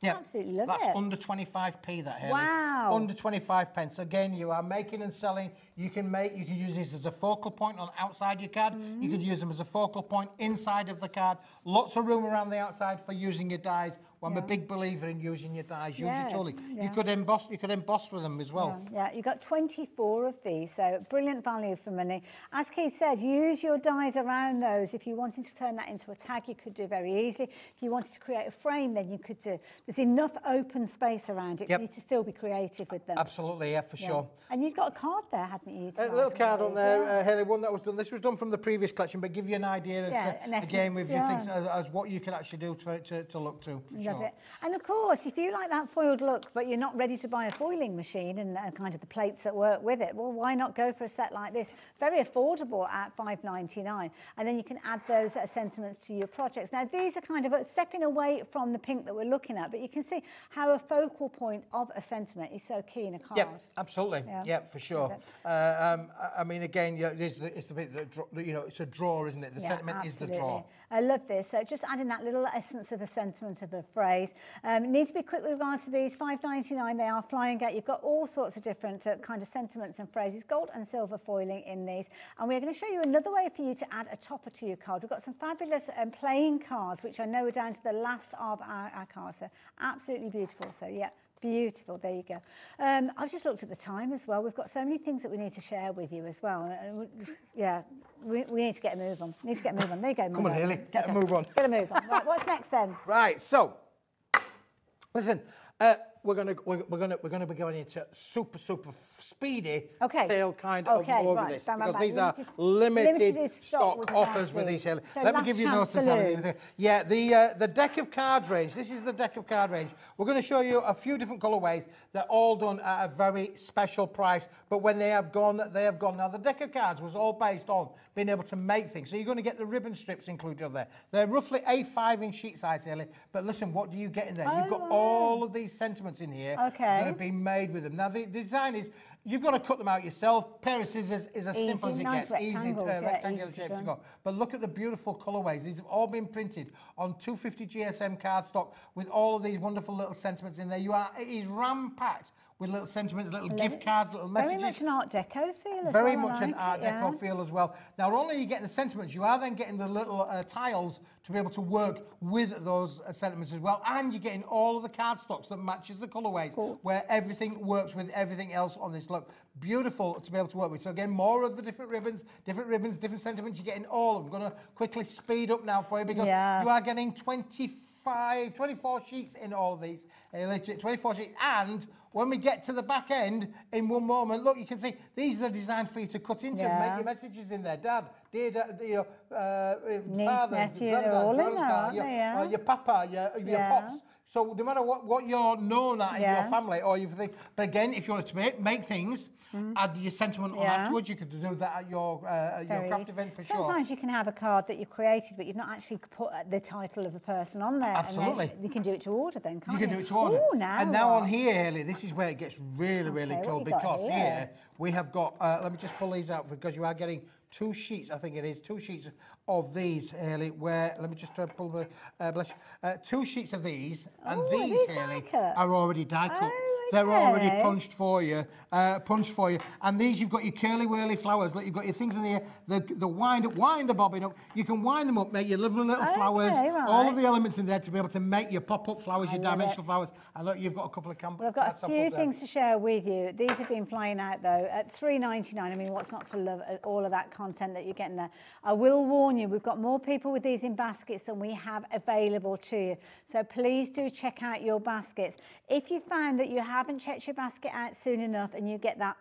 Yeah,
absolutely love
that's
it.
Under 25p, that, Hayley.
Wow.
Under 25 pence. Again, you are making and selling. You can use this as a focal point on outside your card. You could use them as a focal point inside of the card. Lots of room around the outside for using your dies. Well, I'm a big believer in using your dies. Use your tooling. You could emboss with them as well.
Yeah, you got 24 of these, so brilliant value for money. As Keith said, use your dies around those. If you wanted to turn that into a tag, you could do very easily. If you wanted to create a frame, then you could do. There's enough open space around it for you to still be creative with them.
Absolutely, yeah, for sure.
And you've got a card there, hadn't you?
A little card on there, Hayley, one that was done. This was done from the previous collection, but give you an idea as to, again, with your things, as what you can actually do to look to, for sure.
It. And of course, if you like that foiled look, but you're not ready to buy a foiling machine and kind of the plates that work with it, well, why not go for a set like this? Very affordable at $5.99. And then you can add those sentiments to your projects. Now, these are kind of stepping away from the pink that we're looking at, but you can see how a focal point of a sentiment is so key in a card.
Yeah, absolutely. Yeah, for sure. I mean, again, it's the bit that, it's a draw, isn't it? The sentiment is the draw.
I love this. So just adding that little essence of a sentiment of a phrase. Need to be quick with regards to these. $5.99, they are flying out. You've got all sorts of different kind of sentiments and phrases, gold and silver foiling in these. And we're going to show you another way for you to add a topper to your card. We've got some fabulous playing cards, which I know are down to the last of our cards. So absolutely beautiful. So yeah. Beautiful, there you go. I've just looked at the time as well. We've got so many things that we need to share with you as well. We need to get a move on. There you go.
Come on, Hayley, get a move on.
Get a move on. Right, what's next then?
Right, so, listen, we're gonna be going into super speedy sale kind of over this, because these are limited stock offers with these. So let me give you notice. Yeah, the deck of cards range. This is the deck of card range. We're going to show you a few different colourways. They're all done at a very special price, but when they have gone, they have gone. Now the deck of cards was all based on being able to make things. So you're going to get the ribbon strips included on there. They're roughly a 5-inch sheet size, Hayley. But listen, what do you get in there? You've got all of these sentiments in here that have been made with them. Now the design is, you've got to cut them out yourself. Pair of scissors is as simple as it gets. Easy rectangular shapes to go. But look at the beautiful colourways. These have all been printed on 250 GSM cardstock with all of these wonderful little sentiments in there. It is ram-packed with little sentiments, little gift cards, little messages.
Very much an Art Deco feel as
Very
well.
much an Art Deco feel as well. Now, not only are you getting the sentiments, you are then getting the little tiles to be able to work with those sentiments as well. And you're getting all of the cardstocks that matches the colourways, where everything works with everything else on this look. Beautiful to be able to work with. So again, more of the different ribbons, different sentiments. You're getting all of them. I'm going to quickly speed up now for you because you are getting 24 sheets in all of these. 24 sheets. And when we get to the back end, in one moment, look, you can see these are designed for you to cut into and make your messages in there. Dad, dear dad, father,
nephew,
granddad,
they're all in there,
grandpa,
aren't they?
your papa, your pops. So no matter what you're known at in your family or you think, but again, if you want to make things, add your sentiment on afterwards. You could do that at your craft event for sure.
Sometimes you can have a card that you've created, but you've not actually put the title of a person on there.
Absolutely.
And then you can do it to order then, can't you?
You can do it to order.
Ooh, now
on here, Hayley, this is where it gets really cool because here we have got, let me just pull these out because you are getting 2 sheets, I think it is, 2 sheets of these, Hayley, where, let me just try to pull the, bless you, 2 sheets of these, and these, Hayley, are already die cut. They're already punched for you, And these, you've got your curly-whirly flowers. Look, you've got your things in here, the winder bobbing up. You can wind them up, make your lovely little flowers, all of the elements in there to be able to make your pop-up flowers, your dimensional flowers. And look, you've got a couple of
Well, I've got a few things to share with you. These have been flying out, though, at $3.99. I mean, what's not to love all of that content that you're getting there? I will warn you, we've got more people with these in baskets than we have available to you. So please do check out your baskets. If you found that you haven't checked your basket out soon enough and you get that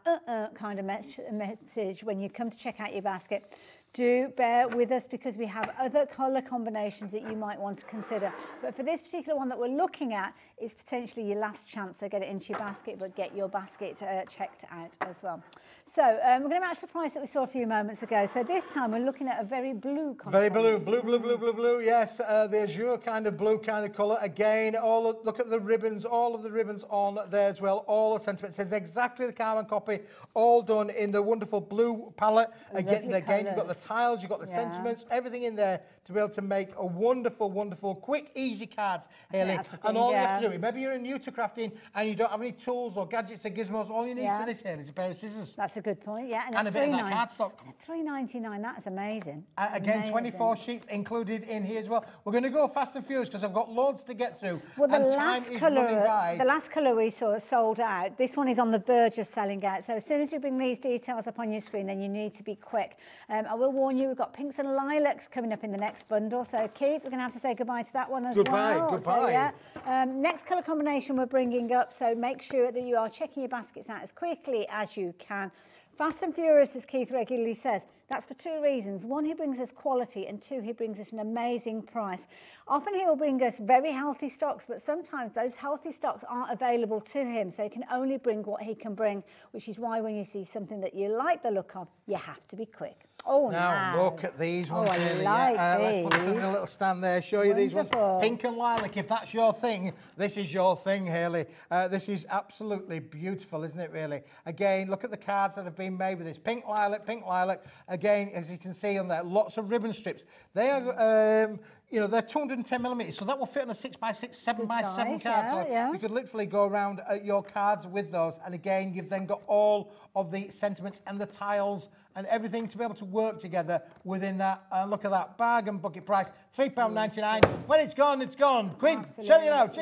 kind of message when you come to check out your basket, do bear with us because we have other colour combinations that you might want to consider. But for this particular one that we're looking at, it's potentially your last chance to get it into your basket, but get your basket checked out as well. So we're going to match the price that we saw a few moments ago. So this time we're looking at a very blue content.
Very blue, yes. The azure kind of blue kind of colour. Again, look at the ribbons, all of the ribbons on there as well. All the sentiments. It's exactly the carbon copy, all done in the wonderful blue palette. Again, you've got the tiles, you've got the sentiments, everything in there to be able to make a wonderful, quick, easy cards, Hayley. And all you have to do, maybe you're new to crafting and you don't have any tools or gadgets or gizmos, all you need for this, Hayley, is a pair of scissors.
That's a good point,
And a bit of that cardstock.
$3.99, that's amazing.
Again, 24 sheets included in here as well. We're going to go fast and furious because I've got loads to get through.
Well, the
last
colour we saw sold out. This one is on the verge of selling out. So as soon as we bring these details up on your screen, then you need to be quick. I will warn you, we've got pinks and lilacs coming up in the next bundle. So Keith, we're going to have to say goodbye to that one as well.
Goodbye.
So, next colour combination we're bringing up. So make sure that you are checking your baskets out as quickly as you can. Fast and furious, as Keith regularly says. That's for 2 reasons. 1, he brings us quality, and 2, he brings us an amazing price. Often he will bring us very healthy stocks, but sometimes those healthy stocks aren't available to him, so he can only bring what he can bring, which is why when you see something that you like the look of, you have to be quick. Oh,
now look at these ones.
I like these.
Let's put this in a little stand there, show you these ones. Pink and lilac, if that's your thing, this is your thing, Hayley. This is absolutely beautiful, isn't it, really? Again, look at the cards that have been made with this. Pink lilac. Again, as you can see on there, lots of ribbon strips. They are... they're 210 millimetres, so that will fit on a 6x6, 7x7 card. So you could literally go around your cards with those. And again, you've then got all of the sentiments and the tiles and everything to be able to work together within that. And look at that, bargain bucket price, £3.99. When it's gone, it's gone. Quick, check it out.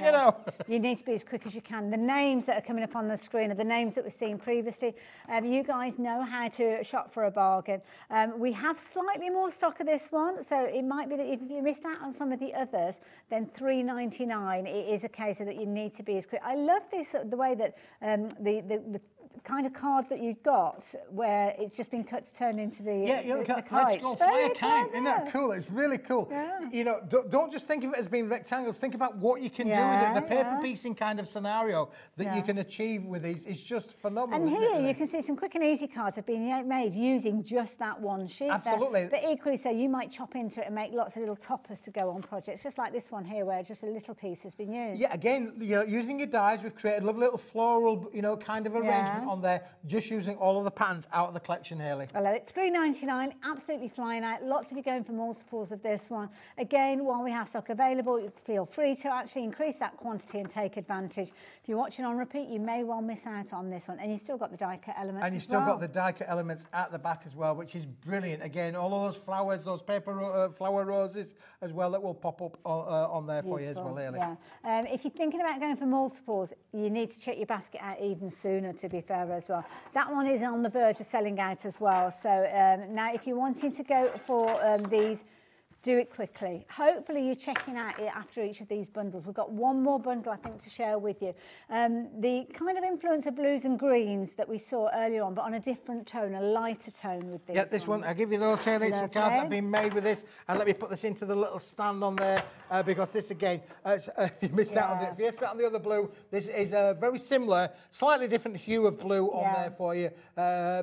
You need to be as quick as you can. The names that are coming up on the screen are the names that we've seen previously. You guys know how to shop for a bargain. We have slightly more stock of this one, so it might be that if you missed out on some of the others, then $3.99, it is a case of that you need to be as quick. I love this, the way that the kind of card that you've got where it's just been cut to turn into the
let's go fly a kite. Isn't that cool? It's really cool. Don't just think of it as being rectangles. Think about what you can do with it. The paper piecing kind of scenario that you can achieve with these is just phenomenal.
And here you can see some quick and easy cards have been made using just that one sheet.
Absolutely.
But equally so, you might chop into it and make lots of little toppers to go on projects, just like this one here where just a little piece has been used.
Yeah, again, using your dies, we've created lovely little floral, kind of arrangement arrangement on there, just using all of the patterns out of the collection, Hayley.
I love it. $3.99, absolutely flying out. Lots of you going for multiples of this one. Again, while we have stock available, you feel free to actually increase that quantity and take advantage. If you're watching on repeat, you may well miss out on this one. And you've still got the die cut elements.
And you've still got the die cut elements at the back as well, which is brilliant. Again, all of those flowers, those paper flower roses as well, that will pop up on there for you as well, Hayley.
Yeah. If you're thinking about going for multiples, you need to check your basket out even sooner, to be fair, as well. That one is on the verge of selling out as well. So now if you're wanting to go for these, do it quickly. Hopefully you're checking out it after each of these bundles. We've got one more bundle, I think, to share with you. The kind of influence of blues and greens that we saw earlier on, but on a different tone, a lighter tone with these.
Yeah, this one, I'll give you those, Hayley. Some cards that have been made with this. And let me put this into the little stand on there, because this, again, you missed out on it. If you missed out on the other blue, this is a very similar, slightly different hue of blue on there for you.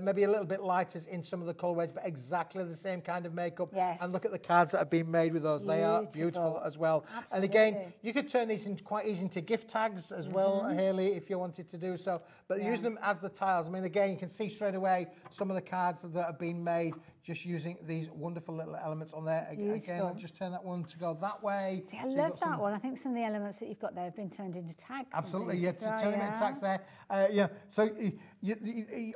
Maybe a little bit lighter in some of the colourways, but exactly the same kind of makeup.
Yes.
And look at the cards that have been made with those. They are beautiful as well.
Absolutely.
And again, you could turn these into quite easy into gift tags as well, Hayley, if you wanted to do so. But use them as the tiles. I mean, again, you can see straight away some of the cards that have been made just using these wonderful little elements on there. Again, I'll just turn that one to go that way.
See, I love that one. I think some of the elements that you've got there have been turned into tags.
Absolutely, yeah, turn them into tags there. Yeah, so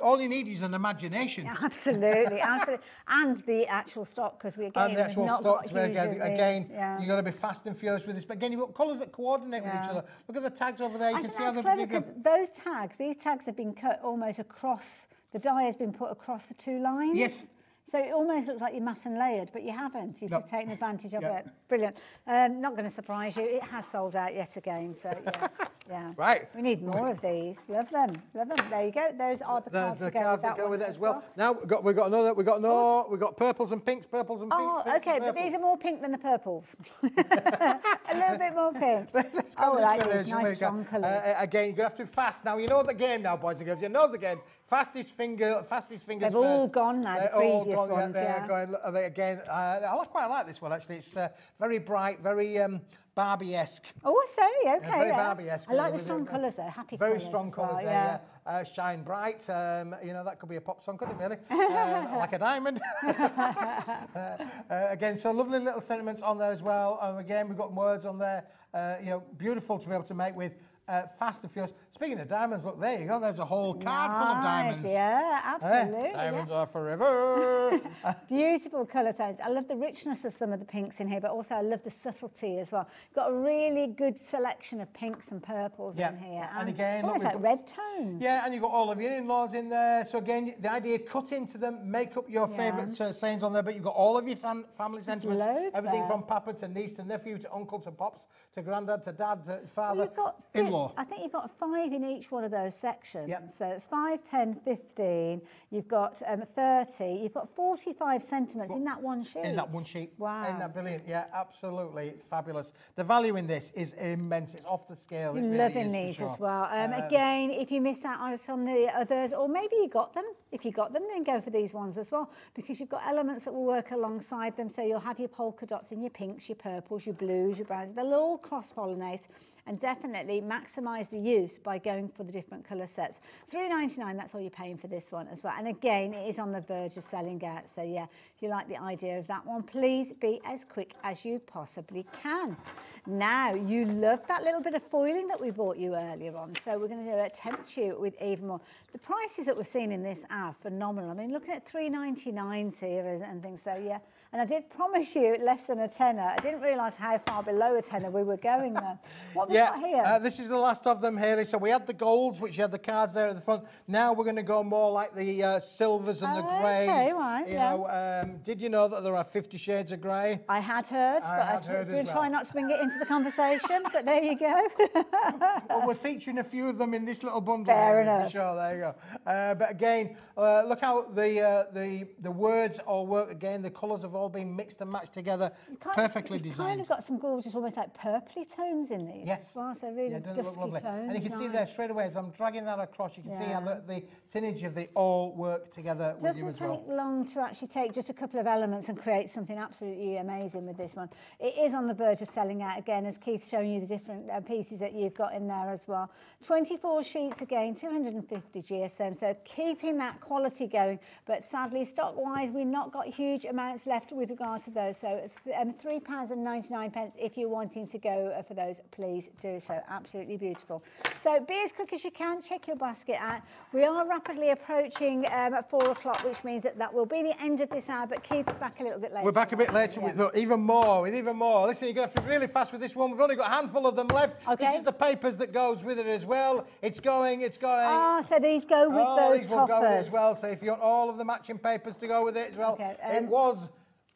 all you need is an imagination.
Yeah, absolutely, absolutely. And the actual stock, because we again,
and the actual stock, again, you've got to be fast and furious with this. But again, you've got colours that coordinate with each other. Look at the tags over there. You can see how they're
because those tags, these tags have been cut almost across. The die has been put across the two lines.
Yes.
So it almost looks like you're matte and layered, but you haven't. You've just taken advantage of it. Brilliant. Not going to surprise you. It has sold out yet again. So yeah.
Right.
We need more of these. Love them. Love them. There you go. Those are the cards to go with that as well.
Now we've got another. We've got purples and pinks. Purples and pinks.
Oh, okay. But these are more pink than the purples. A little bit more pink.
Let's go
these nice strong colours.
Again, you're going to have to be fast. Now you know the game now, boys and girls. You know the game. Fastest fingers.
They've all gone now. The previous ones,
Again, I quite like this one actually. It's very bright, very Barbie-esque.
Oh, I say, okay.
Very Barbie-esque.
I like the strong colours there. Happy colours.
Very strong colours there. Yeah. Shine bright. You know, that could be a pop song, couldn't it? Really? Like a diamond. Again, so lovely little sentiments on there as well. Again, we've got words on there. You know, beautiful to be able to make with. Fast and furious. Speaking of diamonds, look, there you go. There's a whole card full of diamonds.
Yeah, absolutely.
Diamonds are forever.
Beautiful colour tones. I love the richness of some of the pinks in here, but also I love the subtlety as well. Got a really good selection of pinks and purples in here.
And again,
almost like red tones.
Yeah, and you've got all of your in-laws in there. So again, the idea, cut into them, make up your favourite sayings on there, but you've got all of your family sentiments. Everything from papa to niece to nephew to uncle to pops to granddad to dad to father, in-law.
I think you've got 5 in each one of those sections. So it's 5, 10, 15. You've got 30. You've got 45 sentiments in that one sheet.
In that one sheet.
Wow.
Isn't that brilliant? Yeah, absolutely fabulous. The value in this is immense. It's off the scale.
You're loving these as well. Again, if you missed out on the others, or maybe you got them. If you got them, then go for these ones as well, because you've got elements that will work alongside them. So you'll have your polka dots in your pinks, your purples, your blues, your browns. They'll all cross-pollinate and definitely maximise the use by going for the different colour sets. $3.99, that's all you're paying for this one as well. And again, it is on the verge of selling out. So yeah, if you like the idea of that one, please be as quick as you possibly can. Now, you loved that little bit of foiling that we bought you earlier on. So we're going to tempt you with even more. The prices that we're seeing in this are phenomenal. I mean, looking at $3.99 here and things, so yeah. And I did promise you less than a tenner. I didn't realise how far below a tenner we were going there. What have we got here?
This is the last of them, Hayley. So we had the golds, which you had the cards there at the front. Now we're going to go more like the silvers and the greys.
Okay, right,
you know, did you know that there are 50 shades of grey?
I had heard, but I do try not to bring it into the conversation, but there you go.
Well, we're featuring a few of them in this little bundle.
Fair enough.
For sure, there you go. But again, look how the words all work again. The colours have all been mixed and matched together, perfectly designed.
Kind of got some gorgeous, almost like purpley tones in these.
Yes.
Well, so really dusty
look lovely.
tones,
And you can see there straight away as I'm dragging that across, you can see how the synergy of they all work together with you as well.
It doesn't take long to actually take just a couple of elements and create something absolutely amazing with this one. It is on the verge of selling out again, as Keith's showing you the different pieces that you've got in there as well. 24 sheets again, 250 GSM, so keeping that quality going, but sadly stock-wise we've not got huge amounts left with regard to those, so it's £3.99 if you're wanting to go for those, please do so. Absolutely beautiful. So be as quick as you can, check your basket out. We are rapidly approaching at 4 o'clock, which means that will be the end of this hour, but Keith's back a little bit later.
We're back a bit later with even more. Listen, you're going to have to be really fast with this one. We've only got a handful of them left. Okay. This is the papers that goes with it as well. It's going. Ah,
so these go with those
these
toppers.
Will go with it as well. So if you want all of the matching papers to go with it as well, it was...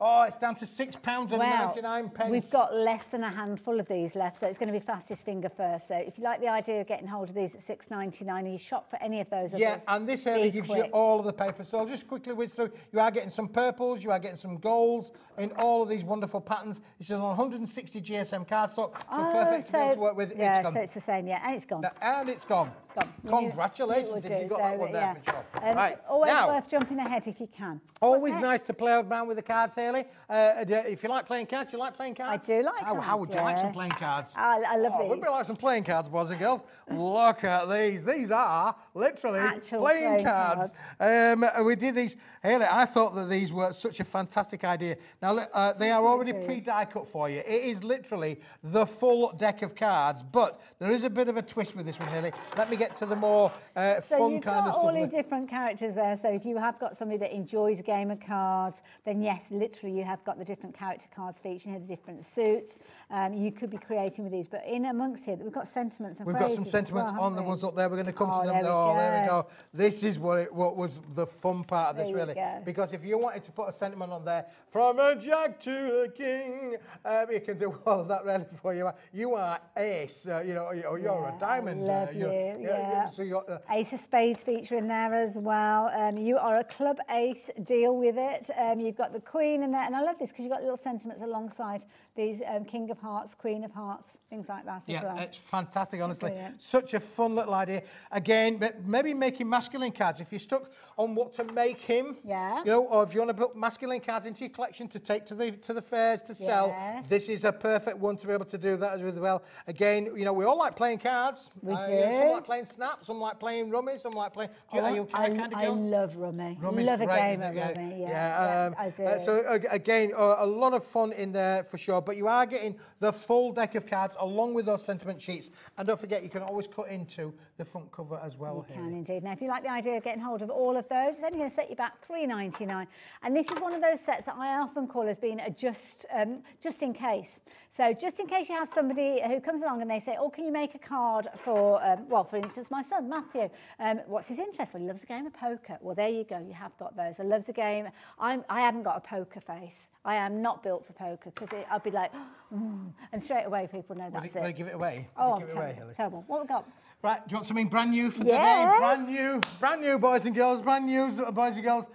Oh, it's down to £6.99.
We've got less than a handful of these left, so it's going to be fastest finger first. So if you like the idea of getting hold of these at £6.99 and you shop for any of those,
and this area gives you all of the papers. So I'll just quickly whiz through. You are getting some purples, you are getting some golds in all of these wonderful patterns. This is on 160 GSM cardstock, so perfect to be able to work with.
Yeah, so it's the same, and it's gone.
And it's gone.
Congratulations
if you got that one there for sure.
Right, always worth jumping ahead if you can.
Always nice to play around with the cards, Hayley. If you like playing cards, you like playing cards?
I do like cards.
How would you like some playing cards?
I love these.
Would we like some playing cards, boys and girls? Look at these. These are literally playing cards. We did these. Hayley, I thought that these were such a fantastic idea. Now, they are already pre-die cut for you. It is literally the full deck of cards, but there is a bit of a twist with this one, Hayley. Let me get to the more fun kind of stuff.
So you've got all the different characters there. So if you have got somebody that enjoys a game of cards, then yes, literally you have got the different character cards featuring here, the different suits. You could be creating with these, but in amongst here, we've got sentiments and
phrases. We've got some sentiments on the ones up there. We're going to come to them.
There we go.
This is what was the fun part of this, really. Because if you wanted to put a sentiment on there, from a jack to a king, you can do all of that really for you. You are ace, you're a diamond.
Love so you got Ace of Spades feature in there as well. You are a club ace, deal with it. You've got the Queen in there, and I love this because you've got little sentiments alongside these King of Hearts, Queen of Hearts, things like that as well.
Yeah, it's fantastic, honestly. Such a fun little idea. Again, but maybe making masculine cards. If you're stuck on what to make him, or if you want to put masculine cards into your collection to take to the fairs to sell, this is a perfect one to be able to do that as well. Again, we all like playing cards.
We do.
Some like playing Snap, some like playing Rummy, some like playing... Are you a kind of girl?
I love Rummy.
Rummy's
love
great,
a game of Rummy. I do.
So again, a lot of fun in there for sure, but you are getting the full deck of cards along with those sentiment sheets. And don't forget, you can always cut into the front cover as well.
You can indeed. Now, if you like the idea of getting hold of all of those, it's only going to set you back £3.99. And this is one of those sets that I often call as being a just in case. So just in case you have somebody who comes along and they say, oh, can you make a card for, for instance, my son, Matthew. What's his interest? Well, he loves a game of poker. Well, there you go. You have got those. He loves a game. I haven't got a poker face. I am not built for poker because I'd be like, and straight away people know that's it.
Will you give it away?
Oh, terrible. What have we got?
Right, do you want something brand new for today? Brand new, boys and girls. Brand new, boys and girls.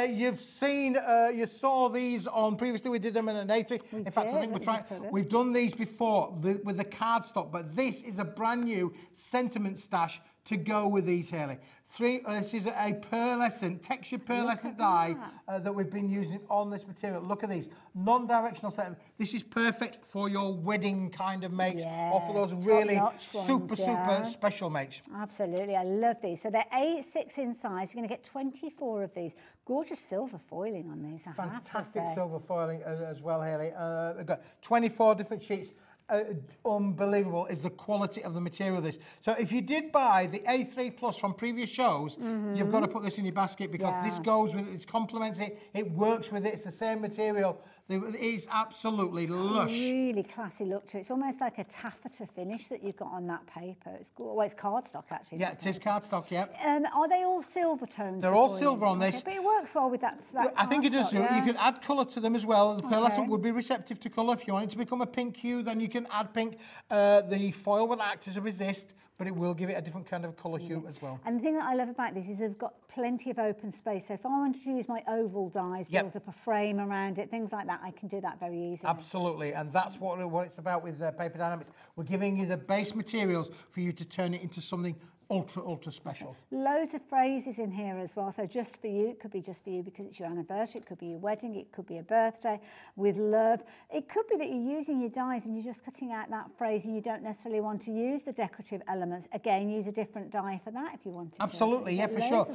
You've seen, you saw these on previously. We did them in an A3. In fact, I think we've done these before with the cardstock, but this is a brand new sentiment stash to go with these, Hayley. This is a pearlescent, textured pearlescent dye that we've been using on this material. Look at these, non-directional sentiment. This is perfect for your wedding kind of makes, or for those really super special makes.
Absolutely, I love these. So they're 8/6 in size. You're going to get 24 of these. Gorgeous silver foiling on these.
Fantastic silver foiling as well, Hayley. We've got 24 different sheets. Unbelievable is the quality of the material of this. So if you did buy the A3 Plus from previous shows, you've got to put this in your basket because this goes with it, it complements it, it works with it, it's the same material. It is absolutely lush.
Really classy look to it. It's almost like a taffeta finish that you've got on that paper. It's cardstock actually.
Yeah, it is cardstock, yeah.
Are they all silver tones?
They're all silver on this.
But it works well with that
I think it does. You can add colour to them as well. The pearlescent would be receptive to colour. If you want it to become a pink hue, then you can add pink. The foil will act as a resist. but it will give it a different kind of colour hue as well.
And the thing that I love about this is they've got plenty of open space. So if I wanted to use my oval dies, build up a frame around it, things like that, I can do that very easily.
Absolutely, and that's what it's about with Paper Dienamics. We're giving you the base materials for you to turn it into something ultra special.
Loads of phrases in here as well. So just for you, it could be just for you because it's your anniversary, it could be your wedding, it could be a birthday, with love. It could be that you're using your dies and you're just cutting out that phrase and you don't necessarily want to use the decorative elements. Again, use a different die for that if you wanted to.
Absolutely, yeah, for sure.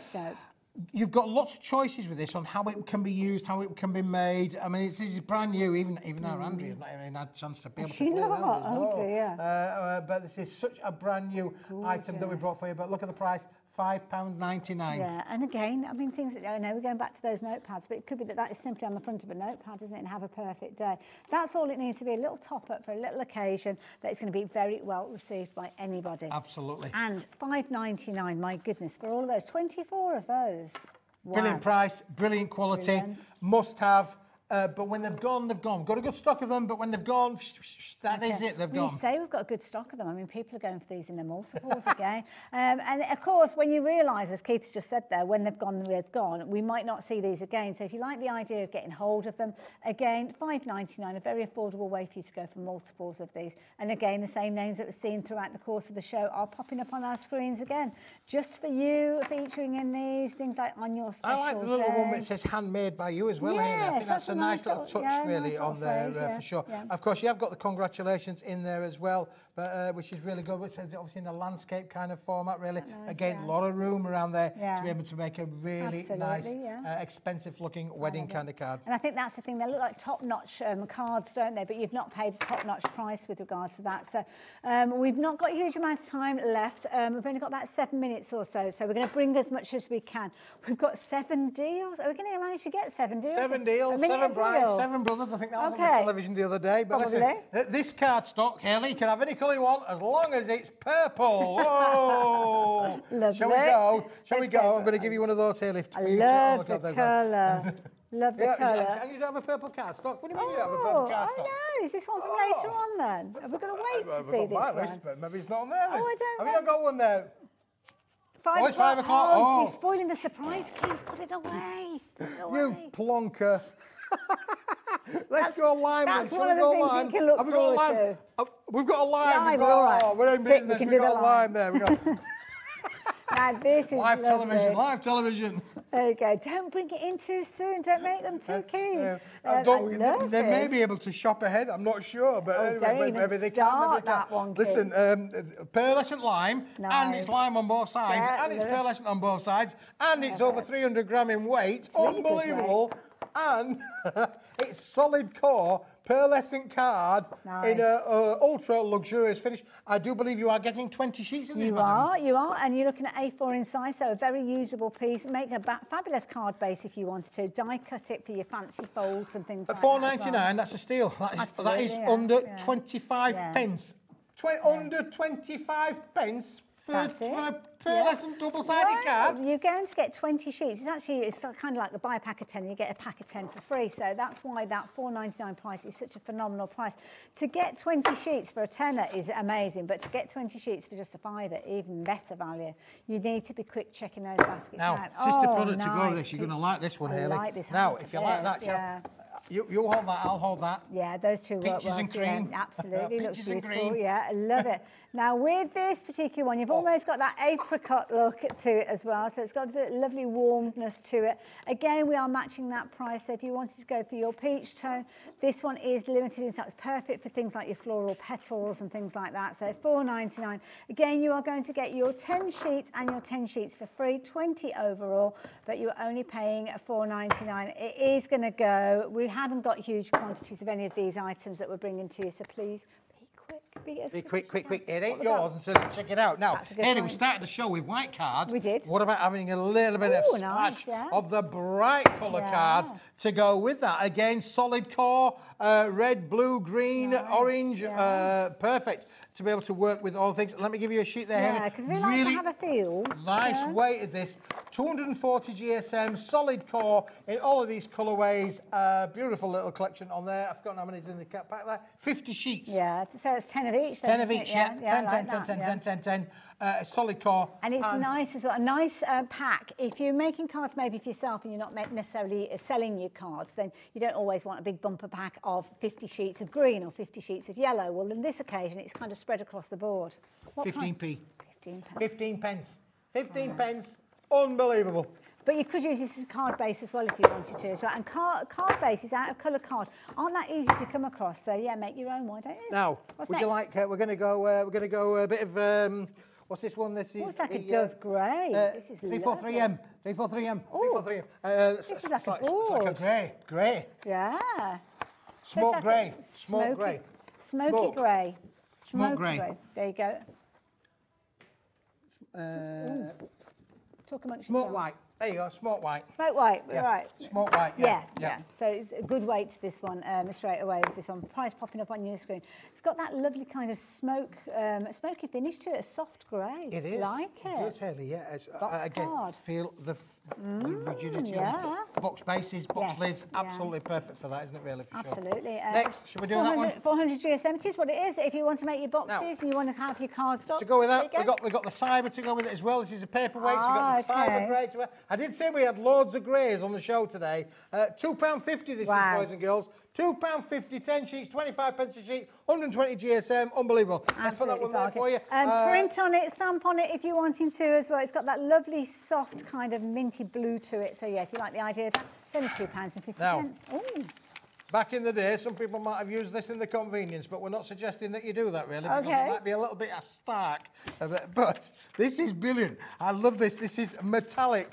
You've got lots of choices with this on how it can be used, how it can be made. I mean, this is brand new. Even our Andrea's not even had a chance to be able to play around. But this is such a brand new item that we brought for you. But look at the price. £5.99.
Yeah, and again, I mean, things that I know we're going back to those notepads, but it could be that is simply on the front of a notepad, isn't it? And have a perfect day. That's all it needs to be, a little top up for a little occasion that is going to be very well received by anybody.
Absolutely.
And £5.99, my goodness, for all of those, 24 of those. Wow.
Brilliant price, brilliant quality, must have. But when they've gone, they've gone. Got a good stock of them, but when they've gone, that is it, they've gone.
We say we've got a good stock of them. I mean, people are going for these in their multiples again. And of course, when you realise, as Keith's just said there, when they've gone, we might not see these again. So if you like the idea of getting hold of them, again, £5.99, a very affordable way for you to go for multiples of these. And again, the same names that we've seen throughout the course of the show are popping up on our screens again. Just for you, featuring in these, things like on your special
I like the little one that says handmade by you as well.
Yes,
I think that's a nice little touch really on there for sure. Of course, you have got the congratulations in there as well, but which is really good. Which is obviously in a landscape kind of format, really. Again, a lot of room around there to be able to make a really nice, expensive-looking wedding kind of card.
And I think that's the thing. They look like top-notch cards, don't they? But you've not paid a top-notch price with regards to that. So we've not got a huge amount of time left. We've only got about 7 minutes or so. So we're going to bring as much as we can. We've got 7 deals. Are we going to manage to get 7 deals?
7 deals, 7 brides, 7 brothers. I think that was on the television the other day. But listen, this card stock, Hayley, you can have any colour you want as long as it's purple. Whoa! Shall we go? Shall we go? I'm going to give you one of those, Hayley.
I love the colour. Love the colour.
And you don't have a purple card stock? What do you mean you don't have a purple card stock?
Oh, no. Is this one from later on then? Have we got to wait to see this one?
List, but maybe it's not on their list.
Oh, I don't know.
Have you not got one there?
5
it's 5 o'clock.
Oh, you're spoiling the surprise, Keith. Put it away.
You plonker. Let's go lime.
That's one of the things you can look forward to.
We've got a lime. We're in business. We've got a lime there.
Now this is
live television. Live television.
There you go. Don't bring it in too soon. Don't make them too keen.
They may be able to shop ahead. I'm not sure, but anyway, maybe they can.
That one,
listen, pearlescent lime, and it's lime on both sides, and it's pearlescent on both sides, and it's over 300 gram in weight. Unbelievable. And it's solid core pearlescent card in an ultra luxurious finish. I do believe you are getting 20 sheets in this.
You are, and you're looking at A4 in size, so a very usable piece. Make a fabulous card base if you wanted to. Die cut it for your fancy folds and things like that.
At £4.99, that's a steal. That is under 25 pence. Under 25 pence. For a pearlescent double-sided card.
You're going to get 20 sheets. It's kind of like the buy a pack of 10, you get a pack of 10 for free. So that's why that £4.99 price is such a phenomenal price. To get 20 sheets for a tenner is amazing, but to get 20 sheets for just a £5, even better value. You need to be quick checking those baskets out.
Now, sister product to go with this. You're going to like this one, Hayley.
Like this.
Now, if you like that, you hold that, I'll hold that.
Yeah, those two work well.
Peaches and cream.
Yeah, absolutely, looks
beautiful.
Green. Yeah, I love it. Now, with this particular one, you've almost got that apricot look to it as well, so it's got a bit of lovely warmness to it. Again, we are matching that price, so if you wanted to go for your peach tone, this one is limited in size. It's perfect for things like your floral petals and things like that, so £4.99. Again, you are going to get your 10 sheets and your 10 sheets for free, 20 overall, but you're only paying £4.99. It is going to go. We haven't got huge quantities of any of these items that we're bringing to you, so please be quick.
It ain't yours, and so check it out. Now, Hayley, we started the show with white cards.
We did.
What about having a little bit of splash of the bright colour cards to go with that? Again, solid core, red, blue, green, orange, perfect to be able to work with all things. Let me give you a sheet there, Hayley.
Yeah, because we like to have a feel.
Nice weight is this. 240 GSM, solid core in all of these colourways. Beautiful little collection on there. I've forgotten how many's in the pack there. 50 sheets.
Yeah, so it's 10 of of each.
10 of each, yeah. 10,
like
10,
that,
10,
yeah.
10, 10, 10, 10. Solid core.
And it's nice as well, a nice pack. If you're making cards maybe for yourself and you're not necessarily selling your cards, then you don't always want a big bumper pack of 50 sheets of green or 50 sheets of yellow. Well, on this occasion, it's kind of spread across the board.
15p.
15 pence.
15 pence. 15 pence. Unbelievable.
But you could use this as a card base as well if you wanted to. So, and card bases out of colour card aren't that easy to come across. So yeah, make your own, why don't you?
Now, would you like? We're going to go a bit of. What's this one? This is
like a dove grey. This is
343M. 343M.
Oh,
343M.
This is like a board.
Like a grey.
Yeah.
Smoke grey. Smoke grey.
Smoky grey.
Smoke grey.
There you go.
Talk amongst yourselves. Smoke white. There you go, smoke white.
Smoke white,
yeah.
Right.
Smoke white, yeah.
So it's a good weight to this one straight away with this one. Price popping up on your screen. It's got that lovely kind of smoky finish to it, a soft grey.
It is.
Like it.
It does, Hayley, yeah. Again,
card.
feel the rigidity of it. Box bases, box lids, absolutely perfect for that, isn't it really? For
absolutely.
Sure. Next, should we do that one?
400 GSM, it is what it is. If you want to make your boxes and you want to have your card stock.
To go with that, we got the cyber to go with it as well. This is a paperweight, so you've got the cyber grey to wear. I did say we had loads of greys on the show today. £2.50 this is, boys and girls. £2.50, 10 sheets, 25 pence a sheet, 120 GSM, unbelievable. Let's put that one there for you.
Print on it, stamp on it if you're wanting to as well. It's got that lovely soft kind of minty blue to it. So yeah, if you like the idea of that, it's only £2.50.
Now, back in the day, some people might have used this in the convenience, but we're not suggesting that you do that really, because it might be a little bit stark. But this is brilliant. I love this. This is metallic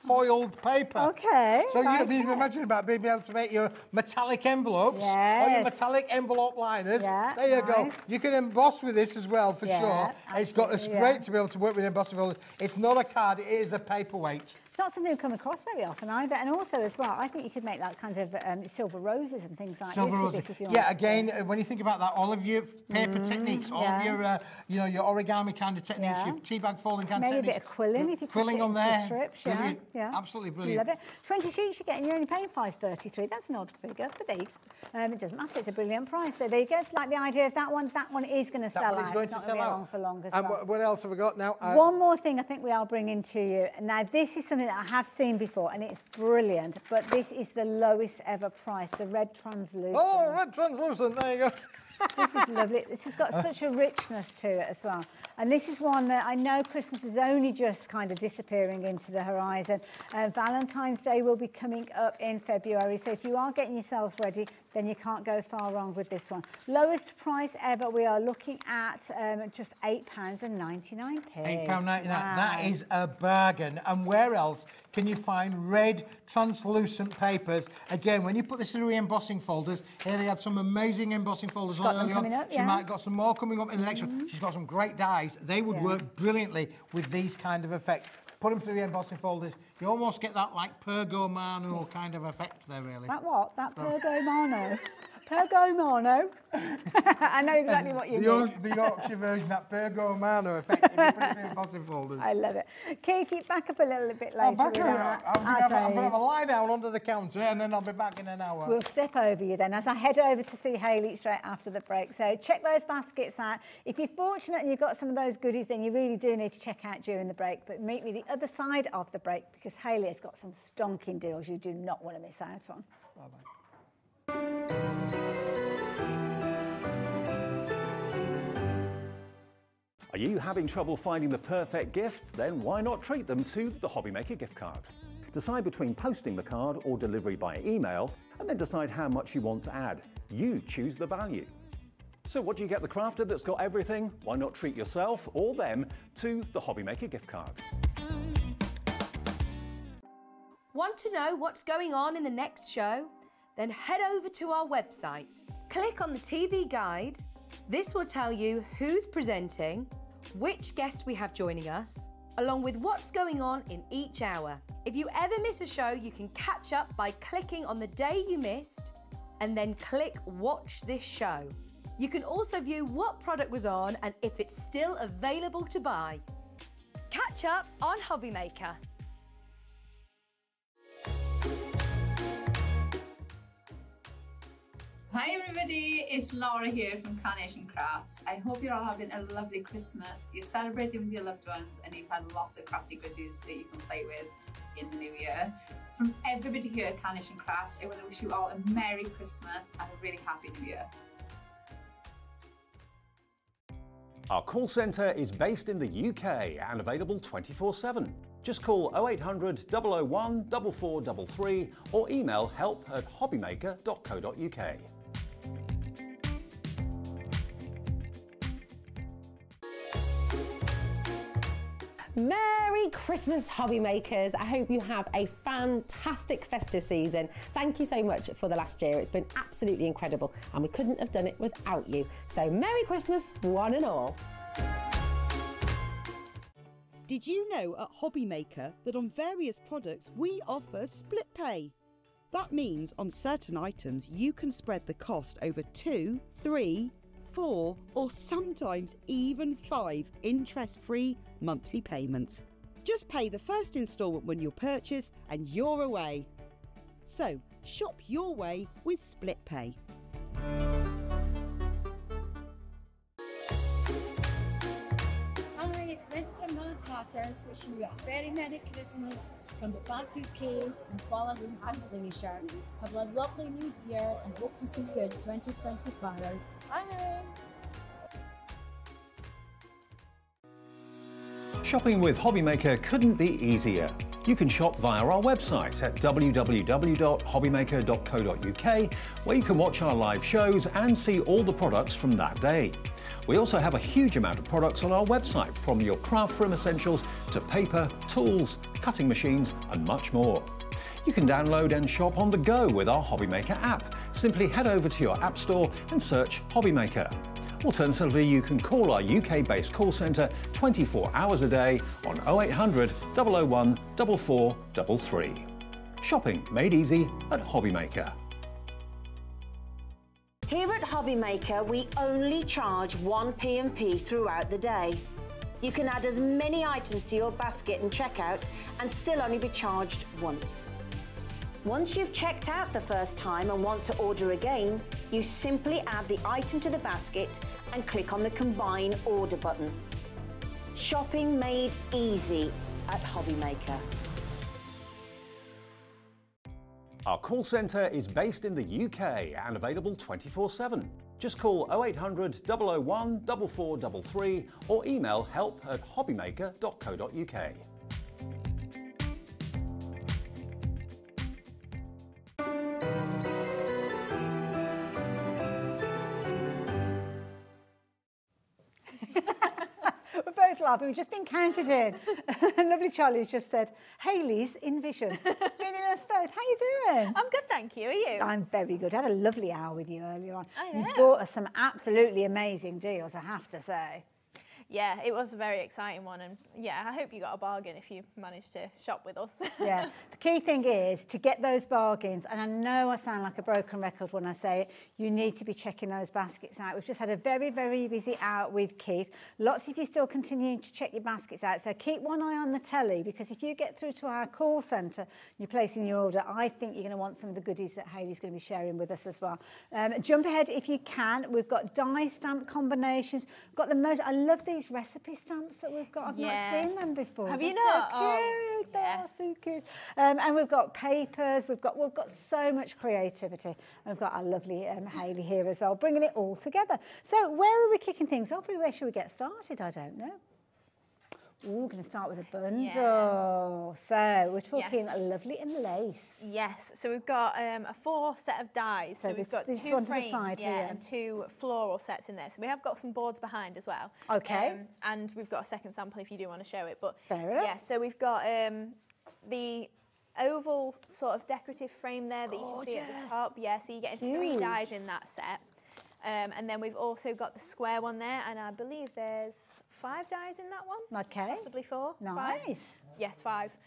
foiled paper.
Okay.
So you can imagine about being able to make your metallic envelopes or your metallic envelope liners.
Yeah,
there you go. You can emboss with this as well, for sure. It's great to be able to work with embossing folders. It's not a card, it is a paperweight.
It's not something we come across very often either. And also as well, I think you could make that kind of silver roses and things like
silver
this.
Roses.
If you
yeah, again, when you think about that, all of your paper techniques, all of your, your origami kind of techniques, your tea bag folding kind of techniques.
Maybe a bit of quilling if you
quilling on there.
Strips,
brilliant.
Yeah.
Absolutely brilliant.
Love it. 20 sheets you're getting, you're only paying $5.33. That's an odd figure, but there you go. It doesn't matter, it's a brilliant price. So there you go. If you like the idea of that one is going to sell out.
That one is going to sell out.
For long as
and
well.
What else have we got now?
One more thing I think we are bringing to you. Now, this is something that I have seen before, and it's brilliant, but this is the lowest ever price, the red translucent.
Oh, red translucent, there you go.
This is lovely. This has got such a richness to it as well. And this is one that I know Christmas is only just kind of disappearing into the horizon. Valentine's Day will be coming up in February. So if you are getting yourselves ready, then you can't go far wrong with this one. Lowest price ever, we are looking at just £8.99.
£8.99. Wow. That is a bargain. And where else can you find red translucent papers? Again, when you put this through embossing folders, here they had some amazing embossing folders on early on. She might have got some more coming up in the next one. She's got some great dyes. They would work brilliantly with these kind of effects. Put them through the embossing folders. You almost get that like Pergomano kind of effect there, really.
That what? That Pergomano? Pergomano? I know exactly what you mean.
The Yorkshire version, that Pergomano effect, if you put it through embossing folders.
I love it. Keith, back up a little bit later.
I'm going to have a lie down under the counter and then I'll be back in an hour.
We'll step over you then as I head over to see Hayley straight after the break. So check those baskets out. If you're fortunate and you've got some of those goodies, then you really do need to check out during the break. But meet me the other side of the break because Hayley has got some stonking deals you do not want to miss out on.
Bye-bye.
Are you having trouble finding the perfect gift? Then why not treat them to the Hobbymaker gift card? Decide between posting the card or delivery by email, and then decide how much you want to add. You choose the value. So what do you get the crafter that's got everything? Why not treat yourself or them to the Hobbymaker gift card?
Want to know what's going on in the next show? Then head over to our website. Click on the TV guide. This will tell you who's presenting, which guest we have joining us, along with what's going on in each hour. If you ever miss a show, you can catch up by clicking on the day you missed and then click Watch This Show. You can also view what product was on and if it's still available to buy. Catch up on Hobbymaker.
Hi everybody, it's Laura here from Carnation Crafts. I hope you're all having a lovely Christmas. You're celebrating with your loved ones and you've had lots of crafty goodies that you can play with in the new year. From everybody here at Carnation Crafts, I want to wish you all a Merry Christmas and a really happy New Year.
Our call centre is based in the UK and available 24/7. Just call 0800 001 4433 or email help@hobbymaker.co.uk.
Merry Christmas, hobby makers. I hope you have a fantastic festive season. Thank you so much for the last year. It's been absolutely incredible and we couldn't have done it without you. So Merry Christmas, one and all.
Did you know at Hobby Maker that on various products we offer split pay? That means on certain items you can spread the cost over 2, 3, 4 or sometimes even 5 interest-free monthly payments. Just pay the first instalment when you purchase and you're away. So shop your way with split pay.
Hi, it's Lynn from Mount Hatters, wishing you a very Merry Christmas from the Batu Caves in Kuala Lumpur, Malaysia. Have a lovely new year and hope to see you in 2025. Bye!
Shopping with Hobbymaker couldn't be easier. You can shop via our website at www.hobbymaker.co.uk, where you can watch our live shows and see all the products from that day. We also have a huge amount of products on our website, from your craft room essentials to paper, tools, cutting machines and much more. You can download and shop on the go with our Hobbymaker app. Simply head over to your app store and search Hobbymaker. Alternatively, you can call our UK-based call centre 24 hours a day on 0800 001 4433. Shopping made easy at Hobbymaker.
Here at Hobbymaker, we only charge 1 P&P throughout the day. You can add as many items to your basket and checkout and still only be charged once. Once you've checked out the first time and want to order again, you simply add the item to the basket and click on the Combine Order button. Shopping made easy at Hobbymaker.
Our call centre is based in the UK and available 24/7. Just call 0800 001 4433 or email help@hobbymaker.co.uk.
We're both laughing. We've just been counted in. Lovely Charlie's just said, Hayley's in vision. Meaning us both. How you doing?
I'm good, thank you. Are you?
I'm very good. I had a lovely hour with you earlier on.
I know.
You bought us some absolutely amazing deals, I have to say.
Yeah, it was a very exciting one, and yeah, I hope you got a bargain if you managed to shop with us.
Yeah, the key thing is to get those bargains, and I know I sound like a broken record when I say it, you need to be checking those baskets out. We've just had a very, very busy hour with Keith. Lots of you still continuing to check your baskets out, so keep one eye on the telly, because if you get through to our call centre and you're placing your order, I think you're going to want some of the goodies that Hayley's going to be sharing with us as well. Jump ahead if you can. We've got die stamp combinations. We've got the most, I love these recipe stamps that we've got. I've not seen them before.
Have
They're
you not?
So cute. They're so cute. And we've got papers. We've got so much creativity. And we've got our lovely Hayley here as well, bringing it all together. So where are we kicking things off with? Where should we get started? I don't know. Ooh, we're going to start with a bundle. Yeah. So we're talking lovely and lace.
Yes. So we've got a 4 set of dies. So we've got 2 frames and 2 floral sets in there. So we have got some boards behind as well.
Okay.
And we've got a second sample if you do want to show it. But
fair enough.
Yeah. So we've got the oval sort of decorative frame there that you can see at the top. Yeah. So you're getting 3 dies in that set. And then we've also got the square one there, and I believe there's 5 dies in that one.
Okay.
Possibly 4.
Nice.
5. Yes, 5.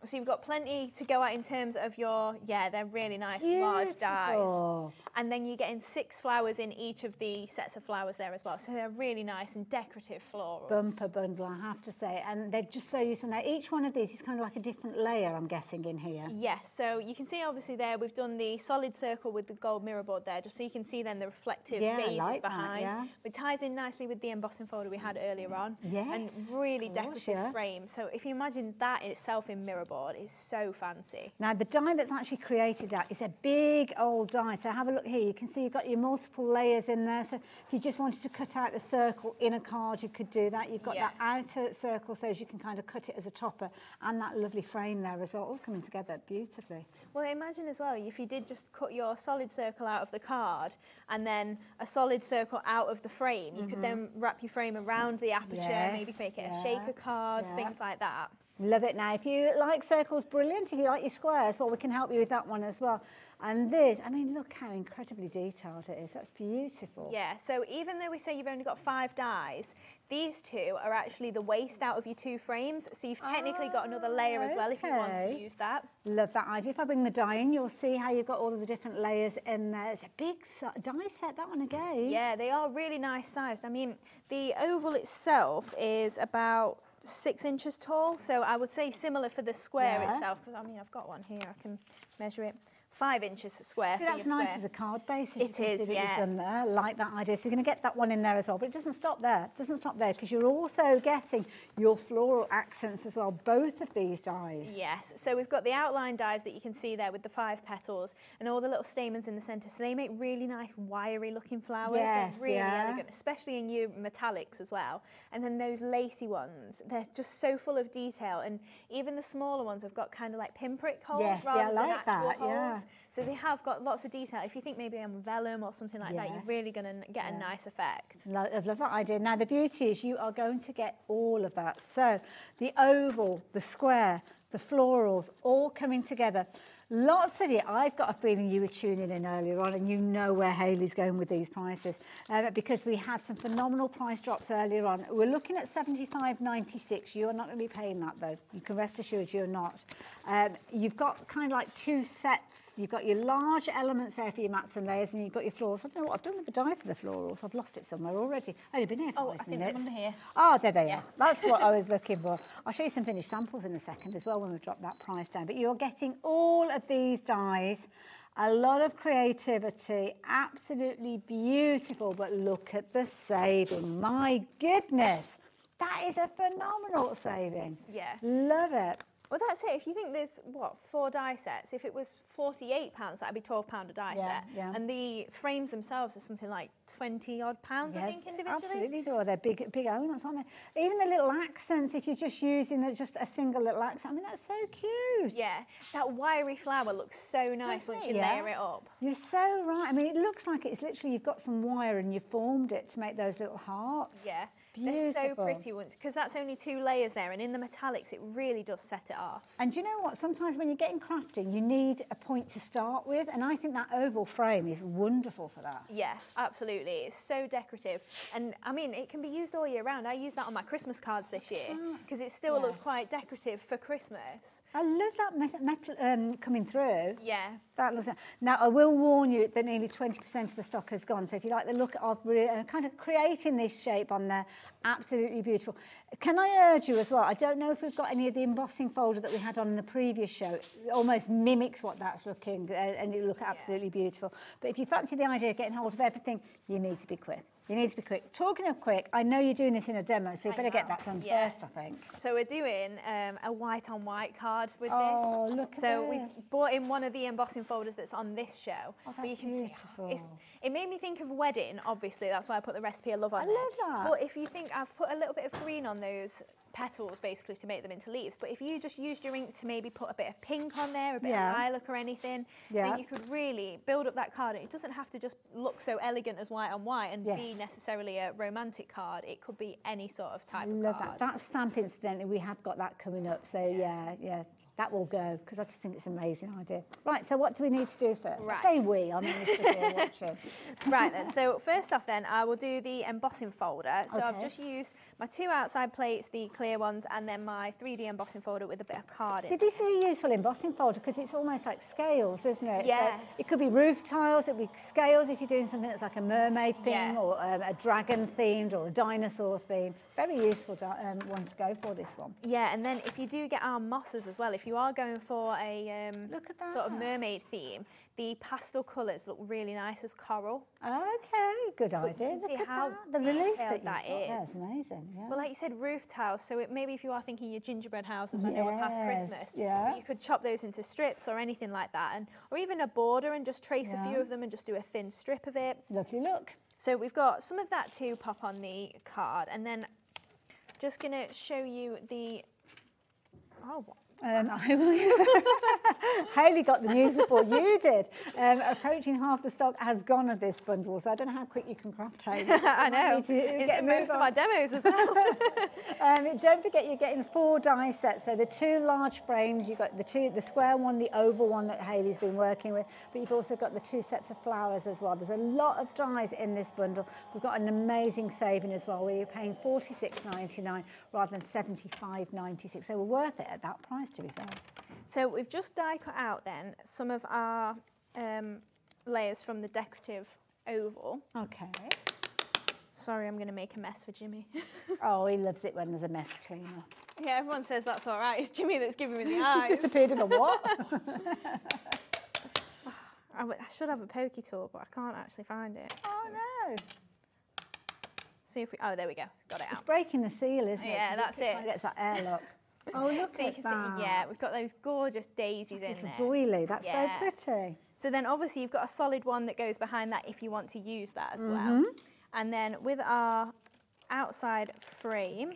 So you've got plenty to go at in terms of your, they're really nice large dies. And then you're getting 6 flowers in each of the sets of flowers there as well. So they're really nice and decorative florals.
Bumper bundle, I have to say. And they're just so useful. Now, each one of these is kind of like a different layer, I'm guessing, in here.
Yes, so you can see obviously there we've done the solid circle with the gold mirror board there, just so you can see then the reflective daisies behind. It ties in nicely with the embossing folder we had earlier on.
Yes,
and really decorative frame. So if you imagine that in itself in mirror board is so fancy.
Now the die that's actually created that is a big old die. So have a look here. You can see you've got your multiple layers in there. So if you just wanted to cut out the circle in a card, you could do that. You've got that outer circle so you can kind of cut it as a topper, and that lovely frame there as well, all coming together beautifully.
Well, imagine as well if you did just cut your solid circle out of the card and then a solid circle out of the frame. You could then wrap your frame around the aperture, maybe make it a shaker cards, things like that.
Love it. Now, if you like circles, brilliant. If you like your squares, well, we can help you with that one as well. And this, I mean, look how incredibly detailed it is. That's beautiful.
Yeah, so even though we say you've only got 5 dies, these 2 are actually the waste out of your 2 frames. So you've technically got another layer as well if you want to use that.
Love that idea. If I bring the die in, you'll see how you've got all of the different layers in there. It's a big die set, that one again.
Yeah, they are really nice sized. I mean, the oval itself is about 6 inches tall, so I would say similar for the square itself, because I mean I've got one here, I can measure it. 5 inches square for your square.
That's nice as a card base.
It is,
yeah. You've done there. I like that idea. So you're going to get that one in there as well, but it doesn't stop there. It doesn't stop there because you're also getting your floral accents as well, both of these dies.
Yes, so we've got the outline dies that you can see there with the 5 petals and all the little stamens in the centre, so they make really nice wiry looking flowers.
Yes,
they're really elegant, especially in your metallics as well. And then those lacy ones, they're just so full of detail, and even the smaller ones have got kind of like pinprick holes rather than actual holes. So they have got lots of detail. If you think maybe on vellum or something like that, you're really going to get a nice effect.
I love that idea. Now the beauty is you are going to get all of that. So the oval, the square, the florals, all coming together. Lots of you, I've got a feeling you were tuning in earlier on and you know where Hayley's going with these prices because we had some phenomenal price drops earlier on. We're looking at $75.96. You're not going to be paying that though. You can rest assured you're not. You've got kind of like 2 sets. You've got your large elements there for your mats and layers, and you've got your florals. I don't know what I've done with the die for the florals. I've lost it somewhere already. Only been here 5 minutes.
I think they're under here.
Oh, there they are. That's what I was looking for. I'll show you some finished samples in a second as well when we've dropped that price down. But you're getting all of these dies, a lot of creativity, absolutely beautiful. But look at the saving. My goodness, that is a phenomenal saving.
Yeah.
Love it.
Well, that's it. If you think there's, 4 die sets, if it was £48, that'd be £12 a die set.
Yeah.
And the frames themselves are something like 20-odd pounds, I think, individually.
Absolutely, they're big elements, aren't they? Even the little accents, if you're just using just a single little accent, I mean, that's so cute.
Yeah, that wiry flower looks so nice once you layer it up.
You're so right. I mean, it looks like it's literally, you've got some wire and you've formed it to make those little hearts.
Yeah.
Beautiful.
They're so pretty once, because that's only 2 layers there, and in the metallics it really does set it off.
And do you know what? Sometimes when you're getting crafting, you need a point to start with, and I think that oval frame is wonderful for that.
Yeah, absolutely. It's so decorative, and I mean, it can be used all year round. I use that on my Christmas cards this year because it still looks quite decorative for Christmas.
I love that metal coming through.
Yeah.
That looks. Now I will warn you that nearly 20% of the stock has gone. So if you like the look of kind of creating this shape on there, absolutely beautiful. Can I urge you as well? I don't know if we've got any of the embossing folder that we had on in the previous show. It almost mimics what that's looking, and it look absolutely beautiful. But if you fancy the idea of getting hold of everything, you need to be quick. You need to be quick. Talking of quick, I know you're doing this in a demo, so you better get that done first, I think.
So we're doing a white on white card with this.
Oh, look at
So
this.
we've brought in one of the embossing folders that's on this show.
Oh,
but you
that's
can
beautiful.
see, it made me think of wedding, obviously. That's why I put the recipe of love on
I
there.
love that.
But if you think, I've put a little bit of green on those petals basically to make them into leaves, but if you just used your ink to maybe put a bit of pink on there, a bit of lilac or anything, then you could really build up that card. It doesn't have to just look so elegant as white on white and be necessarily a romantic card. It could be any sort of type of card.
That stamp, incidentally, we have got that coming up, so yeah. that will go, because I just think it's an amazing idea. Right, so what do we need to do first?
Right.
I say we, I'm only sitting here watching.
Right then, so first off then, I will do the embossing folder. So I've just used my 2 outside plates, the clear ones, and then my 3D embossing folder with a bit of card in.
See, this is a useful embossing folder because it's almost like scales, isn't it?
Yes.
So it could be roof tiles, it could be scales if you're doing something that's like a mermaid theme or a dragon themed or a dinosaur theme. Very useful one to go for, this one.
Yeah, and then if you do get our mosses as well, if you are going for a sort of mermaid theme, the pastel colours look really nice as coral.
Okay, good idea.
You can see
Look at
how
that. The relief that
that is.
That's amazing. Yeah.
Well, like you said, roof tiles. So maybe if you are thinking your gingerbread houses, I know we're past Christmas.
Yeah.
You could chop those into strips or anything like that, or even a border and just trace a few of them and just do a thin strip of it.
Lovely look.
So we've got some of that to pop on the card, and then just going to show you the.
Hayley got the news before you did. Approaching half the stock has gone of this bundle, so I don't know how quick you can craft, Hayley.
I know. It's in most of my demos as well.
Don't forget you're getting 4 die sets. So the 2 large frames, you've got the square one, the oval one that Hayley's been working with, but you've also got the 2 sets of flowers as well. There's a lot of dies in this bundle. We've got an amazing saving as well, where you're paying $46.99 rather than $75.96. So we're worth it at that price, to be fair.
So we've just die cut out then some of our layers from the decorative oval.
Okay.
Sorry, I'm going to make a mess for Jimmy.
Oh, he loves it when there's a mess to clean up.
Yeah, everyone says that's all right. It's Jimmy that's giving me the eyes.
He's just appeared in a what?
I should have a pokey tool, but I can't actually find it.
Oh, no.
See if we... Oh, there we go. Got it out.
It's breaking the seal, isn't it?
Yeah, that's it.
It gets that airlock. Oh, look
so you
at
can
that.
See, yeah, we've got those gorgeous daisies in
Little
there.
doily, that's so pretty.
So then obviously you've got a solid one that goes behind that if you want to use that as well. And then with our outside frame,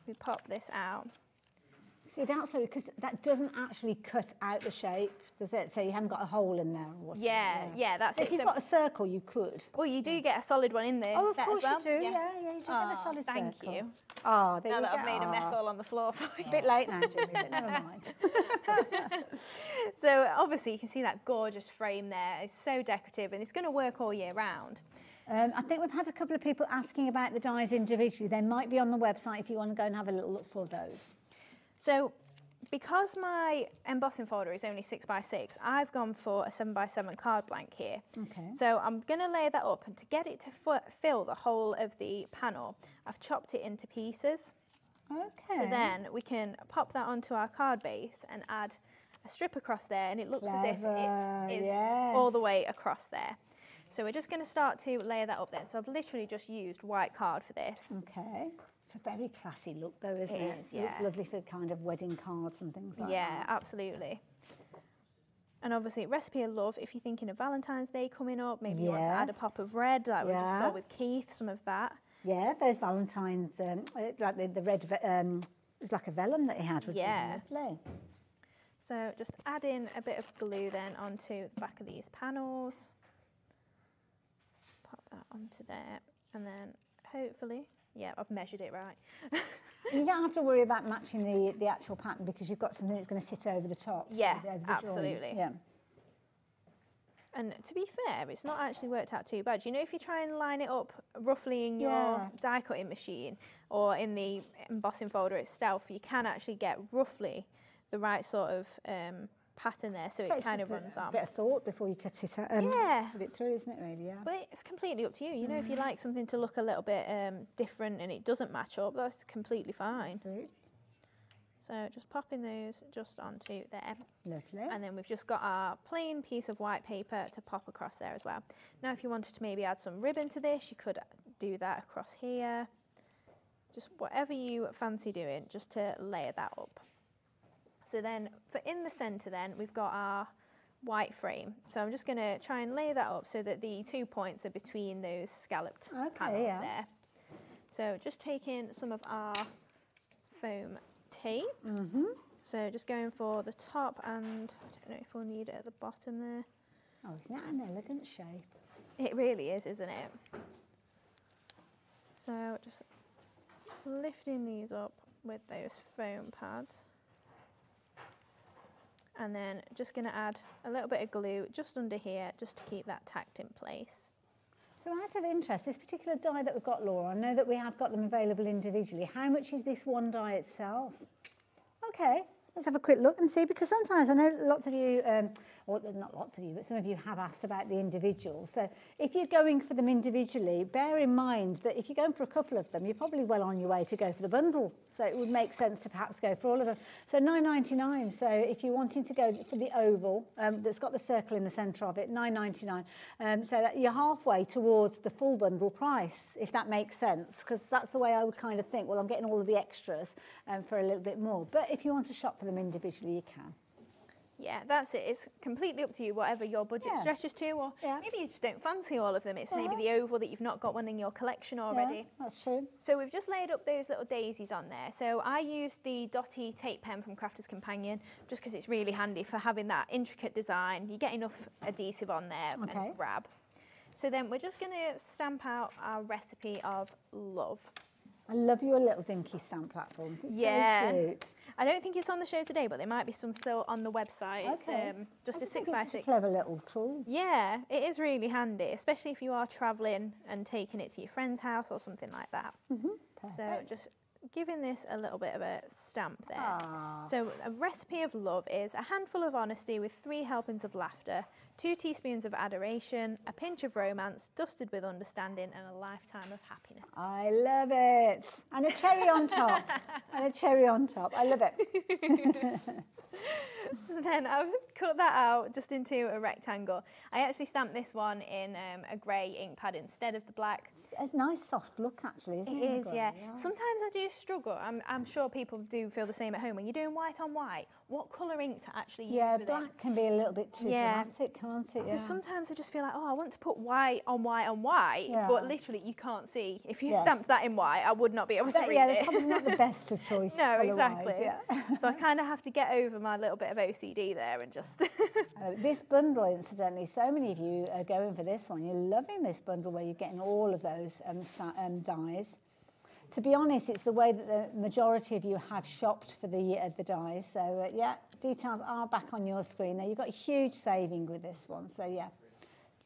we pop this out.
See, that's so, because that doesn't actually cut out the shape, does it? So you haven't got a hole in there or whatever.
Yeah, that's it.
If you've got a circle, you could.
Well, you do get a solid one in there.
Oh, of
set
course
as well.
you do. Yeah, you do get a solid
thank
circle.
you.
Oh, there
now
you
that
go.
I've made a mess all on the floor for you.
A bit late now, Jimmy, but never mind.
So obviously you can see that gorgeous frame there. It's so decorative and it's going to work all year round.
I think we've had a couple of people asking about the dies individually. They might be on the website if you want to go and have a little look for those.
So because my embossing folder is only 6x6, I've gone for a 7x7 card blank here.
Okay.
So I'm going to layer that up, and to get it to fill the whole of the panel, I've chopped it into pieces.
Okay.
So then we can pop that onto our card base and add a strip across there, and it looks as if it is all the way across there. So we're just going to start to layer that up then. So I've literally just used white card for this.
Okay. It's a very classy look though, isn't it?
It is, yeah.
It's lovely for kind of wedding cards and things like that.
Yeah, absolutely. And obviously, recipe of love, if you're thinking of Valentine's Day coming up, maybe you want to add a pop of red, like we just saw with Keith, some of that.
Yeah, those Valentine's, like the red, it was like a vellum that he had, which was lovely.
So just add in a bit of glue then onto the back of these panels. Pop that onto there, and then hopefully, yeah, I've measured it right.
You don't have to worry about matching the actual pattern because you've got something that's going to sit over the top.
Yeah,
over the
absolutely.
joint. Yeah.
And to be fair, it's not actually worked out too bad. You know, if you try and line it up roughly in your die cutting machine or in the embossing folder itself, you can actually get roughly the right sort of pattern there, so it kind of runs on.
A bit of thought before you cut it, put it through, isn't it, really? Yeah.
But it's completely up to you. You know, if you like something to look a little bit different and it doesn't match up, that's completely fine.
Absolutely.
So just popping those just onto there.
Lovely.
And then we've just got our plain piece of white paper to pop across there as well. Now, if you wanted to maybe add some ribbon to this, you could do that across here. Just whatever you fancy doing, just to layer that up. So then for in the centre then, we've got our white frame. So I'm just going to try and lay that up so that the 2 points are between those scalloped panels there. So just taking some of our foam tape. So just going for the top, and I don't know if we'll need it at the bottom there.
Oh, isn't that an elegant shape?
It really is, isn't it? So just lifting these up with those foam pads. And then just going to add a little bit of glue just under here, just to keep that tacked in place.
So out of interest, this particular die that we've got, Laura, I know that we have got them available individually. How much is this one die itself? Okay, let's have a quick look and see, because sometimes I know lots of you, or not lots of you, but some of you have asked about the individuals. So if you're going for them individually, bear in mind that if you're going for a couple of them, you're probably well on your way to go for the bundle. So it would make sense to perhaps go for all of them. So $9.99. So if you're wanting to go for the oval, that's got the circle in the centre of it, $9.99. So that you're halfway towards the full bundle price, if that makes sense, because that's the way I would kind of think, well, I'm getting all of the extras for a little bit more. But if you want to shop for them individually, you can.
Yeah, that's it. It's completely up to you, whatever your budget stretches to, or maybe you just don't fancy all of them. It's maybe the oval that you've not got one in your collection already.
Yeah, that's true.
So we've just laid up those little daisies on there. So I used the dotty tape pen from Crafter's Companion, just because it's really handy for having that intricate design. You get enough adhesive on there and grab. So then we're just going to stamp out our recipe of love.
I love your little dinky stamp platform. It's so cute.
I don't think it's on the show today, but there might be some still on the website.
Okay.
Just a 6x6.
It's a clever little tool.
Yeah, it is really handy, especially if you are travelling and taking it to your friend's house or something like that. So just giving this a little bit of a stamp there.
Aww.
So a recipe of love is a handful of honesty with 3 helpings of laughter, 2 teaspoons of adoration, a pinch of romance, dusted with understanding, and a lifetime of happiness.
I love it. And a cherry on top. And a cherry on top. I love it.
So then I've cut that out just into a rectangle. I actually stamped this one in a grey ink pad instead of the black.
It's a nice soft look, actually, isn't it?
It is, yeah. Sometimes I do struggle. I'm sure people do feel the same at home. When you're doing white on white, what colour ink to actually use with
black
it?
can be a little bit too dramatic, can't it?
Because sometimes I just feel like, oh, I want to put white on white on white, but literally you can't see. If you stamped that in white, I would not be able to read it.
It's probably not the best of choice.
No, exactly. So I kind of have to get over my little bit of OCD there and just...
This bundle, incidentally, so many of you are going for this one. You're loving this bundle where you're getting all of those dies. To be honest, it's the way that the majority of you have shopped for the dies. So, details are back on your screen there. You've got a huge saving with this one. So,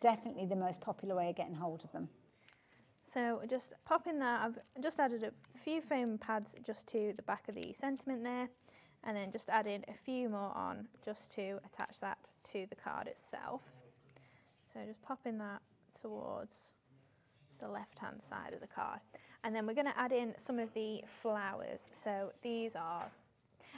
definitely the most popular way of getting hold of them.
So just popping that, I've just added a few foam pads just to the back of the sentiment there, and then just added a few more on just to attach that to the card itself. So just popping that towards the left-hand side of the card. And then we're going to add in some of the flowers. So these are,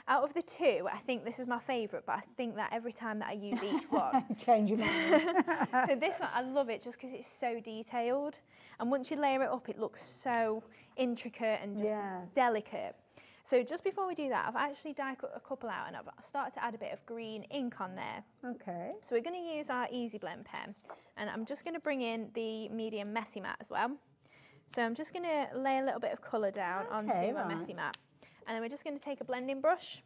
out of the 2, I think this is my favourite, but I think that every time that I use each one...
Change your mind.
So this one, I love it just because it's so detailed. And once you layer it up, it looks so intricate and just delicate. So just before we do that, I've actually die cut a couple out and I've started to add a bit of green ink on there.
Okay.
So we're going to use our Easy Blend pen, and I'm just going to bring in the medium messy matte as well. So I'm just going to lay a little bit of colour down onto my messy matte. And then we're just going to take a blending brush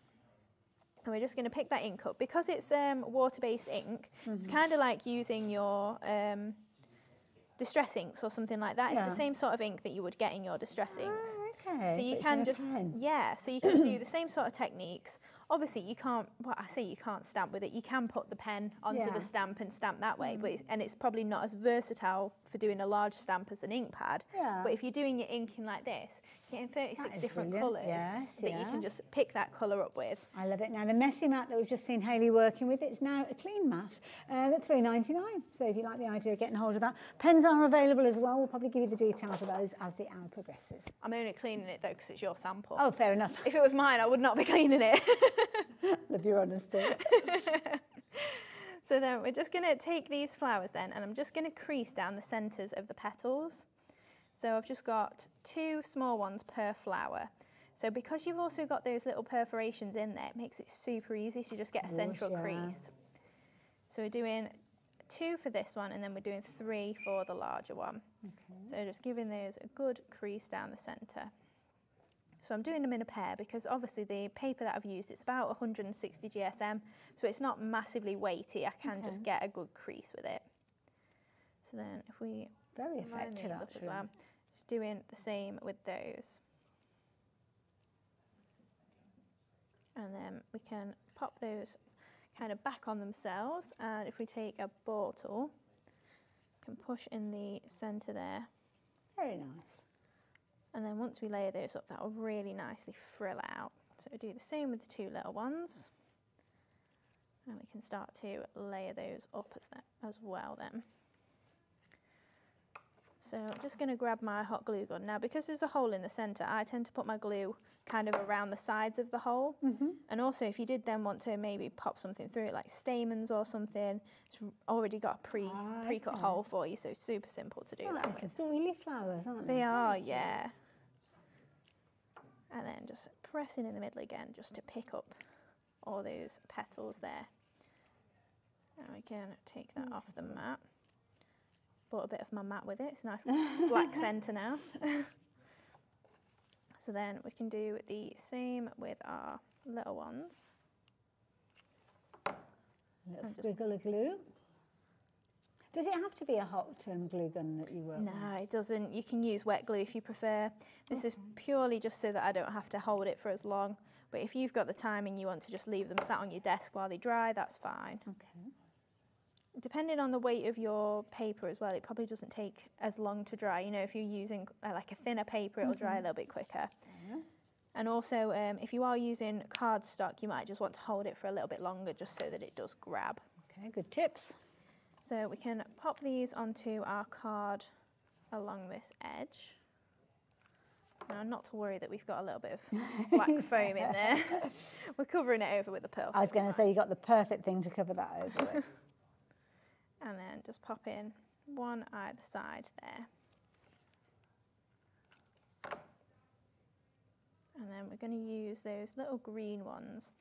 and we're just going to pick that ink up. Because it's water-based ink, it's kind of like using your distress inks or something like that. It's the same sort of ink that you would get in your distress inks.
Okay.
So you can just, so you can do the same sort of techniques. Obviously you can't, well, I say you can't stamp with it. You can put the pen onto the stamp and stamp that way, but and it's probably not as versatile for doing a large stamp as an ink pad. But if you're doing your inking like this, you're getting 36 different colours that you can just pick that colour up with.
I love it. Now the messy matte that we've just seen Hayley working with, it's now a clean matte at $3.99. So if you like the idea of getting hold of that, pens are available as well. We'll probably give you the details of those as the hour progresses.
I'm only cleaning it though because it's your sample.
Oh, fair enough.
If it was mine, I would not be cleaning it.
Love your honesty.
So then we're just going to take these flowers then, and I'm just going to crease down the centres of the petals. So I've just got 2 small ones per flower. So because you've also got those little perforations in there, it makes it super easy to just get a central crease. So we're doing 2 for this one, and then we're doing 3 for the larger one. So just giving those a good crease down the centre. So I'm doing them in a pair because obviously the paper that I've used, it's about 160 GSM, so it's not massively weighty. I can just get a good crease with it. So then if we line these up as well, just doing the same with those. And then we can pop those kind of back on themselves, and if we take a ball tool, can push in the centre there.
Very nice.
And then once we layer those up, that will really nicely frill out. So we'll do the same with the two little ones. And we can start to layer those up as well then. So I'm just going to grab my hot glue gun. Now, because there's a hole in the centre, I tend to put my glue kind of around the sides of the hole. And also, if you did then want to maybe pop something through it, like stamens or something, it's already got a pre-cut hole for you, so super simple to do that with.
They're really flowers, aren't they?
They are, yeah. And then just pressing in the middle again, just to pick up all those petals there. And we can take that off the mat. Brought a bit of my mat with it. It's a nice black centre now. So then we can do the same with our little ones.
Little squiggle of glue. Does it have to be a hot glue gun that you work with?
No, it doesn't. You can use wet glue if you prefer. This is purely just so that I don't have to hold it for as long. But if you've got the time and you want to just leave them sat on your desk while they dry, that's fine.
Okay.
Depending on the weight of your paper as well, it probably doesn't take as long to dry. You know, if you're using like a thinner paper, it'll dry a little bit quicker. And also, if you are using cardstock, you might just want to hold it for a little bit longer just so that it does grab.
Okay, good tips.
So we can pop these onto our card along this edge. Now, not to worry that we've got a little bit of black foam in there. We're covering it over with the pearl.
I was going to say you got the perfect thing to cover that over with.
And then just pop in one either side there. And then we're going to use those little green ones,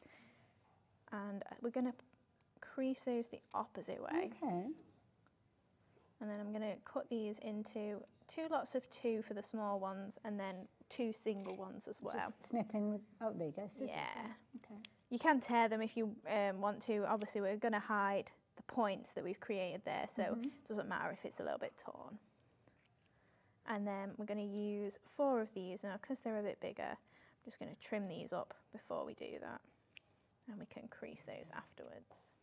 and we're going to crease those the opposite way.
Okay.
And then I'm going to cut these into 2 lots of 2 for the small ones, and then 2 single ones as well.
Just snipping with, oh, there you go. Scissors.
Yeah.
Okay.
You can tear them if you want to. Obviously, we're going to hide the points that we've created there, so it doesn't matter if it's a little bit torn. And then we're going to use 4 of these. Now, because they're a bit bigger, I'm just going to trim these up before we do that. And we can crease those afterwards.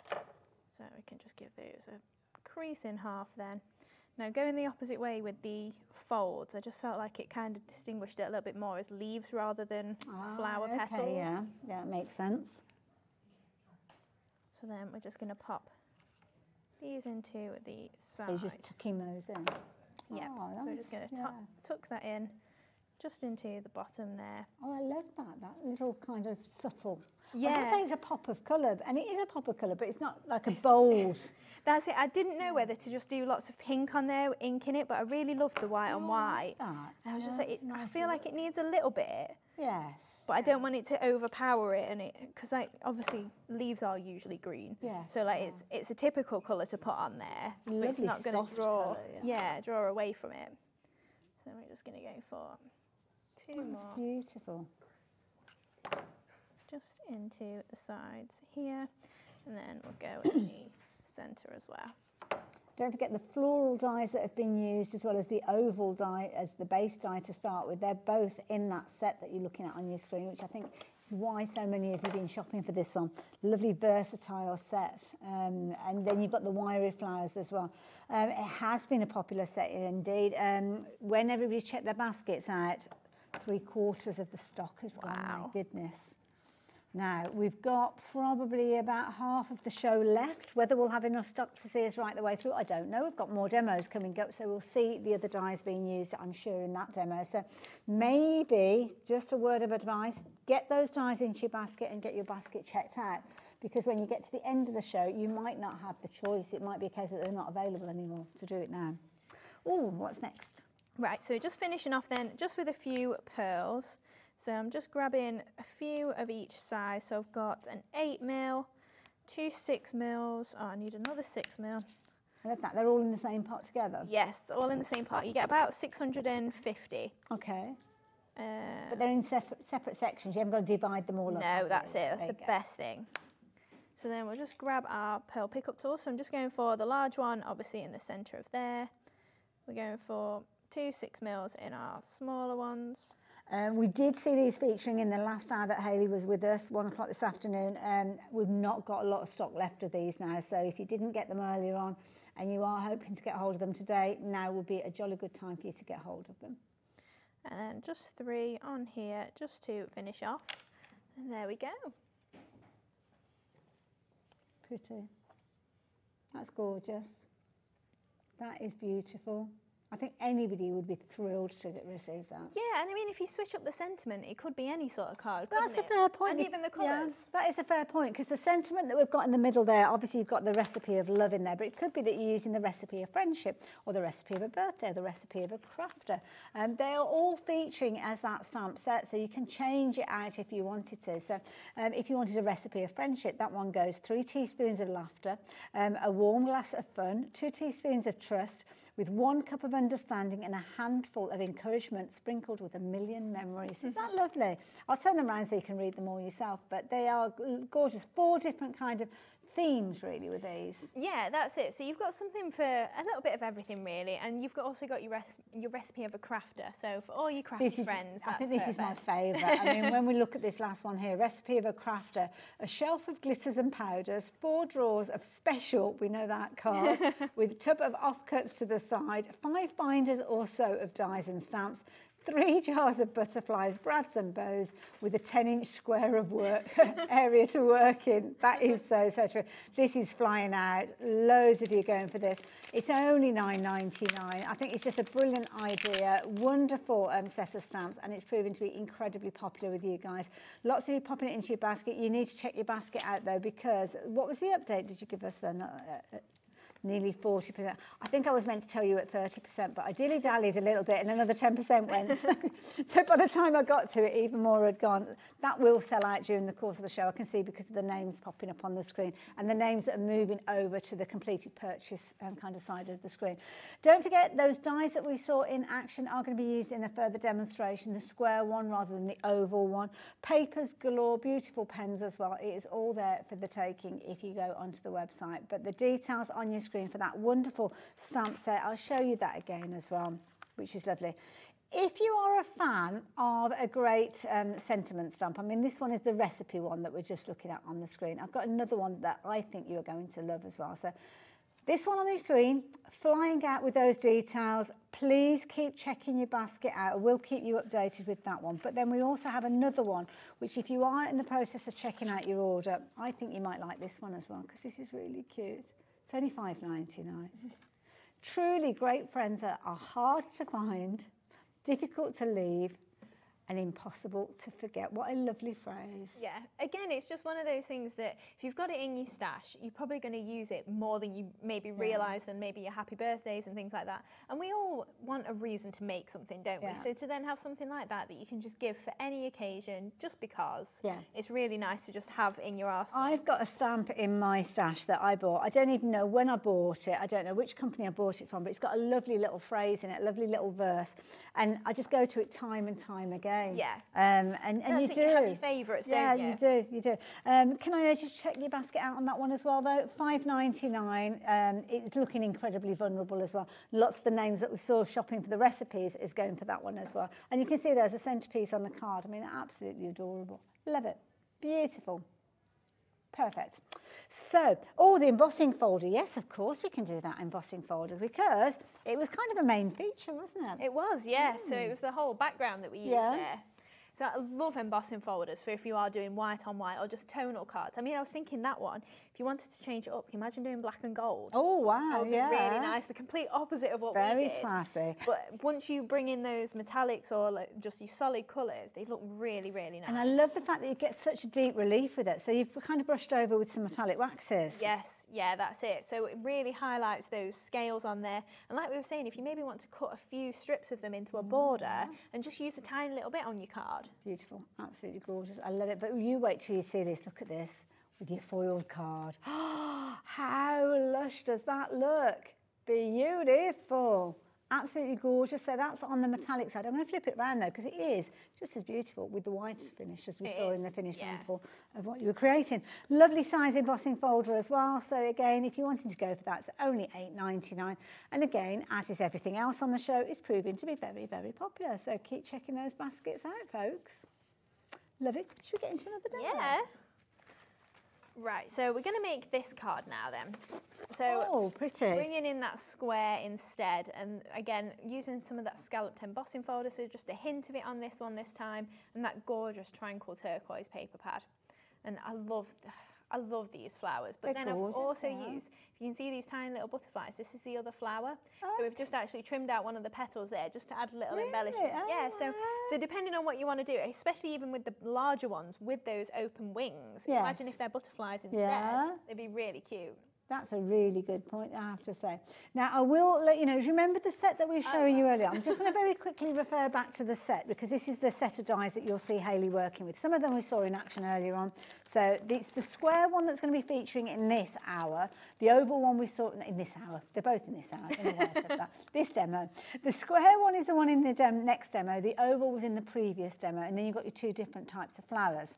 So we can just give those a crease in half then. Now, going the opposite way with the folds, I just felt like it kind of distinguished it a little bit more as leaves rather than flower petals.
Yeah, that makes sense.
So then we're just going to pop these into the side.
So you're just tucking those in?
Yeah, so we're just going to tuck that in just into the bottom there.
Oh, I love that little kind of subtle.
Yeah.
I was saying it's a pop of colour, and it is a pop of colour, but it's not like a bold.
That's it. I didn't know whether to just do lots of pink on there, ink in it, but I really loved the white on white. I was just like, I feel like it needs a little bit.
Yes.
But I don't want it to overpower it, and because obviously leaves are usually green.
Yeah.
So like it's a typical colour to put on there, but it's not going to draw. Draw away from it. So we're just going to go for 2 more.
Beautiful.
Just into the sides here, and then we'll go in the centre as well.
Don't forget the floral dies that have been used, as well as the oval die as the base die to start with. They're both in that set that you're looking at on your screen, which I think is why so many of you have been shopping for this one. Lovely versatile set. And then you've got the wiry flowers as well. It has been a popular set indeed. When everybody's checked their baskets out, 3/4 of the stock has gone. My goodness. Now, we've got probably about half of the show left. Whether we'll have enough stock to see us right the way through, I don't know. We've got more demos coming up, so we'll see the other dies being used, I'm sure, in that demo. So maybe, just a word of advice, get those dies into your basket and get your basket checked out, because when you get to the end of the show, you might not have the choice. It might be a case that they're not available anymore to do it now. Oh, what's next?
Right, so just finishing off then, just with a few pearls. So I'm just grabbing a few of each size. So I've got an 8mm, 2 6mm. Oh, I need another 6mm.
I love that. They're all in the same pot together?
Yes, all in the same pot. You get about 650.
Okay. But they're in separate sections. You haven't got to divide them all up.
No, that's it. That's the best thing. So then we'll just grab our pearl pickup tool. So I'm just going for the large one, obviously in the centre of there. We're going for 2 6mm in our smaller ones.
We did see these featuring in the last hour that Hayley was with us, 1 o'clock this afternoon. We've not got a lot of stock left of these now, so if you didn't get them earlier on and you are hoping to get hold of them today, now would be a jolly good time for you to get hold of them.
And then just 3 on here just to finish off. And there we go.
Pretty. That's gorgeous. That is beautiful. I think anybody would be thrilled to receive that.
Yeah, and I mean, if you switch up the sentiment, it could be any sort of card,
That's
couldn't
a fair point.
And even the colours.
Yeah, that is a fair point, because the sentiment that we've got in the middle there, obviously you've got the recipe of love in there, but it could be that you're using the recipe of friendship, or the recipe of a birthday, or the recipe of a crafter. They are all featuring as that stamp set, so you can change it out if you wanted to. So if you wanted a recipe of friendship, that one goes 3 teaspoons of laughter, a warm glass of fun, 2 teaspoons of trust, with 1 cup of understanding and a handful of encouragement sprinkled with 1,000,000 memories. Isn't that lovely? I'll turn them around so you can read them all yourself, but they are gorgeous. 4 different kind of themes really with these.
Yeah, that's it. So you've got something for a little bit of everything really, and you've also got your recipe of a crafter. So for all your crafty friends,
I think
that's
this is my
perfect.
favourite. I mean, when we look at this last one here, recipe of a crafter, a shelf of glitters and powders, 4 drawers of special, we know that card, with a tub of offcuts to the side, 5 binders or so of dies and stamps, 3 jars of butterflies, brads and bows, with a 10-inch square of work area to work in. That is so true. This is flying out. Loads of you going for this. It's only £9.99. I think it's just a brilliant idea. Wonderful set of stamps, and it's proven to be incredibly popular with you guys. Lots of you popping it into your basket. You need to check your basket out though, because what was the update did you give us then? Nearly 40%. I think I was meant to tell you at 30%, but I dilly-dallied a little bit and another 10% went. So by the time I got to it, even more had gone. That will sell out during the course of the show, I can see, because of the names popping up on the screen and the names that are moving over to the completed purchase kind of side of the screen. Don't forget, those dies that we saw in action are going to be used in a further demonstration, the square one rather than the oval one. Papers galore, beautiful pens as well. It is all there for the taking if you go onto the website. But the details on your screen for that wonderful stamp set, I'll show you that again as well, which is lovely. If you are a fan of a great sentiment stamp, I mean, this one is the recipe one that we're just looking at on the screen. I've got another one that I think you're going to love as well. So this one on the screen, flying out with those details. Please keep checking your basket out. We'll keep you updated with that one. But then we also have another one, which if you are in the process of checking out your order, I think you might like this one as well, because this is really cute. It's only £5.99. Truly great friends are hard to find, difficult to leave, and impossible to forget. What a lovely phrase.
Yeah, again, it's just one of those things that if you've got it in your stash, you're probably going to use it more than you maybe realise than maybe your happy birthdays and things like that. And we all want a reason to make something, don't we? So to then have something like that you can just give for any occasion, just because, it's really nice to just have in your arsenal.
I've got a stamp in my stash that I bought. I don't even know when I bought it. I don't know which company I bought it from, but it's got a lovely little phrase in it, a lovely little verse. And I just go to it time and time again.
Yeah.
And you do.
You have your favourites, don't you?
Yeah, you do. Can I just check your basket out on that one as well, though? £5.99. It's looking incredibly vulnerable as well. Lots of the names that we saw shopping for the recipes is going for that one as well. And you can see there's a centrepiece on the card. I mean, absolutely adorable. Love it. Beautiful. Perfect. So, the embossing folder. Yes, of course we can do that embossing folder, because it was kind of a main feature, wasn't it?
It was, yeah. So it was the whole background that we used there. So I love embossing folders for if you are doing white on white or just tonal cards. I mean, I was thinking that one, if you wanted to change it up, can you imagine doing black and gold?
Oh, wow,
that would be really nice. The complete opposite of what we did.
Very classy.
But once you bring in those metallics or like just your solid colours, they look really, really nice.
And I love the fact that you get such a deep relief with it. So you've kind of brushed over with some metallic waxes.
Yes, yeah, that's it. So it really highlights those scales on there. And like we were saying, if you maybe want to cut a few strips of them into a border and just use a tiny little bit on your card.
Beautiful, absolutely gorgeous. I love it. But you wait till you see this. Look at this with your foiled card. How lush does that look? Beautiful. Absolutely gorgeous. So that's on the metallic side. I'm going to flip it around though, because it is just as beautiful with the white finish as we saw in the finished sample of what you were creating. Lovely size embossing folder as well. So again, if you're wanting to go for that, it's only £8.99. And again, as is everything else on the show, it's proving to be very, very popular. So keep checking those baskets out, folks. Love it. Should we get into another demo?
Yeah. Right, so we're going to make this card now then. So
pretty.
Bringing in that square instead, and again, using some of that scalloped embossing folder, so just a hint of it on this one this time, and that gorgeous tranquil turquoise paper pad. And I love these flowers, but
They're
then
gorgeous,
I've also
yeah.
used, if you can see these tiny little butterflies, this is the other flower. So we've just actually trimmed out one of the petals there just to add a little embellishment. Yeah, so depending on what you want to do, especially even with the larger ones with those open wings, imagine if they're butterflies instead, they'd be really cute.
That's a really good point, I have to say. Now, I will let you know, do you remember the set that we were showing you earlier? I'm just going to very quickly refer back to the set, because this is the set of dies that you'll see Hayley working with. Some of them we saw in action earlier on. So it's the square one that's going to be featuring in this hour. The oval one we saw in this hour. They're both in this hour. I don't know why I said that. This demo. The square one is the one in the next demo. The oval was in the previous demo. And then you've got your two different types of flowers.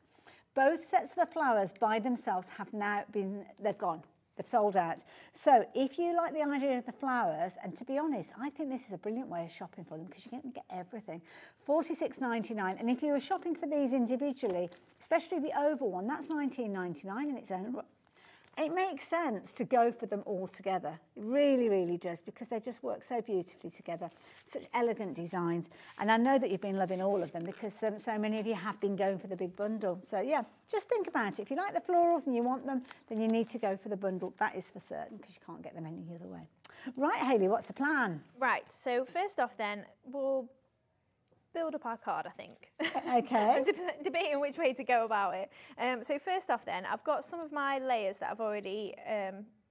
Both sets of the flowers by themselves have now been, they've gone. They've sold out. So if you like the idea of the flowers, and to be honest, I think this is a brilliant way of shopping for them, because you can get everything. $46.99. And if you were shopping for these individually, especially the oval one, that's $19.99 in its own. It makes sense to go for them all together. It really, really does, because they just work so beautifully together. Such elegant designs. And I know that you've been loving all of them, because so many of you have been going for the big bundle. So yeah, just think about it. If you like the florals and you want them, then you need to go for the bundle. That is for certain, because you can't get them any other way. Right, Hayley, what's the plan?
Right, so first off then, we'll build up our card, I think.
Okay.
I'm debating which way to go about it. So first off then, I've got some of my layers that I've already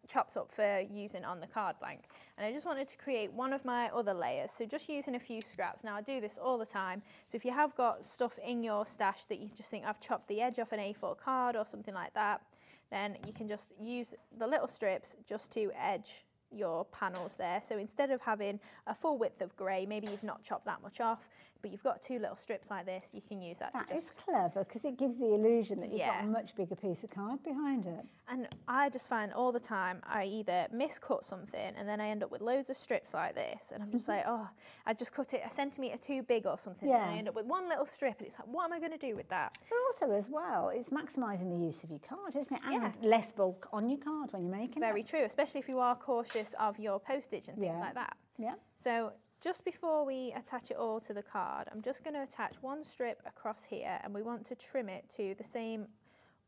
chopped up for using on the card blank. And I just wanted to create one of my other layers. So just using a few scraps. Now I do this all the time. So if you have got stuff in your stash that you just think I've chopped the edge off an A4 card or something like that, then you can just use the little strips just to edge your panels there. So instead of having a full width of grey, maybe you've not chopped that much off, but you've got two little strips like this, you can use that to just...
That is clever, because it gives the illusion that you've got a much bigger piece of card behind it.
And I just find all the time I either miscut something and then I end up with loads of strips like this, and I'm just like, oh, I just cut it a centimetre too big or something, and I end up with one little strip, and it's like, what am I going to do with that?
But also as well, it's maximising the use of your card, isn't it? And less bulk on your card when you're making it.
Very true, especially if you are cautious of your postage and things like that.
Yeah.
So just before we attach it all to the card, I'm just going to attach one strip across here, and we want to trim it to the same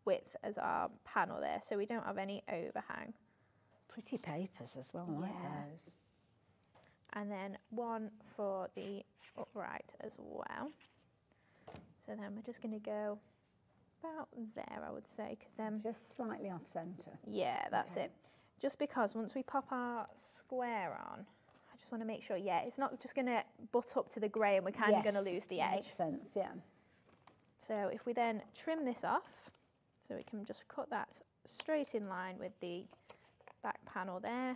width as our panel there, so we don't have any overhang.
Pretty papers as well, I like those.
And then one for the upright as well. So then we're just going to go about there, I would say, because then...
Just slightly off centre.
Yeah, that's it. Just because once we pop our square on, I just want to make sure, it's not just going to butt up to the grey and we're kind of going to lose the edge.
Makes sense, yeah.
So if we then trim this off, so we can just cut that straight in line with the back panel there.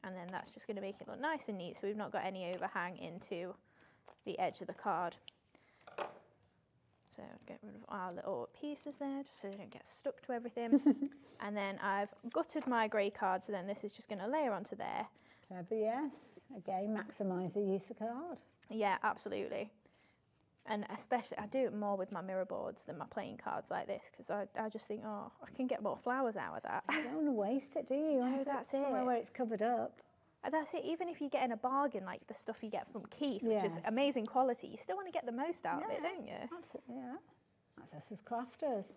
And then that's just going to make it look nice and neat, so we've not got any overhang into the edge of the card. So get rid of our little pieces there, just so they don't get stuck to everything. And then I've gutted my grey card, so then this is just going to layer onto there.
Clever, yes. Again, maximise the use of card.
Yeah, absolutely. And especially, I do it more with my mirror boards than my playing cards like this, because I just think, oh, I can get more flowers out of that.
You don't want to waste it, do you?
No, that's it.
Somewhere where it's covered up.
That's it. Even if you get in a bargain, like the stuff you get from Keith, which is amazing quality, you still want to get the most out of it, don't you?
Absolutely, yeah. That's us as crafters.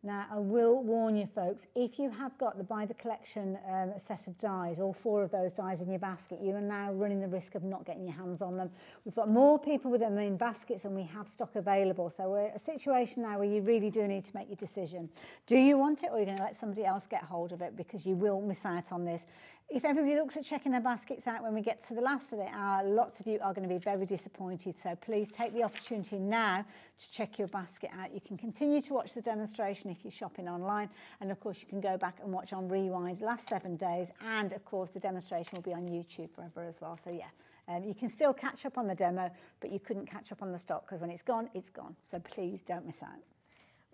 Now, I will warn you folks, if you have got the Buy the Collection set of dies, all 4 of those dies in your basket, you are now running the risk of not getting your hands on them. We've got more people with them in baskets and we have stock available. So we're in a situation now where you really do need to make your decision. Do you want it, or are you going to let somebody else get hold of it, because you will miss out on this? If everybody looks at checking their baskets out when we get to the last of the hour, lots of you are going to be very disappointed. So please take the opportunity now to check your basket out. You can continue to watch the demonstration if you're shopping online. And of course, you can go back and watch on Rewind last 7 days. And of course, the demonstration will be on YouTube forever as well. So yeah, you can still catch up on the demo, but you couldn't catch up on the stock because when it's gone, it's gone. So please don't miss out.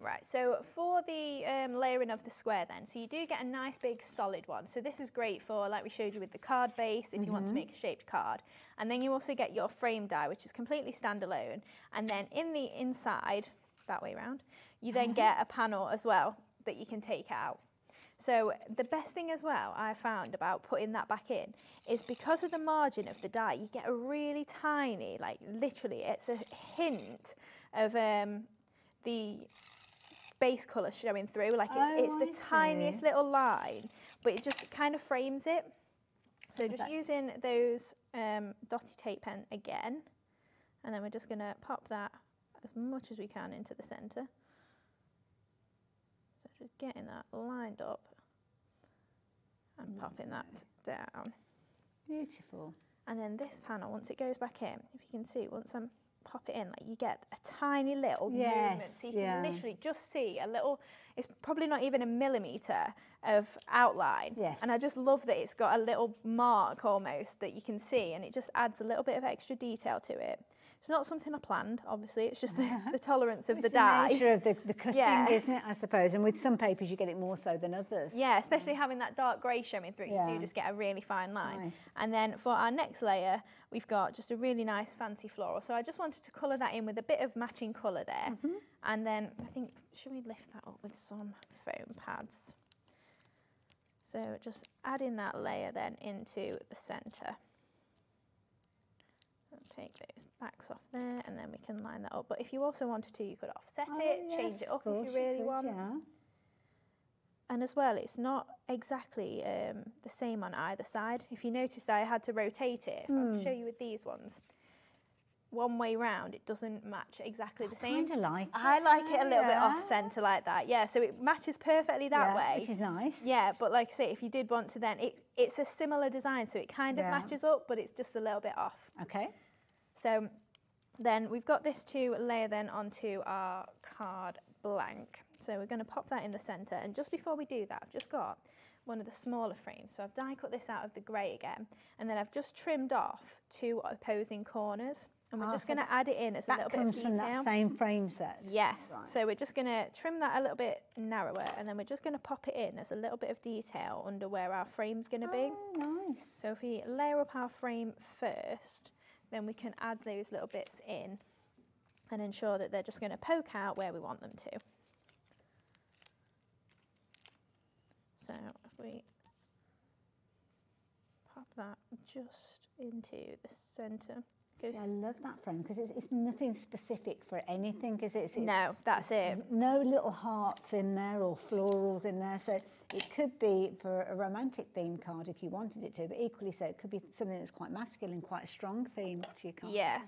Right, so for the layering of the square then, so you do get a nice big solid one. So this is great for, like we showed you with the card base, if you want to make a shaped card. And then you also get your frame die, which is completely standalone. And then in the inside, that way around, you then get a panel as well that you can take out. So the best thing as well I found about putting that back in is because of the margin of the die, you get a really tiny, like literally it's a hint of the base colour showing through, like it's the tiniest little line, but it just kind of frames it. So just using those dotty tape pen again, and then we're just going to pop that as much as we can into the centre. So just getting that lined up and popping that down.
Beautiful.
And then this panel, once it goes back in, if you can see, once I'm pop it in, like you get a tiny little movement, so you can literally just see a little, it's probably not even a millimetre of outline. Yes. And I just love that it's got a little mark almost that you can see, and it just adds a little bit of extra detail to it. It's not something I planned, obviously, it's just the tolerance of the die.
It's the nature of the cutting, isn't it, I suppose, and with some papers you get it more so than others.
Yeah, especially having that dark grey showing through, you do just get a really fine line.
Nice.
And then for our next layer, we've got just a really nice fancy floral. So I just wanted to colour that in with a bit of matching colour there. And then I think, should we lift that up with some foam pads? So just adding that layer then into the centre. Take those backs off there, and then we can line that up. But if you also wanted to, you could offset it, change it up if you really want. And as well, it's not exactly the same on either side. If you noticed, I had to rotate it. I'll show you with these ones. One way round, it doesn't match exactly the same. I like it a little bit off centre like that. Yeah, so it matches perfectly that way.
Which is nice.
Yeah, but like I say, if you did want to then, it's a similar design, so it kind of matches up, but it's just a little bit off.
Okay.
So then we've got this to layer then onto our card blank. So we're going to pop that in the centre, and just before we do that, I've just got one of the smaller frames. So I've die cut this out of the grey again, and then I've just trimmed off 2 opposing corners, and we're just going to add it in as a little bit of detail.
That comes from that same frame set?
Yes. Right. So we're just going to trim that a little bit narrower, and then we're just going to pop it in as a little bit of detail under where our frame's going to be.
Nice.
So if we layer up our frame first, then we can add those little bits in and ensure that they're just going to poke out where we want them to. So if we pop that just into the centre.
I love that frame because it's nothing specific for anything, is it?
No, that's it.
No little hearts in there or florals in there, so it could be for a romantic theme card if you wanted it to, but equally so it could be something that's quite masculine, quite a strong theme to your card.
Yeah.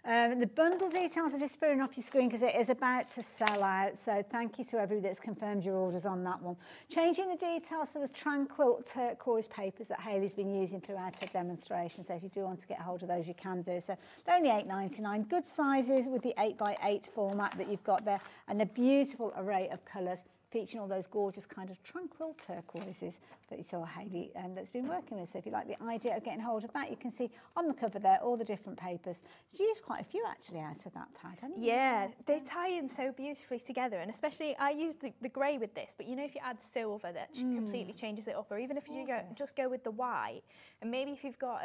The bundle details are disappearing off your screen because it is about to sell out, so thank you to everybody that's confirmed your orders on that one. Changing the details for the tranquil turquoise papers that Hayley's been using throughout her demonstration, so if you do want to get hold of those you can do. So they're only $8.99, good sizes with the 8x8 format that you've got there, and a beautiful array of colours featuring all those gorgeous kind of tranquil turquoises that you saw Hayley that's been working with. So if you like the idea of getting hold of that, you can see on the cover there all the different papers. You used quite a few actually out of that pad, haven't you?
Yeah, they tie in so beautifully together, and especially I used the grey with this, but you know if you add silver that completely changes it up, or even if you just go with the white, and maybe if you've got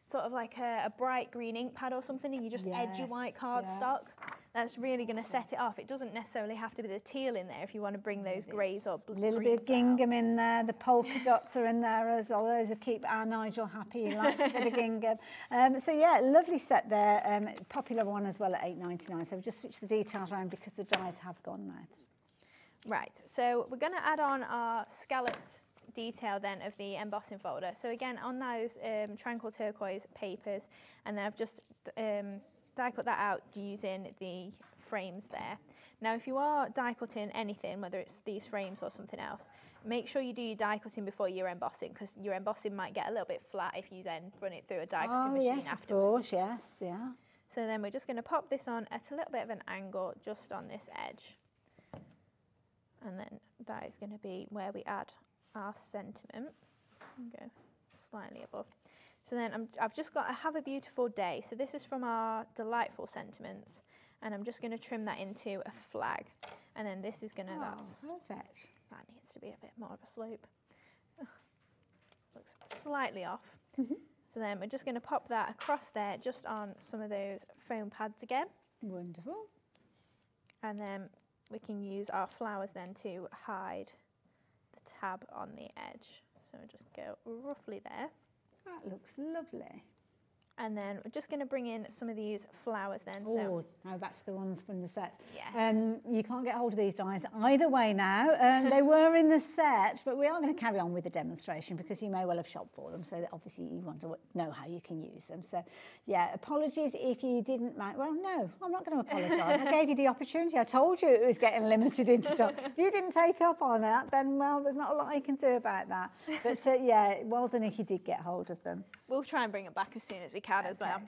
sort of like a bright green ink pad or something and you just edge your white cardstock, that's really going to set it off. It doesn't necessarily have to be the teal in there if you want to bring those greys or
a little bit of gingham in there, the polka dots are in there as well. Those will keep our Nigel happy. He likes a bit of gingham. So yeah, lovely set there. Popular one as well at $8.99. So we've just switched the details around because the dies have gone now.
Right, so we're going to add on our scalloped detail then of the embossing folder. So again, on those tranquil turquoise papers, and then I've just die cut that out using the frames there. Now, if you are die cutting anything, whether it's these frames or something else, make sure you do your die cutting before your embossing, because your embossing might get a little bit flat if you then run it through a die cutting machine
yes,
afterwards.
Of course, yes, yeah.
So then we're just going to pop this on at a little bit of an angle just on this edge. And then that is going to be where we add our sentiment. Go slightly above. So then I've just got a Have a Beautiful Day. So this is from our Delightful Sentiments. And I'm just going to trim that into a flag. And then this is going to,
perfect.
That needs to be a bit more of a slope. Looks slightly off. So then we're just going to pop that across there, just on some of those foam pads again.
Wonderful.
And then we can use our flowers then to hide the tab on the edge. So we'll just go roughly there.
That looks lovely.
And then we're just going to bring in some of these flowers then.
Oh, now back to the ones from the set.
Yes.
You can't get hold of these dies either way now. They were in the set, but we are going to carry on with the demonstration because you may well have shopped for them. So that obviously you want to know how you can use them. So yeah, apologies if you didn't manage. Well, no, I'm not going to apologise. I gave you the opportunity. I told you it was getting limited in stock. If you didn't take up on that, then well, there's not a lot I can do about that. But yeah, well done if you did get hold of them.
We'll try and bring it back as soon as we can as well.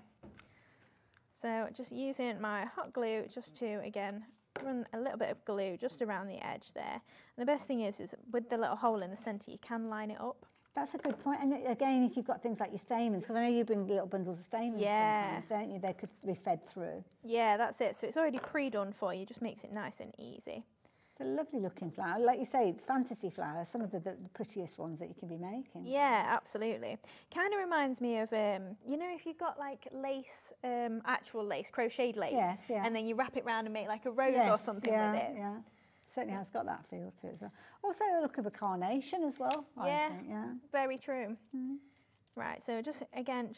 So just using my hot glue just to, again, run a little bit of glue just around the edge there. And the best thing is with the little hole in the centre, you can line it up.
That's a good point. And again, if you've got things like your stamens, because I know you bring little bundles of stamens sometimes, don't you? They could be fed through.
Yeah, that's it. So it's already pre-done for you, just makes it nice and easy.
It's a lovely looking flower. Like you say, fantasy flowers, some of the prettiest ones that you can be making.
Yeah, absolutely. Kind of reminds me of, you know, if you've got like lace, actual lace, crocheted lace,
yes, yeah.
and then you wrap it round and make like a rose or something with it.
Yeah, certainly has got that feel to it as well. Also a look of a carnation as well,
yeah,
I think, yeah.
Very true. Right, so just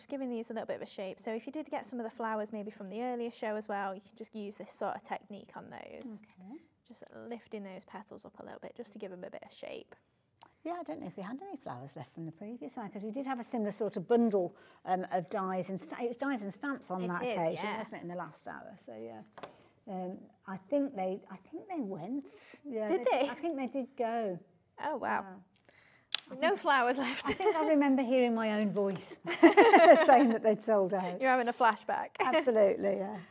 giving these a little bit of a shape. So if you did get some of the flowers maybe from the earlier show as well, you can just use this sort of technique on those.
Okay.
Just lifting those petals up a little bit just to give them a bit of shape.
Yeah, I don't know if we had any flowers left from the previous one, because we did have a similar sort of bundle of dies and it was dies and stamps on that occasion, wasn't it, in the last hour? So yeah, I think they went. Yeah,
did they?
I think they did go.
Oh wow. No flowers left.
I think I remember hearing my own voice saying that they'd sold out.
You're having a flashback.
Absolutely, yes.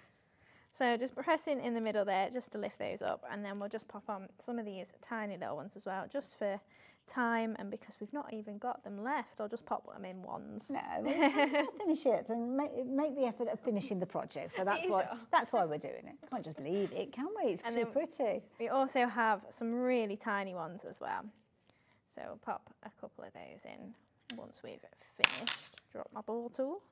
So just pressing in the middle there just to lift those up, and then we'll just pop on some of these tiny little ones as well, just for time, and because we've not even got them left, I'll just pop them in ones.
No, we'll finish it and make the effort of finishing the project. So that's why we're doing it. Can't just leave it, can we? It's too pretty.
We also have some really tiny ones as well. So we'll pop a couple of those in once we've finished. Drop my ball tool.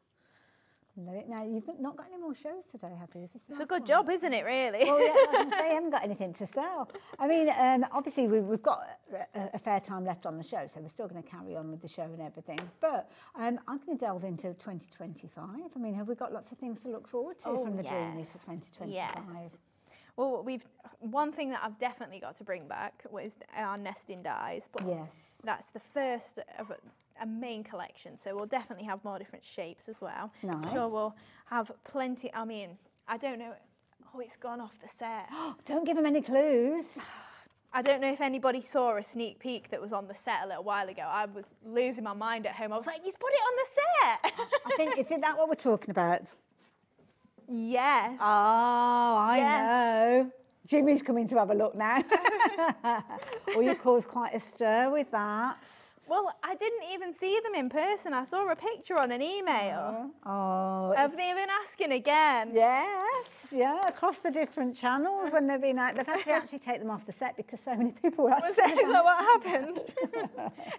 Now, you've not got any more shows today, have you?
It's a good job, isn't it, really?
Well, yeah, I was going to say, I haven't got anything to sell. I mean, obviously, we've got a fair time left on the show, so we're still going to carry on with the show and everything. But I'm going to delve into 2025. I mean, have we got lots of things to look forward to from the Dreamees for 2025? Yes.
Well, one thing that I've definitely got to bring back was our nesting dies. But
yes.
That's the first of a main collection, so we'll definitely have more different shapes as well.
Nice.
I'm sure we'll have plenty. I mean, I don't know. Oh, it's gone off the set.
Don't give them any clues.
I don't know if anybody saw a sneak peek that was on the set a little while ago. I was losing my mind at home. I was like, he's put it on the set.
I think, is that what we're talking about?
Yes.
Oh, I know. Jimmy's coming to have a look now. Oh, you caused quite a stir with that.
Well, I didn't even see them in person. I saw a picture on an email.
Oh.
Have they been asking again?
Yes, yeah, across the different channels when they've been out. They've had to actually take them off the set because so many people were asking.
Is that what happened?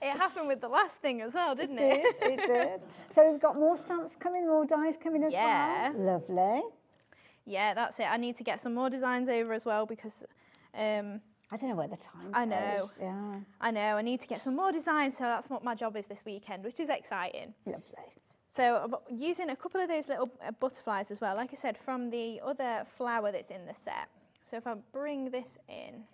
It happened with the last thing as well, didn't it?
It did. So we've got more stamps coming, more dies coming as well. Lovely.
Yeah, that's it. I need to get some more designs over as well because...
I don't know where the time
I know.
goes. Yeah.
I know. I need to get some more designs, so that's what my job is this weekend, which is exciting.
Lovely.
So using a couple of those little butterflies as well, like I said, from the other flower that's in the set. So if I bring this in,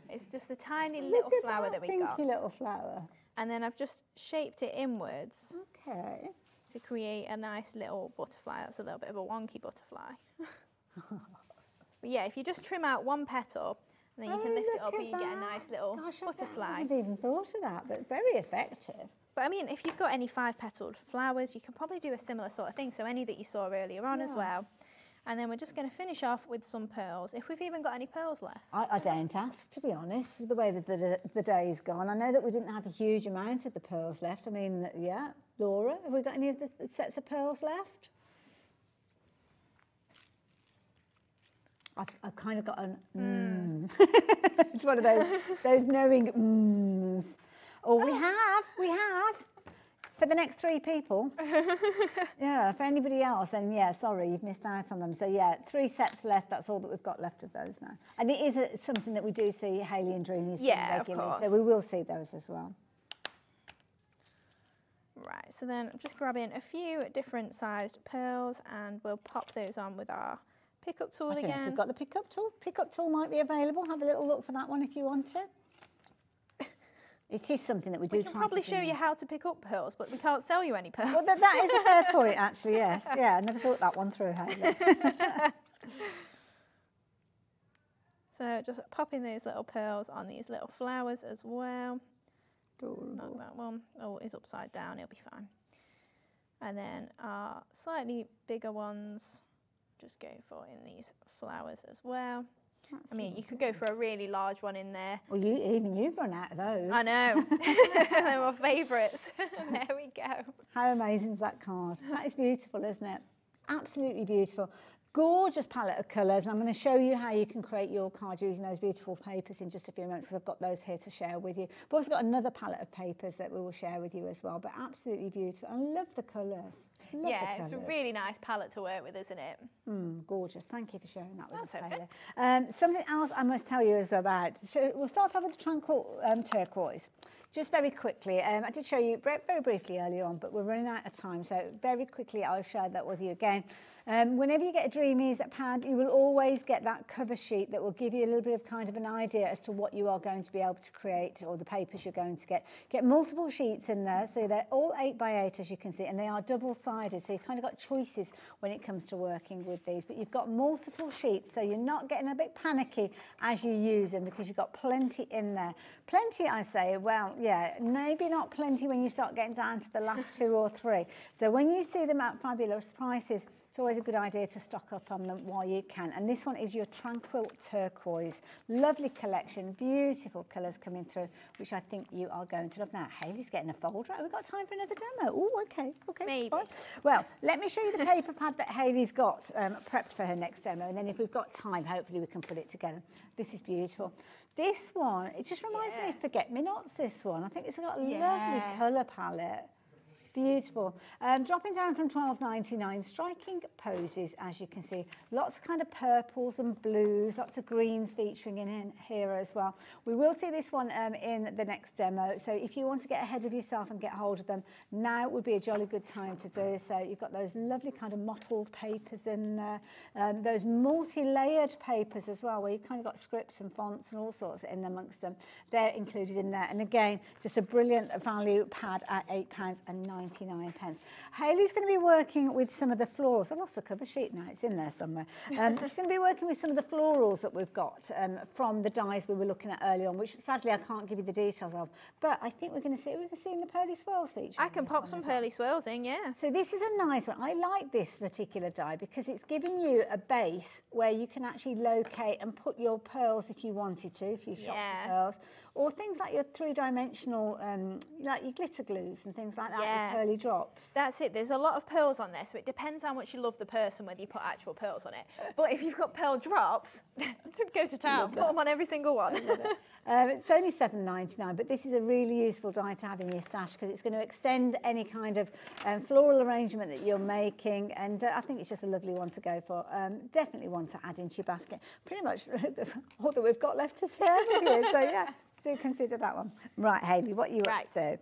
it's just the tiny little flower that we got.
Pinky little flower.
And then I've just shaped it inwards.
Okay.
to create a nice little butterfly. That's a little bit of a wonky butterfly. But yeah, if you just trim out one petal, and then you can lift it up and you get a nice little butterfly.
I haven't even thought of that, but very effective.
But I mean, if you've got any 5-petaled flowers, you can probably do a similar sort of thing. So any that you saw earlier on as well. And then we're just going to finish off with some pearls, if we've even got any pearls left.
I don't ask, to be honest, with the way that the day's gone. I know that we didn't have a huge amount of the pearls left. I mean, yeah, Laura, have we got any of the sets of pearls left? I've kind of got an It's one of those knowing mms. Oh, we have. For the next 3 people. Yeah, for anybody else, then yeah, sorry, you've missed out on them. So yeah, 3 sets left, that's all that we've got left of those now. And it is something that we do see Hayley and Dreamees doing regularly, so we will see those as well.
Right, so then I'm just grabbing a few different sized pearls and we'll pop those on with our pickup tool again.
If we've got the pickup tool. Pickup tool might be available. Have a little look for that one if you want it. It is something that we do try to do.
We can probably show you how to pick up pearls, but we can't sell you any pearls.
Well, that is a fair point, actually, yes. Yeah, I never thought that one through, Hayley.
So just popping those little pearls on these little flowers as well. Not that one. Oh, it's upside down, it'll be fine. And then our slightly bigger ones, just go for in these flowers as well. I mean, you could go for a really large one in there.
Well, you've run out of those.
I know. They're my favourites. There we go.
How amazing is that card? That is beautiful, isn't it? Absolutely beautiful. Gorgeous palette of colours, and I'm going to show you how you can create your card using those beautiful papers in just a few moments, because I've got those here to share with you. We've also got another palette of papers that we will share with you as well, but absolutely beautiful. I love the colours.
Yeah, it's a really nice palette to work with, isn't it?
Gorgeous. Thank you for sharing that with us, Hayley. Something else I must tell you as well about. So we'll start off with the tranquil turquoise. Just very quickly, I did show you very briefly earlier on, but we're running out of time, so very quickly I'll share that with you again. Whenever you get a Dreamees pad, you will always get that cover sheet that will give you a little bit of kind of an idea as to what you are going to be able to create, or the papers you're going to get. Get multiple sheets in there, so they're all 8x8 as you can see, and they are double-sided, so you've kind of got choices when it comes to working with these, but you've got multiple sheets, so you're not getting a bit panicky as you use them, because you've got plenty in there. Plenty, I say, well, yeah, maybe not plenty when you start getting down to the last 2 or 3. So when you see them at fabulous prices, it's always a good idea to stock up on them while you can. And this one is your Tranquil Turquoise. Lovely collection, beautiful colours coming through, which I think you are going to love. Now, Hayley's getting a folder. Have we got time for another demo? Oh, okay.
Maybe.
Fine. Well, let me show you the paper pad that Hayley's got prepped for her next demo. And then if we've got time, hopefully we can put it together. This is beautiful. This one, it just reminds me of Forget-Me-Nots, this one. I think it's got a lovely colour palette. Beautiful. Dropping down from $12.99, striking poses, as you can see. Lots of kind of purples and blues, lots of greens featuring in here as well. We will see this one in the next demo. So if you want to get ahead of yourself and get hold of them, now would be a jolly good time to do so. You've got those lovely kind of mottled papers in there, those multi-layered papers as well, where you've kind of got scripts and fonts and all sorts in amongst them. They're included in there. And again, just a brilliant value pad at £8.99. Hayley's going to be working with some of the florals. I've lost the cover sheet now, it's in there somewhere. She's going to be working with some of the florals that we've got from the dies we were looking at earlier on, which sadly I can't give you the details of. But I think we're seeing the pearly swirls feature.
I can pop some pearly swirls in, yeah.
So this is a nice one. I like this particular die because it's giving you a base where you can actually locate and put your pearls if you wanted to, if you shop for pearls, or things like your 3-dimensional, like your glitter glues and things like that. Pearly drops.
That's it. There's a lot of pearls on there, so it depends how much you love the person whether you put actual pearls on it. But if you've got pearl drops, go to town. Put them on every single one.
It's only $7.99, but this is a really useful die to have in your stash because it's going to extend any kind of floral arrangement that you're making, and I think it's just a lovely one to go for. Definitely one to add into your basket. Pretty much all that we've got left to share with you. So yeah, do consider that one. Right, Hayley, what are you up to?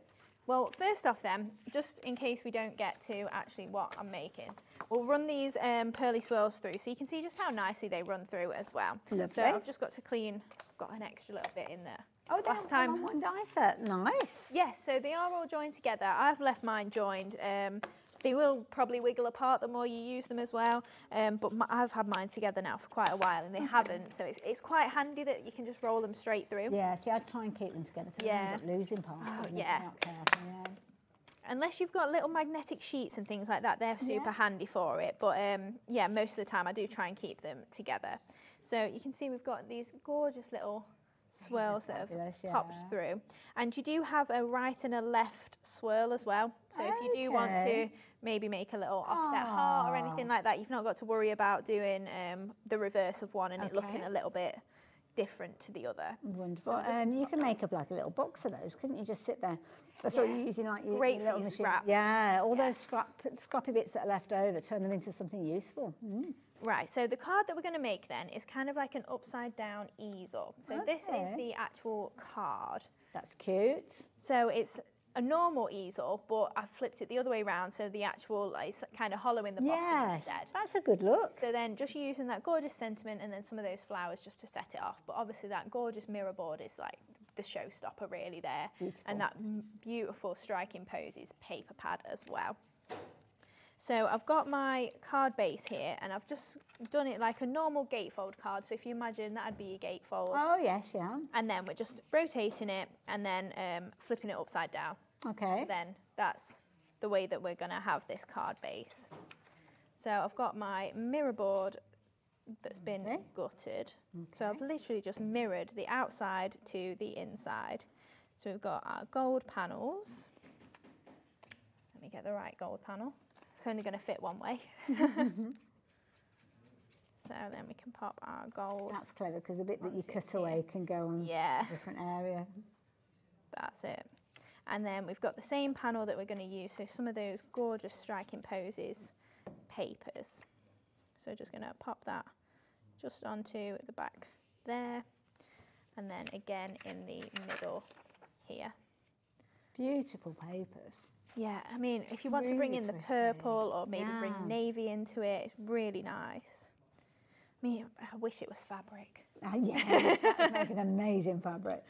Well, first off then, just in case we don't get to actually what I'm making, we'll run these pearly swirls through so you can see just how nicely they run through as well.
Lovely.
So I've just got to clean, got an extra little bit in there.
Oh, last time. One die set, nice.
Yes, so they are all joined together. I've left mine joined They will probably wiggle apart the more you use them as well, but I've had mine together now for quite a while and they haven't, so it's quite handy that you can just roll them straight through.
Yeah, see, I'd try and keep them together because I end up losing parts.
Oh,
of them
yeah.
if you're not careful, yeah.
Unless you've got little magnetic sheets and things like that, they're super handy for it. But yeah, most of the time I do try and keep them together. So you can see we've got these gorgeous little swirls that have popped through. And you do have a right and a left swirl as well. So if you do want to maybe make a little offset heart or anything like that, you've not got to worry about doing the reverse of one and it looking a little bit different to the other.
Wonderful. You can make up like a little box of those, couldn't you? Just sit there. That's what you're using, like your
great
little
for your
machine.
scraps.
Yeah, all those scrappy bits that are left over, turn them into something useful.
Right, so the card that we're going to make then is kind of like an upside down easel. So this is the actual card.
That's cute.
So it's a normal easel, but I've flipped it the other way around, so the actual like, kind of hollow in the bottom instead.
That's a good look.
So then just using that gorgeous sentiment and then some of those flowers just to set it off. But obviously that gorgeous mirror board is like the showstopper really there.
Beautiful.
And that beautiful striking poses paper pad as well. So I've got my card base here and I've just done it like a normal gatefold card. So if you imagine that'd be your gatefold.
Oh yes, yeah.
And then we're just rotating it and then flipping it upside down.
Okay.
So then that's the way that we're gonna have this card base. So I've got my mirror board that's been gutted. So I've literally just mirrored the outside to the inside. So we've got our gold panels. Let me get the right gold panel. It's only going to fit one way. So then we can pop our gold.
That's clever because the bit that you cut away can go on a different area.
That's it. And then we've got the same panel that we're going to use. So some of those gorgeous striking poses papers. So just going to pop that just onto the back there. And then again in the middle here.
Beautiful papers.
Yeah, I mean, if you want to bring in the purple or maybe bring navy into it, it's really nice. I mean, I wish it was fabric.
Yeah, that would make an amazing fabric.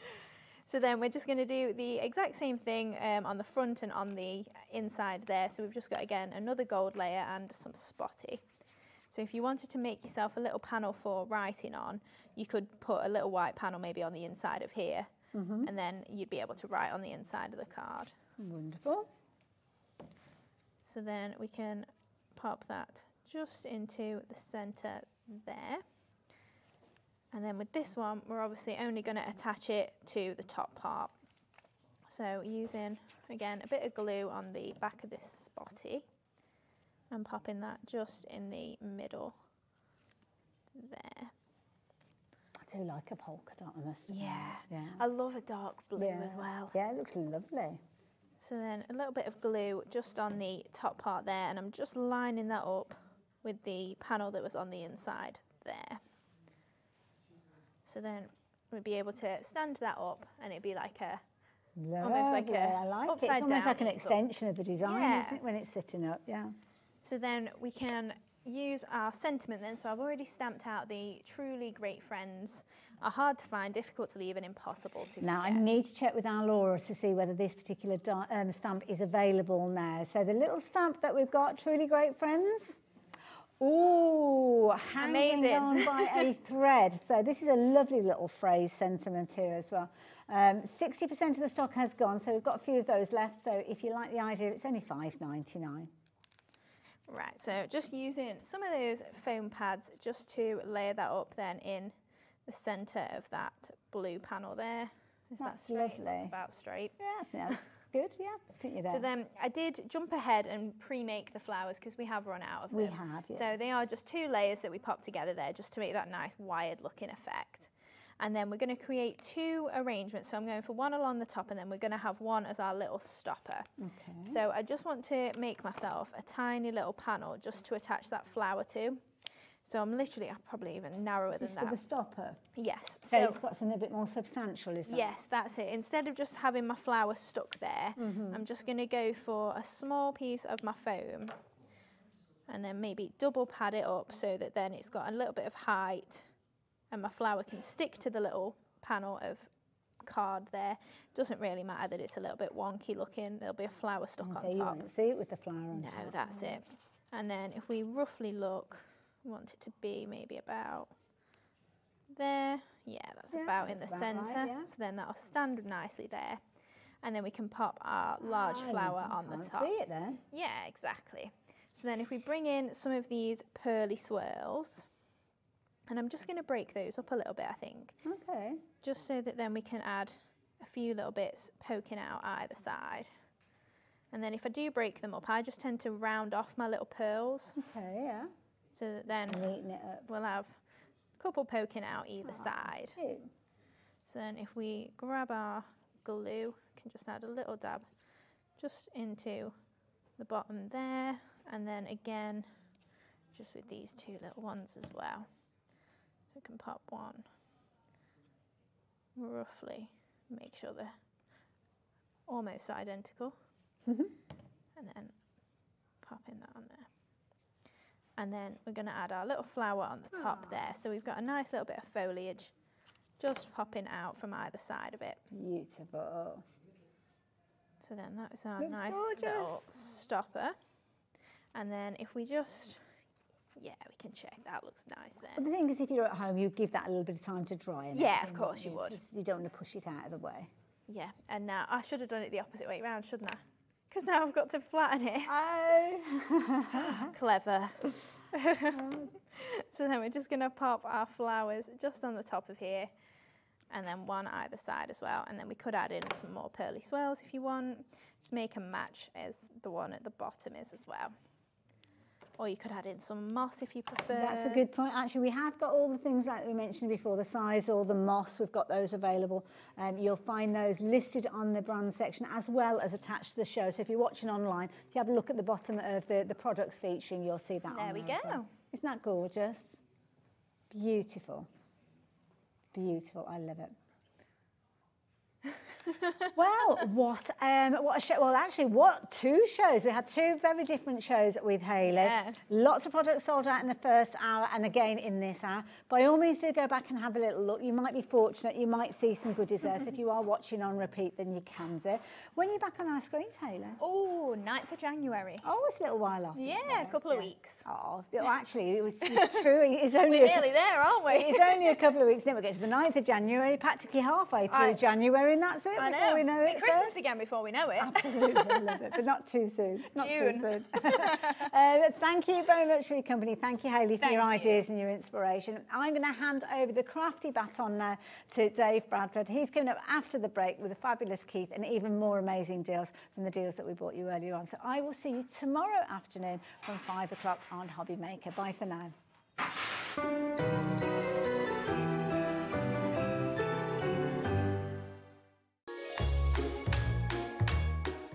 So then we're just going to do the exact same thing on the front and on the inside there. So we've just got, again, another gold layer and some spotty. So if you wanted to make yourself a little panel for writing on, you could put a little white panel maybe on the inside of here, and then you'd be able to write on the inside of the card.
Wonderful.
So then we can pop that just into the centre there. And then with this one, we're obviously only going to attach it to the top part. So using, again, a bit of glue on the back of this spotty and popping that just in the middle there.
I do like a polka dot, I must admit.
Yeah, I love a dark blue as well.
Yeah, it looks lovely.
So then a little bit of glue just on the top part there, and I'm just lining that up with the panel that was on the inside there. So then we'd be able to stand that up and it'd be like a, almost like a
I like
upside
it. It's almost
down
like an
easel.
extension of the design, isn't it, when it's sitting up,
So then we can use our sentiment then. So I've already stamped out the truly great friends are hard to find, difficult to leave and impossible to
Now,
forget.
I need to check with our Laura to see whether this particular stamp is available now. So the little stamp that we've got, Truly Great Friends. Ooh, hanging on by a thread. So this is a lovely little phrase sentiment here as well. 60% of the stock has gone, so we've got a few of those left. So if you like the idea, it's only $5.99.
Right, so just using some of those foam pads just to layer that up then in the centre of that blue panel there. Is that straight?
Lovely.
That's about straight.
Yeah, that's good, yeah. I think you're there.
So then I did jump ahead and pre-make the flowers because we have run out of them.
We have, yeah.
So they are just 2 layers that we pop together there just to make that nice wired looking effect. And then we're going to create 2 arrangements. So I'm going for one along the top and then we're going to have one as our little stopper.
Okay.
So I just want to make myself a tiny little panel just to attach that flower to. So I'm literally, I'll probably even narrower than that.
For the stopper?
Yes.
So it's got something a bit more substantial, is that?
Yes, that's it. Instead of just having my flower stuck there, I'm just going to go for a small piece of my foam and then maybe double pad it up so that then it's got a little bit of height and my flower can stick to the little panel of card there. Doesn't really matter that it's a little bit wonky looking. There'll be a flower stuck on top.
You won't see it with the flower on top.
No, that's it. And then if we roughly look, we want it to be maybe about there. Yeah, that's about in the centre. Right, yeah. So then that'll stand nicely there. And then we can pop our large flower on the top.
See it then?
Yeah, exactly. So then if we bring in some of these pearly swirls, and I'm just going to break those up a little bit, I think.
Okay. Just
so that then we can add a few little bits poking out either side. And then if I do break them up, I just tend to round off my little pearls.
Okay, yeah.
So that then we'll have a couple poking out either side.
Cute.
So then if we grab our glue, can just add a little dab just into the bottom there, and then again just with these two little ones as well. So we can pop one roughly, make sure they're almost identical, and then popping that on there. And then we're going to add our little flower on the top there, so we've got a nice little bit of foliage just popping out from either side of it.
Beautiful.
So then that's our nice little stopper. And then if we just, yeah, we can check that looks nice then.
But the thing is, if you're at home, you give that a little bit of time to dry.
Yeah, of course you would.
You don't want to push it out of the way.
Yeah, and now I should have done it the opposite way around, shouldn't I? Because now I've got to flatten it.
Oh.
Clever. So then we're just going to pop our flowers just on the top of here, and then one either side as well. And then we could add in some more pearly swirls if you want. Just make them match as the one at the bottom is as well. Or you could add in some moss if you prefer.
That's a good point. Actually, we have got all the things like we mentioned before, the sisal, the moss, we've got those available. You'll find those listed on the brand section as well as attached to the show. So if you're watching online, if you have a look at the bottom of the products featuring, you'll see that
there. There we go.
Well. Isn't that gorgeous? Beautiful. Beautiful. I love it. Well, what a show. Well, actually, what two shows. We had two very different shows with Hayley.
Yeah.
Lots of products sold out in the first hour and again in this hour. By all means, do go back and have a little look. You might be fortunate. You might see some goodies there. So if you are watching on repeat, then you can do. When are you back on our screens, Hayley?
Oh, 9th of January.
Oh, it's a little while off.
Yeah, a couple of weeks.
Oh, well, actually, it's true. It's only
We're nearly there, aren't we?
It's only a couple of weeks. Then we get to the 9th of January, practically halfway through January, and that's it.
I know.
Before we know it.
Christmas again before we know it.
Absolutely, I love it, but not too soon. Not
June.
too soon. Thank you very much for your company. Thank you, Hayley, for your ideas and your inspiration. I'm going to hand over the crafty baton now to Dave Bradford. He's coming up after the break with a fabulous Keith and even more amazing deals from the deals that we brought you earlier on. So I will see you tomorrow afternoon from 5 o'clock on Hobby Maker. Bye for now.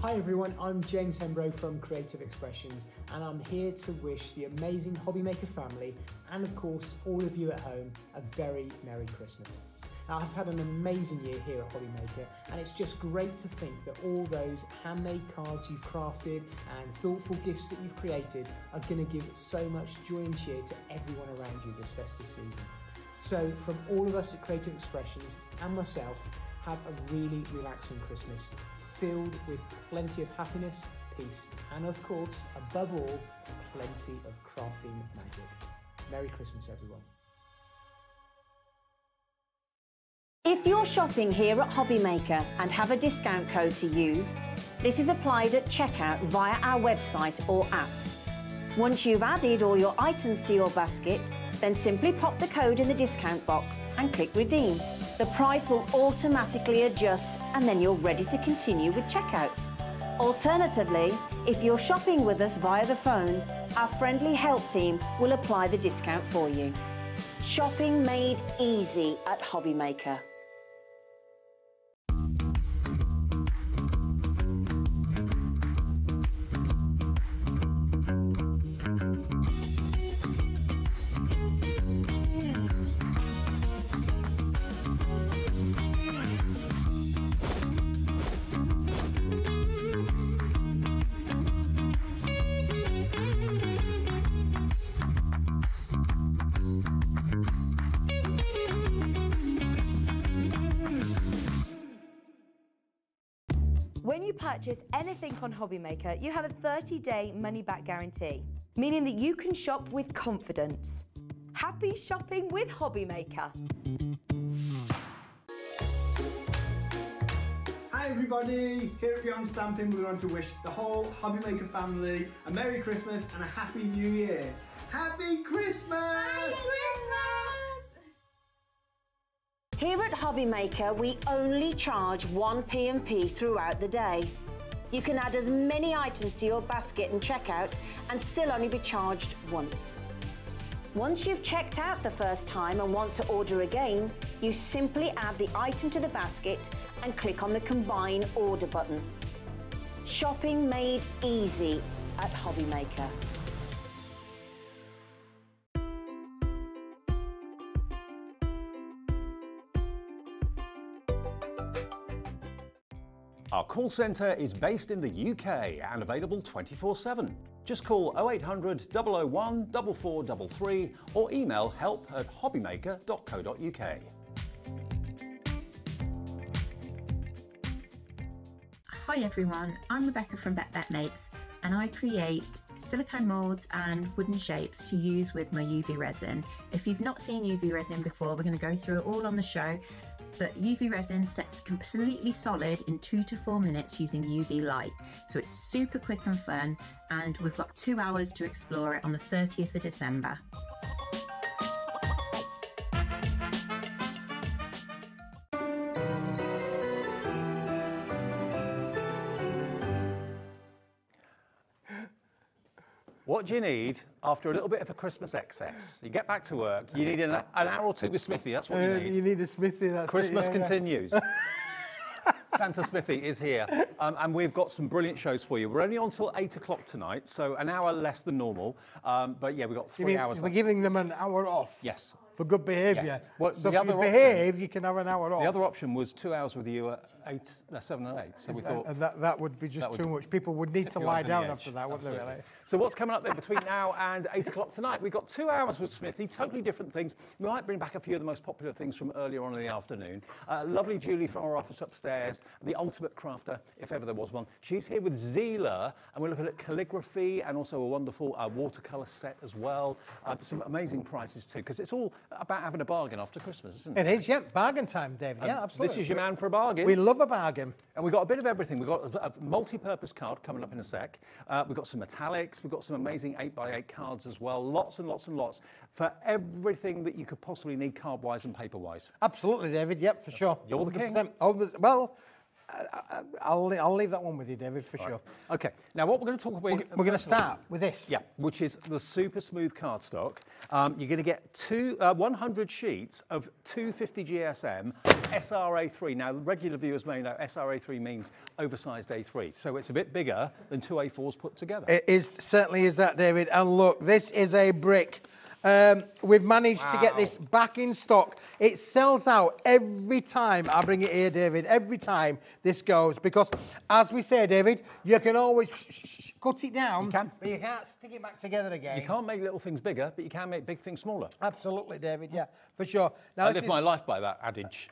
Hi everyone, I'm James Hembrow from Creative Expressions, and I'm here to wish the amazing Hobby Maker family and of course all of you at home a very Merry Christmas. Now, I've had an amazing year here at Hobby Maker, and it's just great to think that all those handmade cards you've crafted and thoughtful gifts that you've created are going to give so much joy and cheer to everyone around you this festive season. So from all of us at Creative Expressions and myself, have a really relaxing Christmas, filled with plenty of happiness, peace, and of course, above all, plenty of crafting magic. Merry Christmas, everyone.
If you're shopping here at Hobby Maker and have a discount code to use, this is applied at checkout via our website or app. Once you've added all your items to your basket, then simply pop the code in the discount box and click redeem. The price will automatically adjust and then you're ready to continue with checkout. Alternatively, if you're shopping with us via the phone, our friendly help team will apply the discount for you. Shopping made easy at Hobby Maker.
you purchase anything on Hobbymaker, you have a 30-day money-back guarantee, meaning that you can shop with confidence. Happy shopping with Hobbymaker.
Hi everybody, here at Beyond Stamping we want to wish the whole Hobbymaker family a Merry Christmas and a Happy New Year. Happy Christmas! Happy Christmas!
Here at Hobbymaker, we only charge 1 P&P throughout the day. You can add as many items to your basket and checkout and still only be charged once. Once you've checked out the first time and want to order again, you simply add the item to the basket and click on the Combine Order button. Shopping made easy at Hobbymaker.
Our call centre is based in the UK and available 24/7. Just call 0800 001 4433 or email help@hobbymaker.co.uk.
Hi everyone, I'm Rebecca from Bet Makes and I create silicone moulds and wooden shapes to use with my UV resin. If you've not seen UV resin before, we're going to go through it all on the show. But UV resin sets completely solid in 2 to 4 minutes using UV light. So it's super quick and fun, and we've got 2 hours to explore it on the 30th of December.
What do you need after a little bit of a Christmas excess? You get back to work, you need an hour or two with Smithy, that's what you need.
You need a Smithy, that's
Christmas
it,
continues. Santa Smithy is here, and we've got some brilliant shows for you. We're only on till 8 o'clock tonight, so an hour less than normal. But yeah, we've got 3 hours
We're
left.
giving them an hour off.
Yes.
For good behaviour.
Yes. Well,
so if you behave, you can have an hour off.
The other option was 2 hours with you at 7 and 8. So we thought
and that would be just too much. People would need to lie down after that, wouldn't they? Really?
So what's coming up there between now and 8 o'clock tonight? We've got 2 hours with Smithy, totally different things. We might bring back a few of the most popular things from earlier on in the afternoon. Lovely Julie from our office upstairs, the ultimate crafter, if ever there was one. She's here with Zieler, and we're looking at calligraphy and also a wonderful watercolour set as well. Some amazing prices too, because it's all about having a bargain after Christmas, isn't it?
It is, yeah. Bargain time, David. Yeah, absolutely.
This is your man for a bargain.
We love a bargain.
And we've got a bit of everything. We've got a multi-purpose card coming up in a sec. We've got some metallics. We've got some amazing 8x8 cards as well. Lots and lots and lots for everything that you could possibly need card-wise and paper-wise.
Absolutely, David. Yep, for sure.
You're the king.
Well, I'll leave that one with you, David, for sure.
Okay, now what we're going to talk about...
We're going to start with this.
Yeah, which is the super smooth cardstock. You're going to get 100 sheets of 250 GSM SRA3. Now, regular viewers may know SRA3 means oversized A3, so it's a bit bigger than 2 A4s put together.
It is, certainly is that, David. And look, this is a brick. We've managed to get this back in stock. It sells out every time I bring it here, David. Every time this goes, because as we say, David, you can always cut it down, but you can't stick it back together again.
You can't make little things bigger, but you can make big things smaller.
Absolutely, David. Yeah, for sure. Now,
I live my life by that adage.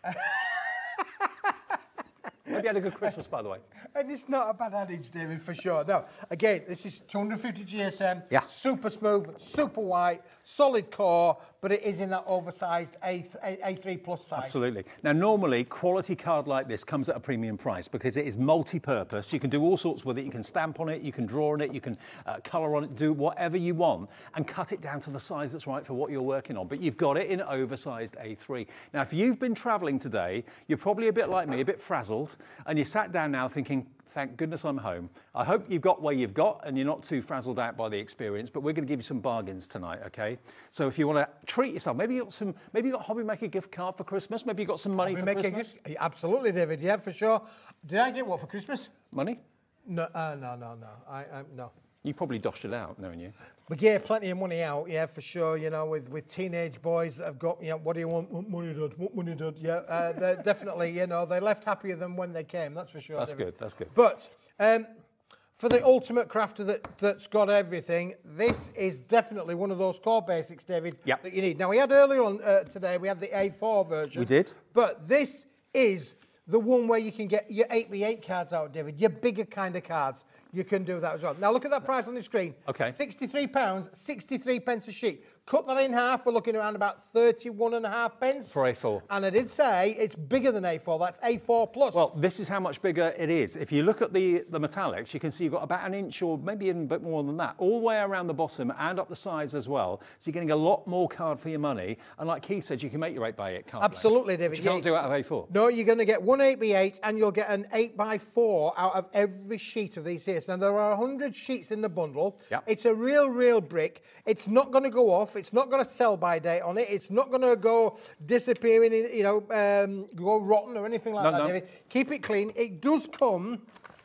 Hope you had a good Christmas, by the way.
And it's not a bad adage, David, for sure. No, again, this is 250 GSM, super smooth, super white, solid core, but it is in that oversized A3 plus size.
Absolutely. Now, normally, quality card like this comes at a premium price because it is multi-purpose. You can do all sorts with it. You can stamp on it, you can draw on it, you can colour on it, do whatever you want, and cut it down to the size that's right for what you're working on. But you've got it in oversized A3. Now, if you've been travelling today, you're probably a bit like me, a bit frazzled, and you sat down now thinking, thank goodness I'm home. I hope you've got where you've got and you're not too frazzled out by the experience, but we're going to give you some bargains tonight, okay? So if you want to treat yourself, maybe you got Hobbymaker gift card for Christmas, maybe you got some money for Christmas.
Absolutely, David, yeah, for sure. Did I get what for Christmas?
Money?
No, no.
You probably doshed it out, knowing you.
We gave plenty of money out, yeah, for sure, you know, with teenage boys that have got, you know, what do you want? What money, Dad? What money, Dad? Yeah, they're definitely, you know, they left happier than when they came, that's for sure.
That's good, that's good.
But for the ultimate crafter that's got everything, this is definitely one of those core basics, David, that you need. Now, we had earlier on today, we had the A4 version.
We did.
But this is the one where you can get your 8x8 cards out, David, your bigger kind of cards, you can do that as well. Now look at that price on the screen.
Okay.
£63, 63 pence a sheet. Cut that in half, we're looking around about 31.5 pence.
For A4.
And I did say it's bigger than A4, that's A4 plus.
Well, this is how much bigger it is. If you look at the metallics, you can see you've got about an inch or maybe even a bit more than that, all the way around the bottom and up the sides as well. So you're getting a lot more card for your money. And like Keith said, you can make your 8x8 card.
Absolutely, David.
You can't do out of A4.
No, you're going to get one 8x8 and you'll get an 8x4 out of every sheet of these here. So there are 100 sheets in the bundle.
Yep.
It's a real brick. It's not going to go off. It's not going to sell by date on it. It's not going to go disappearing, go rotten or anything like that, David. Keep it clean. It does come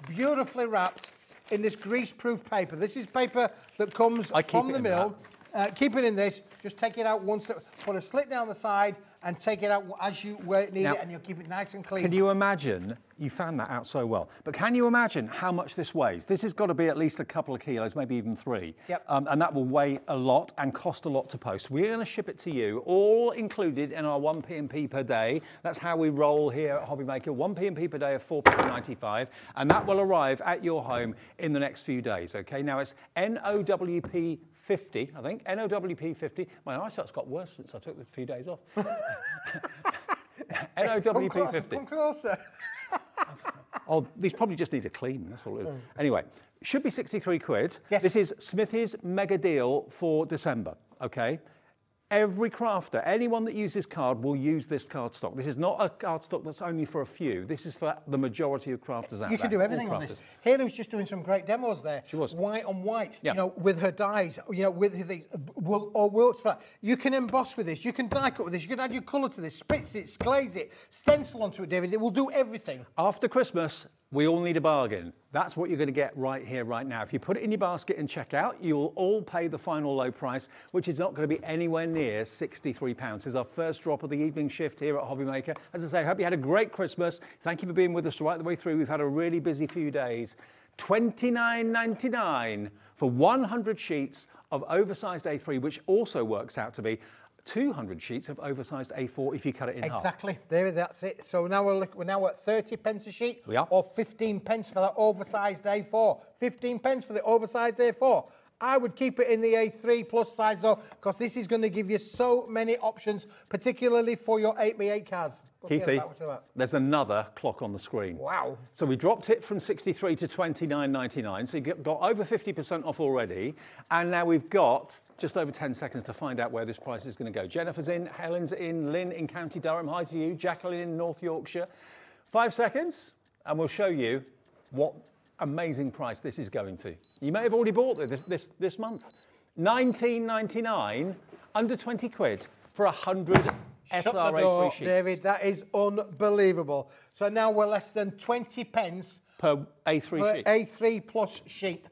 beautifully wrapped in this grease-proof paper. This is paper that comes from the mill. Keep it in this. Just take it out once. Put a slit down the side and take it out as you need it, and you'll keep it nice and clean.
Can you imagine? You found that out so well. But can you imagine how much this weighs? This has got to be at least a couple of kilos, maybe even 3.
Yep.
And that will weigh a lot and cost a lot to post. We're going to ship it to you, all included in our 1 P&P per day. That's how we roll here at Hobbymaker. 1 P&P per day of £4.95, and that will arrive at your home in the next few days. Okay. Now it's NOWP 50, I think. NOWP 50. My eyesight's got worse since I took the few days off. NOWP 50.
Come closer.
Oh, these probably just need a clean, that's all it is. Anyway, should be 63 quid.
Yes.
This is Smithy's mega deal for December, okay? Every crafter, anyone that uses card will use this card stock. This is not a card stock that's only for a few. This is for the majority of crafters out there.
You can do everything on this. Haley was just doing some great demos there.
She was.
White on white,
Yeah.
With her dyes, with these, you can emboss with this, you can die cut with this, you can add your colour to this, spritz it, glaze it, stencil onto it, David. It will do everything.
After Christmas, we all need a bargain. That's what you're going to get right here, right now. If you put it in your basket and check out, you'll all pay the final low price, which is not going to be anywhere near £63. This is our first drop of the evening shift here at Hobbymaker. As I say, I hope you had a great Christmas. Thank you for being with us right the way through. We've had a really busy few days. $29.99 for 100 sheets of oversized A3, which also works out to be 200 sheets of oversized A4 if you cut it in half.
Exactly, David, that's it. So now we're now at 30 pence a sheet,
We are.
or 15 pence for that oversized A4. 15 pence for the oversized A4. I would keep it in the A3 plus size though, because this is going to give you so many options, particularly for your 8x8 cards.
Keithy, there's another clock on the screen.
Wow.
So we dropped it from 63 to 29.99. So you got over 50% off already. And now we've got just over 10 seconds to find out where this price is going to go. Jennifer's in, Helen's in, Lynn in County Durham. Hi to you. Jacqueline in North Yorkshire. 5 seconds, and we'll show you what amazing price this is going to. You may have already bought it this month. $19.99, under 20 quid for 100
Shut the
SR
door,
A3 sheets.
David, that is unbelievable. So now we're less than 20 pence
per A3 sheet.
A3 plus sheet.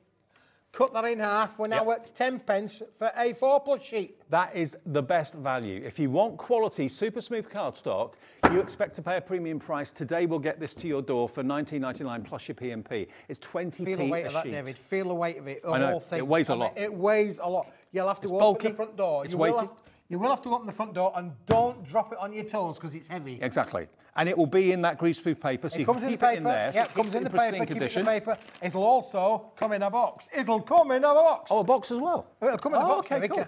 Cut that in half, we're now at 10 pence for A4 plus sheet.
That is the best value. If you want quality, super smooth cardstock, you expect to pay a premium price. Today we'll get this to your door for $19.99 plus your P&P. It's 20p
Feel the weight
a
of that,
sheet.
David. Feel the weight of it.
I know,
Whole thing.
it weighs a lot.
It weighs a lot. You'll have to
It's
open
bulky,
the front door.
it's weighted.
You will have to open the front door and don't drop it on your toes because it's heavy.
Exactly. And it will be in that greaseproof paper, so you can keep it in there.
Yeah, it comes in the paper, keep it in the paper. It'll also come in a box. It'll come in a box.
Oh, a box as well?
It'll come in a box.
Okay,
David.
cool.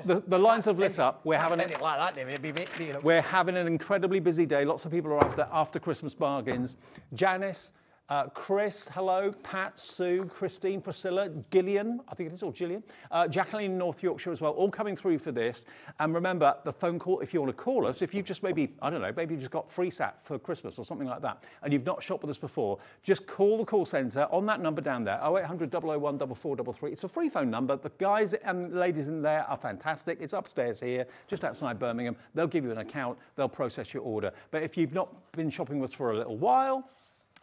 Well, the lines have lit up.
We're having it like that, David.
We're having an incredibly busy day. Lots of people are after Christmas bargains. Janice, Chris, hello, Pat, Sue, Christine, Priscilla, Gillian, I think it is, or Gillian, Jacqueline in North Yorkshire as well, all coming through for this. And remember, the phone call, if you want to call us, if you've just maybe, I don't know, maybe you've just got free sat for Christmas or something like that, and you've not shopped with us before, just call the call centre on that number down there, 0800 001 4433. It's a free phone number. The guys and ladies in there are fantastic. It's upstairs here, just outside Birmingham. They'll give you an account. They'll process your order. But if you've not been shopping with us for a little while,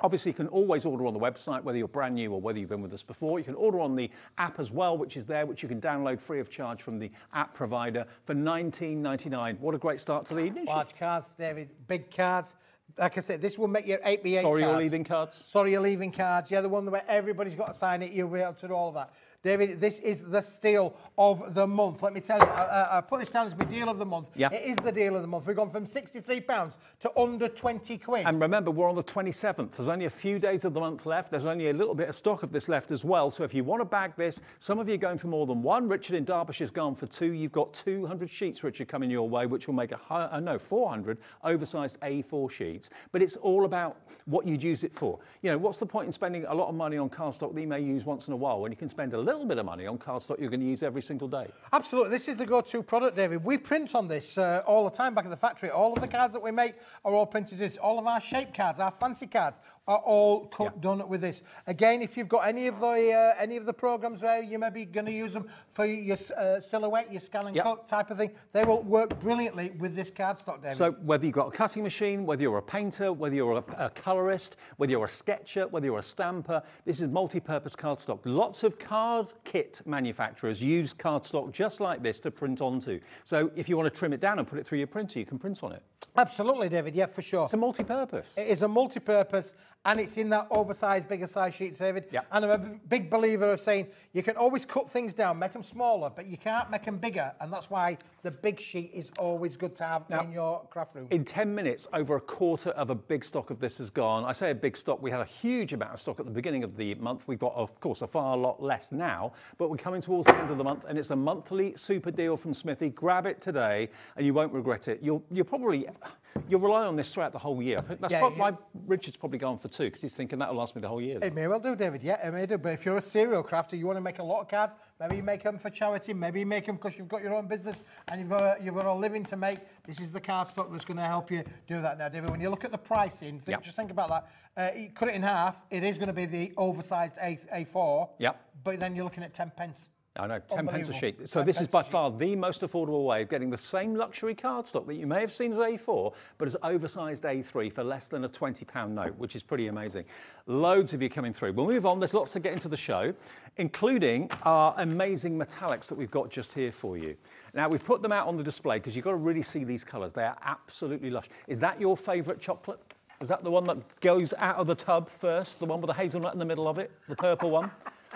obviously, you can always order on the website, whether you're brand new or whether you've been with us before. You can order on the app as well, which is there, which you can download free of charge from the app provider for $19.99. What a great start to the evening.
Large cards, David, big cards. Like I said, this will make your 8x8
Sorry,
cards.
you're leaving cards?
Sorry, you're leaving cards. Yeah, the one where everybody's got to sign it. You'll be able to do all of that. David, this is the steal of the month. Let me tell you, I put this down as my deal of the month.
Yeah.
It is the deal of the month. We've gone from £63 to under 20 quid.
And remember, we're on the 27th. There's only a few days of the month left. There's only a little bit of stock of this left as well. So if you want to bag this, some of you are going for more than one. Richard in Derbyshire's gone for 2. You've got 200 sheets, Richard, coming your way, which will make 400 oversized A4 sheets. But it's all about what you'd use it for. You know, what's the point in spending a lot of money on cardstock that you may use once in a while when you can spend a little bit of money on cardstock you're going to use every single day?
Absolutely. This is the go-to product, David. We print on this all the time back at the factory. All of the cards that we make are all printed this. All of our shape cards, our fancy cards, are all done with this. Again, if you've got any of the programs where you may be going to use them for your silhouette, your scan and cut type of thing, they will work brilliantly with this cardstock, David.
So whether you've got a cutting machine, whether you're a painter, whether you're a colorist, whether you're a sketcher, whether you're a stamper, this is multi-purpose cardstock. Lots of card kit manufacturers use cardstock just like this to print onto. So if you want to trim it down and put it through your printer, you can print on it.
Absolutely, David. Yeah, for sure.
It's a multi-purpose.
It is a multi-purpose, and it's in that oversized, bigger size sheets, David.
Yeah.
And I'm a big believer of saying you can always cut things down, make them smaller, but you can't make them bigger, and that's why the big sheet is always good to have in your craft room.
In 10 minutes, over a quarter of a big stock of this has gone. I say a big stock, we had a huge amount of stock at the beginning of the month. We've got, of course, a far lot less now, but we're coming towards the end of the month, and it's a monthly super deal from Smithy. Grab it today, and you won't regret it. You'll rely on this throughout the whole year. That's why Richard's probably gone for 2, because he's thinking that'll last me the whole year.
It may well do, David. Yeah, it may do. But if you're a serial crafter, you want to make a lot of cards, maybe you make them for charity, maybe you make them because you've got your own business and you've got a living to make. This is the cardstock that's going to help you do that now, David. When you look at the pricing, just think about that. You cut it in half, it is going to be the oversized A4.
Yeah.
But then you're looking at 10 pence.
I know, 10 pence a sheet. So this is by far the most affordable way of getting the same luxury cardstock that you may have seen as A4, but as oversized A3 for less than a £20 note, which is pretty amazing. Loads of you coming through. We'll move on. There's lots to get into the show, including our amazing metallics that we've got just here for you. Now, we've put them out on the display because you've got to really see these colours. They are absolutely lush. Is that your favourite chocolate? Is that the one that goes out of the tub first, the one with the hazelnut in the middle of it, the purple one?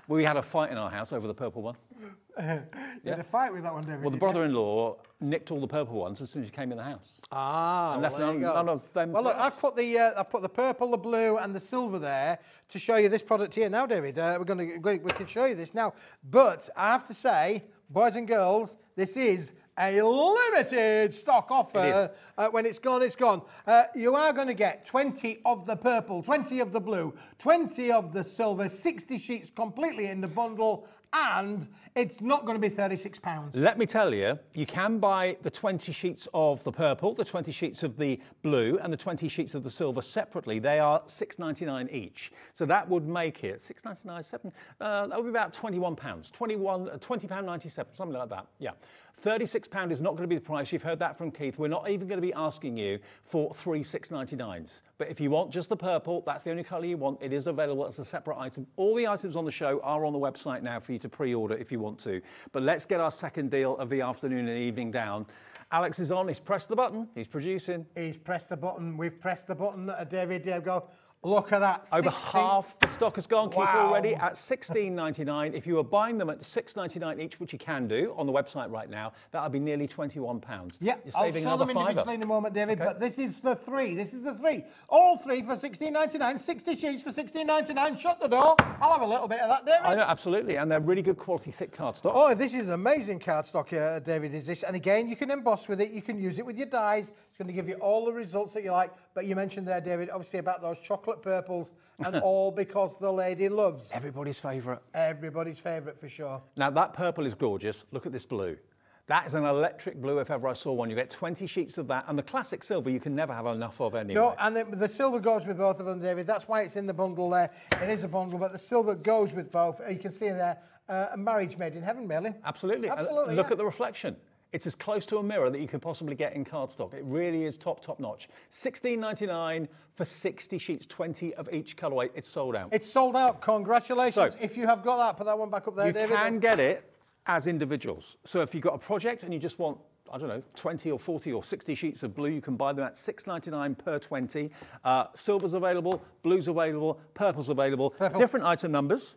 We had a fight in our house over the purple one.
You had a fight with that one, David?
Well, the brother-in-law nicked all the purple ones as soon as he came in the house.
And
left none of them.
Well, look, I've put the purple, the blue, and the silver there to show you this product here now, David. We can show you this now. But I have to say, boys and girls, this is a limited stock offer. When it's gone, it's gone. You are going to get 20 of the purple, 20 of the blue, 20 of the silver, 60 sheets completely in the bundle, and it's not going to be £36.
Let me tell you, you can buy the 20 sheets of the purple, the 20 sheets of the blue, and the 20 sheets of the silver separately. They are £6.99 each. So that would make it £6.99, that would be about £21, £20.97, something like that. Yeah. £36 is not going to be the price. You've heard that from Keith. We're not even going to be asking you for 3 6.99s. But if you want just the purple, that's the only colour you want. It is available as a separate item. All the items on the show are on the website now for you to pre-order if you want to. But let's get our second deal of the afternoon and evening down. Alex is on. He's pressed the button. He's producing.
He's pressed the button. We've pressed the button. David, go. Look at that.
Over half the stock has gone, Keith, already at £16.99. If you were buying them at £6.99 each, which you can do on the website right now, that would be nearly £21.
Yeah,
you're saving another
them individually in a moment, David, but this is the 3. This is the 3. All 3 for £16.99, 60 sheets for £16.99. Shut the door. I'll have a little bit of that, David.
I know, absolutely, and they're really good quality, thick cardstock.
Oh, this is amazing cardstock, David, is this. And again, you can emboss with it. You can use it with your dyes. It's going to give you all the results that you like. But you mentioned there, David, obviously about those chocolate purples, and all because the lady loves.
Everybody's favourite.
Everybody's favourite, for sure.
Now, that purple is gorgeous. Look at this blue. That is an electric blue if ever I saw one. You get 20 sheets of that. And the classic silver you can never have enough of anyway.
No, and the silver goes with both of them, David. That's why it's in the bundle there. It is a bundle, but the silver goes with both. You can see there, a marriage made in heaven, really.
Absolutely. Look at the reflection. It's as close to a mirror that you can possibly get in cardstock. It really is top notch. £16.99 for 60 sheets, 20 of each colourway. It's sold out.
It's sold out. Congratulations. So, if you have got that, put that one back up there, David.
You can get it as individuals. So if you've got a project and you just want, I don't know, 20 or 40 or 60 sheets of blue, you can buy them at £6.99 per 20. Silver's available, blue's available, purple's available. Different item numbers.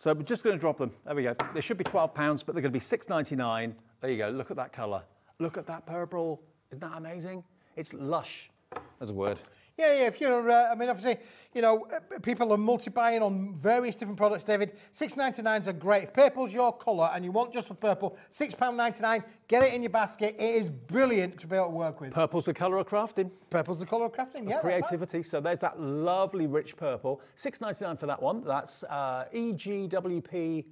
So we're just going to drop them. There we go. They should be £12, but they're going to be £6.99. There you go. Look at that colour. Look at that purple. Isn't that amazing? It's lush. There's a word.
Yeah, yeah, if you're, I mean, obviously, you know, people are multi-buying on various different products, David. £6.99s are great. If purple's your colour and you want just the purple, £6.99, get it in your basket. It is brilliant to be able to work with.
Purple's the colour of crafting.
Purple's the colour of crafting, yeah.
Creativity. Right. So there's that lovely rich purple. £6.99 for that one. That's EGWP02.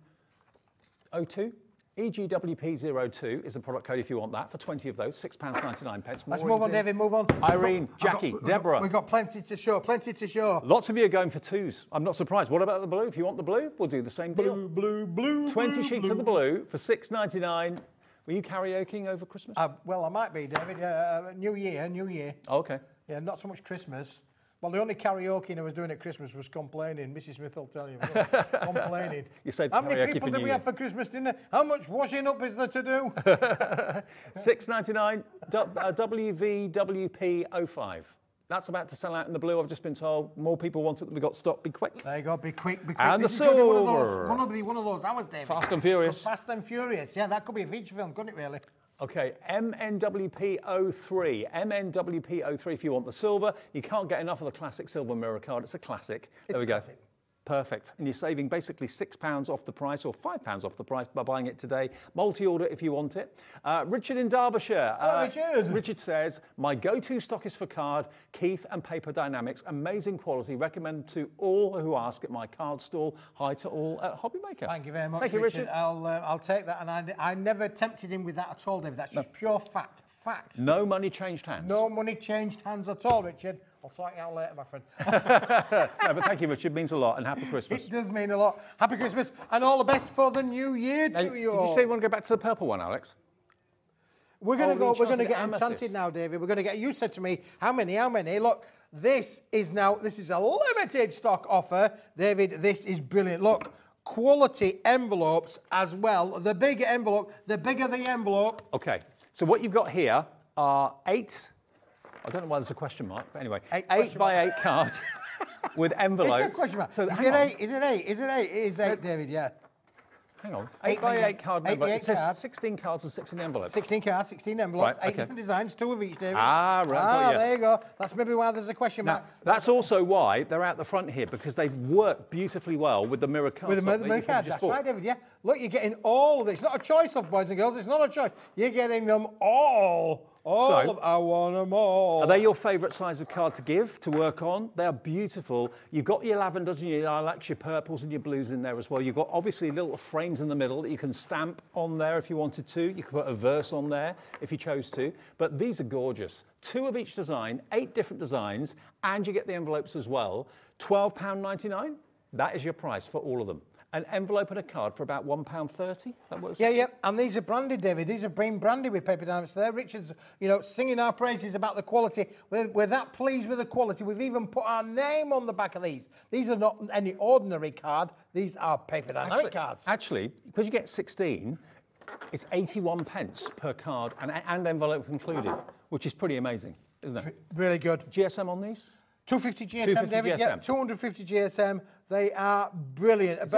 EGWP02 is the product code if you want that for 20 of those, £6.99.
Let's move on, David, move on.
Irene, Jackie, Deborah.
We've got plenty to show, plenty to show.
Lots of you are going for twos. I'm not surprised. What about the blue? If you want the blue, we'll do the same deal.
Blue.
20 sheets of the blue for £6.99. Were you karaokeing over Christmas?
Well, I might be, David. New Year.
Oh, okay.
Yeah, not so much Christmas. Well, the only karaoke I was doing at Christmas was complaining. Mrs. Smith will tell you. Complaining.
You said
how many
karaoke
people
for
did
New
we
Year?
have for Christmas dinner? How much washing up is there to do?
£6.99, WVWP05. That's about to sell out in the blue, I've just been told. More people want it than we got stock. Be quick.
There you go, be quick, be quick.
And
this
the silver.
One of those hours, David.
Fast and Furious.
Fast and Furious. Yeah, that could be a feature film, couldn't it, really?
Okay, MNWP03. MNWP03 if you want the silver. You can't get enough of the classic silver mirror card. It's a classic. There we go.
Classic.
Perfect. And you're saving basically £6 off the price or £5 off the price by buying it today. Multi-order if you want it. Richard in Derbyshire.
Hello, Richard.
Richard says, my go-to stock is for card, Keith and paper Dienamics. Amazing quality. Recommend to all who ask at my card stall. Hi to all at Hobbymaker.
Thank you very much,
Thank you, Richard.
I'll take that. And I never tempted him with that at all, David. That's just pure fact.
No money changed hands.
No money changed hands at all, Richard. I'll sort you out later, my friend.
No, but thank you, Richard. It means a lot, and happy Christmas.
It does mean a lot. Happy Christmas, and all the best for the new year to you.
Did you say you want to go back to the purple one, Alex?
We're going to go. We're going to get enchanted now, David. We're going to get. You said to me, how many? Look, this is a limited stock offer, David. This is brilliant. Look. Quality envelopes as well. The bigger envelope, the bigger the envelope.
Okay. So what you've got here are 8. I don't know why there's a question mark, but anyway, 8 by 8 cards with envelopes.
It's a question mark.
So
is it 8? Is it 8? Is it 8? It is 8, David, yeah.
Hang on. 8 by 8 card envelope. It says 16 cards and 16 envelopes.
16 cards, 16 envelopes,
Right,
8 different designs, 2 of each, David.
Ah, right.
There you go. That's maybe why there's a question mark.
That's also why they're out the front here, because they work beautifully well with the mirror cards.
With the mirror cards, that's right, David, yeah. Look, you're getting all of this. It's not a choice of boys and girls. It's not a choice. You're getting them all. I want them all.
Are they your favourite size of card to give, to work on? They are beautiful. You've got your lavenders and your lilacs, your purples and your blues in there as well. You've got obviously little frames in the middle that you can stamp on there if you wanted to. You could put a verse on there if you chose to. But these are gorgeous. 2 of each design, 8 different designs, and you get the envelopes as well. £12.99. That is your price for all of them. An envelope and a card for about £1.30. That works.
Yeah. And these are branded, David. These are being branded with paper Dienamics there. Richard's, singing our praises about the quality. We're that pleased with the quality. We've even put our name on the back of these. These are not any ordinary card. These are paper Dienamic cards.
Actually, because you get 16, it's 81 pence per card and envelope included, which is pretty amazing, isn't it?
Really good.
GSM on these?
250 GSM, David. GSM. Yeah, 250 GSM. They are brilliant.
Is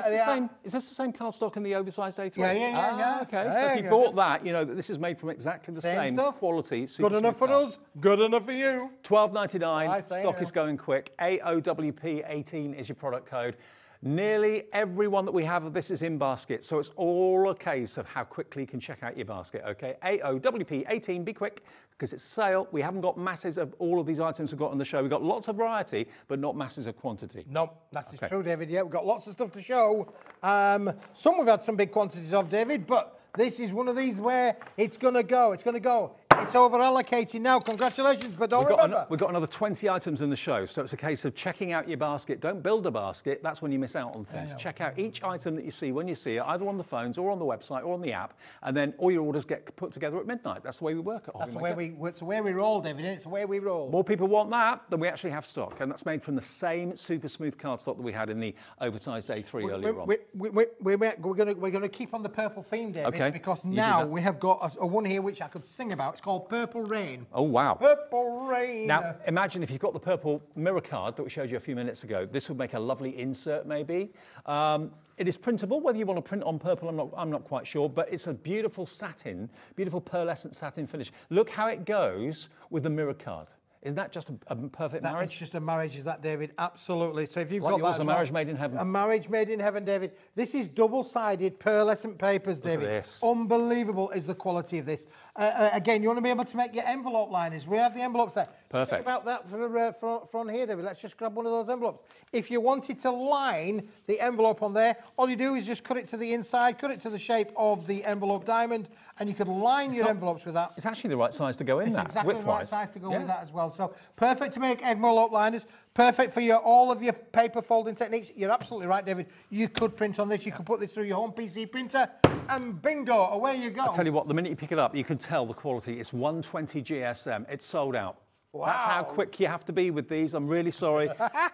this the same card stock in the oversized A3?
Yeah.
Okay, so if you bought that, you know that this is made from exactly the same quality.
Good enough for us, good enough for you.
£12.99, stock is going quick. AOWP18 is your product code. Nearly everyone that we have of this is in basket, so it's all a case of how quickly you can check out your basket, okay? AOWP18, be quick, because it's a sale. We haven't got masses of all of these items we've got on the show. We've got lots of variety, but not masses of quantity.
No, that's true, David. Yeah, we've got lots of stuff to show. Some we've had some big quantities of, David, but this is one of these where it's going to go. It's going to go. It's over-allocated now. Congratulations, but remember.
We've got another 20 items in the show, so it's a case of checking out your basket. Don't build a basket. That's when you miss out on things. Check out each item that you see when you see it, either on the phones or on the website or on the app, and then all your orders get put together at midnight. That's the way we work at Hobbymaker.
It's the way we roll, David. It's the way we roll.
More people want that than we actually have stock, and that's made from the same super smooth card stock that we had in the oversized A3 earlier on.
We're going to keep on the purple theme, David, because now we have got a one here which I could sing about. It's called called Purple Rain.
Oh, wow.
Purple Rain.
Now, imagine if you've got the purple mirror card that we showed you a few minutes ago. This would make a lovely insert, maybe. It is printable. Whether you want to print on purple, I'm not quite sure, but it's a beautiful satin, beautiful pearlescent satin finish. Look how it goes with the mirror card. Isn't that just a perfect marriage?
It's just a marriage, is that, David? Absolutely. So if you've
like
got
yours,
that
a marriage made in heaven.
A marriage made in heaven, David. This is double-sided pearlescent papers, David.
Look at this.
Unbelievable is the quality of this. Again, you want to be able to make your envelope liners. We have the envelopes there.
Perfect.
Think about that for here, David. Let's just grab one of those envelopes. If you wanted to line the envelope on there, all you do is just cut it to the inside, cut it to the shape of the envelope diamond, and you could line your envelopes with that.
It's actually the right size to go in
It's
that,
exactly the right
width-wise.
size to go with that as well. So perfect to make envelope liners, perfect for all of your paper folding techniques. You're absolutely right, David. You could print on this. You could put this through your home PC printer, and bingo, away you go.
I'll tell you what, the minute you pick it up, you can tell the quality. It's 120 GSM. It's sold out.
Wow.
That's how quick you have to be with these. I'm really sorry.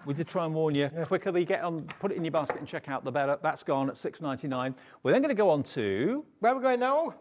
We did try and warn you. The quicker they get on, put it in your basket and check out, the better. That's gone at $6.99. We're then going to go on to...
Where are we going now?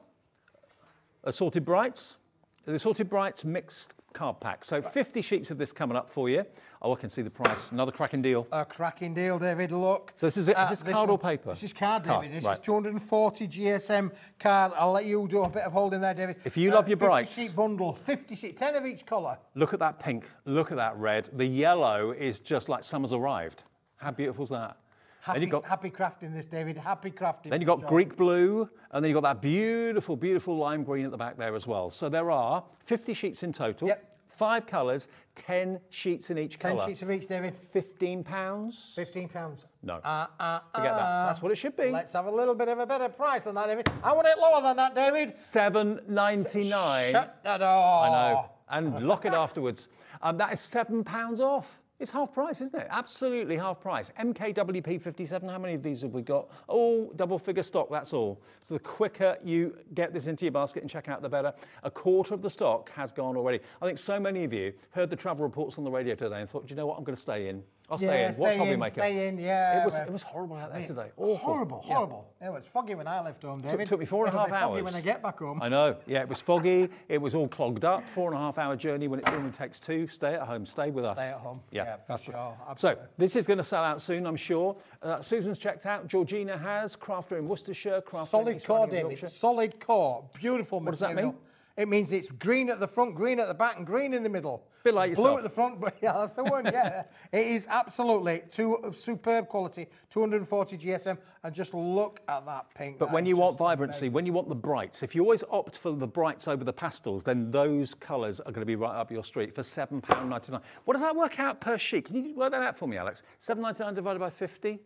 Assorted Brights. The Assorted Brights mixed card pack. So 50 sheets of this coming up for you. Oh, I can see the price. Another cracking deal.
A cracking deal, David. Look.
So this is it. Is this card or paper?
This is card, David. This
right.
is 240 GSM card. I'll let you do a bit of holding there, David.
If you love your brights.
50 sheet bundle. 50 sheet. 10 of each colour.
Look at that pink. Look at that red. The yellow is just like summer's arrived. How beautiful is that?
Happy crafting this, David. Happy crafting.
Then you've got Greek blue, and then you've got that beautiful, beautiful lime green at the back there as well. So there are 50 sheets in total.
Yep.
5 colours, 10 sheets in each colour.
10 sheets of each, David.
£15?
£15.
No. Forget that. That's what it should be.
Let's have a little bit of a better price than that, David. I want it lower than that, David.
$7.99.
Shut the door.
I know. And lock it afterwards. That is £7 off. It's half price, isn't it? Absolutely half price. MKWP 57, how many of these have we got? Oh, double figure stock, that's all. So the quicker you get this into your basket and check out, the better. A quarter of the stock has gone already. I think so many of you heard the travel reports on the radio today and thought, do you know what, I'm going to stay in. I'll stay in. Watch Hobby Maker.
Stay in, yeah.
It was horrible out there today. Awful.
Horrible. It was foggy when I left home, David.
Took me 4.5 hours.
Foggy when I get back home.
I know. Yeah, it was foggy. It was all clogged up. 4.5 hour journey when it normally takes 2. Stay at home. Stay with us.
Stay at home.
Yeah,
for sure.
So this is going to sell out soon, I'm sure. Susan's checked out. Georgina has. Crafter in Worcestershire. Crafter
Solid core, David. Solid core. Beautiful material.
What does that mean?
It means it's green at the front, green at the back, and green in the middle.
Bit like yourself.
Blue at the front, but yeah, that's the one, yeah. It is absolutely superb quality, 240 GSM, and just look at that pink.
But when you want vibrancy, when you want the brights, if you always opt for the brights over the pastels, then those colours are going to be right up your street for £7.99. What does that work out per sheet? Can you work that out for me, Alex? £7.99 divided by 50?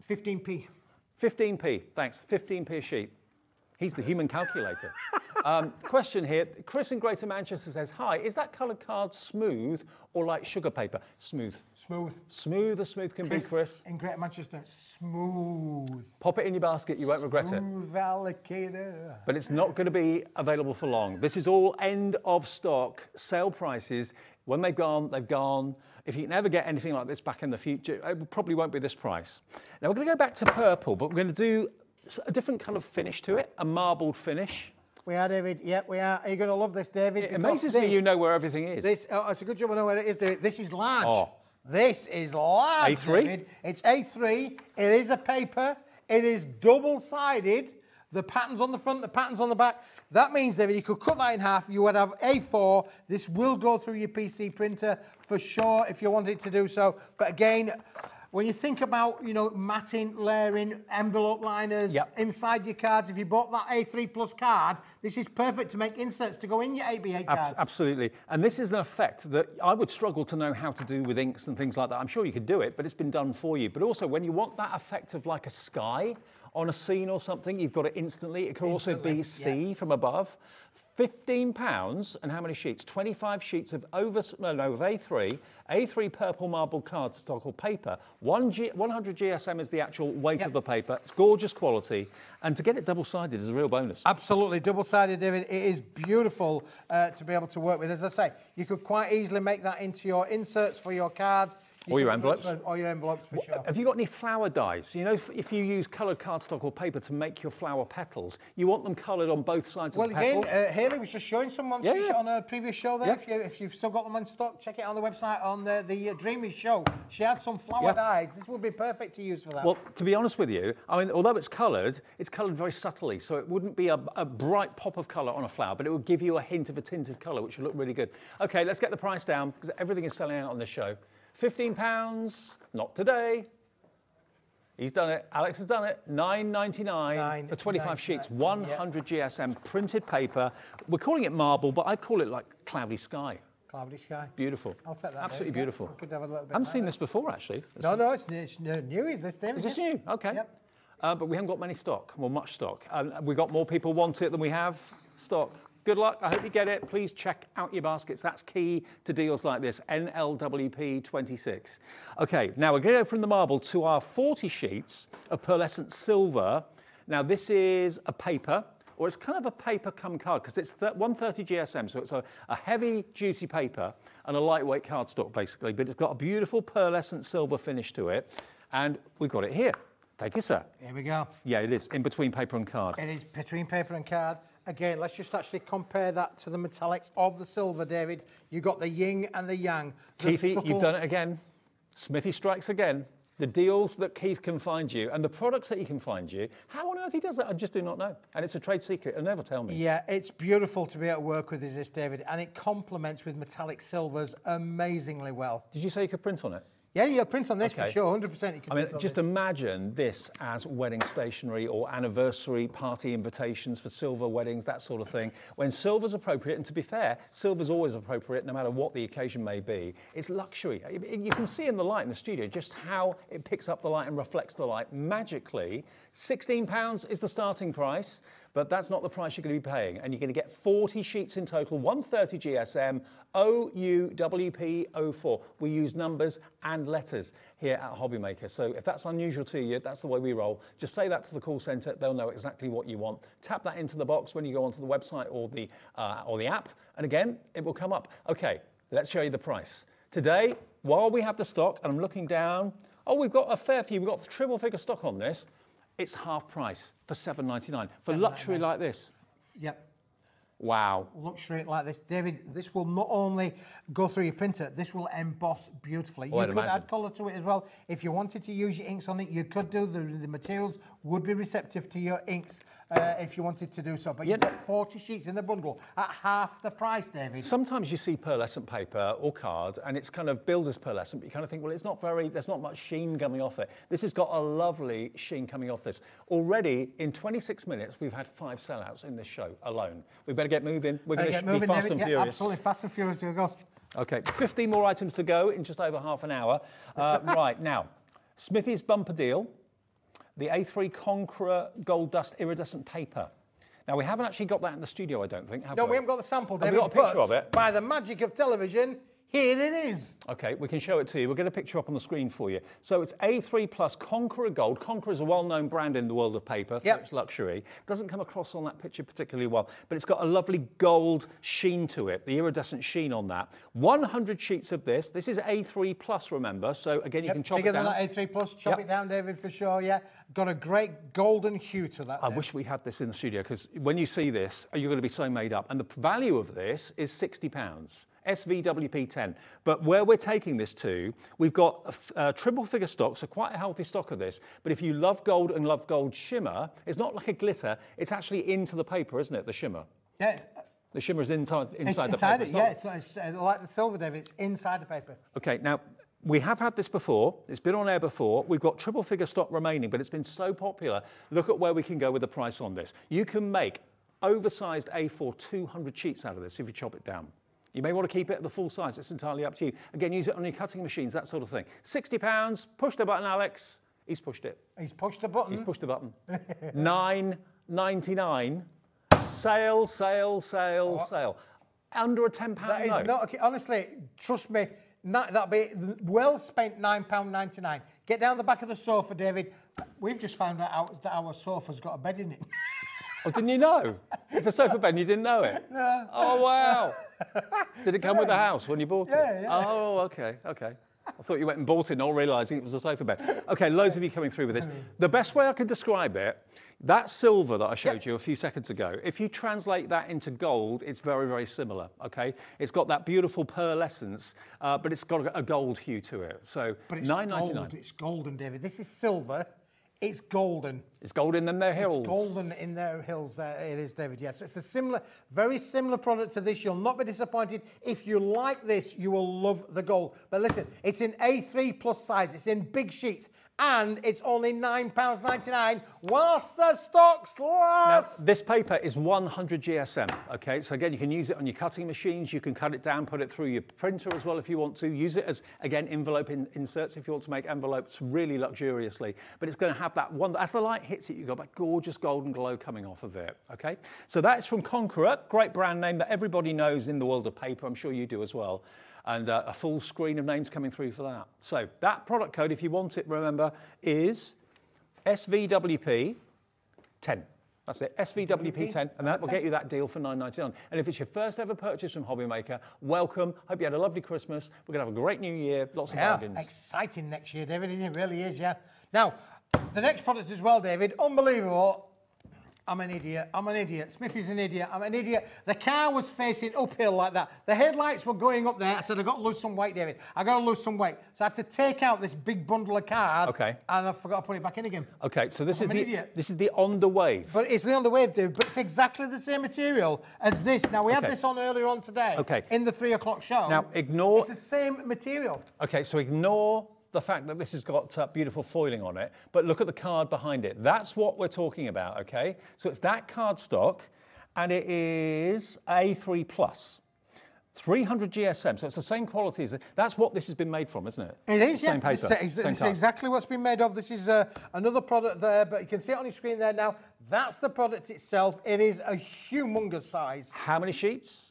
15p.
15p, thanks. 15p a sheet. He's the human calculator. Question here. Chris in Greater Manchester says, hi, is that coloured card smooth or like sugar paper? Smooth.
Smooth.
Smooth as smooth can be, Chris.
In Greater Manchester, smooth.
Pop it in your basket, you won't regret it.
Smooth allocator.
But it's not going to be available for long. This is all end of stock, sale prices. When they've gone, they've gone. If you can ever get anything like this back in the future, it probably won't be this price. Now, we're going to go back to purple, but we're going to do a different kind of finish to it, a marbled finish.
We are, David. Yep, we are. Are you going to love this, David?
It amazes me you know where everything is.
It's a good job I know where it is, David. This is large. Oh. This is large,
A3?
David. It's A3. It is a paper. It is double-sided. The pattern's on the front, the pattern's on the back. That means, David, you could cut that in half. You would have A4. This will go through your PC printer for sure if you want it to do so. But again, when you think about, you know, matting, layering, envelope liners inside your cards, if you bought that A3 Plus card, this is perfect to make inserts to go in your ABA cards.
Absolutely. And this is an effect that I would struggle to know how to do with inks and things like that. I'm sure you could do it, but it's been done for you. But also, when you want that effect of like a sky on a scene or something, you've got it instantly. It can also be sea from above. £15, and how many sheets? 25 sheets of of A3 purple marble card stock or paper. 100 GSM is the actual weight of the paper. It's gorgeous quality, and to get it double-sided is a real bonus.
Absolutely, double-sided, David. It is beautiful to be able to work with. As I say, you could quite easily make that into your inserts for your cards.
Or your envelopes.
Or your envelopes, for sure.
Have you got any flower dies? You know, if you use coloured cardstock or paper to make your flower petals, you want them coloured on both sides of the petal?
Well, again, Hayley was just showing someone on a previous show there.
Yeah.
If you've still got them in stock, check it on the website on the Dreamees show. She had some flower dies. This would be perfect to use for that.
Well, to be honest with you, I mean, although it's coloured very subtly, so it wouldn't be a bright pop of colour on a flower, but it would give you a hint of a tint of colour, which would look really good. OK, let's get the price down, because everything is selling out on this show. £15, not today. He's done it. Alex has done it. $9.99 for 25 sheets, 100 GSM printed paper. We're calling it marble, but I call it like cloudy sky.
Cloudy sky.
Beautiful.
I'll take that.
Absolutely beautiful.
Could have a little bit.
I haven't seen this before, actually.
No, it's new. Is this, David?
Is this new? OK.
Yep.
But we haven't got many stock, well, much stock. We've got more people want it than we have stock. Good luck. I hope you get it. Please check out your baskets. That's key to deals like this. NLWP 26. OK, now we're going to go from the marble to our 40 sheets of pearlescent silver. Now, this is a paper, or it's kind of a paper come card, because it's 130 GSM, so it's a heavy-duty paper and a lightweight cardstock, basically. But it's got a beautiful pearlescent silver finish to it. And we've got it here. Thank you, sir.
Here we go.
Yeah, it is, in between paper and card.
It is between paper and card. Again, let's just actually compare that to the metallics of the silver, David. You've got the yin and the yang.
Keithy, you've done it again. Smithy strikes again. The deals that Keith can find you and the products that he can find you, how on earth he does that, I just do not know. And it's a trade secret, he'll never tell me.
Yeah, it's beautiful to be able to work with this, David, and it complements with metallic silvers amazingly well.
Did you say you could print on it?
Yeah, you'll print on this for sure, 100% you can.
I mean, just imagine this as wedding stationery or anniversary party invitations for silver weddings, that sort of thing. When silver's appropriate, and to be fair, silver's always appropriate no matter what the occasion may be. It's luxury. You can see in the light in the studio just how it picks up the light and reflects the light magically. £16 is the starting price, but that's not the price you're going to be paying. And you're going to get 40 sheets in total, 130 GSM, OUWP04. We use numbers and letters here at Hobbymaker. So if that's unusual to you, that's the way we roll. Just say that to the call centre. They'll know exactly what you want. Tap that into the box when you go onto the website or the app. And again, it will come up. OK, let's show you the price. Today, while we have the stock, and I'm looking down, we've got a fair few. We've got triple figure stock on this. It's half price for $7.99 for luxury like this.
Yep.
Wow.
Luxury like this. David, this will not only go through your printer, this will emboss beautifully. You could add colour to it as well. If you wanted to use your inks on it, you could do. The materials would be receptive to your inks if you wanted to do so. But you've got 40 sheets in the bundle at half the price, David.
Sometimes you see pearlescent paper or card and it's kind of billed as pearlescent, but you kind of think, well, there's not much sheen coming off it. This has got a lovely sheen coming off this. Already, in 26 minutes, we've had 5 sellouts in this show alone. We better get moving. We're going to be fast and furious.
Absolutely, fast and furious. Here we go.
OK, 15 more items to go in just over half an hour. Right, now, Smithy's bumper deal, the A3 Conqueror Gold Dust Iridescent Paper. Now, we haven't actually got that in the studio, I don't think, have we?
No, we haven't got the sample, David.
Have we got a picture of it?
By the magic of television, here it is.
OK, we can show it to you. We'll get a picture up on the screen for you. So it's A3 Plus Conqueror Gold. Conqueror is a well-known brand in the world of paper for its luxury. Doesn't come across on that picture particularly well, but it's got a lovely gold sheen to it, the iridescent sheen on that. 100 sheets of this. This is A3 Plus, remember, so again, you can chop it down.
Bigger than that A3 Plus, chop it down, David, for sure, yeah. Got a great golden hue to that.
I wish we had this in the studio, because when you see this, you're going to be so made up. And the value of this is £60. SVWP 10. But where we're taking this to, we've got a triple figure stock, so quite a healthy stock of this. But if you love gold and love gold shimmer, it's not like a glitter, it's actually into the paper, isn't it, the shimmer?
Yeah.
The shimmer is inside the paper.
It's like the silver, David, it's inside the paper.
OK, now, we have had this before. It's been on air before. We've got triple figure stock remaining, but it's been so popular. Look at where we can go with the price on this. You can make oversized A4 200 sheets out of this if you chop it down. You may want to keep it at the full size. It's entirely up to you. Again, use it on your cutting machines, that sort of thing. £60. Push the button, Alex. He's pushed it.
He's pushed the button.
He's pushed the button. $9.99. Sale, sale, sale, sale. Under a £10
That is not okay. Honestly, trust me, that'll be well spent £9.99. Get down the back of the sofa, David. We've just found out that our sofa's got a bed in it.
Oh, didn't you know? It's a sofa bed and you didn't know it?
No.
Oh, wow. Did it come with the house when you bought it?
Yeah.
Oh, OK. I thought you went and bought it, not realising it was a sofa bed. OK, loads of you coming through with this. The best way I could describe it, that silver that I showed you a few seconds ago, if you translate that into gold, it's very, very similar, OK? It's got that beautiful pearlescence, but it's got a gold hue to it. So $9.99.
It's golden, David. This is silver. It's golden.
It's golden in their hills.
It's golden in their hills. It is, David. Yes, so it's a similar, very similar product to this. You'll not be disappointed. If you like this, you will love the gold. But listen, it's in A3 plus size. It's in big sheets, and it's only £9.99 whilst the stocks last.
Now, this paper is 100 GSM. Okay, so again, you can use it on your cutting machines. You can cut it down, put it through your printer as well if you want to. Use it as again envelope inserts if you want to make envelopes really luxuriously. But it's going to have that one, as the light hits it, you've got that gorgeous golden glow coming off of it, okay? So that's from Conqueror, great brand name that everybody knows in the world of paper. I'm sure you do as well. And a full screen of names coming through for that. So that product code, if you want it, remember, is SVWP 10. That's it, SVWP 10, and that will get you that deal for $9.99. And if it's your first ever purchase from Hobbymaker, welcome. Hope you had a lovely Christmas. We're going to have a great new year, lots of bargains.
Exciting next year, David. It really is, yeah. Now, the next product as well, David, unbelievable. I'm an idiot. I'm an idiot. Smithy's an idiot. I'm an idiot. The car was facing uphill like that. The headlights were going up there. I said, I've got to lose some weight, David. I've got to lose some weight. So I had to take out this big bundle of card.
Okay.
And I forgot to put it back in again.
Okay, so this is the On The Wave.
But it's the On The Wave, dude. But it's exactly the same material as this. Now, we had this on earlier on today.
Okay.
In the 3 o'clock show.
Now, ignore...
It's the same material.
Okay, so ignore the fact that this has got beautiful foiling on it, but look at the card behind it. That's what we're talking about, okay? So it's that cardstock, and it is A3 plus. 300 GSM, so it's the same quality as... That's what this has been made from, isn't it?
It is,
same
yeah.
paper.
It's exactly what's been made of. This is another product there, but you can see it on your screen there now. That's the product itself. It is a humongous size.
How many sheets?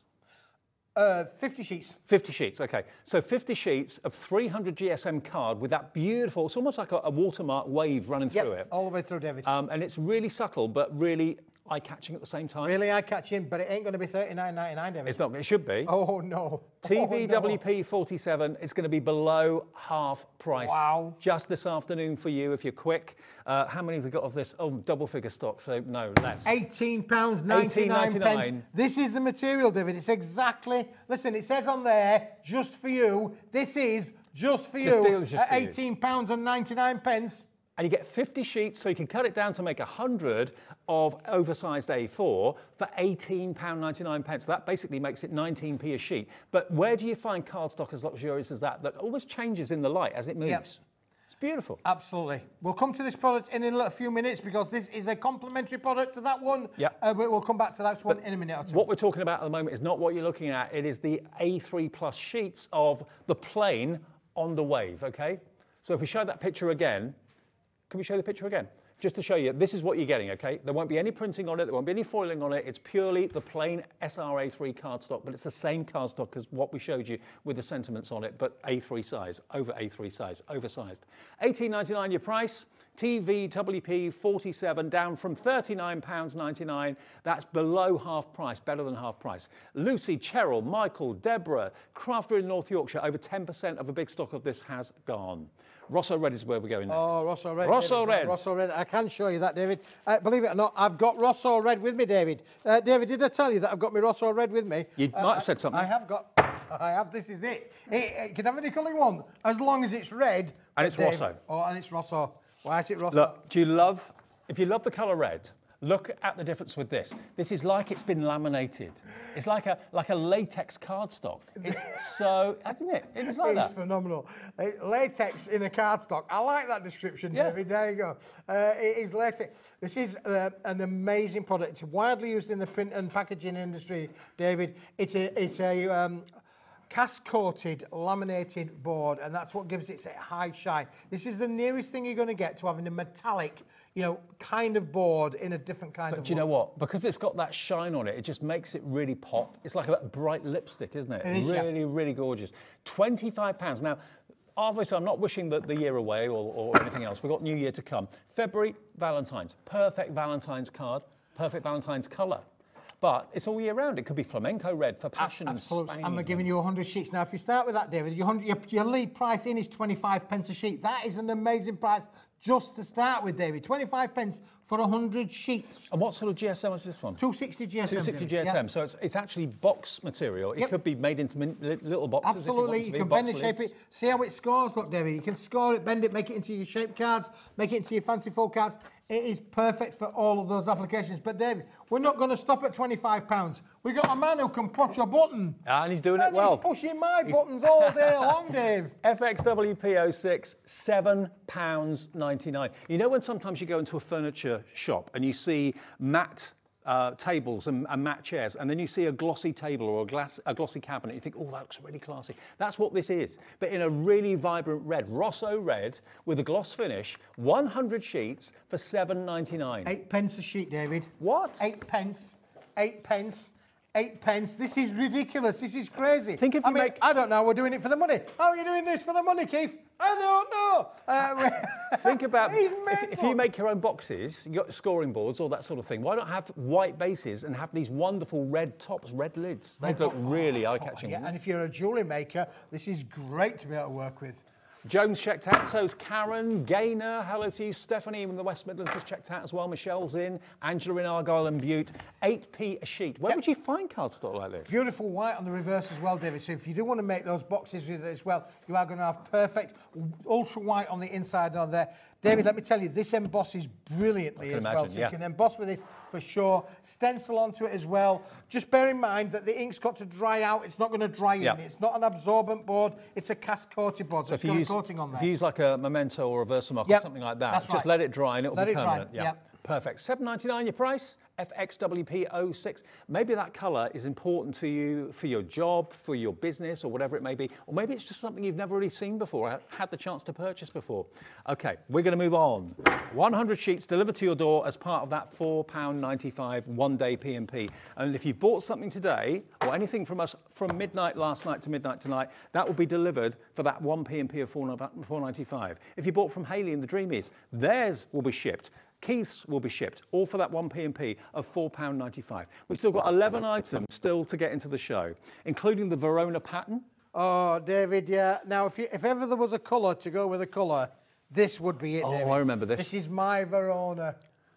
50 sheets.
50 sheets, okay. So 50 sheets of 300 GSM card with that beautiful, it's almost like a watermark wave running through it.
All the way through, David.
And it's really subtle, but really eye-catching at the same time.
Really eye-catching, but it ain't going to be $39.99, David.
It's not, it should be.
Oh, no.
TVWP 47, it's going to be below half price.
Wow.
Just this afternoon for you, if you're quick. How many have we got of this? Oh, double figure stock, so no, less.
£18.99. This is the material, David. It's exactly, listen, it says on there, just for you. This is just for you at £18.99.
And you get 50 sheets, so you can cut it down to make 100 of oversized A4 for £18.99. So that basically makes it 19p a sheet. But where do you find cardstock as luxurious as that always changes in the light as it moves?
Yep.
It's beautiful.
Absolutely. We'll come to this product in a few minutes because this is a complementary product to that one.
Yeah.
We'll come back to that one in a minute or two.
What we're talking about at the moment is not what you're looking at. It is the A3 plus sheets of the plain On The Wave, okay? So if we show that picture again, can we show the picture again? Just to show you, this is what you're getting, okay? There won't be any printing on it, there won't be any foiling on it. It's purely the plain SRA3 cardstock, but it's the same cardstock as what we showed you with the sentiments on it, but A3 size, over A3 size, oversized. $18.99 your price. TVWP 47 down from £39.99. That's below half price, better than half price. Lucy, Cheryl, Michael, Deborah, Crafter in North Yorkshire, over 10% of a big stock of this has gone. Rosso Red is where we're going next.
Oh, Rosso Red.
Rosso
David.
Red.
Rosso Red. I can show you that, David. Believe it or not, I've got Rosso Red with me, David. David, did I tell you that I've got my Rosso Red with me?
You might have said something.
I have got. I have. This is it. It can have any colour you want, as long as it's red.
And it's Rosso.
Oh, and it's Rosso. Why is it Rosso?
Look, if you love the colour red, look at the difference with this. This is like it's been laminated. It's like a latex cardstock. It's so, isn't it? It is like that.
It's phenomenal. Latex in a cardstock. I like that description, David. There you go. It is latex. This is an amazing product. It's widely used in the print and packaging industry, David. It's a cast-coated, laminated board, and that's what gives it a high shine. This is the nearest thing you're going to get to having a metallic, kind of board in a different kind of
But do you know what? Because it's got that shine on it, it just makes it really pop. It's like a bright lipstick, isn't it?
It is,
really, really gorgeous. £25. Now, obviously, I'm not wishing the year away or anything else. We've got New Year to come. February, Valentine's. Perfect Valentine's card, perfect Valentine's colour. but it's all year round. It could be flamenco red for passion.
Absolutely. And we're giving you 100 sheets. Now, if you start with that, David, your lead price in is 25 pence a sheet. That is an amazing price just to start with, David. 25 pence for 100 sheets.
And what sort of GSM is this one?
260 GSM.
260 GSM. Yep. So it's actually box material. It could be made into little boxes.
Absolutely. You can bend and shape it. See how it scores, look, David. You can score it, bend it, make it into your shape cards, make it into your fancy fold cards. It is perfect for all of those applications. But, David, we're not going to stop at £25. We've got a man who can push a button.
And he's doing it well.
He's pushing my buttons all day long, Dave.
FXWP06, £7.99. You know when sometimes you go into a furniture shop and you see matte tables and matte chairs, and then you see a glossy table or a glossy cabinet, you think, oh, that looks really classy. That's what this is, but in a really vibrant red, Rosso red, with a gloss finish, 100 sheets for £7.99.
8 pence a sheet, David.
What?
8 pence. 8 pence. 8 pence. This is ridiculous. This is crazy.
Think if you make...
I don't know. We're doing it for the money. How are you doing this for the money, Keith? I don't know.
Think about if you make your own boxes, you've got scoring boards, all that sort of thing. Why not have white bases and have these wonderful red tops, red lids? They look really eye-catching.
Yeah, and if you're a jewellery maker, this is great to be able to work with.
Jones checked out, so's Karen, Gaynor, hello to you, Stephanie in the West Midlands has checked out as well, Michelle's in, Angela in Argyle and Butte, 8p a sheet. Where would you find cardstock like this?
Beautiful white on the reverse as well, David, so if you do want to make those boxes with it as well, you are going to have perfect ultra white on the inside on there. David, let me tell you, this embosses brilliantly as well, so you can emboss with this for sure, stencil onto it as well. Just bear in mind that the ink's got to dry out, it's not going to dry in. It's not an absorbent board, it's a cast coated board, so it's got a coating on there.
If you use like a Memento or a Versamark or something like that, just let it dry and it'll be permanent. Perfect. £7.99 your price, FXWP06. Maybe that colour is important to you for your job, for your business, or whatever it may be. Or maybe it's just something you've never really seen before, had the chance to purchase before. OK, we're going to move on. 100 sheets delivered to your door as part of that £4.95 one-day P&P. And if you've bought something today, or anything from us from midnight last night to midnight tonight, that will be delivered for that one P&P of £4.95. If you bought from Hayley and the Dreamees, theirs will be shipped. Keith's will be shipped, all for that one P&P of £4.95. We've still got 11 items still to get into the show, including the Verona pattern.
Oh, David, yeah. Now, if ever there was a colour to go with a colour, this would be it, David.
Oh, I remember this.
This is my Verona.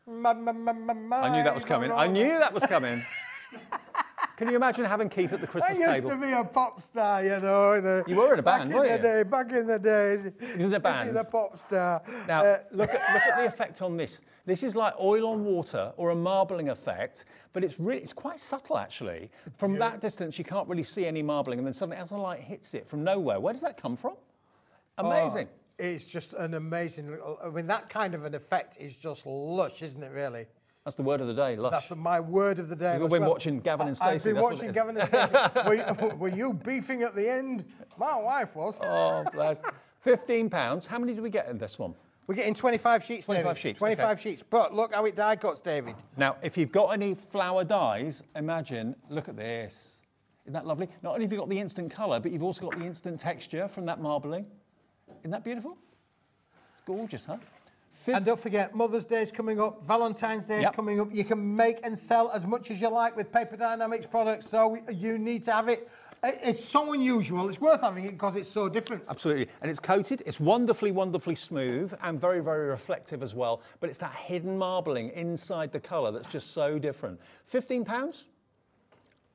I knew that was coming. I knew that was coming. Can you imagine having Keith at the Christmas table?
I used to be a pop star, you know.
You were in a band, weren't you?
Back in the days.
He was in a band?
He was a pop star.
Now, look at the effect on this. This is like oil on water or a marbling effect, but it's quite subtle, actually. From that distance, you can't really see any marbling, and then suddenly as the light hits it from nowhere. Where does that come from? Amazing.
It's just an amazing... I mean, that kind of an effect is just lush, isn't it, really?
That's the word of the day, lush.
That's my word of the day.
You've been watching Gavin and Stacey.
I've been watching Gavin and Stacey. Were you beefing at the end? My wife was.
Oh, bless. £15. How many do we get in this one?
We're getting 25 sheets,
25
David.
sheets.
25 sheets. But look how it die cuts, David.
Now, if you've got any flower dyes, imagine, look at this. Isn't that lovely? Not only have you got the instant colour, but you've also got the instant texture from that marbling. Isn't that beautiful? It's gorgeous, huh?
And don't forget, Mother's Day is coming up, Valentine's Day is coming up. You can make and sell as much as you like with Paper Dynamics products, so you need to have it. It's so unusual. It's worth having it because it's so different.
Absolutely. And it's coated. It's wonderfully, wonderfully smooth and very, very reflective as well. But it's that hidden marbling inside the colour that's just so different. £15.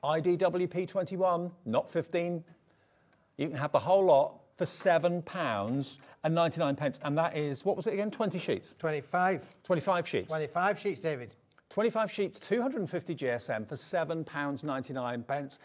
IDWP21, not 15. You can have the whole lot for £7.99. And that is, what was it again? 20 sheets?
25.
25 sheets.
25 sheets, David.
25 sheets, 250 GSM for £7.99.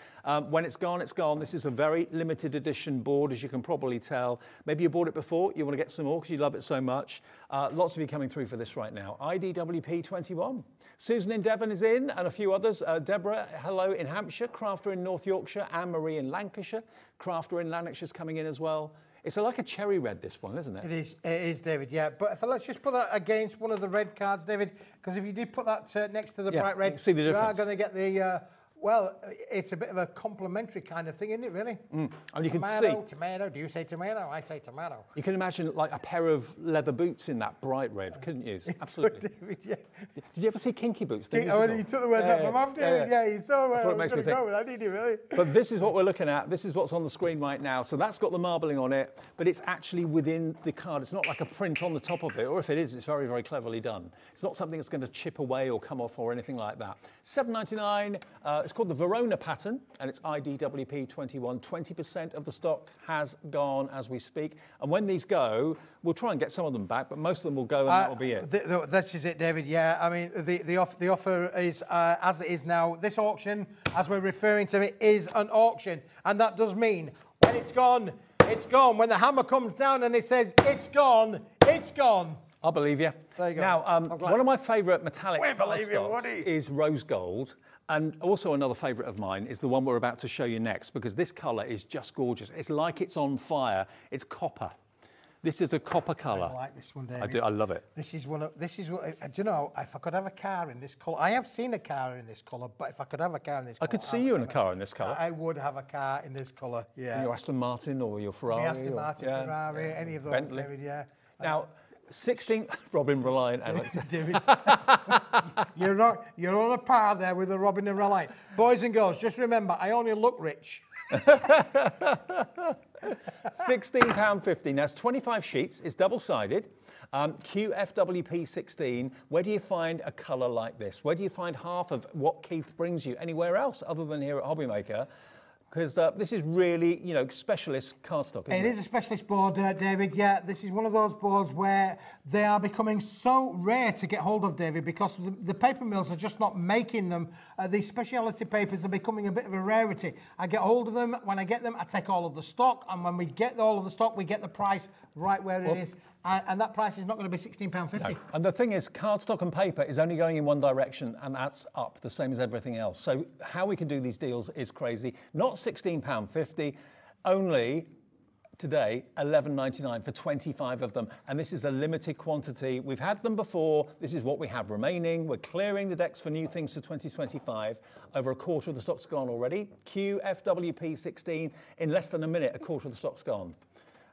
When it's gone, it's gone. This is a very limited edition board, as you can probably tell. Maybe you bought it before, you want to get some more because you love it so much. Lots of you coming through for this right now. IDWP21. Susan in Devon is in, and a few others. Deborah, hello, in Hampshire. Crafter in North Yorkshire. Anne-Marie in Lancashire. Crafter in Lanarkshire's coming in as well. It's like a cherry red, this one, isn't it?
It is, David, yeah. But let's just put that against one of the red cards, David, because if you did put that next to the bright red,
see the difference.
you are going to get the Well, it's a bit of a complimentary kind of thing, isn't it, really?
And you can
Tomato,
see...
tomato. Do you say tomato? I say tomato.
You can imagine like a pair of leather boots in that bright red, couldn't you? Absolutely.
David, yeah.
Did you ever see Kinky Boots? The
Oh, you took the words out of my mouth, David. Yeah, you saw
That's what it makes me think.
go with that, didn't you, really?
But this is what we're looking at. This is what's on the screen right now. So that's got the marbling on it, but it's actually within the card. It's not like a print on the top of it, or if it is, it's very, very cleverly done. It's not something that's going to chip away or come off or anything like that. $7.99. It's called the Verona pattern, and it's IDWP 21. 20% of the stock has gone as we speak. And when these go, we'll try and get some of them back, but most of them will go, and that will be it.
This is it, David. Yeah, I mean, the offer is as it is now. This auction, as we're referring to it, is an auction, and that does mean when it's gone, it's gone. When the hammer comes down and it says it's gone, it's gone.
I believe you.
There you go.
Now, one of my favourite metallic
We believe you,
cardstocks
Woody.
is rose gold. And also another favourite of mine is the one we're about to show you next, because this colour is just gorgeous. It's like it's on fire. It's copper. This is a copper colour.
I like this one, David.
I do. I love it.
This is what. Do you know? If I could have a car in this colour, I have seen a car in this colour. But if I could have a car in this colour,
I could see you in a car in this colour.
I would have a car in this colour. Yeah.
Your Aston Martin or your Ferrari.
The Aston Martin, Ferrari, any of those,
Bentley.
David. Yeah.
Now, 16. Robin Reliant, Alex.
David, you're on a par there with the Robin and Reliant. Boys and girls, just remember, I only look rich.
£16.50. Now, it's 25 sheets. It's double-sided. QFWP 16. Where do you find a colour like this? Where do you find half of what Keith brings you anywhere else other than here at Hobbymaker? Because this is really, you know, specialist cardstock, isn't it?
It is a specialist board, David. Yeah, this is one of those boards where they are becoming so rare to get hold of, David, because the paper mills are just not making them. These speciality papers are becoming a bit of a rarity. I get hold of them. When I get them, I take all of the stock. And when we get all of the stock, we get the price right where it is. And that price is not going to be £16.50.
No. And the thing is, cardstock and paper is only going in one direction, and that's up, the same as everything else. So how we can do these deals is crazy. Not £16.50, only today $11.99 for 25 of them. And this is a limited quantity. We've had them before. This is what we have remaining. We're clearing the decks for new things for 2025. Over a quarter of the stock's gone already. QFWP 16, in less than a minute, a quarter of the stock's gone.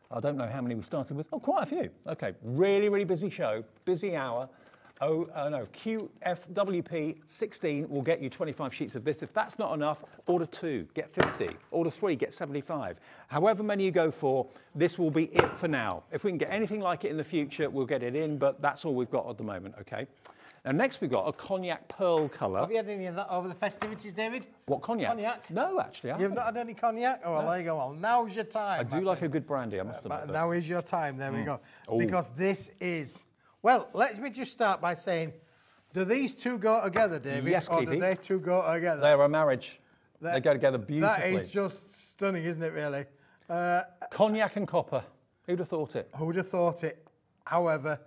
I don't know how many we started with. Oh, quite a few. Okay, really, really busy show, busy hour. Oh, no, QFWP 16 will get you 25 sheets of this. If that's not enough, order 2, get 50. Order 3, get 75. However many you go for, this will be it for now. If we can get anything like it in the future, we'll get it in, but that's all we've got at the moment, okay? Now, next we've got a cognac pearl colour.
Have you had any of that over the festivities, David?
What, cognac?
Cognac?
No, actually, I haven't.
You've not had any cognac? Oh, well,
No.
there you go. Well, now's your time.
I do like a good brandy, I must admit.
Now is your time. There we go.
Ooh.
Because this is... Well, let me just start by saying, do these two go together, David?
Yes,
or
Keithy.
do they two go together?
They're a marriage. They go together beautifully.
That is just stunning, isn't it, really?
Cognac and copper. Who'd have thought it?
Who'd have thought it? However,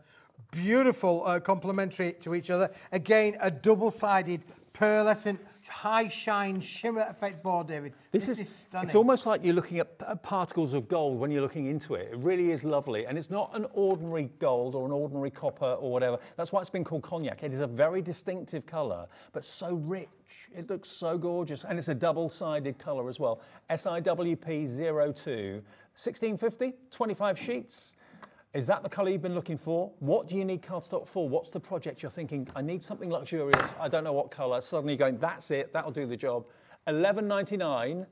beautiful, complementary to each other. Again, a double-sided, pearlescent, high-shine, shimmer effect board, David. This is stunning.
It's almost like you're looking at particles of gold when you're looking into it. It really is lovely. And it's not an ordinary gold or an ordinary copper or whatever. That's why it's been called cognac. It is a very distinctive colour, but so rich. It looks so gorgeous. And it's a double-sided colour as well. SIWP 02, 1650, 25 sheets. Is that the colour you've been looking for? What do you need cardstock for? What's the project you're thinking? I need something luxurious. I don't know what colour. Suddenly going, that's it. That'll do the job. $11.99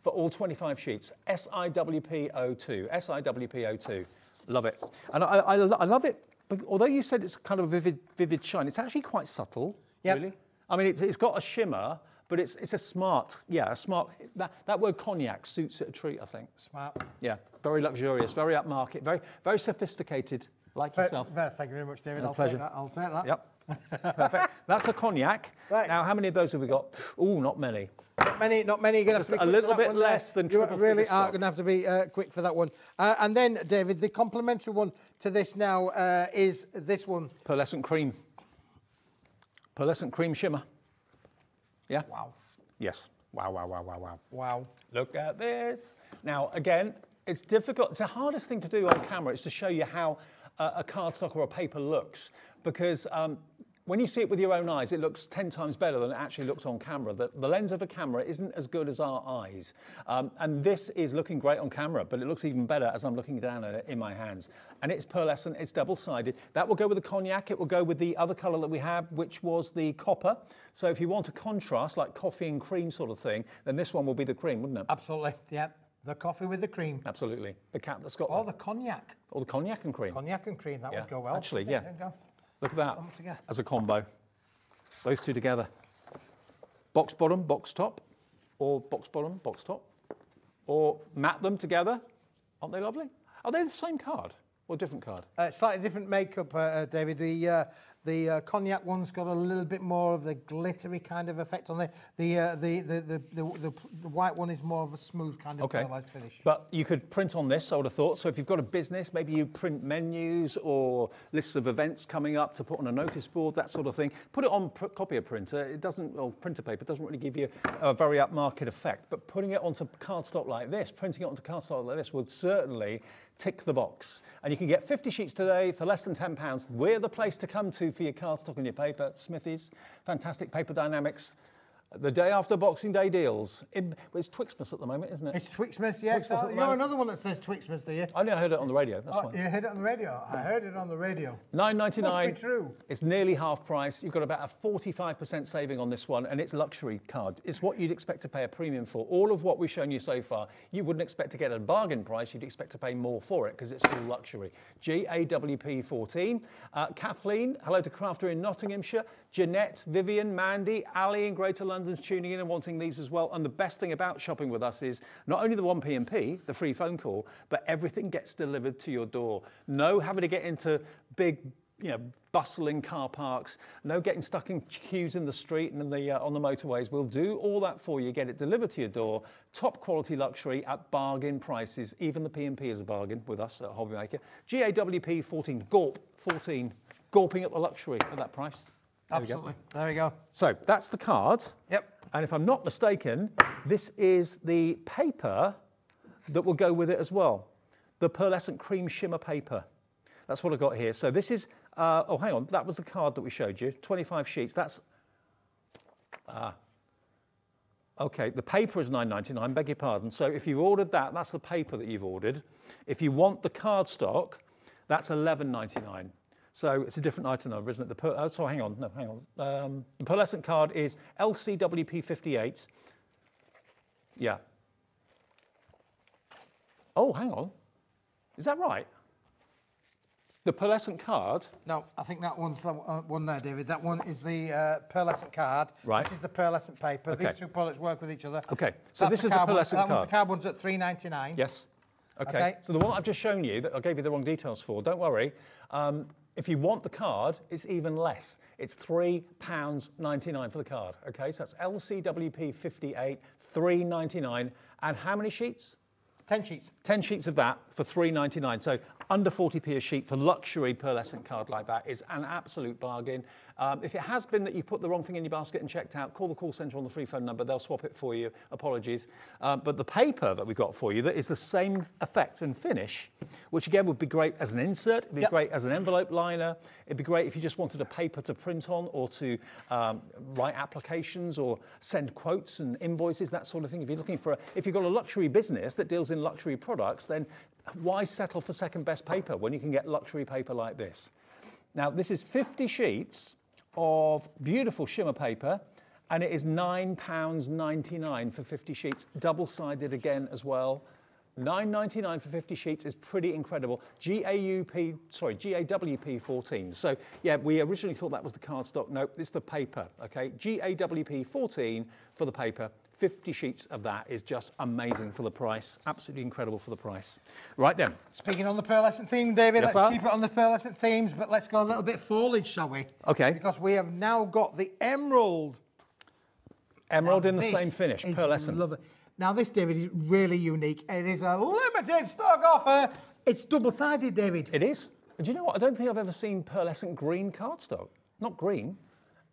for all 25 sheets. SIWP 02. SIWP 02. Love it. And I love it. But although you said it's kind of vivid shine, it's actually quite subtle.
Yep.
Really. I mean, it's got a shimmer, but it's a smart, that word cognac suits it a treat, I think.
Smart.
Yeah, very luxurious, very upmarket, very sophisticated, like yourself.
Thank you very much, David.
Pleasure.
I'll take that.
Yep. Perfect. That's a cognac.
Right.
Now, how many of those have we got? Oh, not many.
Not many. You're going to have
Just
to be
a
quick
little
for that
bit
one
less
there.
than
You
triple
really
figure
are
stock.
going to have to be quick for that one. And then, David, the complimentary one to this now is this one.
Pearlescent cream. Pearlescent cream shimmer. Yeah?
Wow.
Yes. Wow, wow, wow, wow, wow.
Wow.
Look at this. Now, again, it's difficult. It's the hardest thing to do on camera is to show you how a cardstock or a paper looks, because when you see it with your own eyes, it looks 10 times better than it actually looks on camera. The lens of a camera isn't as good as our eyes. And this is looking great on camera, but it looks even better as I'm looking down at it in my hands. And it's pearlescent, it's double-sided. That will go with the cognac, it will go with the other colour that we have, which was the copper. So if you want a contrast, like coffee and cream sort of thing, then this one will be the cream, wouldn't it?
Absolutely, yeah. The coffee with the cream.
Absolutely. The cap that's got...
Or the cognac.
Or the cognac and cream.
Cognac and cream, that would go well.
Actually,
There
yeah.
you go.
Look at that as a combo. Those two together. Box bottom, box top, or box bottom, box top, or mat them together. Aren't they lovely? Are they the same card or different card?
Slightly different makeup, David. The cognac one's got a little bit more of the glittery kind of effect on it. The white one is more of a smooth kind of pearlized finish.
But you could print on this, I would have thought. So if you've got a business, maybe you print menus or lists of events coming up to put on a notice board, that sort of thing. Put it on copier printer. It doesn't, or printer paper, doesn't really give you a very upmarket effect. But putting it onto cardstock like this, printing it onto cardstock like this would certainly tick the box. And you can get 50 sheets today for less than £10. We're the place to come to for your cardstock and your paper. Smithies, fantastic paper Dienamics. The day after Boxing Day deals. It's Twixmas at the moment, isn't it?
It's Twixmas, yes.
Twixmas
You're another one that says Twixmas, do you?
I heard it on the radio, that's fine.
You heard it on the radio? I heard it on the radio.
$9.99.
Must be true.
It's nearly half price. You've got about a 45% saving on this one, and it's luxury card. It's what you'd expect to pay a premium for. All of what we've shown you so far, you wouldn't expect to get at a bargain price. You'd expect to pay more for it because it's all luxury. GAWP 14. Kathleen, hello to Crafter in Nottinghamshire. Jeanette, Vivian, Mandy, Ali in Greater London's tuning in and wanting these as well. And the best thing about shopping with us is not only the 1p&p, the free phone call, but everything gets delivered to your door. No having to get into big, bustling car parks. No getting stuck in queues in the street and on the motorways. We'll do all that for you. Get it delivered to your door. Top quality luxury at bargain prices. Even the P&P is a bargain with us at Hobbymaker. GAWP 14, Gawp 14, gawping at the luxury at that price.
Absolutely. There we go.
So that's the card.
Yep.
And if I'm not mistaken, this is the paper that will go with it as well. The pearlescent cream shimmer paper. That's what I've got here. So this is, oh, hang on. That was the card that we showed you. 25 sheets. That's, okay, the paper is £9.99, beg your pardon. So if you've ordered that, that's the paper that you've ordered. If you want the cardstock, that's £11.99. So it's a different item number, isn't it? So hang on, no, hang on. The pearlescent card is LCWP 58. Yeah. Oh, hang on. Is that right? The pearlescent card?
No, I think that one's the one there, David. That one is the pearlescent card.
Right.
This is the pearlescent paper.
Okay.
These two products work with each other.
Okay, so this is the pearlescent card.
That one's the card one's at $3.99.
Yes. Okay. So the one I've just shown you that I gave you the wrong details for, don't worry. If you want the card, it's even less. It's £3.99 for the card. Okay, so that's LCWP 58, $3.99. And how many sheets?
10 sheets.
10 sheets of that for $3.99. So under 40p a sheet for luxury pearlescent card like that is an absolute bargain. If it has been that you put the wrong thing in your basket and checked out, call the call centre on the free phone number. They'll swap it for you. Apologies. But the paper that we've got for you that is the same effect and finish, which again would be great as an insert. It'd be great as an envelope liner. It'd be great if you just wanted a paper to print on or to write applications or send quotes and invoices, that sort of thing. If you're looking for, if you've got a luxury business that deals in luxury products, then why settle for second best paper when you can get luxury paper like this? Now, this is 50 sheets of beautiful shimmer paper, and it is £9.99 for 50 sheets, double-sided again as well. £9.99 for 50 sheets is pretty incredible. GAWP 14. So, yeah, we originally thought that was the cardstock. Nope, it's the paper, okay? GAWP 14 for the paper. 50 sheets of that is just amazing for the price. Absolutely incredible for the price. Right then.
Speaking on the pearlescent theme, David,
Yes,
let's keep it on the pearlescent themes, but let's go a little bit foliage, shall we?
Okay.
Because we have now got the emerald.
Emerald
Now
in the same finish,
is
pearlescent.
lovely. Now, this, David, is really unique. It is a limited stock offer. It's double-sided, David.
It is. And do you know what? I don't think I've ever seen pearlescent green cardstock. Not green.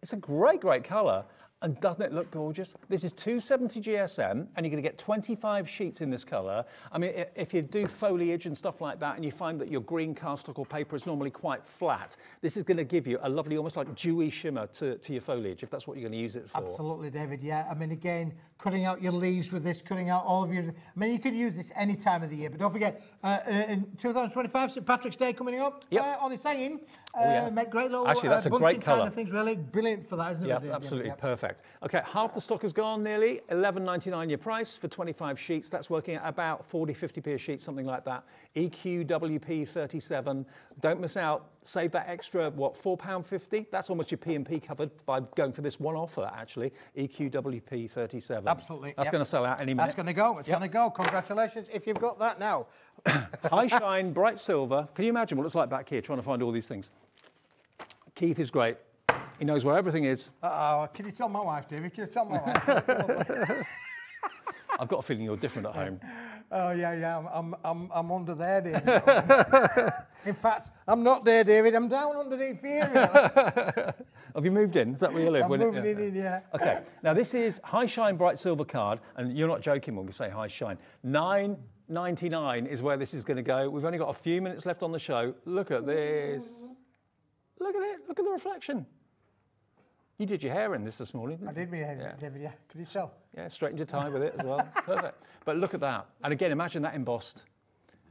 It's a great, great colour. And doesn't it look gorgeous? This is 270 GSM, and you're going to get 25 sheets in this colour. I mean, if you do foliage and stuff like that, and you find that your green cardstock or paper is normally quite flat, this is going to give you a lovely, almost like dewy shimmer to your foliage, if that's what you're going to use it for.
Absolutely, David, yeah. I mean, again, cutting out your leaves with this, cutting out all of your... I mean, you could use this any time of the year, but don't forget, in 2025, St Patrick's Day coming up, on his saying, make great little
Actually, that's a great colour.
Kind of things, really brilliant for that, isn't it?
Yeah, absolutely, perfect. Okay, half the stock has gone nearly, £11.99 your price for 25 sheets. That's working at about 40, 50p a sheet, something like that. EQWP 37. Don't miss out. Save that extra, what, £4.50? That's almost your P&P covered by going for this one offer, actually. EQWP 37.
Absolutely.
That's going to sell out any minute.
That's going to go. It's going to go. Congratulations if you've got that now.
High shine, bright silver. Can you imagine what it's like back here trying to find all these things? Keith is great. He knows where everything is.
Uh-oh, can you tell my wife, David? Can you tell my wife?
I've got a feeling you're different at home.
Oh, yeah, I'm under there, David. In fact, I'm not there, David. I'm down underneath here. You know?
Have you moved in? Is that where you live?
I'm moving in, yeah.
Okay, now this is High Shine Bright Silver card, and you're not joking when we say High Shine. £9.99 is where this is going to go. We've only got a few minutes left on the show. Look at this. Look at it. Look at the reflection. You did your hair in this morning, didn't you?
I did my hair, David, yeah. Could you tell?
Yeah, straightened your tie with it as well. Perfect. But look at that. And again, imagine that embossed.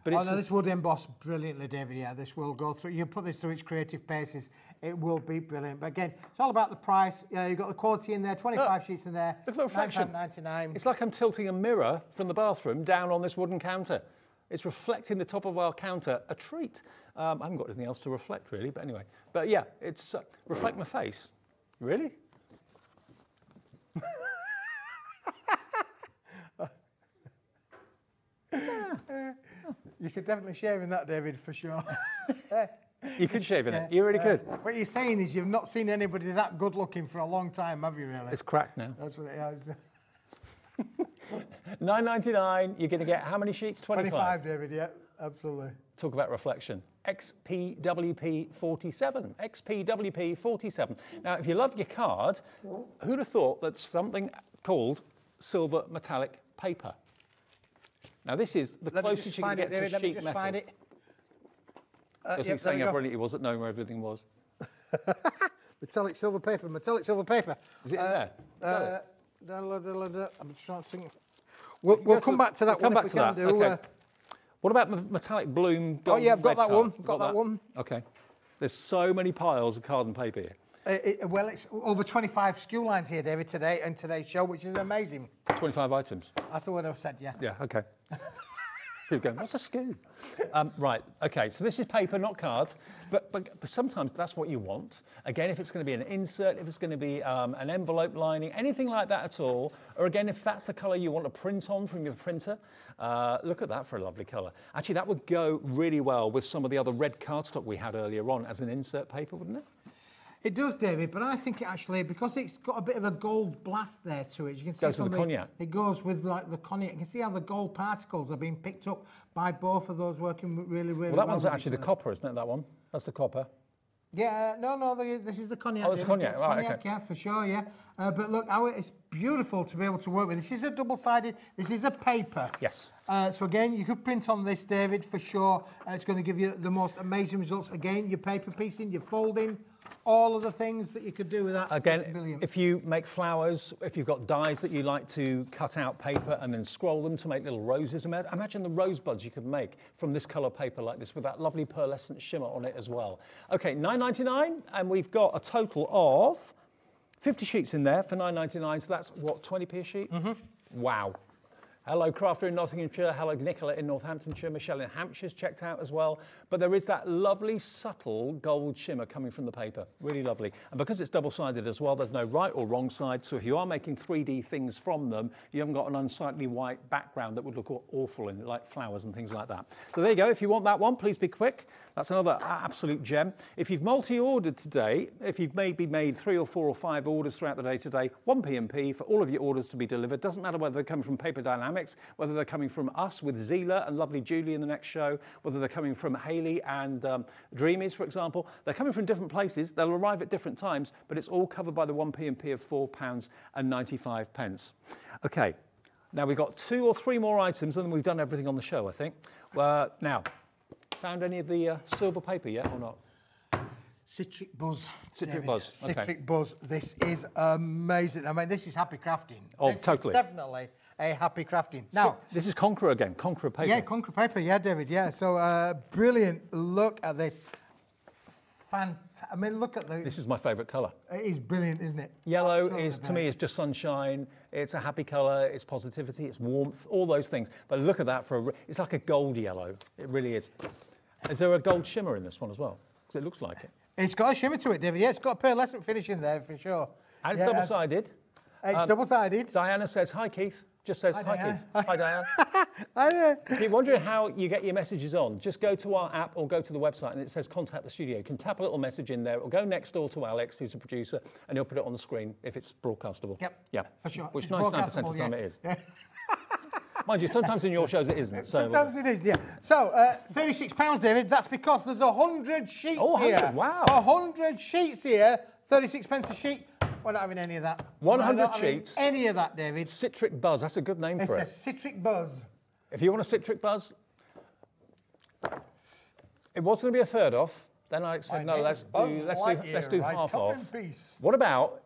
But
no, this would emboss brilliantly, David, yeah. This will go through. You put this through its creative paces, it will be brilliant. But again, it's all about the price. You've got the quality in there, 25 sheets in there.
Look at the reflection.
£9.99.
It's like I'm tilting a mirror from the bathroom down on this wooden counter. It's reflecting the top of our counter, a treat. I haven't got anything else to reflect, really, but anyway. But yeah, it's reflect my face. Really?
You could definitely shave in that, David, for sure.
You could shave in it. You really could.
What you're saying is you've not seen anybody that good looking for a long time, have you, really?
It's cracked now.
That's what it is.
£9.99. You're going to get how many sheets? 25?
25, David, yeah, absolutely.
Talk about reflection. XPWP 47. XPWP 47. Now, if you love your card, who'd have thought that something called silver metallic paper? Now, this is the closest you can get to sheet metal. Find it. Just me saying how brilliant he was at knowing where everything was.
Metallic silver paper, metallic silver paper.
Is it in there?
I'm just trying to think. We'll come back to that one if we can do.
Okay. What about metallic bloom?
Oh, yeah, I've got that one. Got that one.
Okay. There's so many piles of card and paper here.
Well, it's over 25 SKU lines here, David, today and today's show, which is amazing.
25 items.
That's the word I've said, yeah.
Yeah, okay. Keep going. What's a SKU? Right, okay, so this is paper, not card, but sometimes that's what you want. Again, if it's going to be an insert, if it's going to be an envelope lining, anything like that at all, or again, if that's the colour you want to print on from your printer, look at that for a lovely colour. Actually, that would go really well with some of the other red cardstock we had earlier on as an insert paper, wouldn't it?
It does, David, but I think it actually, because it's got a bit of a gold blast there to it, you can see
goes with the cognac.
It goes with like the cognac. You can see how the gold particles are being picked up by both of those working really, really well.
Well, that one's actually the copper, isn't it, that one? That's the copper.
Yeah, no, this is the cognac.
Oh, it's cognac, right, okay.
Yeah, for sure, yeah. But look, it's beautiful to be able to work with. This is a double-sided, this is a paper.
Yes.
So again, you could print on this, David, for sure. It's going to give you the most amazing results. Again, your paper piecing, your folding, all of the things that you could do with that.
Again, if you make flowers, if you've got dies that you like to cut out paper and then scroll them to make little roses, imagine the rosebuds you could make from this colour paper like this with that lovely pearlescent shimmer on it as well. Okay, £9.99, and we've got a total of 50 sheets in there for £9.99, so that's, what, 20p a sheet? Mm-hmm. Wow. Hello, Crafter in Nottinghamshire. Hello, Nicola in Northamptonshire. Michelle in Hampshire's checked out as well. But there is that lovely, subtle gold shimmer coming from the paper. Really lovely. And because it's double-sided as well, there's no right or wrong side. So if you are making 3D things from them, you haven't got an unsightly white background that would look awful in it, like flowers and things like that. So there you go. If you want that one, please be quick. That's another absolute gem. If you've multi-ordered today, if you've maybe made 3 or 4 or 5 orders throughout the day today, 1 P&P for all of your orders to be delivered. Doesn't matter whether they come from Paper Dynamics Dienamics, whether they're coming from us with Zieler and lovely Julie in the next show, whether they're coming from Hayley and Dreamees, for example. They're coming from different places. They'll arrive at different times, but it's all covered by the 1 P&P of £4.95. Okay, now we've got 2 or 3 more items and then we've done everything on the show, I think. Now, found any of the silver paper yet or not?
Citric Buzz.
Citric Buzz, okay.
Citric Buzz. This is amazing. I mean, this is happy crafting.
Oh,
this
totally.
Is definitely a happy crafting. Now,
this is Conqueror again, Conqueror paper.
Yeah, Conqueror paper. Yeah, David. Yeah. So brilliant. Look at this. I mean, look at the.
This is my favourite colour.
It is brilliant, isn't it?
Yellow
Absolutely
is, to me, is just sunshine. It's a happy colour. It's positivity. It's warmth. All those things. But look at that it's like a gold yellow. It really is. Is there a gold shimmer in this one as well? Because it looks like it.
It's got a shimmer to it, David. Yeah, it's got a pearlescent finish in there for sure.
And it's double-sided.
It's double-sided.
Diana says, hi, Keith. Just says, hi Keith. Hi, Diana.
Hi there.
If you're wondering how you get your messages on, just go to our app or go to the website and it says contact the studio. You can tap a little message in there. It'll go next door to Alex, who's a producer, and he'll put it on the screen if it's broadcastable.
Yep.
Yeah.
For sure.
Which
It's
99% of the time
yeah.
it is. Yeah. Mind you, sometimes in your shows it isn't. So
sometimes it is, yeah. So, £36, David. That's because there's 100 sheets
here.
100,
wow.
100 sheets here. 36p a sheet. We're not having any of that.
100 sheets.
Any of that, David.
Citric Buzz. That's a good name for it.
It's a Citric Buzz.
If you want a Citric Buzz, it was going to be a third off. Then I said, no, let's do half off. What about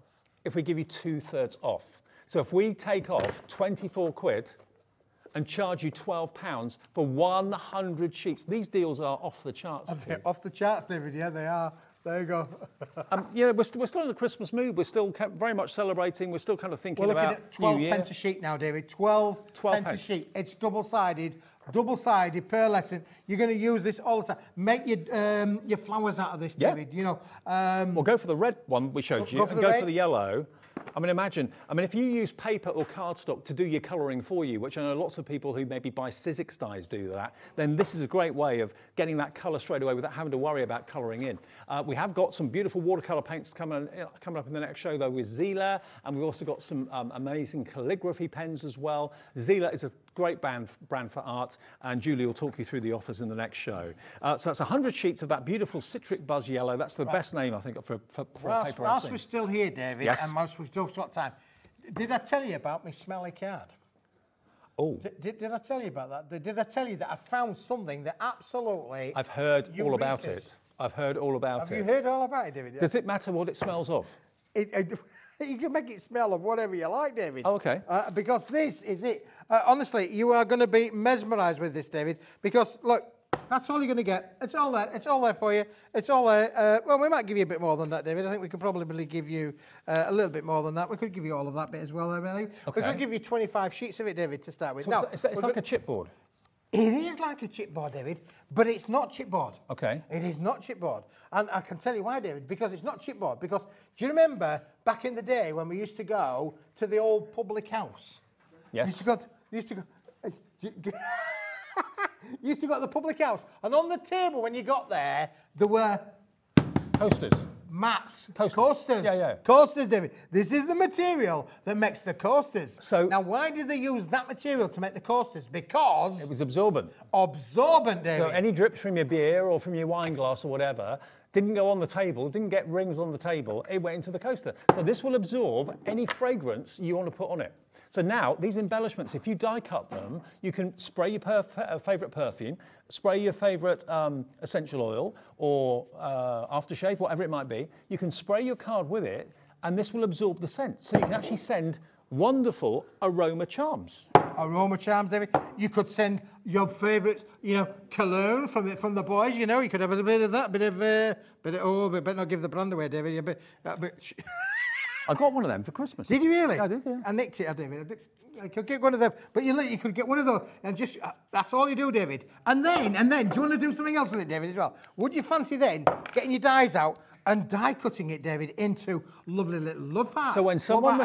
if we give you 2/3 off? So if we take off 24 quid and charge you £12 for 100 sheets, these deals are off the charts.
Off the charts, David. Yeah, they are. There you go.
Yeah, we're still in the Christmas mood. We're still very much celebrating. We're still kind of thinking about
We're looking
New
at 12p
Year.
a sheet now, David. 12p a sheet. It's double-sided, pearlescent. You're going to use this all the time. Make your flowers out of this, David. You know.
Well, go for the red one we showed you, and go for the yellow. I mean, imagine, if you use paper or cardstock to do your colouring for you, which I know lots of people who maybe buy Sizzix dyes do that, then this is a great way of getting that colour straight away without having to worry about colouring in. We have got some beautiful watercolour paints coming up in the next show, though, with Zieler, and we've also got some amazing calligraphy pens as well. Zieler is a great brand for art, and Julie will talk you through the offers in the next show. So that's 100 sheets of that beautiful Citric Buzz Yellow. That's the best name, I think, for a paper.
Whilst we're still here, David,
yes.
and whilst we've still got time, did I tell you about my smelly card?
Oh.
Did I tell you about that? Did I tell you that I found something that absolutely...
I've heard all about it. I've heard all about it.
Have you heard all about it, David?
Does it matter what it smells of?
You can make it smell of whatever you like, David.
Oh, okay.
Because this is it. Honestly, you are going to be mesmerised with this, David, because, look, that's all you're going to get. It's all there. It's all there for you. It's all there. Well, we might give you a bit more than that, David. I think we could probably give you a little bit more than that. We could give you all of that bit as well, really.
Okay.
We could give you 25 sheets of it, David, to start with.
So
now,
it's like a chipboard?
It is like a chipboard, David, but it's not chipboard.
Okay.
It is not chipboard. And I can tell you why, David, because it's not chipboard. Because do you remember back in the day when we used to go to the old public house?
Yes.
You used to go to the public house, and on the table when you got there were
coasters.
Mats. Coasters.
Yeah.
Coasters, David. This is the material that makes the coasters.
So
now, why did they use that material to make the coasters? Because
it was absorbent.
Absorbent, David.
So any drips from your beer or from your wine glass or whatever didn't go on the table, didn't get rings on the table, it went into the coaster. So this will absorb any fragrance you want to put on it. So now, these embellishments, if you die cut them, you can spray your favourite perfume, spray your favourite essential oil or aftershave, whatever it might be. You can spray your card with it, and this will absorb the scent. So you can actually send wonderful aroma charms.
Aroma charms, David. You could send your favourite, cologne from the boys. You could have a bit of that, better not give the brand away, David.
I got one of them for Christmas.
Did you really?
I did, yeah.
I nicked it, David. I could get one of them. But you could get one of those and just, that's all you do, David. And then, do you want to do something else with it, David, as well? Would you fancy then getting your dies out and die cutting it, David, into lovely little love hearts?
So when someone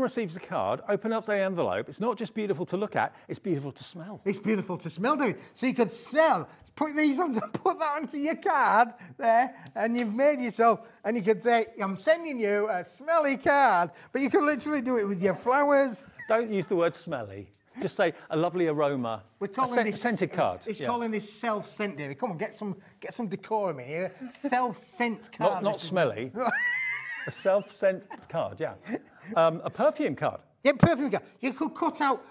receives the card, open up the envelope, it's not just beautiful to look at, it's beautiful to smell.
It's beautiful to smell, David. So you could smell, put that onto your card there, and you've made yourself, and you could say, I'm sending you a smelly card, but you could literally do it with your flowers.
Don't use the word smelly. Just say a lovely aroma.
We're calling this
scented card.
It's calling this self-scent, David. Come on, get some decorum in here. Self-scent card.
Not smelly. A self-scent card, yeah. A perfume card.
Yeah, perfume card. You could cut out,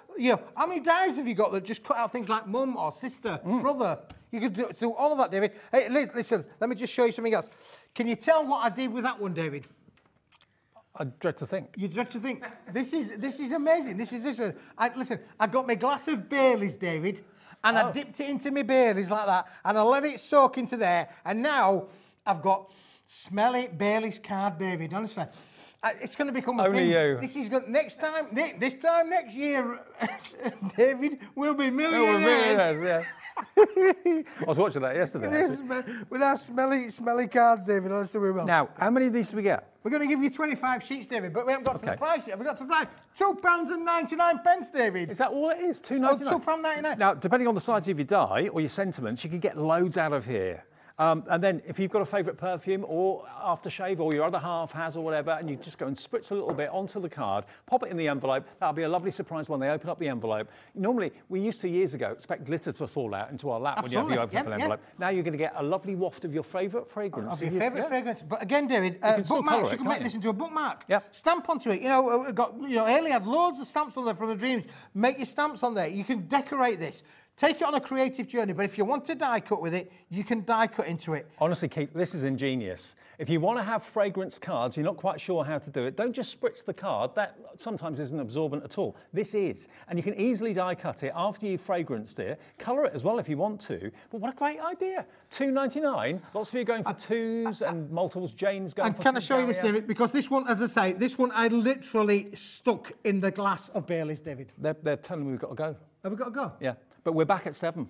how many diaries have you got that just cut out things like mum or sister, brother? You could do all of that, David. Hey, listen, let me just show you something else. Can you tell what I did with that one, David?
I dread to think.
You dread to think. This is amazing. Listen, I got my glass of Baileys, David, and I dipped it into my Baileys like that, and I let it soak into there, and now I've got smelly Baileys card, David. Honestly, it's going to become a
Only
thing.
you.
This is going this time next year, David, we'll be millionaires.
Yeah. I was watching that yesterday.
With our smelly cards, David. Honestly, we will.
Now, how many of these do we get?
We're going to give you 25 sheets, David, but we haven't got to the price yet. We've got to the price. £2.99, David.
Is that all it is? £2.99?
Oh, £2.99.
Now, depending on the size of your die or your sentiments, you can get loads out of here. And then if you've got a favourite perfume or aftershave or your other half has or whatever, and you just go and spritz a little bit onto the card, pop it in the envelope, that'll be a lovely surprise when they open up the envelope. Normally, we used to years ago expect glitter to fall out into our lap
Absolutely.
when you open up an envelope. Now you're going to get a lovely waft of your favourite fragrance.
Of your favourite fragrance. But again, David, bookmarks, you can make this into a bookmark.
Yeah.
Stamp onto it. Haley had loads of stamps on there from the Dreamees. Make your stamps on there. You can decorate this. Take it on a creative journey, but if you want to die cut with it, you can die cut into it.
Honestly, Keith, this is ingenious. If you want to have fragrance cards, you're not quite sure how to do it, don't just spritz the card. That sometimes isn't absorbent at all. This is. And you can easily die cut it after you've fragranced it. Colour it as well if you want to. But what a great idea. £2.99. Lots of you going for twos and multiples. Jane's going for...
And can I show you this, David? Because this one, as I say, this one I literally stuck in the glass of Baileys, David.
They're telling me we've got to go.
Have we got to go?
Yeah. But we're back at 7.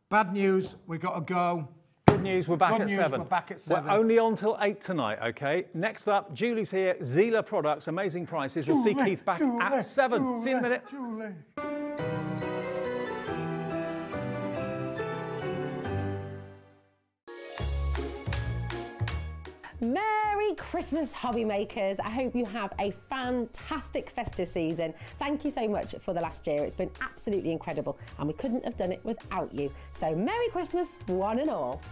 Bad news, we've got to go.
Good news, we're back at 7.
We're back at 7.
We're only on till 8 tonight, OK? Next up, Julie's here, Zieler Products, amazing prices. We'll see Keith back at 7. See you in a minute.
Merry Christmas, hobby makers. I hope you have a fantastic festive season. Thank you so much for the last year. It's been absolutely incredible and we couldn't have done it without you. So Merry Christmas, one and all.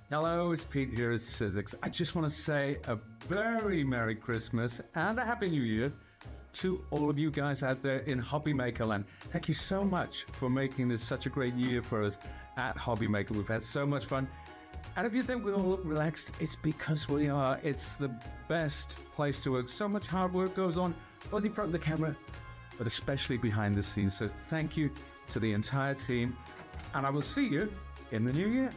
Hello, it's Pete here at Sizzix. I just want to say a very Merry Christmas and a Happy New Year to all of you guys out there in Hobby Maker Land. Thank you so much for making this such a great year for us at Hobby Maker. We've had so much fun. And if you think we all look relaxed, it's because we are. It's the best place to work. So much hard work goes on, both in front of the camera, but especially behind the scenes. So thank you to the entire team. And I will see you in the new year.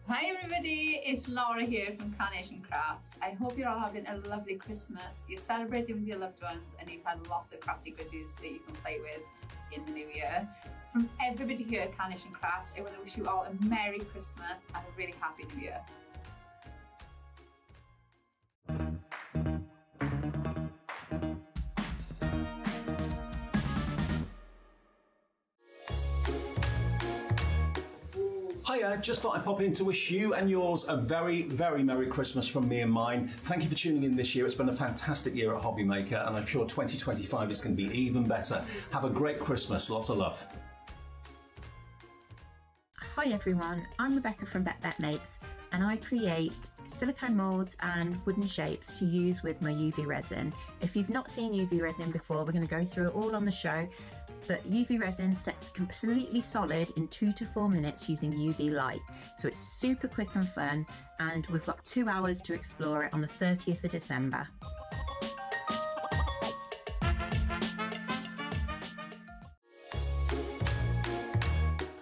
Hi everybody, it's Laura here from Carnation Crafts. I hope you're all having a lovely Christmas, you're celebrating with your loved ones and you've had lots of crafty goodies that you can play with in the new year. From everybody here at Carnation Crafts, I want to wish you all a Merry Christmas and a really happy New Year.
Hiya, just thought I'd pop in to wish you and yours a very, very Merry Christmas from me and mine. Thank you for tuning in this year. It's been a fantastic year at Hobby Maker and I'm sure 2025 is going to be even better. Have a great Christmas. Lots of love.
Hi everyone, I'm Rebecca from Bet Makes and I create silicone moulds and wooden shapes to use with my UV resin. If you've not seen UV resin before, we're going to go through it all on the show. but UV resin sets completely solid in 2 to 4 minutes using UV light. So it's super quick and fun, and we've got 2 hours to explore it on the 30th of December.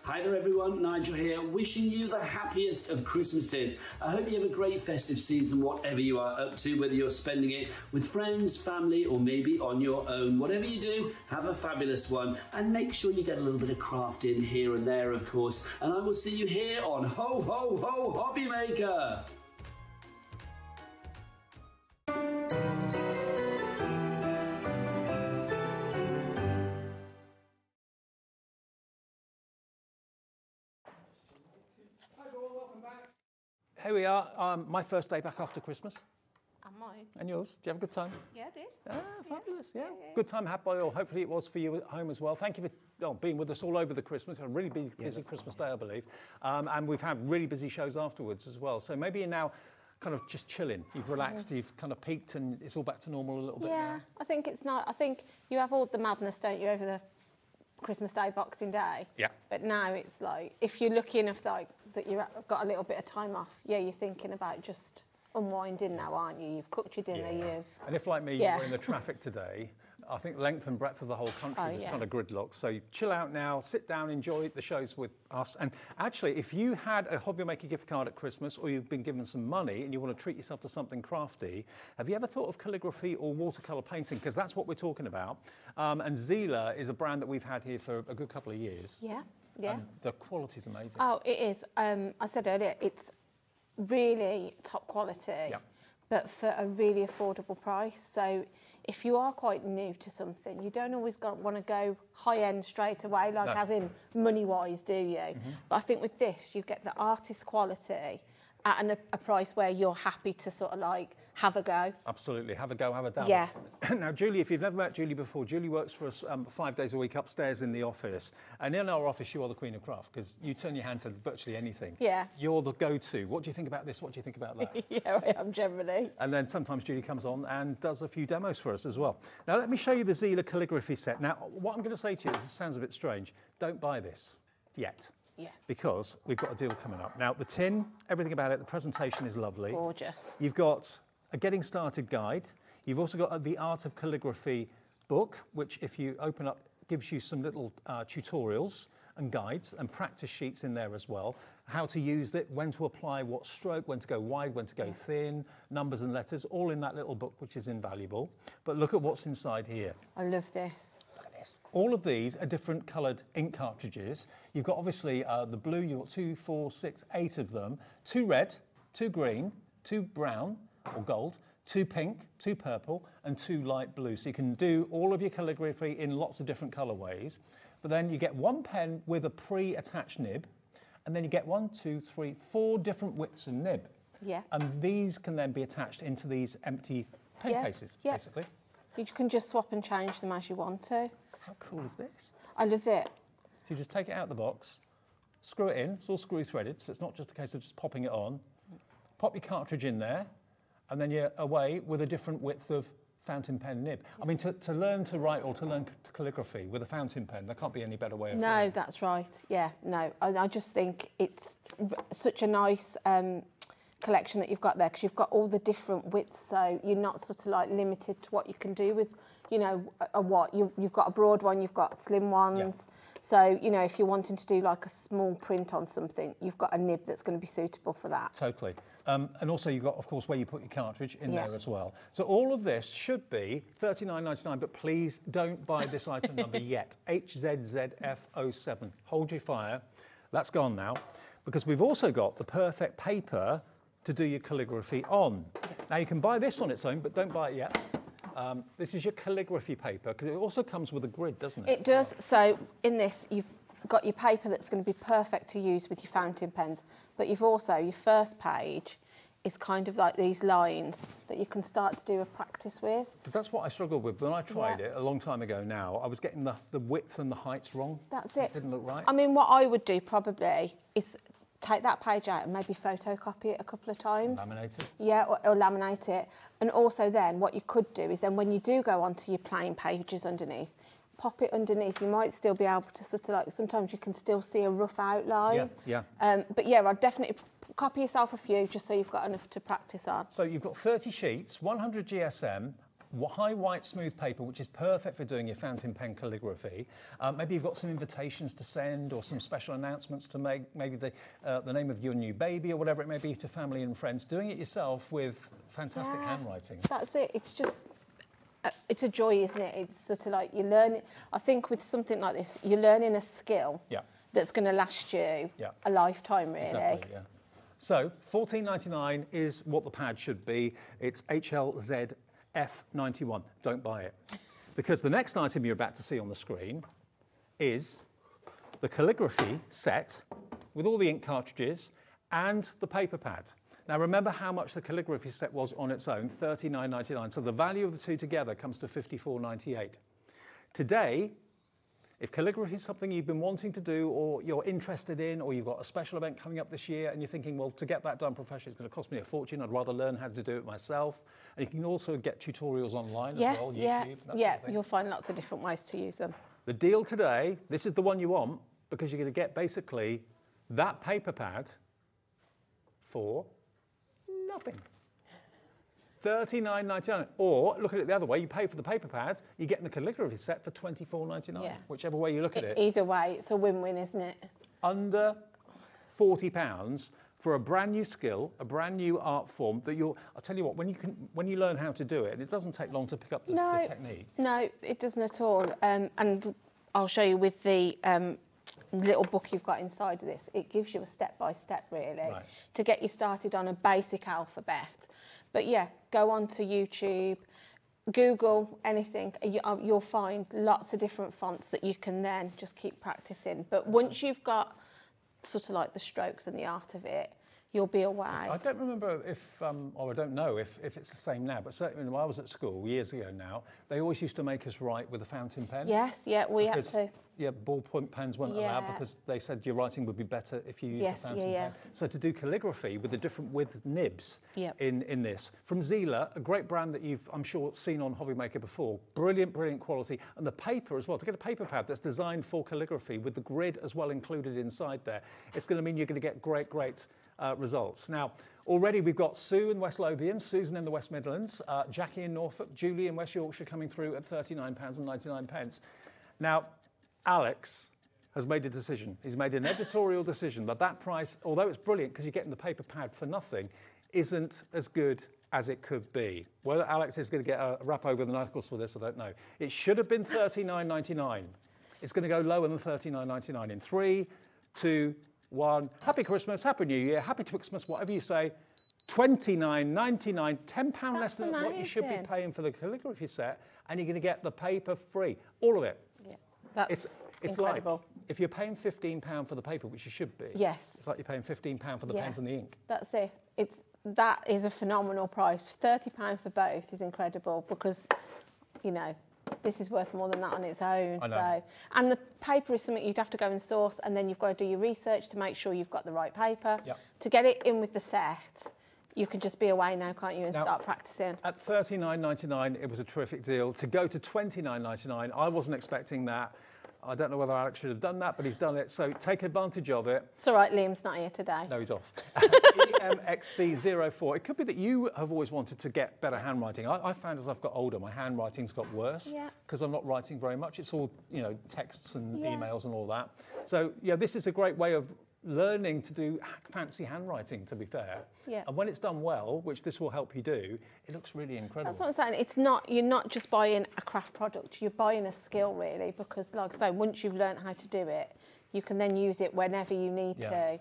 Hi there everyone, Nigel here, wishing you the happiest of Christmases. I hope you have a great festive season, whatever you are up to, whether you're spending it with friends, family, or maybe on your own. Whatever you do, have a fabulous one, and make sure you get a little bit of craft in here and there, of course. And I will see you here on Ho Ho Ho Hobby Maker.
Here we are, my first day back after Christmas.
And mine.
And yours? Did you have a good time?
Yeah, I did.
Ah, fabulous, yeah. Good time had by all. Hopefully it was for you at home as well. Thank you for being with us all over the Christmas. A really busy Christmas day, I believe. And we've had really busy shows afterwards as well. So maybe you're now kind of just chilling. You've relaxed, you've kind of peaked, and it's all back to normal a little bit now.
Yeah, I think it's not. I think you have all the madness, don't you, over the Christmas Day, Boxing Day.
Yeah.
But now it's like, if you're lucky enough that you've got a little bit of time off, yeah, you're thinking about just unwinding now, aren't you? You've cooked your dinner, you've...
And if, like me, you were in the traffic today, I think length and breadth of the whole country was kind of gridlocked. So chill out now, sit down, enjoy the shows with us. And actually, if you had a Hobby Maker gift card at Christmas, or you've been given some money and you want to treat yourself to something crafty, have you ever thought of calligraphy or watercolour painting? Because that's what we're talking about. And Zieler is a brand that we've had here for a good couple of years.
Yeah, yeah.
And the quality's amazing.
Oh, it is. I said earlier, it's really top quality, but for a really affordable price. So if you are quite new to something, you don't always want to go high-end straight away, like as in money-wise, do you? But I think with this, you get the artist quality at a price where you're happy to sort of like have a go.
Absolutely, have a go, have a dabble.
Yeah.
Now, Julie, if you've never met Julie before, Julie works for us 5 days a week upstairs in the office. And in our office, you are the queen of craft, because you turn your hand to virtually anything.
Yeah.
You're the go-to. What do you think about this? What do you think about that?
Yeah, I am generally.
And then sometimes Julie comes on and does a few demos for us as well. Now, let me show you the Zieler calligraphy set. Now, what I'm going to say to you, this sounds a bit strange, don't buy this yet.
Yeah.
Because we've got a deal coming up. Now, the tin, everything about it, the presentation is lovely.
Gorgeous.
You've got a getting started guide. You've also got the Art of Calligraphy book, which if you open up, gives you some little tutorials and guides and practice sheets in there as well. How to use it, when to apply what stroke, when to go wide, when to go thin, numbers and letters, all in that little book, which is invaluable. But look at what's inside here.
I love this.
All of these are different coloured ink cartridges. You've got obviously the blue, you've got 2, 4, 6, 8 of them. 2 red, 2 green, 2 brown or gold, 2 pink, 2 purple and 2 light blue. So you can do all of your calligraphy in lots of different colourways. But then you get one pen with a pre-attached nib, and then you get 1, 2, 3, 4 different widths of nib.
Yeah.
And these can then be attached into these empty pen cases, basically.
You can just swap and change them as you want to.
How cool is this?
I love it.
So you just take it out of the box, screw it in, it's all screw threaded, so it's not just a case of just popping it on. Pop your cartridge in there, and then you're away with a different width of fountain pen nib. I mean, to learn to write or to learn calligraphy with a fountain pen, there can't be any better way of doing it.
That's right. Yeah, no, I just think it's such a nice collection that you've got there, because you've got all the different widths, so you're not sort of like limited to what you can do with, you know, you've got a broad one, you've got slim ones. So, you know, if you're wanting to do like a small print on something, you've got a nib that's going to be suitable for that.
Totally. And also you've got, of course, where you put your cartridge in there as well. So all of this should be $39.99, but please don't buy this item number yet. HZZF07. Hold your fire. That's gone now, because we've also got the perfect paper to do your calligraphy on. Now, you can buy this on its own, but don't buy it yet. This is your calligraphy paper, because it also comes with a grid, doesn't it?
It does. So in this, you've got your paper that's going to be perfect to use with your fountain pens, but you've also, your first page is kind of like these lines that you can start to do a practice with.
Because that's what I struggled with when I tried it a long time ago now. I was getting the width and the heights wrong.
That's it.
It didn't look right.
I mean, what I would do probably is take that page out and maybe photocopy it a couple of times.
Laminate it.
Yeah, or laminate it. And also then what you could do is then when you do go onto your plain pages underneath, pop it underneath, you might still be able to sort of like, sometimes you can still see a rough outline.
Yeah.
But yeah, I'd definitely copy yourself a few just so you've got enough to practice on.
So you've got 30 sheets, 100 GSM, high white smooth paper, which is perfect for doing your fountain pen calligraphy. Maybe you've got some invitations to send or some special announcements to make, maybe the name of your new baby or whatever it may be, to family and friends. Doing it yourself with fantastic handwriting.
That's it. It's just, it's a joy, isn't it? It's sort of like you learn, I think with something like this, you're learning a skill that's going to last you a lifetime, really.
Exactly, yeah. So $14.99 is what the pad should be. It's HLZF91. Don't buy it. Because the next item you're about to see on the screen is the calligraphy set with all the ink cartridges and the paper pad. Now remember how much the calligraphy set was on its own, $39.99. So the value of the two together comes to $54.98. Today, if calligraphy is something you've been wanting to do or you're interested in, or you've got a special event coming up this year and you're thinking, well, to get that done professionally, it's going to cost me a fortune. I'd rather learn how to do it myself. And you can also get tutorials online as well, YouTube.
Yeah, you'll find lots of different ways to use them.
The deal today, this is the one you want, because you're going to get basically that paper pad for nothing. $39.99. Or look at it the other way, you pay for the paper pad, you're getting the calligraphy set for $24.99, whichever way you look at it.
Either way, it's a win-win, isn't it?
Under £40 for a brand new skill, a brand new art form that I'll tell you what, when you learn how to do it, and it doesn't take long to pick up the technique.
No, it doesn't at all. And I'll show you with the little book you've got inside of this, it gives you a step-by-step, really, to get you started on a basic alphabet. But yeah, go on to YouTube, Google anything, you'll find lots of different fonts that you can then just keep practicing. But once you've got sort of like the strokes and the art of it, you'll be away.
I don't remember if, or I don't know if it's the same now, but certainly when I was at school years ago now, they always used to make us write with a fountain pen.
Yes, yeah, we had to.
Yeah, ballpoint pens weren't allowed because they said your writing would be better if you used a fountain pen. So to do calligraphy with the different width nibs in this, from Zieler, a great brand that you've, I'm sure, seen on Hobbymaker before, brilliant, brilliant quality, and the paper as well, to get a paper pad that's designed for calligraphy with the grid as well included inside there, it's going to mean you're going to get great, great results. Now, already we've got Sue in West Lothian, Susan in the West Midlands, Jackie in Norfolk, Julie in West Yorkshire coming through at £39.99. Now, Alex has made a decision. He's made an editorial decision that that price, although it's brilliant because you're getting the paper pad for nothing, isn't as good as it could be. Whether Alex is going to get a rap over the knuckles for this, I don't know. It should have been $39.99. It's going to go lower than $39.99 in 3, 2, 1. Happy Christmas, Happy New Year, Happy Twixmas, whatever you say. $29.99, £10 less than what you should be paying for the calligraphy set, and you're going to get the paper free, all of it.
Yeah, that's incredible.
Like if you're paying £15 for the paper, which you should be.
Yes.
It's like you're paying £15 for the pens and the ink.
That's it. That is a phenomenal price. £30 for both is incredible because, you know, this is worth more than that on its own.
I know.
So, and the paper is something you'd have to go and source, and then you've got to do your research to make sure you've got the right paper.
Yep.
To get it in with the set, you can just be away now, can't you, and start practicing.
At $39.99, it was a terrific deal. To go to $29.99, I wasn't expecting that. I don't know whether Alex should have done that, but he's done it, so take advantage of it.
It's all right, Liam's not here today.
No, he's off. EMXC04. It could be that you have always wanted to get better handwriting. I found as I've got older, my handwriting's got worse because I'm not writing very much. It's all, you know, texts and emails and all that. So, yeah, this is a great way of learning to do fancy handwriting, to be fair.
Yeah.
And when it's done well, which this will help you do, it looks really incredible.
That's what I'm saying. It's not, you're not just buying a craft product, you're buying a skill, really, because, like I say, once you've learned how to do it, you can then use it whenever you need to.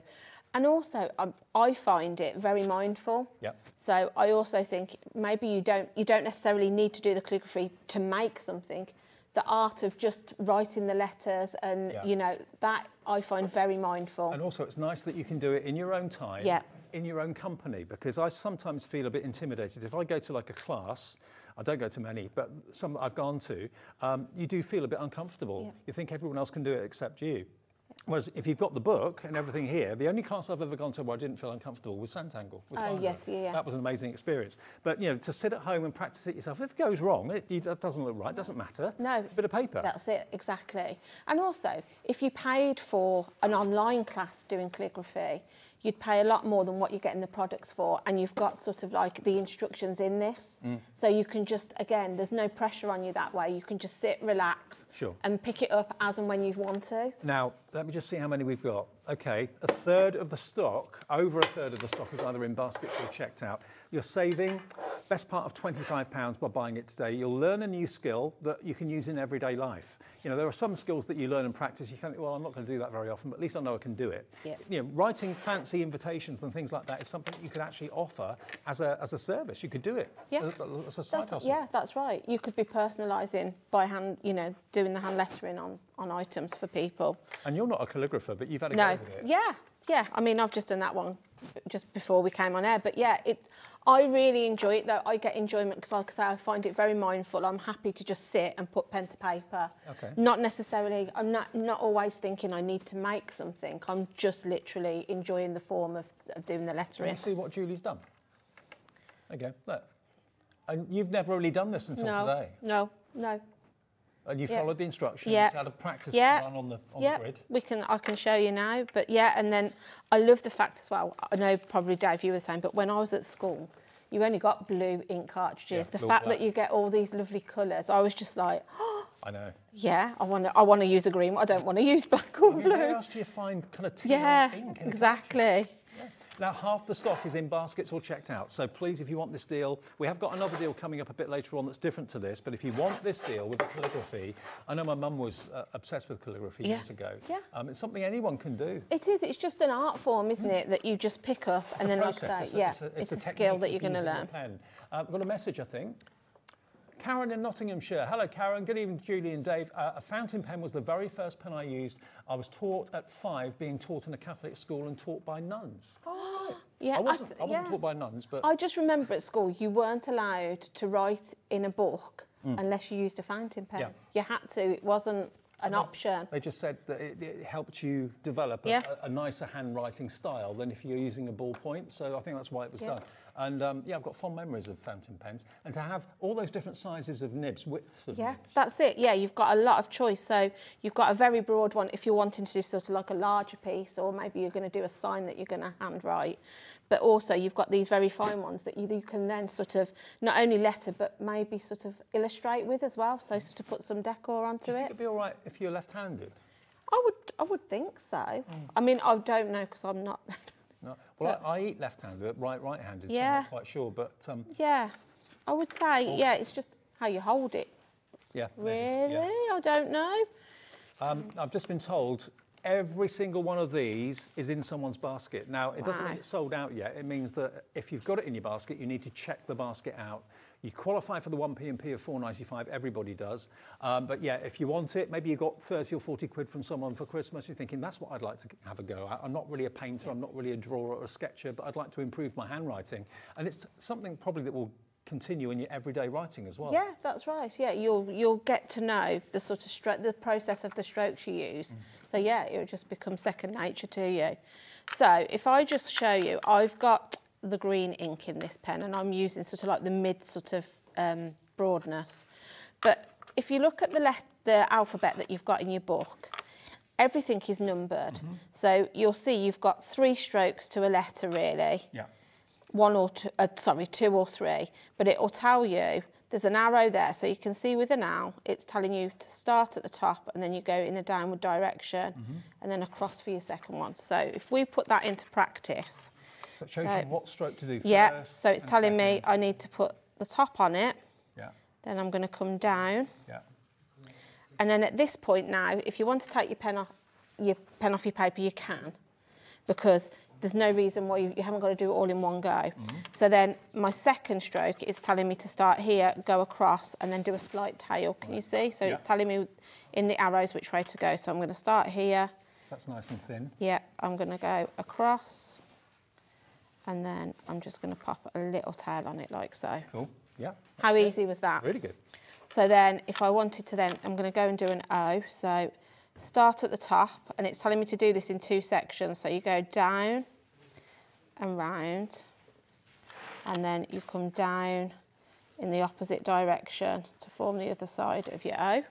And also, I find it very mindful.
Yep.
So I also think maybe you don't necessarily need to do the calligraphy to make something. The art of just writing the letters and, you know, that I find very mindful.
And also it's nice that you can do it in your own time, in your own company, because I sometimes feel a bit intimidated. If I go to like a class, I don't go to many, but some that I've gone to, you do feel a bit uncomfortable. You think everyone else can do it except you. Whereas if you've got the book and everything here, the only class I've ever gone to where I didn't feel uncomfortable was Santangle.
Oh, yes, yeah.
That was an amazing experience. But, you know, to sit at home and practice it yourself, if it goes wrong, it doesn't look right, it doesn't matter.
No.
It's a bit of paper.
That's it, exactly. And also, if you paid for an online class doing calligraphy, you'd pay a lot more than what you're getting the products for, and you've got sort of like the instructions in this. So you can just, again, there's no pressure on you that way. You can just sit, relax, and pick it up as and when you want to.
Now, let me just see how many we've got. Okay, a third of the stock, over a third of the stock is either in baskets or checked out. You're saving best part of £25 by buying it today. You'll learn a new skill that you can use in everyday life. You know, there are some skills that you learn and practice. You can think, well, I'm not going to do that very often, but at least I know I can do it.
Yep.
You know, writing fancy invitations and things like that is something you could actually offer as a service. You could do it as a side hustle.
Yeah, that's right. You could be personalising by hand, you know, doing the hand lettering on items for people.
And you're not a calligrapher, but you've had a go with it.
Yeah. I mean, I've just done that one just before we came on air. But yeah, I really enjoy it, though. I get enjoyment because, like I say, I find it very mindful. I'm happy to just sit and put pen to paper.
Okay.
Not necessarily, I'm not always thinking I need to make something. I'm just literally enjoying the form of doing the lettering.
Can you see what Julie's done? There you go, look. And you've never really done this until today.
No.
And you followed the instructions, had a practice run on the grid.
I can show you now. But yeah, and then I love the fact as well, I know probably Dave you were saying, but when I was at school, you only got blue ink cartridges. The fact that you get all these lovely colours, I was just like, oh,
I know.
Yeah, I want to use a green. I don't want to use black or blue.
Where else do you find kind of tea ink?
Exactly.
Now, half the stock is in baskets or checked out. So please, if you want this deal, we have got another deal coming up a bit later on that's different to this. But if you want this deal with the calligraphy, I know my mum was obsessed with calligraphy years ago. Yeah. It's something anyone can do.
It is. It's just an art form, isn't it, that you just pick up and then, like I say, it's a skill that you're going to learn.
I've got a message, I think. Karen in Nottinghamshire. Hello, Karen. Good evening, Julie and Dave. A fountain pen was the very first pen I used. I was taught at 5, being taught in a Catholic school and taught by nuns.
Oh, yeah.
I wasn't taught by nuns, but...
I just remember at school you weren't allowed to write in a book unless you used a fountain pen. Yeah. You had to. It wasn't an option.
They just said that it helped you develop a nicer handwriting style than if you're using a ballpoint. So I think that's why it was done. And I've got fond memories of fountain pens. And to have all those different sizes of nibs, widths of nibs.
That's it. Yeah, you've got a lot of choice. So you've got a very broad one if you're wanting to do sort of like a larger piece, or maybe you're going to do a sign that you're going to handwrite. But also you've got these very fine ones that you can then sort of not only letter, but maybe sort of illustrate with as well. So sort of put some decor onto
Do you think
it.
it'd be all right if you're left-handed?
I would think so. I mean, I don't know because I'm not...
No. Well, I eat left-handed, but right-handed, so I'm not quite sure. But
yeah, I would say, it's just how you hold it.
Yeah.
Really? Yeah. I don't know.
I've just been told every single one of these is in someone's basket. Now, it doesn't mean it's sold out yet. It means that if you've got it in your basket, you need to check the basket out. You qualify for the 1p&p of £4.95, everybody does. But yeah, if you want it, maybe you got 30 or 40 quid from someone for Christmas, you're thinking, that's what I'd like to have a go at. I'm not really a painter, I'm not really a drawer or a sketcher, but I'd like to improve my handwriting. And it's something probably that will continue in your everyday writing as well.
Yeah, that's right. Yeah, you'll get to know the sort of the process of the strokes you use. So yeah, it'll just become second nature to you. So if I just show you, I've got the green ink in this pen and I'm using sort of like the mid sort of broadness. But if you look at the alphabet that you've got in your book, everything is numbered. So you'll see you've got 3 strokes to a letter really.
Yeah.
1 or 2, 2 or 3, but it will tell you there's an arrow there, so you can see with an owl, it's telling you to start at the top and then you go in a downward direction and then across for your second one. So if we put that into practice.
So it shows you what stroke to do first.
Yeah, so it's telling me I need to put the top on it.
Yeah.
Then I'm going to come down.
Yeah.
And then at this point now, if you want to take your pen off your paper, you can, because there's no reason why you haven't got to do it all in one go. So then my second stroke, it's telling me to start here, go across, and then do a slight tail. Can you see? So it's telling me in the arrows which way to go. So I'm going to start here.
That's nice and thin.
Yeah, I'm going to go across, and then I'm just going to pop a little tail on it like so.
Cool. Yeah.
How easy was that?
Really good.
So then if I wanted to then, I'm going to go and do an O. So start at the top, and it's telling me to do this in 2 sections. So you go down and round, and then you come down in the opposite direction to form the other side of your O.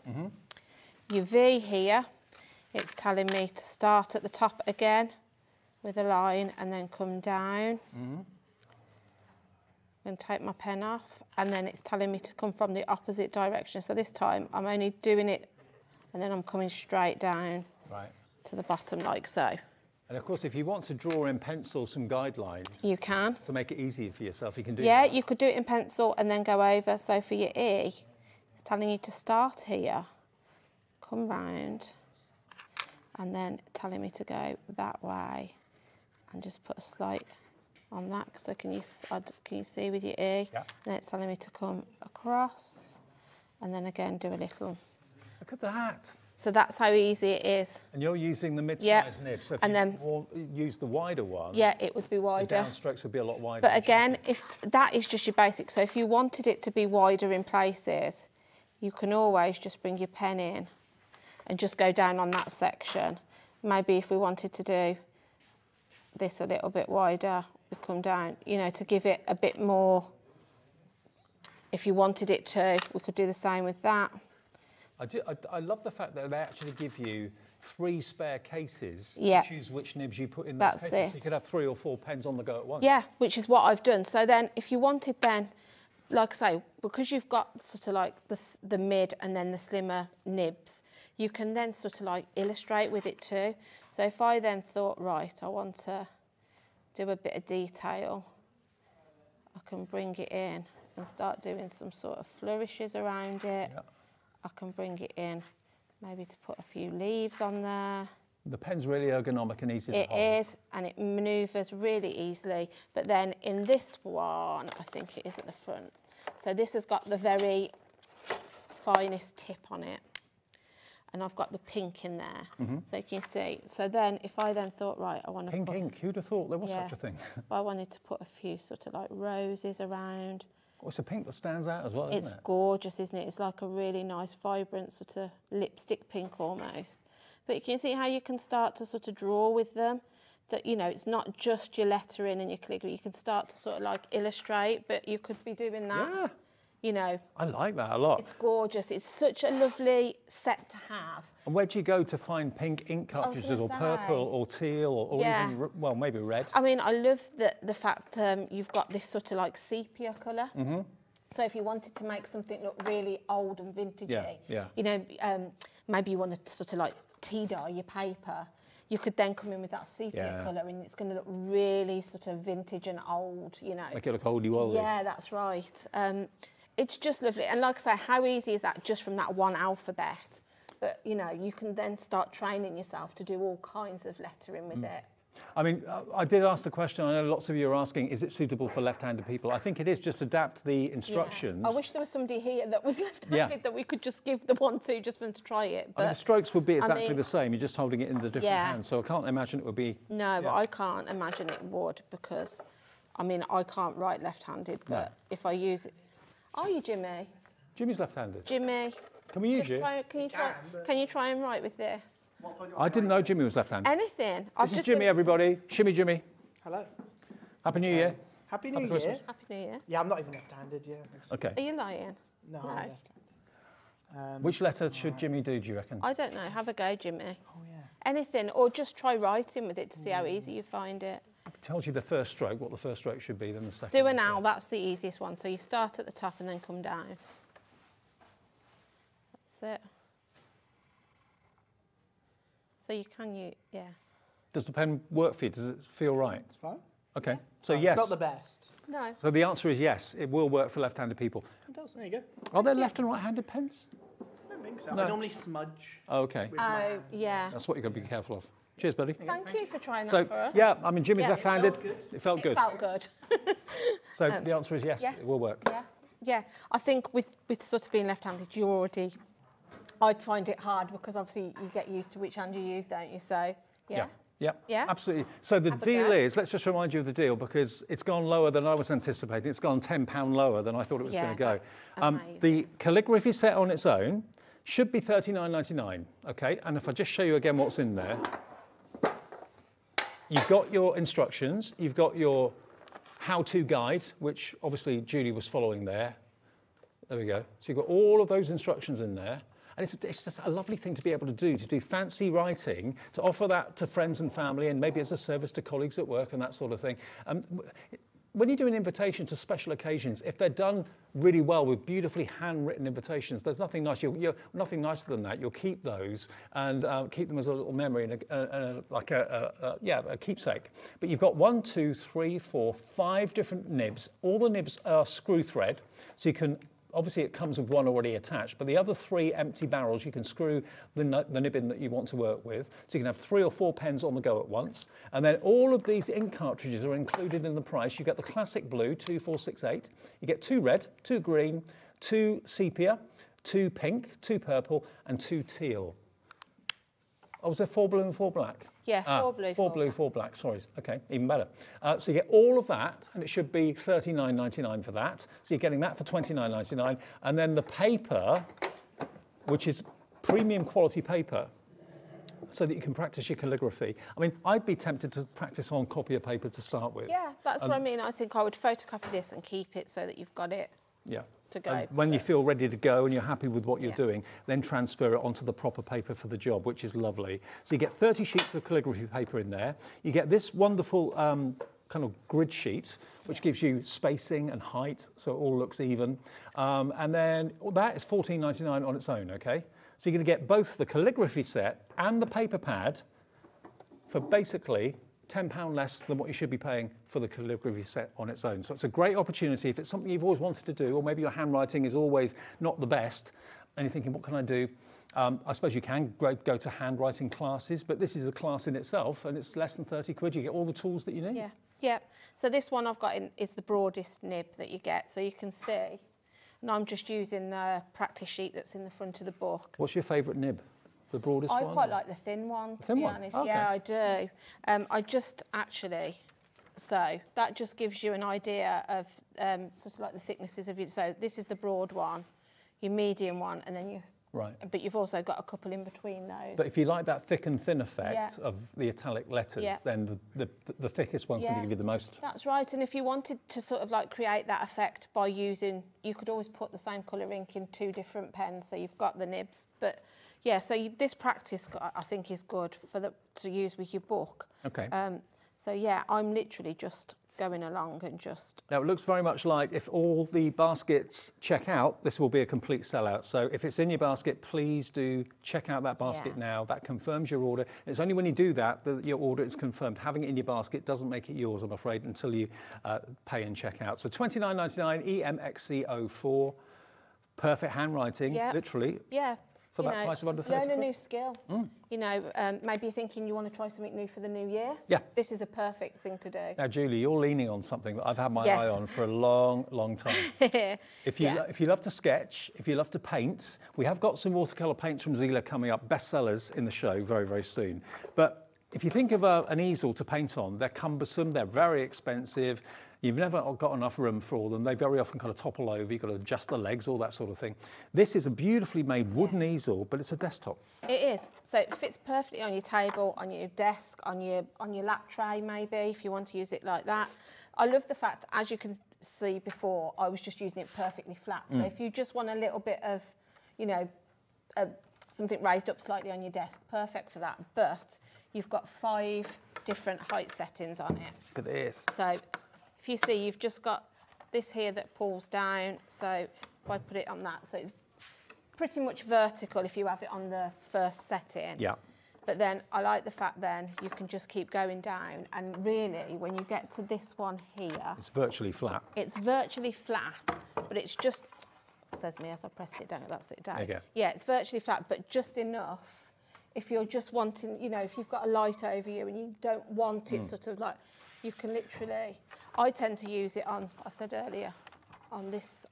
Your V here, it's telling me to start at the top again with a line and then come down. And take my pen off, and then it's telling me to come from the opposite direction. So this time I'm only doing it, and then I'm coming straight down to the bottom like so.
And of course, if you want to draw in pencil some guidelines,
you can.
To make it easier for yourself, you can do
Yeah,
that.
you could do it in pencil and then go over. So for your E, it's telling you to start here, come round, and then telling me to go that way, and just put a slight on that. So can you see with your E?
Yeah.
And it's telling me to come across, and then again do a little.
Look at that.
So that's how easy it is.
And you're using the mid-size
Yeah.
nib, so if
And
you
then-
use the wider one,
Yeah, it would be
the
wider.
downstrokes would be a lot wider.
But again, if that is just your basic, so if you wanted it to be wider in places, you can always just bring your pen in and just go down on that section. Maybe if we wanted to do this a little bit wider, we come down, you know, to give it a bit more. If you wanted it to, we could do the same with that.
I love the fact that they actually give you 3 spare cases
Yeah.
to choose which nibs you put in those
That's
cases.
it.
So you could have 3 or 4 pens on the go at once.
Yeah, which is what I've done. So then if you wanted then, like I say, because you've got sort of like the mid and then the slimmer nibs, you can then sort of like illustrate with it too. So if I then thought, right, I want to do a bit of detail, I can bring it in and start doing some sort of flourishes around it.
Yeah.
I can bring it in, maybe to put a few leaves on there.
The pen's really ergonomic and easy to hold.
It is, and it manoeuvres really easily. But then in this one, I think it is at the front. So this has got the very finest tip on it. And I've got the pink in there. So you can see. So then if I then thought, right, I want to
Pink
put...
ink, who'd have thought there was such a thing?
If I wanted to put a few sort of like roses around.
Oh, it's a pink that stands out as well, isn't it?
It's gorgeous, isn't it? It's like a really nice, vibrant sort of lipstick pink almost. But you can see how you can start to sort of draw with them. That, you know, it's not just your lettering and your calligraphy. You can start to sort of like illustrate, but you could be doing that.
Yeah.
You know.
I like that a lot.
It's gorgeous. It's such a lovely set to have.
And where do you go to find pink ink cartridges, or purple, or teal, or
Yeah.
even, well, maybe red?
I mean, I love the fact you've got this sort of like sepia colour. So if you wanted to make something look really old and vintagey, you know, maybe you want to sort of like tea dye your paper, you could then come in with that sepia colour and it's going to look really sort of vintage and old, you know.
Make it look oldie-woldy.
Yeah, that's right. It's just lovely. And like I say, how easy is that just from that one alphabet? But, you know, you can then start training yourself to do all kinds of lettering with it.
I mean, I did ask the question, I know lots of you are asking, is it suitable for left-handed people? I think it is, just adapt the instructions.
I wish there was somebody here that was left-handed that we could just give the one to just for them to try it. But
I mean, the strokes would be exactly
I mean,
the same, you're just holding it in the different hand, so I can't imagine it would be...
No, but I can't imagine it would because, I mean, I can't write left-handed, but if I use it... Are you, Jimmy?
Jimmy's left-handed.
Jimmy.
Can we use you?
Can you try and write with this?
I didn't know Jimmy was left-handed.
Anything.
This is Jimmy, everybody. Shimmy Jimmy.
Hello.
Happy New Year.
Happy New Year.
Christmas.
Happy New Year.
Yeah, I'm not even left-handed, yeah.
Okay.
Are you lying?
No, I'm left-handed.
Which letter should Jimmy do, do you reckon?
I don't know. Have a go, Jimmy.
Oh, yeah.
Anything. Or just try writing with it to see how easy you find it.
It tells you the first stroke, what the first stroke should be, then the second.
Do an owl. That's the easiest one. So you start at the top and then come down. That's it. So you can use, yeah.
Does the pen work for you? Does it feel right?
It's fine.
Okay, so
It's
yes.
not the best.
No.
So the answer is yes, it will work for left-handed people.
It does, there you go.
Are there left and right-handed pens?
I don't think so.
No.
I normally smudge.
Oh, okay.
Oh, yeah.
That's what you've got to be careful of. Cheers, buddy.
Thank you for trying that
So,
for us.
yeah, I mean, Jimmy's
Yeah.
left-handed. It felt good.
It felt good.
So the answer is yes, it will work.
Yeah, yeah. I think with sort of being left-handed, you already... I'd find it hard because obviously you get used to which hand you use, don't you? So, yeah.
Yeah, absolutely. So the deal is, let's just remind you of the deal because it's gone lower than I was anticipating. It's gone £10 lower than I thought it was going to go.
That's
The calligraphy set on its own should be $39.99, okay? And if I just show you again what's in there, you've got your instructions, you've got your how-to guide, which obviously Julie was following there. There we go. So you've got all of those instructions in there. And it's just a lovely thing to be able to do fancy writing, to offer that to friends and family, and maybe as a service to colleagues at work and that sort of thing. When you do an invitation to special occasions, if they're done really well with beautifully handwritten invitations, there's nothing nice. You're nothing nicer than that. You'll keep those and keep them as a little memory and like a keepsake. But you've got 1, 2, 3, 4, 5 different nibs. All the nibs are screw thread, so you can. Obviously, it comes with one already attached, but the other 3 empty barrels, you can screw the nib in that you want to work with. So you can have 3 or 4 pens on the go at once. And then all of these ink cartridges are included in the price. You get the classic blue, 2468. You get 2 red, 2 green, 2 sepia, 2 pink, 2 purple, and 2 teal. Oh, was there 4 blue and 4 black?
Yeah, 4 blue,
4 blue, 4 black. Sorry, okay, even better. So you get all of that, and it should be $39.99 for that. So you're getting that for $29.99, and then the paper, which is premium quality paper, so that you can practice your calligraphy. I mean, I'd be tempted to practice on copy of paper to start with.
Yeah, that's what I mean. I think I would photocopy this and keep it so that you've got it.
Yeah.
To go.
And when you feel ready to go and you're happy with what you're doing, then transfer it onto the proper paper for the job, which is lovely. So you get 30 sheets of calligraphy paper in there. You get this wonderful kind of grid sheet, which gives you spacing and height, so it all looks even. And then that is $14.99 on its own, okay? So you're going to get both the calligraphy set and the paper pad for basically £10 less than what you should be paying for the calligraphy set on its own. So it's a great opportunity if it's something you've always wanted to do, or maybe your handwriting is always not the best, and you're thinking, what can I do? I suppose you can go to handwriting classes, but this is a class in itself, and it's less than 30 quid. You get all the tools that you need.
Yeah, yeah. So this one I've got is the broadest nib that you get, so you can see. And I'm just using the practice sheet that's in the front of the book.
What's your favourite nib? The broadest one?
I quite like the thin one, to
thin
be
one?
honest.
Okay.
Yeah, I do. I just actually, so that just gives you an idea of sort of like the thicknesses of it. So this is the broad one, your medium one, and then you.
Right.
But you've also got a couple in between those.
But if you like that thick and thin effect of the italic letters, then the thickest one's going to give you the most.
That's right. And if you wanted to sort of like create that effect by using, you could always put the same colour ink in 2 different pens, so you've got the nibs. But yeah, so this practice I think is good for to use with your book.
Okay.
So yeah, I'm literally just going along and just...
Now, it looks very much like if all the baskets check out, this will be a complete sellout. So if it's in your basket, please do check out that basket now. That confirms your order. It's only when you do that that your order is confirmed. Having it in your basket doesn't make it yours, I'm afraid, until you pay and check out. So $29.99 EMXC04. Perfect handwriting, literally.
Yeah.
For that price of under 30
Learn a new skill. You know, maybe you're thinking you want to try something new for the new year.
Yeah.
This is a perfect thing to do.
Now, Julie, you're leaning on something that I've had my eye on for a long, long time. If you love to sketch, if you love to paint, we have got some watercolour paints from Zieler coming up, bestsellers in the show very, very soon. But if you think of an easel to paint on, they're cumbersome, they're very expensive. You've never got enough room for all them. They very often kind of topple over. You've got to adjust the legs, all that sort of thing. This is a beautifully made wooden easel, but it's a desktop.
It is. So it fits perfectly on your table, on your desk, on your lap tray maybe, if you want to use it like that. I love the fact, as you can see before, I was just using it perfectly flat. So if you just want a little bit of, you know, something raised up slightly on your desk, perfect for that. But you've got 5 different height settings on it.
Look at this.
So if you see, you've just got this here that pulls down. So if I put it on that, so it's pretty much vertical if you have it on the first setting.
Yeah.
But then I like the fact then you can just keep going down. And really, when you get to this one here...
It's virtually flat.
It's virtually flat, but it's just... says me as I pressed it down, that's it down.
There you go.
Yeah, it's virtually flat, but just enough. If you're just wanting, you know, if you've got a light over you and you don't want it sort of like... You can literally... I tend to use it on, I said earlier, on this,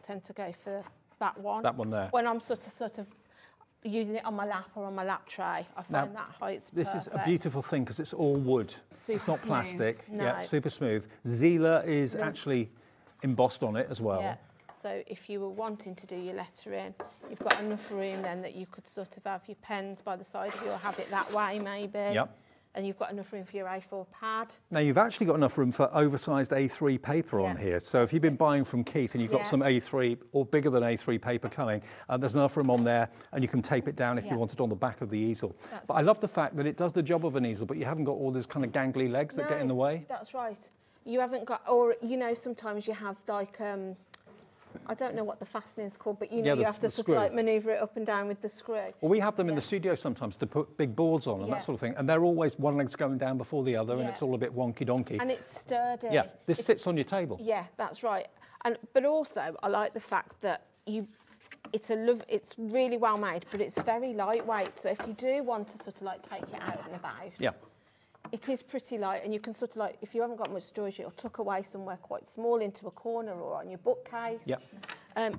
tend to go for that one.
That one there.
When I'm sort of using it on my lap or on my lap tray, I find that height's perfect.
This is a beautiful thing because it's all wood. It's not plastic.
No.
Yeah, super smooth. Zieler is actually embossed on it as well.
Yeah. So if you were wanting to do your lettering, you've got enough room then that you could sort of have your pens by the side of you or have it that way maybe.
Yep.
And you've got enough room for your A4 pad.
Now, you've actually got enough room for oversized A3 paper on here. So if you've been buying from Keith and you've got some A3 or bigger than A3 paper coming, there's enough room on there, and you can tape it down if you want it on the back of the easel. But I love the fact that it does the job of an easel, but you haven't got all those kind of gangly legs that get in the way.
That's right. You haven't got, or, you know, sometimes you have like, I don't know what the fastening's called, but you know, you have to sort of like manoeuvre it up and down with the screw.
Well, we have them in the studio sometimes to put big boards on and that sort of thing, and they're always one leg's going down before the other, and it's all a bit wonky donkey.
And it's sturdy.
Yeah, this sits on your table.
Yeah, that's right. But also, I like the fact that it's really well made, but it's very lightweight. So if you do want to sort of like take it out and about, it is pretty light, and you can sort of like, if you haven't got much storage, it'll tuck away somewhere quite small into a corner or on your bookcase.
Yeah.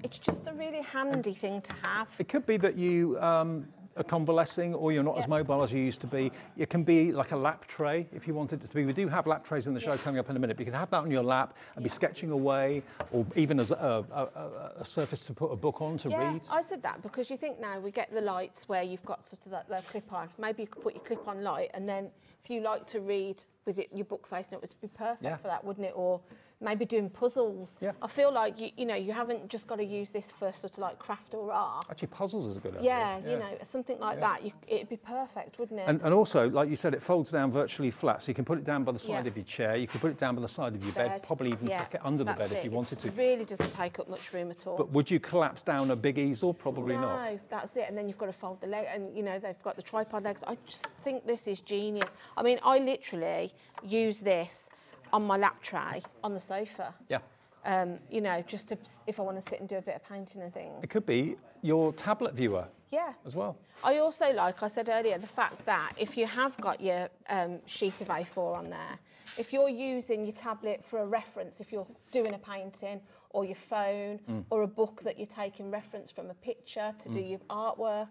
It's just a really handy thing to have.
It could be that you are convalescing or you're not as mobile as you used to be. It can be like a lap tray if you wanted it to be. We do have lap trays in the show coming up in a minute. But you can have that on your lap and be sketching away, or even as a surface to put a book on to read.
I said that because you think now we get the lights where you've got sort of that clip-on. Maybe you could put your clip-on light, and then if you like to read with it, your book face, it would be perfect for that, wouldn't it? Or maybe doing puzzles. I feel like you know, you haven't just got to use this for sort of like craft or art.
Actually, puzzles is a good idea.
Yeah, you know, something like that. It'd be perfect, wouldn't it?
And also, like you said, it folds down virtually flat, so you can put it down by the side of your chair. You can put it down by the side of your bed, probably even tuck it under the bed if you wanted to.
It really doesn't take up much room at all.
But would you collapse down a big easel? Probably not.
No, that's it. And then you've got to fold the leg, and you know they've got the tripod legs. I just think this is genius. I mean, I literally use this on my lap tray on the sofa.
Yeah.
You know, just to, if I want to sit and do a bit of painting and things.
It could be your tablet viewer.
Yeah.
As well.
I also like I said earlier, the fact that if you have got your sheet of A4 on there, if you're using your tablet for a reference, if you're doing a painting or your phone or a book that you're taking reference from a picture to do your artwork,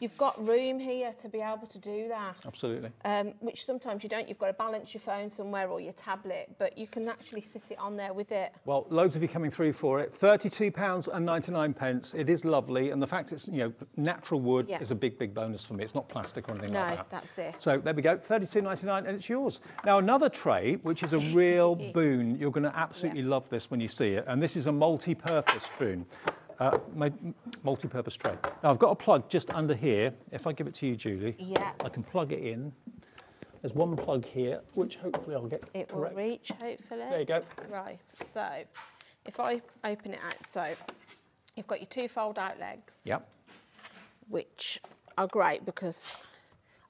you've got room here to be able to do that.
Absolutely.
Which sometimes you don't. You've got to balance your phone somewhere or your tablet, but you can actually sit it on there with it.
Well, loads of you coming through for it. £32.99. It is lovely, and the fact it's natural wood is a big bonus for me. It's not plastic or anything like that.
No, that's it.
So there we go, £32.99, and it's yours. Now another tray, which is a real boon. You're going to absolutely love this when you see it, and this is a multi-purpose spoon. Multi-purpose tray. Now I've got a plug just under here. If I give it to you, Julie, I can plug it in. There's one plug here, which hopefully I'll get correct.
It will reach, hopefully.
There you go.
Right, so if I open it out, so you've got your two fold-out legs.
Yep.
Which are great because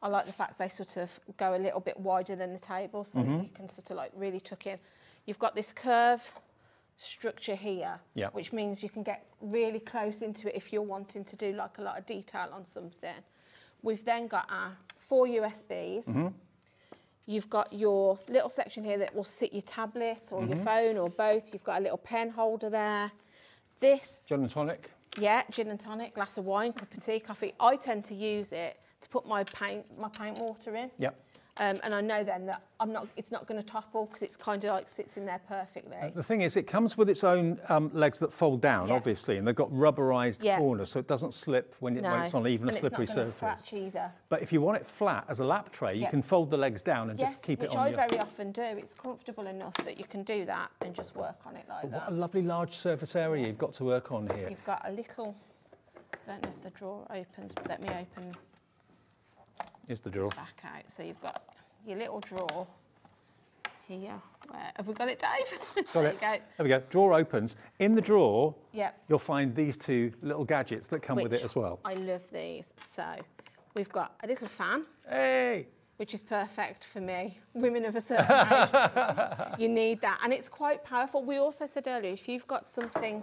I like the fact they sort of go a little bit wider than the table, so that you can sort of like really tuck in. You've got this curve structure here, which means you can get really close into it if you're wanting to do like a lot of detail on something. We've then got our 4 USBs. You've got your little section here that will sit your tablet or your phone or both. You've got a little pen holder there. This
gin and tonic.
Yeah, gin and tonic, glass of wine, cup of tea, coffee. I tend to use it to put my paint water in.
Yep.
And I know then that it's not going to topple because it's kind of like sits in there perfectly.
The thing is, it comes with its own legs that fold down, obviously, and they've got rubberised corners, so it doesn't slip when it's on even a slippery surface.
It's not going to scratch either.
But if you want it flat as a lap tray, you can fold the legs down and just keep it on.
Which I very often do. It's comfortable enough that you can do that and just work on it like that.
What a lovely large surface area you've got to work on here.
You've got a little. I don't know if the drawer opens, but let me open.
Here's the drawer.
Back out. So you've got your little drawer here. Where have we got it, Dave?
Got it. There we go. Drawer opens. In the drawer, you'll find these two little gadgets that come with it as well.
I love these. So we've got a little fan.
Hey!
Which is perfect for me. Women of a certain age, you need that. And it's quite powerful. We also said earlier, if you've got something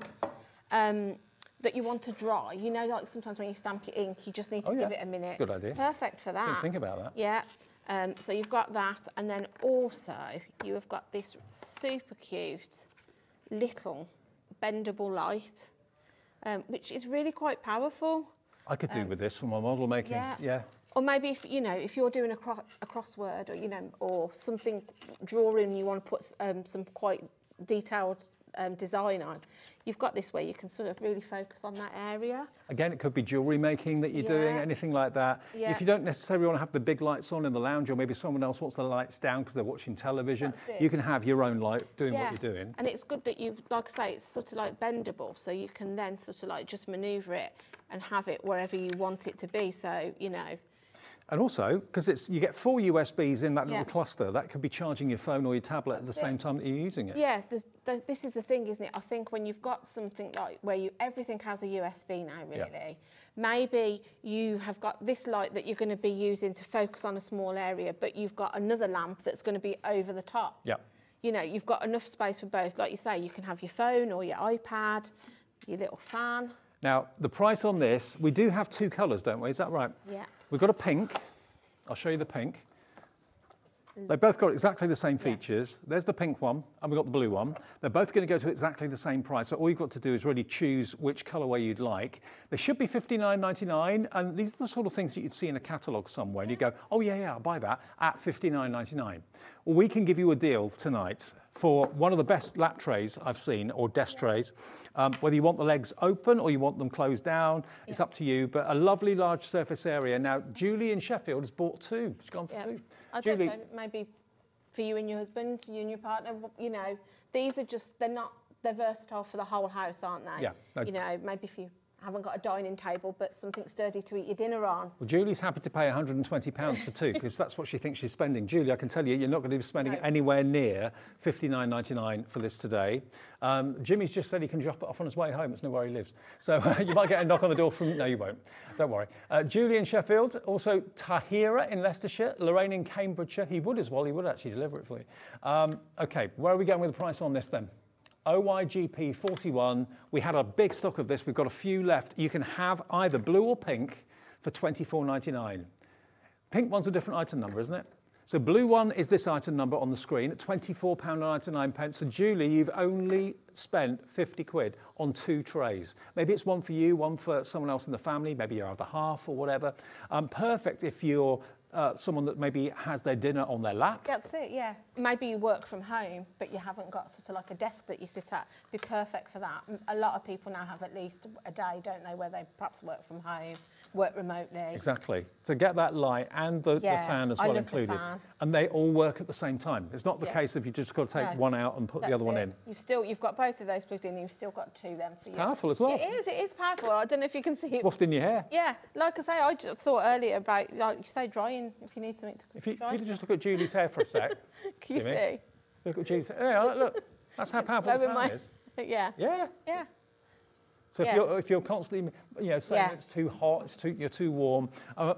that you want to dry, you know, like sometimes when you stamp your ink, you just need to give it a minute.
That's a good idea.
Perfect for that.
Didn't think about that.
Yeah. So you've got that, and then also you have got this super cute little bendable light, which is really quite powerful.
I could do with this for my model making. Yeah.
Or maybe if you're doing a crossword or or something drawing, you want to put some quite detailed design on, you've got this where you can sort of really focus on that area.
Again, it could be jewellery making that you're doing, anything like that.
Yeah.
If you don't necessarily want to have the big lights on in the lounge, or maybe someone else wants the lights down because they're watching television, you can have your own light doing what you're doing.
And it's good that you, like I say, it's sort of like bendable, so you can then sort of like just manoeuvre it and have it wherever you want it to be. So, you know.
And also, because you get 4 USBs in that little cluster, that could be charging your phone or your tablet at the same time that you're using it.
Yeah, this is the thing, isn't it? I think when you've got something like where everything has a USB now, really, maybe you have got this light that you're going to be using to focus on a small area, but you've got another lamp that's going to be over the top.
Yeah.
You know, you've got enough space for both. Like you say, you can have your phone or your iPad, your little fan.
Now, the price on this, we do have 2 colours, don't we? Is that right?
Yeah.
We've got a pink. I'll show you the pink. They've both got exactly the same features. There's the pink one, and we've got the blue one. They're both going to go to exactly the same price. So all you've got to do is really choose which colourway you'd like. They should be $59.99, and these are the sort of things that you'd see in a catalogue somewhere, and you go, oh yeah, I'll buy that at $59.99. Well, we can give you a deal tonight for one of the best lap trays I've seen, or desk trays. Whether you want the legs open or you want them closed down, it's up to you, but a lovely large surface area. Now, Julie in Sheffield has bought 2. She's gone for 2.
I don't know, maybe for you and your husband, you and your partner, you know, these are just, they're versatile for the whole house, aren't they?
Yeah. No.
You know, maybe if you haven't got a dining table, but something sturdy to eat your dinner on.
Well, Julie's happy to pay £120 for 2 because that's what she thinks she's spending. Julie, I can tell you, you're not going to be spending anywhere near $59.99 for this today. Jimmy's just said he can drop it off on his way home. It's not where he lives. So you might get a knock on the door from... No, you won't. Don't worry. Julie in Sheffield, also Tahira in Leicestershire, Lorraine in Cambridgeshire. He would as well. He would actually deliver it for you. OK, where are we going with the price on this then? OYGP 41. We had a big stock of this. We've got a few left. You can have either blue or pink for $24.99. Pink one's a different item number, isn't it? So blue one is this item number on the screen at £24.99. So Julie, you've only spent 50 quid on 2 trays. Maybe it's one for you, one for someone else in the family, maybe your other half or whatever. Perfect if you're someone that maybe has their dinner on their lap.
That's it, yeah. Maybe you work from home, but you haven't got sort of like a desk that you sit at. Be perfect for that. A lot of people now have at least a day, don't they, where they perhaps work from home, work remotely.
Exactly. To get that light and the fan as well included. And they all work at the same time. It's not the case of you just got to take one out and put the other one in.
You've got both of those plugged in, you've still got 2 then for you.
Powerful as well.
It is powerful. I don't know if you can see it.
Waft in your hair.
Yeah, like I say, I just thought earlier about, like you say, drying if you need something to
If you just look at Julie's hair for a sec.
Can you see?
Look at Julie's hair. Yeah, look. That's how powerful the fan is.
Yeah.
Yeah.
Yeah.
So if you're constantly, saying it's too hot, you're too warm,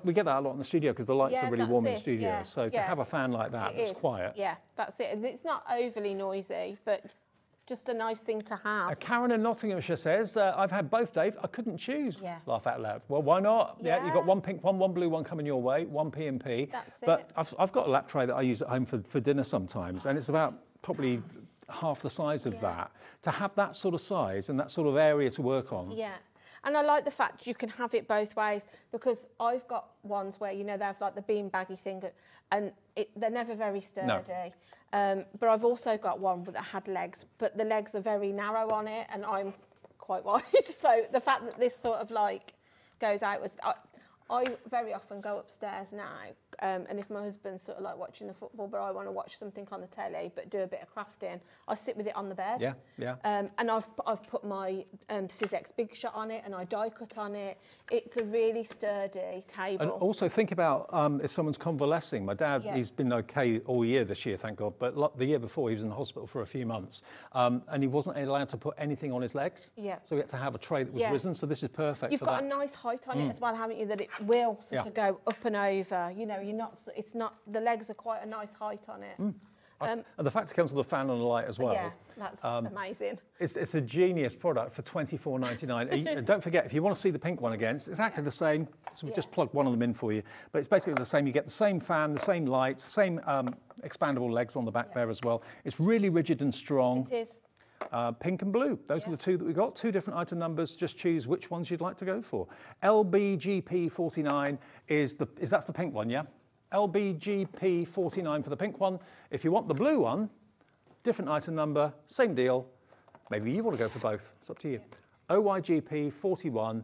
we get that a lot in the studio because the lights are really warm in the studio.
Yeah.
So to have a fan like that that's quiet.
Yeah, that's it. And it's not overly noisy, but just a nice thing to have.
Karen in Nottinghamshire says, I've had both, Dave. I couldn't choose. Laugh out loud. Well, why not? Yeah, you've got one pink one, one blue one coming your way, one P&P.
That's
but I've got a lap tray that I use at home for dinner sometimes, and it's about probably half the size of that. To have that sort of size and that sort of area to work on.
Yeah. And I like the fact you can have it both ways, because I've got ones where, they have like the bean-baggy thing, and they're never very sturdy. No. But I've also got one that had legs, but the legs are very narrow on it, and I'm quite wide. So the fact that this sort of like goes outwards, I very often go upstairs now, and if my husband's sort of like watching the football, but I want to watch something on the telly, but do a bit of crafting, I sit with it on the bed.
Yeah, yeah.
And I've put my Sizex Big Shot on it, and I die cut on it. It's a really sturdy table.
And also think about if someone's convalescing. My dad, he's been okay all year this year, thank God, but the year before he was in the hospital for a few months, and he wasn't allowed to put anything on his legs.
Yeah.
So he had to have a tray that was risen. So this is perfect.
You've
for
got
that.
a nice height on it as well, haven't you? That it will sort of go up and over. It's not. The legs are quite a nice height on it.
And the fact it comes with a fan and a light as well.
Yeah, that's amazing.
It's a genius product for $24.99. Don't forget, if you want to see the pink one again, it's exactly the same. So we just plugged one of them in for you. But it's basically the same. You get the same fan, the same lights, same expandable legs on the back there as well. It's really rigid and strong.
It is.
Pink and blue. Those are the 2 that we've got. 2 different item numbers. Just choose which ones you'd like to go for. LBGP 49 that's the pink one, yeah? LBGP 49 for the pink one. If you want the blue one, different item number, same deal, maybe you want to go for both. It's up to you. OYGP41,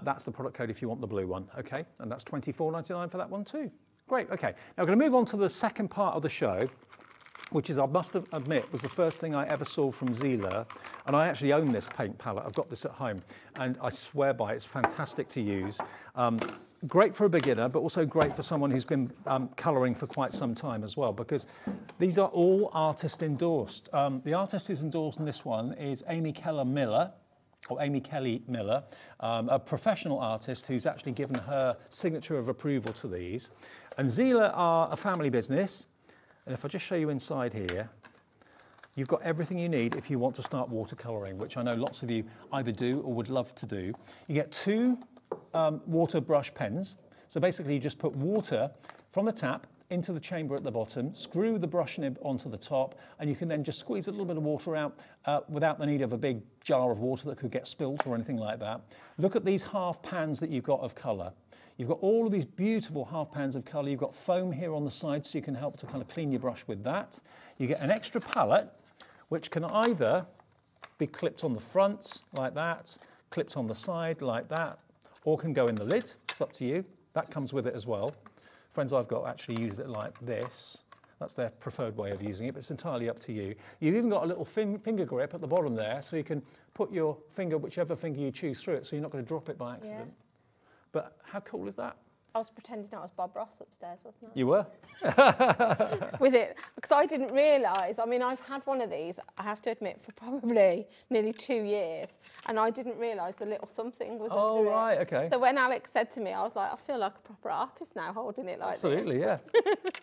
that's the product code if you want the blue one, okay? And that's £24.99 for that one too. Great, okay. Now we're going to move on to the second part of the show, which is, I must admit, was the first thing I ever saw from Zieler. And I actually own this paint palette. I've got this at home. And I swear by it, it's fantastic to use. Great for a beginner, but also great for someone who's been colouring for quite some time as well, because these are all artist endorsed. The artist who's endorsed in this one is Amy Kelly Miller, a professional artist who's actually given her signature of approval to these. And Zieler are a family business. And if I just show you inside here, you've got everything you need if you want to start watercolouring, which I know lots of you either do or would love to do. You get 2 water brush pens. So basically you just put water from the tap into the chamber at the bottom, screw the brush nib onto the top, and you can then just squeeze a little bit of water out without the need of a big jar of water that could get spilt or anything like that. Look at these half pans that you've got of colour. You've got all of these beautiful half pans of colour. You've got foam here on the side so you can help to kind of clean your brush with that. You get an extra palette, which can either be clipped on the front like that, clipped on the side like that, or can go in the lid. It's up to you. That comes with it as well. Friends I've got actually use it like this. That's their preferred way of using it, but it's entirely up to you. You've even got a little finger grip at the bottom there, so you can put your finger, whichever finger you choose, through it, so you're not going to drop it by accident. Yeah. But how cool is that?
I was pretending I was Bob Ross upstairs, wasn't I?
You were?
With it, because I didn't realise, I mean, I've had one of these, I have to admit, for probably nearly 2 years, and I didn't realise the little something was under it. Oh, right, okay. So when Alex said to me, I was like, I feel like a proper artist now holding it like
Absolutely,
this.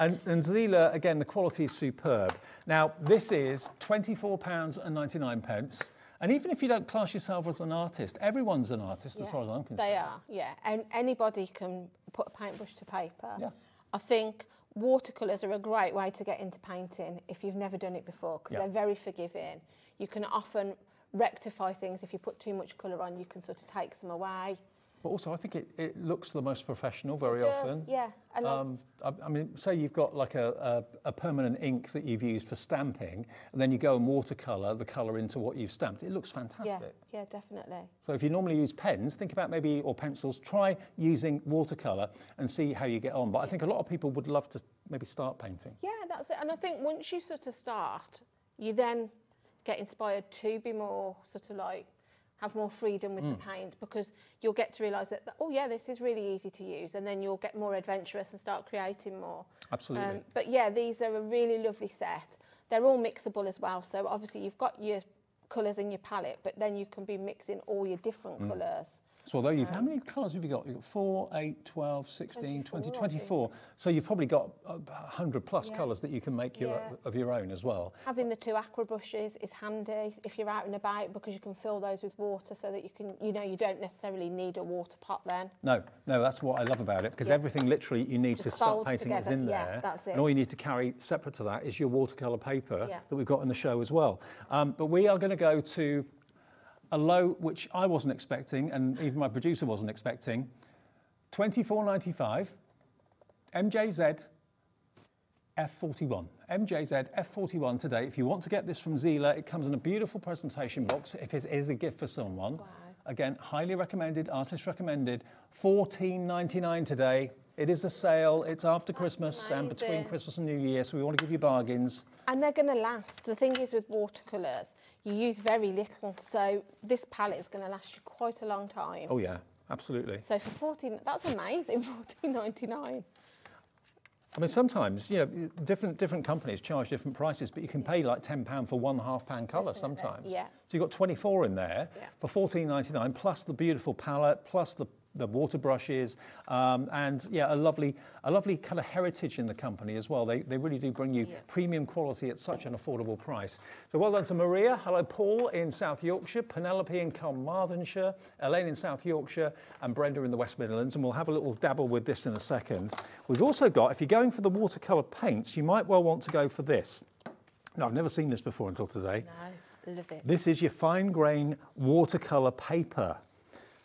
Yeah. and Zieler, again, the quality is superb. Now, this is £24.99. And even if you don't class yourself as an artist, everyone's an artist as far as I'm concerned.
They are, yeah. And anybody can put a paintbrush to paper.
Yeah.
I think watercolours are a great way to get into painting if you've never done it before, because they're very forgiving. You can often rectify things. If you put too much colour on, you can sort of take some away.
But also, I think it looks the most professional very often.
Yeah.
I mean, say you've got like a permanent ink that you've used for stamping, and then you go and watercolour the colour into what you've stamped. It looks fantastic.
Yeah, definitely.
So if you normally use pens, think about maybe, or pencils, try using watercolour and see how you get on. But I think a lot of people would love to maybe start painting.
Yeah, that's it. And I think once you sort of start, you then get inspired to be more sort of like, have more freedom with the paint, because you'll get to realise that, oh yeah, this is really easy to use, and then you'll get more adventurous and start creating more.
Absolutely.
But yeah, these are a really lovely set. They're all mixable as well, so obviously you've got your colours in your palette, but then you can be mixing all your different colours.
So although you've, how many colours have you got? You've got 4, 8, 12, 16, 20, 24. So you've probably got 100 plus colours that you can make of your own as well.
Having the 2 aqua brushes is handy if you're out and about, because you can fill those with water so that you can, you know, you don't necessarily need a water pot then.
No, that's what I love about it, because everything literally you need to start painting is in there.
Yeah, that's it.
And all you need to carry separate to that is your watercolour paper that we've got in the show as well. But we are going to go to a low which I wasn't expecting, and even my producer wasn't expecting. £24.95, MJZ F41. MJZ F41 today. If you want to get this from Zieler, it comes in a beautiful presentation box if it is a gift for someone. Wow. Again, highly recommended, artist recommended. £14.99 today. It is a sale. It's after Christmas and between Christmas and New Year, so we want to give you bargains.
And they're going to last. The thing is with watercolours, you use very little, so this palette is going to last you quite a long time.
Oh yeah, absolutely.
So for 14, that's amazing, £14.99.
I mean, sometimes, you know, different companies charge different prices, but you can pay like £10 for 1 half-pan colour sometimes.
Yeah.
So you've got 24 in there for £14.99, plus the beautiful palette, plus the water brushes, and yeah, a lovely kind of heritage in the company as well. They really do bring you premium quality at such an affordable price. So well done to Maria. Hello, Paul in South Yorkshire, Penelope in Carmarthenshire, Elaine in South Yorkshire, and Brenda in the West Midlands. And we'll have a little dabble with this in a second. We've also got, if you're going for the watercolour paints, you might well want to go for this. No, I've never seen this before until today.
No, love it.
This is your fine grain watercolour paper.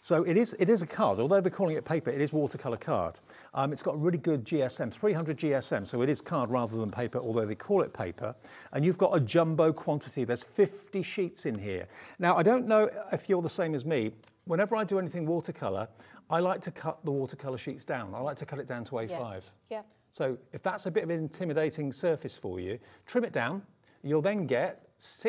So it is a card, although they're calling it paper, it is watercolour card. It's got a really good GSM, 300 GSM, so it is card rather than paper, although they call it paper. And you've got a jumbo quantity, there's 50 sheets in here. Now, I don't know if you're the same as me. Whenever I do anything watercolour, I like to cut the watercolour sheets down. I like to cut it down to A5.
Yeah.
So if that's a bit of an intimidating surface for you, trim it down. You'll then get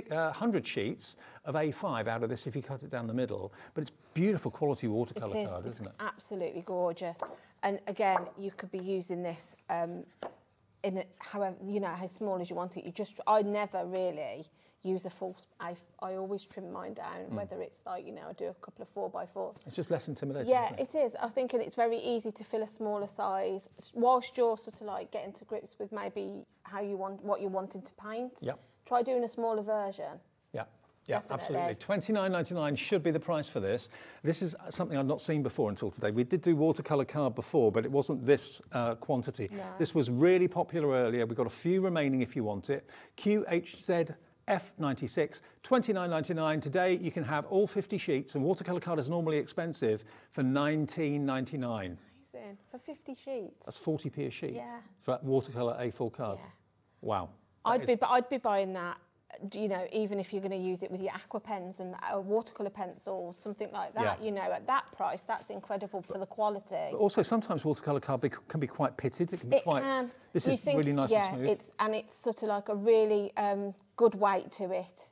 100 sheets of A5 out of this if you cut it down the middle. But it's beautiful quality watercolour card, isn't it?
Absolutely gorgeous. And again, you could be using this in however, you know, how small as you want it. I never really use a full, I always trim mine down, whether it's like, you know, I do a couple of 4x4.
It's just less intimidating,
Yeah,
isn't it?
it is. I think, and it's very easy to fill a smaller size whilst you're sort of like getting to grips with maybe what you're wanting to paint.
Yep.
Try doing a smaller version.
Yeah, absolutely. $29.99 should be the price for this. This is something I've not seen before until today. We did do watercolour card before, but it wasn't this quantity.
No.
This was really popular earlier. We've got a few remaining if you want it. QHZ F96, $29.99. Today you can have all 50 sheets, and watercolour card is normally expensive, for $19.99.
Amazing. For 50 sheets.
That's 40p a sheet.
Yeah.
For that watercolour A4 card.
Yeah.
Wow.
I'd be buying that, you know, even if you're going to use it with your aqua pens and watercolour pencils, something like that.
Yeah.
You know, at that price, that's incredible for the quality.
But also, sometimes watercolour card can be quite pitted. It can be quite.
Can.
This
You
is
think,
really nice and smooth.
It's sort of like a really good weight to it.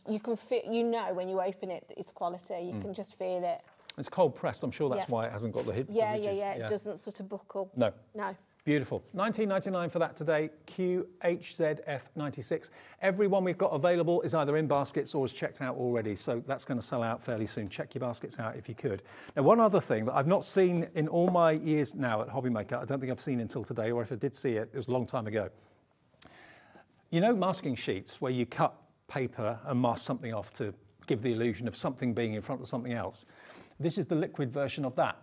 You can feel, you know, when you open it, it's quality. You can just feel it.
It's cold pressed. I'm sure that's why it hasn't got the ridges.
Yeah. It doesn't sort of buckle.
No.
No.
Beautiful. $19.99 for that today. QHZF96. Every one we've got available is either in baskets or is checked out already, so that's going to sell out fairly soon. Check your baskets out if you could. Now, one other thing that I've not seen in all my years now at Hobbymaker, I don't think I've seen until today, or if I did see it, it was a long time ago. You know masking sheets where you cut paper and mask something off to give the illusion of something being in front of something else? This is the liquid version of that.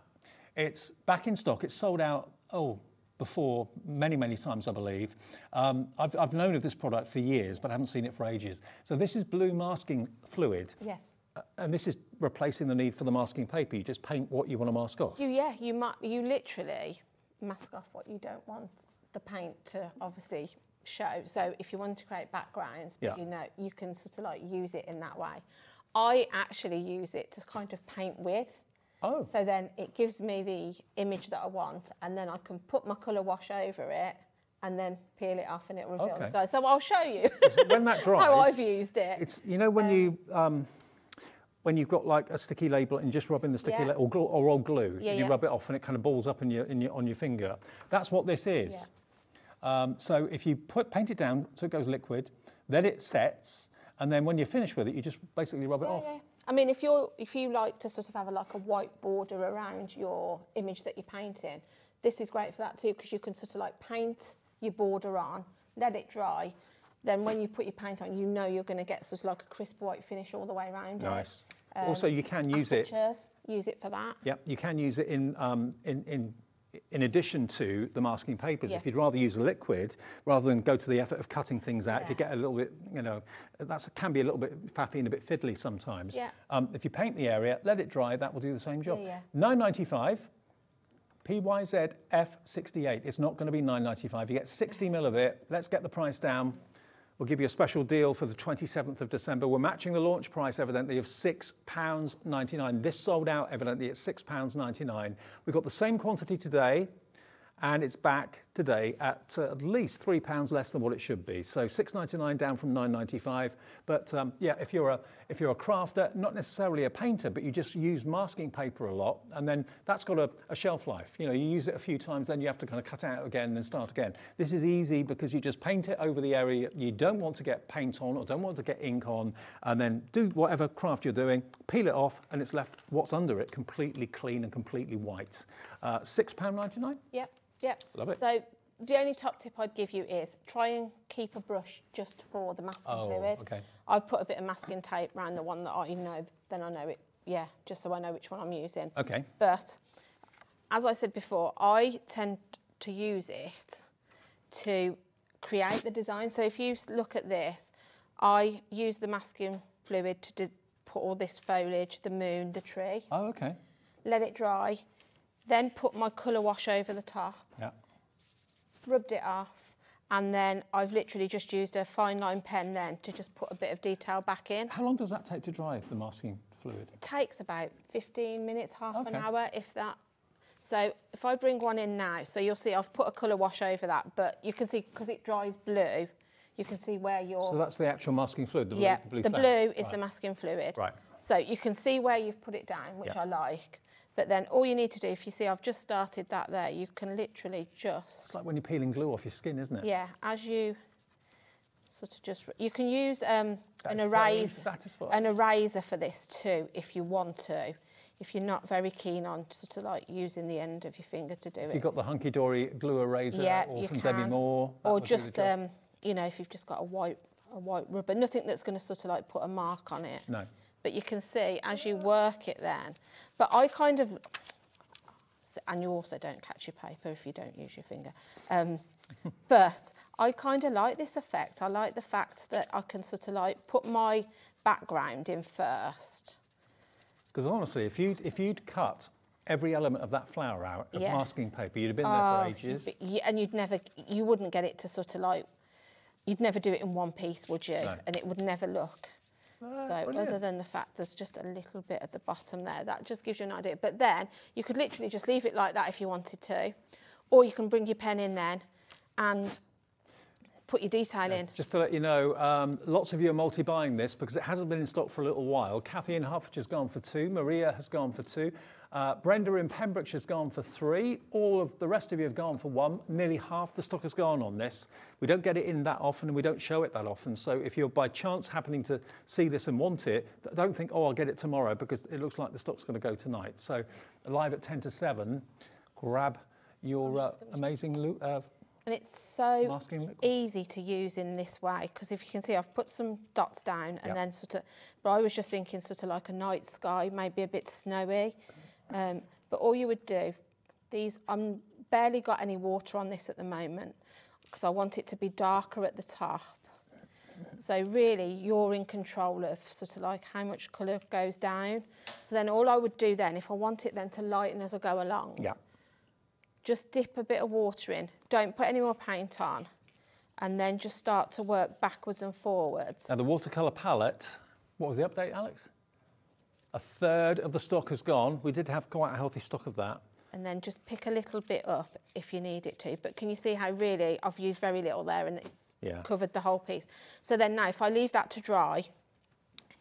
It's back in stock. It's sold out, before many times, I believe. I've known of this product for years, but I haven't seen it for ages. So this is blue masking fluid.
Yes.
And this is replacing the need for the masking paper. You just paint what you want to mask off.
You literally mask off what you don't want the paint to obviously show. So if you want to create backgrounds, but you know, you can sort of like use it in that way. I actually use it to kind of paint with.
Oh.
So then it gives me the image that I want, and then I can put my colour wash over it and then peel it off and it'll reveal it. So I'll show you
when that dries,
how I've used it.
It's, you know, when you've got like a sticky label and you just rub in the sticky label or old glue, and you rub it off and it kind of balls up on your finger. That's what this is. So if you paint it down so it goes liquid, then it sets, and then when you're finished with it, you just basically rub it off.
I mean, if you like to sort of have like a white border around your image that you're painting, this is great for that too, because you can sort of like paint your border on, let it dry. Then when you put your paint on, you know you're going to get sort of like a crisp white finish all the way around.
Nice. Also, you can use it.
Use it for that.
Yep, you can use it in addition to the masking papers. If you'd rather use a liquid rather than go to the effort of cutting things out, if you get a little bit, you know, can be a little bit faffy and a bit fiddly sometimes. If you paint the area, let it dry, that will do the same job. $9.95, PYZ F68. It's not going to be $9.95. You get 60 mil of it. Let's get the price down. We'll give you a special deal for the 27th of December. We're matching the launch price, evidently, of £6.99. This sold out, evidently, at £6.99. We've got the same quantity today, and it's back today at least £3 less than what it should be. So £6.99 down from £9.95. But yeah, if you're a crafter, not necessarily a painter, but you just use masking paper a lot, and then that's got a shelf life. You know, you use it a few times, then you have to kind of cut it out again and then start again. This is easy because you just paint it over the area you don't want to get paint on or don't want to get ink on, and then do whatever craft you're doing, peel it off, and it's left what's under it completely clean and completely white. £6.99?
Yep.
Love it.
So the only top tip I'd give you is try and keep a brush just for the masking fluid.
Okay.
I've put a bit of masking tape around the one that I know, then I know it, just so I know which one I'm using.
Okay.
But as I said before, I tend to use it to create the design. So if you look at this, I use the masking fluid to put all this foliage, the moon, the tree.
Oh, okay.
let it dry, then put my colour wash over the top, rubbed it off, and then I've literally just used a fine line pen then to just put a bit of detail back in.
How long does that take to dry, the masking fluid?
It takes about 15 minutes, half an hour, if that. So if I bring one in now, so you'll see I've put a colour wash over that, but you can see, because it dries blue, you can see where you're...
So that's the actual masking fluid, the blue,
yeah,
the blue
is the masking fluid.
Right.
So you can see where you've put it down, which I like. But then all you need to do, if you see I've just started that there, you can literally just...
It's like when you're peeling glue off your skin, isn't it?
Yeah, as you sort of just... You can use an eraser for this too, if you want to. If you're not very keen on sort of like using the end of your finger to do it.
If you've got the hunky-dory glue eraser or from Debbie Moore.
Or just, you know, if you've just got a white rubber, nothing that's going to sort of like put a mark on it.
No.
But you can see as you work it then. But I kind of, and you also don't catch your paper if you don't use your finger. But I kind of like this effect. I like the fact that I can sort of like put my background in first.
Because honestly, if you'd cut every element of that flower out of masking paper, you'd have been there for ages.
And you wouldn't get it to sort of like, you'd never do it in one piece, would you?
No.
And it would never look. So
brilliant.
other than the fact there's just a little bit at the bottom there, that just gives you an idea. But then you could literally just leave it like that if you wanted to, or you can bring your pen in then and put your detail in.
Just to let you know, lots of you are multi-buying this because it hasn't been in stock for a little while. Kathy in Hertfordshire's gone for 2, Maria has gone for 2, Brenda in Pembrokeshire's gone for 3, all of the rest of you have gone for 1. Nearly half the stock has gone on this. We don't get it in that often and we don't show it that often, so if you're by chance happening to see this and want it, don't think, oh, I'll get it tomorrow, because it looks like the stock's going to go tonight. So live at 10 to 7, grab your amazing
and it's so easy to use in this way, because if you can see I've put some dots down and then sort of, but I was just thinking sort of like a night sky, maybe a bit snowy. But all you would do, I'm barely got any water on this at the moment because I want it to be darker at the top. So really you're in control of sort of like how much colour goes down. So then all I would do then, if I want it then to lighten as I go along, just dip a bit of water in, don't put any more paint on, and then just start to work backwards and forwards.
Now the watercolour palette, what was the update, Alex? A third of the stock has gone. We did have quite a healthy stock of that.
And then just pick a little bit up if you need it to. But can you see how really I've used very little there and it's covered the whole piece. So then now if I leave that to dry,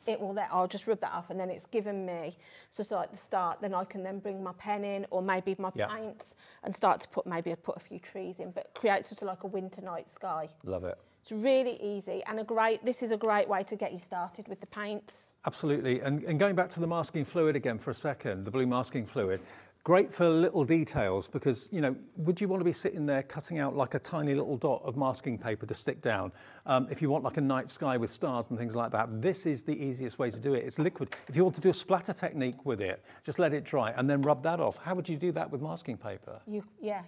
it will I'll just rub that off, and then it's given me sort of like the start. Then I can then bring my pen in, or maybe my paints, and start to put, maybe I'd put a few trees in, but create sort of like a winter night sky.
Love it.
It's really easy and this is a great way to get you started with the paints.
Absolutely, and going back to the masking fluid again for a second, the blue masking fluid, great for little details, because, you know, would you want to be sitting there cutting out like a tiny little dot of masking paper to stick down? If you want like a night sky with stars and things like that, this is the easiest way to do it. It's liquid. If you want to do a splatter technique with it, just let it dry and then rub that off. How would you do that with masking paper?
You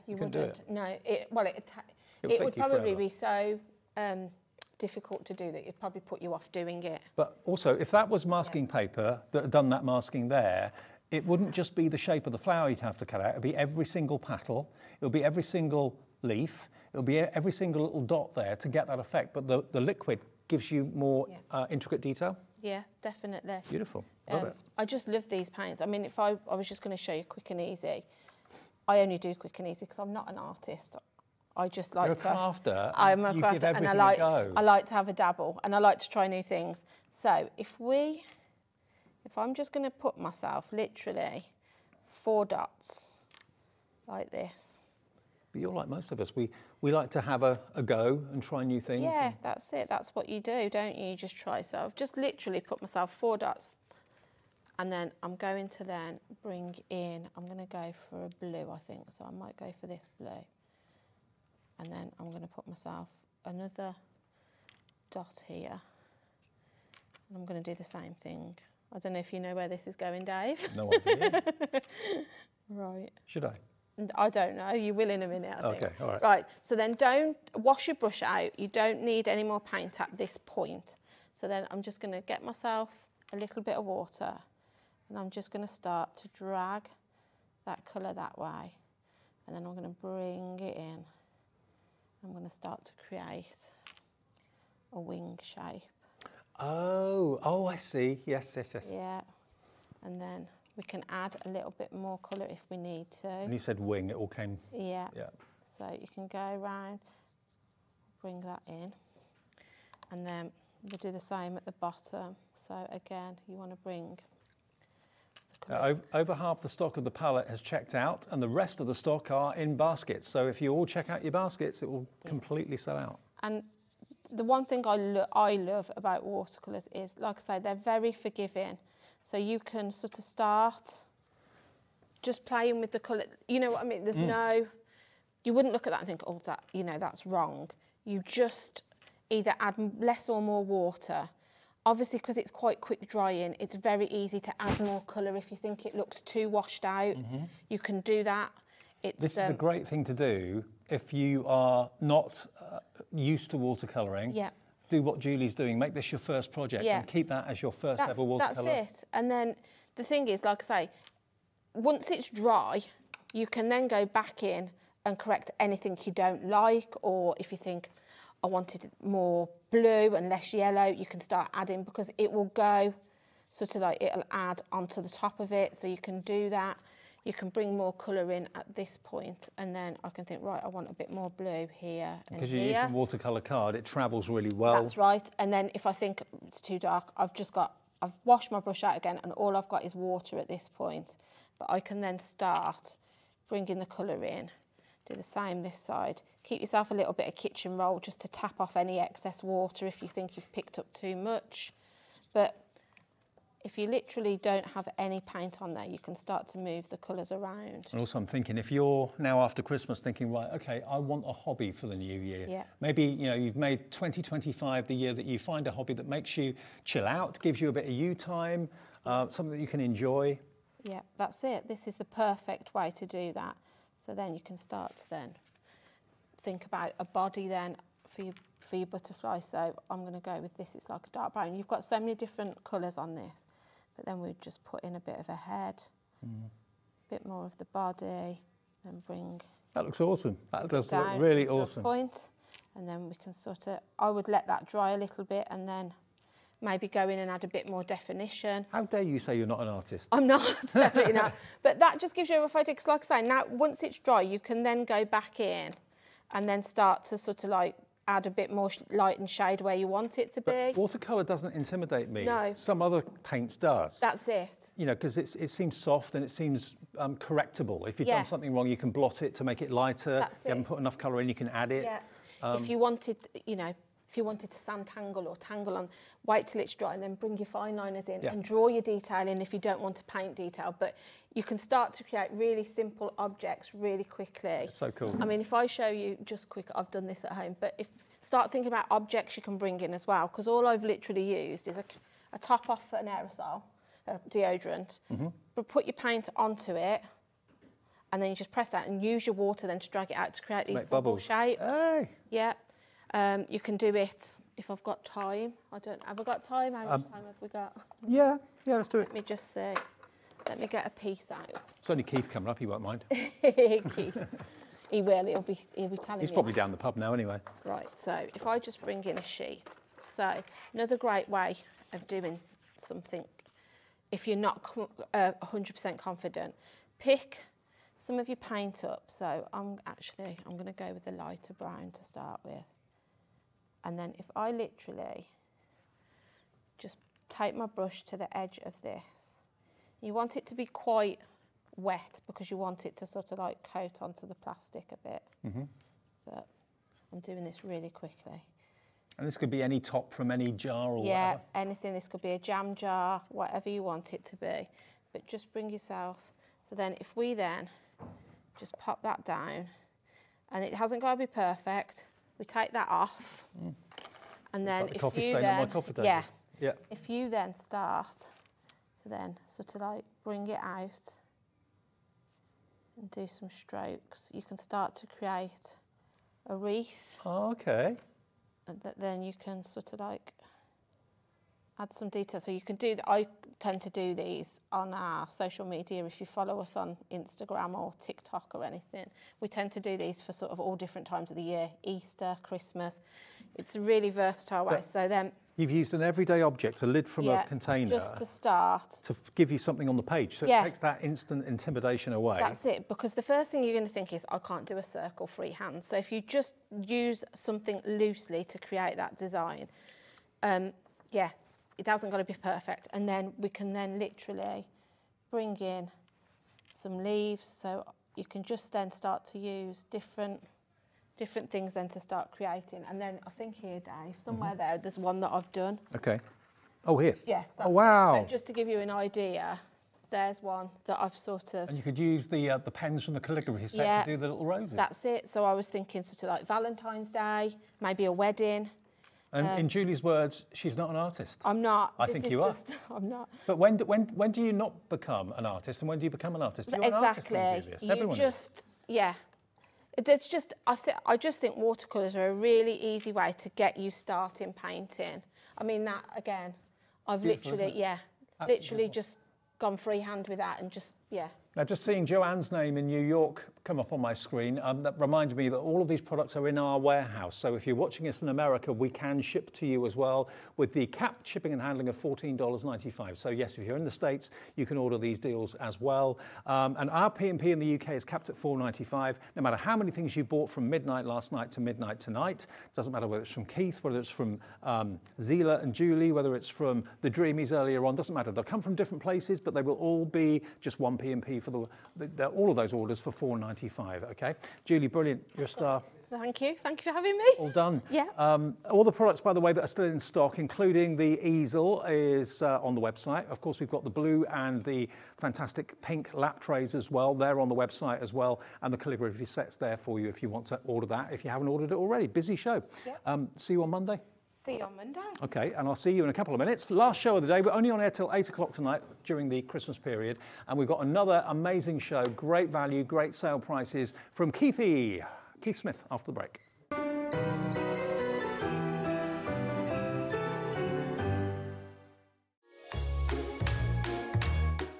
wouldn't.
Do it.
No, it would probably be so difficult to do that it'd probably put you off doing it.
But also, if that was masking paper that had done that masking there, it wouldn't just be the shape of the flower you'd have to cut out. It'd be every single petal. It'll be every single leaf. It'll be every single little dot there to get that effect. But the liquid gives you more intricate detail.
Yeah, definitely.
Beautiful. Love it.
I just love these paints. I mean, if I was just going to show you quick and easy, I only do quick and easy because I'm not an artist. I just like
You're a crafter.
I'm a crafter,
give everything
and I
a go.
like to have a dabble, and I like to try new things. So if I'm just going to put myself literally 4 dots like this.
But you're like most of us. We like to have a go and try new things.
Yeah, that's it. That's what you do, don't you? You just try. So I've just literally put myself 4 dots. And then I'm going to then bring in, I'm going to go for a blue, I think. So I might go for this blue. And then I'm going to put myself another dot here. And I'm going to do the same thing. I don't know if you know where this is going, Dave.
No idea.
Right.
Should I?
I don't know. You will in a minute, I think.
Okay, all right.
Right, so then don't wash your brush out. You don't need any more paint at this point. So then I'm just going to get myself a little bit of water, and I'm just going to start to drag that colour that way. And then I'm going to bring it in. I'm going to start to create a wing shape.
Oh, I see. Yes.
Yeah. And then we can add a little bit more colour if we need to.
When you said wing, it all came...
Yeah.
Yeah.
So you can go around, bring that in. And then we'll do the same at the bottom. So again, you want to bring...
Over half the stock of the pallet has checked out, and the rest of the stock are in baskets. So if you all check out your baskets, it will completely sell out.
And the one thing I love about watercolours is, like I say, they're very forgiving. So you can sort of start just playing with the colour. You know what I mean? There's no... You wouldn't look at that and think, oh, that, you know, that's wrong. You just either add less or more water. Obviously, because it's quite quick drying, it's very easy to add more colour if you think it looks too washed out. You can do that.
This is a great thing to do if you are not used to watercolouring.
Yeah.
Do what Julie's doing. Make this your first project and keep that as your first ever watercolour.
That's it. And then the thing is, like I say, once it's dry, you can then go back in and correct anything you don't like, or if you think, I wanted more blue and less yellow, you can start adding, because it will go sort of like, it'll add onto the top of it, so you can do that. You can bring more colour in at this point, and then I can think, right, I want a bit more blue here and
because
here.
you're using watercolour card, it travels really well.
That's right. And then if I think it's too dark, I've washed my brush out again, and all I've got is water at this point. But I can then start bringing the colour in. Do the same this side. Keep yourself a little bit of kitchen roll just to tap off any excess water if you think you've picked up too much. But if you literally don't have any paint on there, you can start to move the colours around.
And also I'm thinking, if you're now after Christmas thinking, right, okay, I want a hobby for the new year.
Yeah.
Maybe, you know, you've made 2025 the year that you find a hobby that makes you chill out, gives you a bit of you time, something that you can enjoy.
Yeah, that's it. This is the perfect way to do that. So then you can start to then think about a body then for your butterfly. So I'm going to go with this. It's like a dark brown. You've got so many different colours on this. But then we just put in a bit of a head, a bit more of the body, and bring...
That looks awesome. That does look
down
really
to a
awesome.
Point, and then we can sort of... I would let that dry a little bit and then maybe go in and add a bit more definition.
How dare you say you're not an artist?
I'm not, definitely not. But that just gives you a rough idea, because like I say, now once it's dry, you can then go back in and then start to sort of like add a bit more light and shade where you want it to be.
But watercolour doesn't intimidate me.
No.
Some other paints does.
That's it.
You know, because it seems soft and it seems correctable. If you've done something wrong, you can blot it to make it lighter.
That's
if you haven't put enough colour in, you can add it.
Yeah. If you wanted, you know, if you wanted to sand tangle or tangle on, wait till it's dry and then bring your fine liners in and draw your detail in if you don't want to paint detail. But you can start to create really simple objects really quickly.
That's so cool.
I mean, if I show you just quick, I've done this at home, but start thinking about objects you can bring in as well, because all I've literally used is a top off an aerosol, deodorant, but put your paint onto it, and then you just press that and use your water then to drag it out to create these bubble shapes.
Hey.
Yeah. You can do it if I've got time. Have I got time? How much time have we got?
Yeah, let's do it.
Let me just see. Let me get a piece out.
It's only Keith coming up, he won't mind.
Keith. He will, he'll be telling me.
He's probably down the pub now anyway.
Right, so if I just bring in a sheet. So another great way of doing something, if you're not 100% confident, pick some of your paint up. So I'm going to go with the lighter brown to start with. And then if I literally just take my brush to the edge of this, you want it to be quite wet because you want it to sort of like coat onto the plastic a bit. But I'm doing this really quickly.
And this could be any top from any jar or
yeah,
whatever?
anything. This could be a jam jar, whatever you want it to be. But just bring yourself. So then if we then just pop that down, and it hasn't got to be perfect, we take that off. And then
like the
if
coffee
you
stain
then,
on my coffee table.
yeah, if you then start to then sort of like bring it out and do some strokes, you can start to create a wreath.
Oh, okay.
And then you can sort of like add some detail. So you can do that. I tend to do these on our social media. If you follow us on Instagram or TikTok or anything, we tend to do these for sort of all different times of the year, Easter, Christmas. It's a really versatile way. So then
you've used an everyday object, a lid from a container,
just to start,
to give you something on the page. So it takes that instant intimidation away.
That's it, because the first thing you're going to think is, I can't do a circle freehand. So if you just use something loosely to create that design, it hasn't got to be perfect. And then we can then literally bring in some leaves. So you can just then start to use different things then to start creating. And then I think here, Dave, somewhere there's one that I've done.
Okay. Oh, here.
Yeah.
Oh, wow.
So just to give you an idea, there's one that I've sort of...
And you could use the pens from the calligraphy set to do the little roses.
That's it. So I was thinking sort of like Valentine's Day, maybe a wedding.
And in Julie's words, she's not an artist.
I'm not.
I think you are.
I'm not.
But when do you not become an artist, and when do you become an artist? You're
Exactly.
an artist, Julius. Everyone is.
It's just, I just think watercolours are a really easy way to get you starting painting. I mean, that, again, I've literally just gone freehand with that and just,
Now, just seeing Joanne's name in New York come up on my screen, that reminded me that all of these products are in our warehouse. So if you're watching us in America, we can ship to you as well with the capped shipping and handling of $14.95. So yes, if you're in the States, you can order these deals as well. And our P&P in the UK is capped at $4.95. No matter how many things you bought from midnight last night to midnight tonight, doesn't matter whether it's from Keith, whether it's from Zieler and Julie, whether it's from the Dreamees earlier on, doesn't matter. They'll come from different places, but they will all be just one P&P for all of those orders for $4.95. Okay, Julie, brilliant. You're a star.
Thank you. Thank you for having me.
All done.
Yeah.
All the products, by the way, that are still in stock, including the easel, is on the website. Of course, we've got the blue and the fantastic pink lap trays as well. They're on the website as well. And the calligraphy set's there for you if you want to order that, if you haven't ordered it already. Busy show. Yep. See you on Monday.
See you on Monday.
Okay, and I'll see you in a couple of minutes. Last show of the day. We're only on air till 8 o'clock tonight during the Christmas period. And we've got another amazing show, great value, great sale prices from Keith Smith after the break.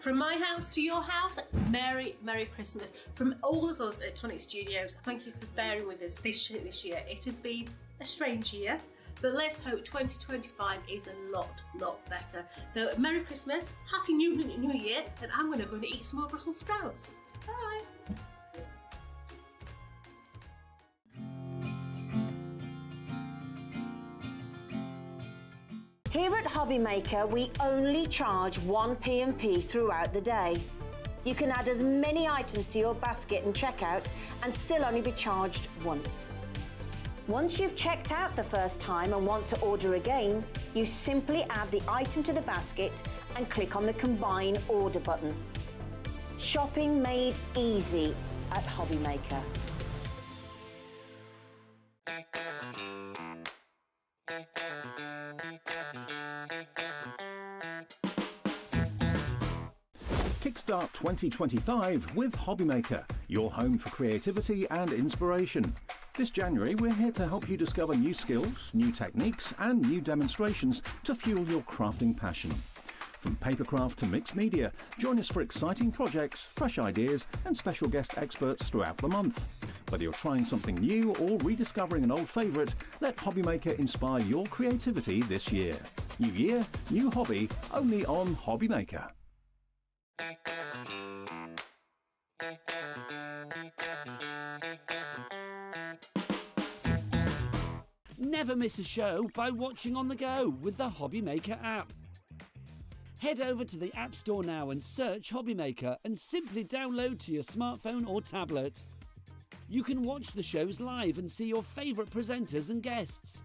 From my house to your house, Merry Christmas. From all of us at Tonic Studios, thank you for bearing with us this year. It has been a strange year, but let's hope 2025 is a lot better. So Merry Christmas, Happy New Year, and I'm going to go and eat some more Brussels sprouts. Bye.
Here at Hobbymaker, we only charge one P&P throughout the day. You can add as many items to your basket and checkout and still only be charged once. Once you've checked out the first time and want to order again, you simply add the item to the basket and click on the Combine Order button. Shopping made easy at Hobbymaker.
Kickstart 2025 with Hobbymaker, your home for creativity and inspiration. This January, we're here to help you discover new skills, new techniques, and new demonstrations to fuel your crafting passion. From papercraft to mixed media, join us for exciting projects, fresh ideas, and special guest experts throughout the month. Whether you're trying something new or rediscovering an old favourite, let Hobbymaker inspire your creativity this year. New year, new hobby, only on Hobbymaker.
Never miss a show by watching on the go with the Hobbymaker app. Head over to the App Store now and search Hobbymaker and simply download to your smartphone or tablet. You can watch the shows live and see your favourite presenters and guests.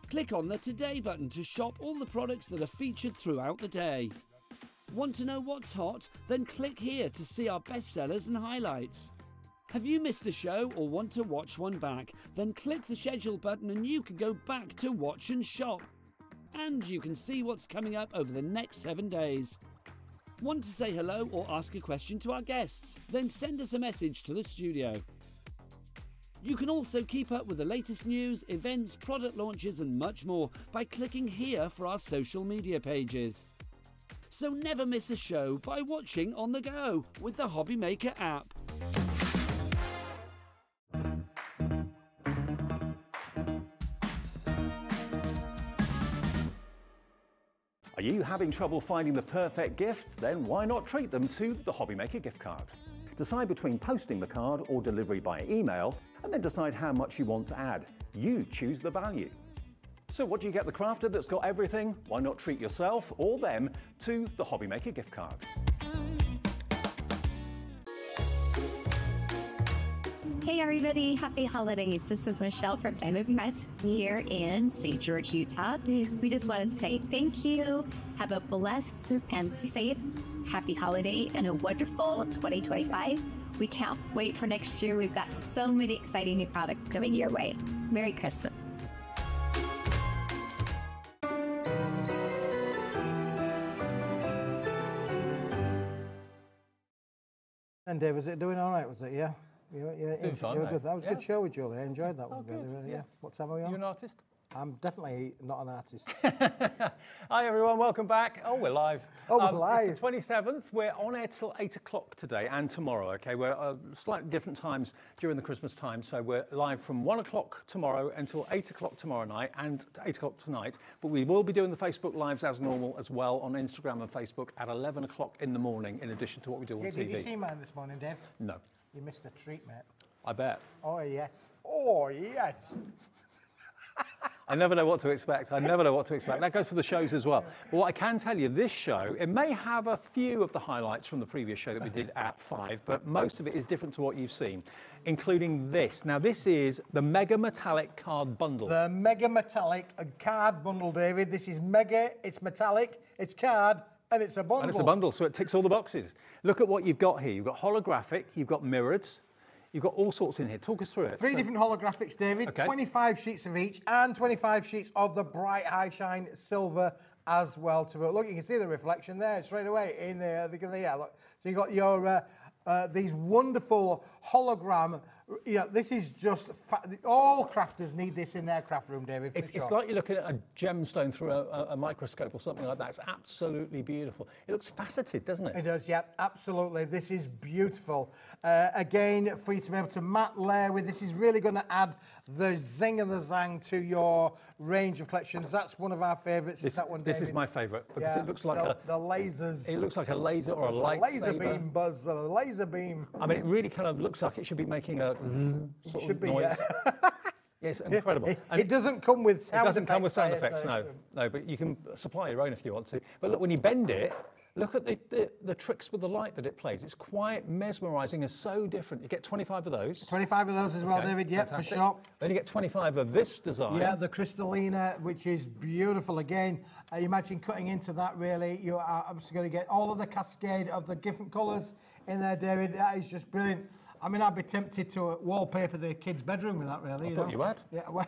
Click on the Today button to shop all the products that are featured throughout the day. Want to know what's hot? Then click here to see our bestsellers and highlights. Have you missed a show or want to watch one back? Then click the schedule button and you can go back to watch and shop. And you can see what's coming up over the next 7 days. Want to say hello or ask a question to our guests? Then send us a message to the studio. You can also keep up with the latest news, events, product launches and much more by clicking here for our social media pages. So never miss a show by watching on the go with the Hobby Maker app.
Are you having trouble finding the perfect gift? Then why not treat them to the Hobby Maker gift card? Decide between posting the card or delivery by email, and then decide how much you want to add. You choose the value. So what do you get the crafter that's got everything? Why not treat yourself or them to the Hobby Maker gift card?
Hey everybody, happy holidays. This is Michelle from Dienamics here in St. George, Utah. We just want to say thank you. Have a blessed and safe, happy holiday and a wonderful 2025. We can't wait for next year. We've got so many exciting new products coming your way. Merry Christmas.
And Dave, was it doing all right, was it? Yeah?
Doing fine, mate.
Good. That was a good show with Julie. I enjoyed that one.
Good.
Really, yeah. What time are we on?
You an artist?
I'm definitely not an artist.
Hi everyone, welcome back. Oh, we're live.
Oh, we're live.
It's the 27th. We're on air till 8 o'clock today and tomorrow, okay? We're slightly different times during the Christmas time. So we're live from 1 o'clock tomorrow until 8 o'clock tomorrow night and 8 o'clock tonight. But we will be doing the Facebook Lives as normal as well on Instagram and Facebook at 11 o'clock in the morning, in addition to what we do on TV.
Did you see mine this morning, Dave?
No.
You missed a treat, mate.
I bet.
Oh, yes. Oh, yes.
I never know what to expect. I never know what to expect. That goes for the shows as well. But what I can tell you, this show, it may have a few of the highlights from the previous show that we did at 5, but most of it is different to what you've seen, including this. Now, this is the Mega Metallic Card Bundle.
The Mega Metallic Card Bundle, David. This is mega, it's metallic, it's card, and it's a bundle.
And it's a bundle, so it ticks all the boxes. Look at what you've got here. You've got holographic, you've got mirrored, you've got all sorts in here. Talk us through it.
Three different holographics, David. Okay. 25 sheets of each and 25 sheets of the bright high shine silver as well. Look, you can see the reflection there straight away in there. Yeah, look. So you've got your these wonderful hologram. You know, this is just all crafters need this in their craft room, David.
It's like you're looking at a gemstone through a microscope or something like that. It's absolutely beautiful. It looks faceted, doesn't it?
It does, yeah, absolutely. This is beautiful. Again, for you to be able to matte layer with, this is really going to add the zing and the zang to your range of collections. That's one of our favourites. Is that one, David?
This is my favourite because it looks like
the lasers.
It looks like a laser or a lightsaber.
Laser beam, Buzz. A laser beam.
I mean, it really kind of looks like it should be making a sort of noise.
Yeah.
Yes, incredible.
It doesn't come with sound effects.
It doesn't come with sound effects, no, but you can supply your own if you want to. But look, when you bend it, look at the tricks with the light that it plays. It's quite mesmerising and so different. You get 25 of those.
25 of those as well, David, yeah,
fantastic.
For sure.
Then you get 25 of this design.
Yeah, the Crystallina, which is beautiful again. Imagine cutting into that, really. You are obviously going to get all of the cascade of the different colours in there, David. That is just brilliant. I mean, I'd be tempted to wallpaper the kids' bedroom with that, really.
I thought you had.
Yeah, well,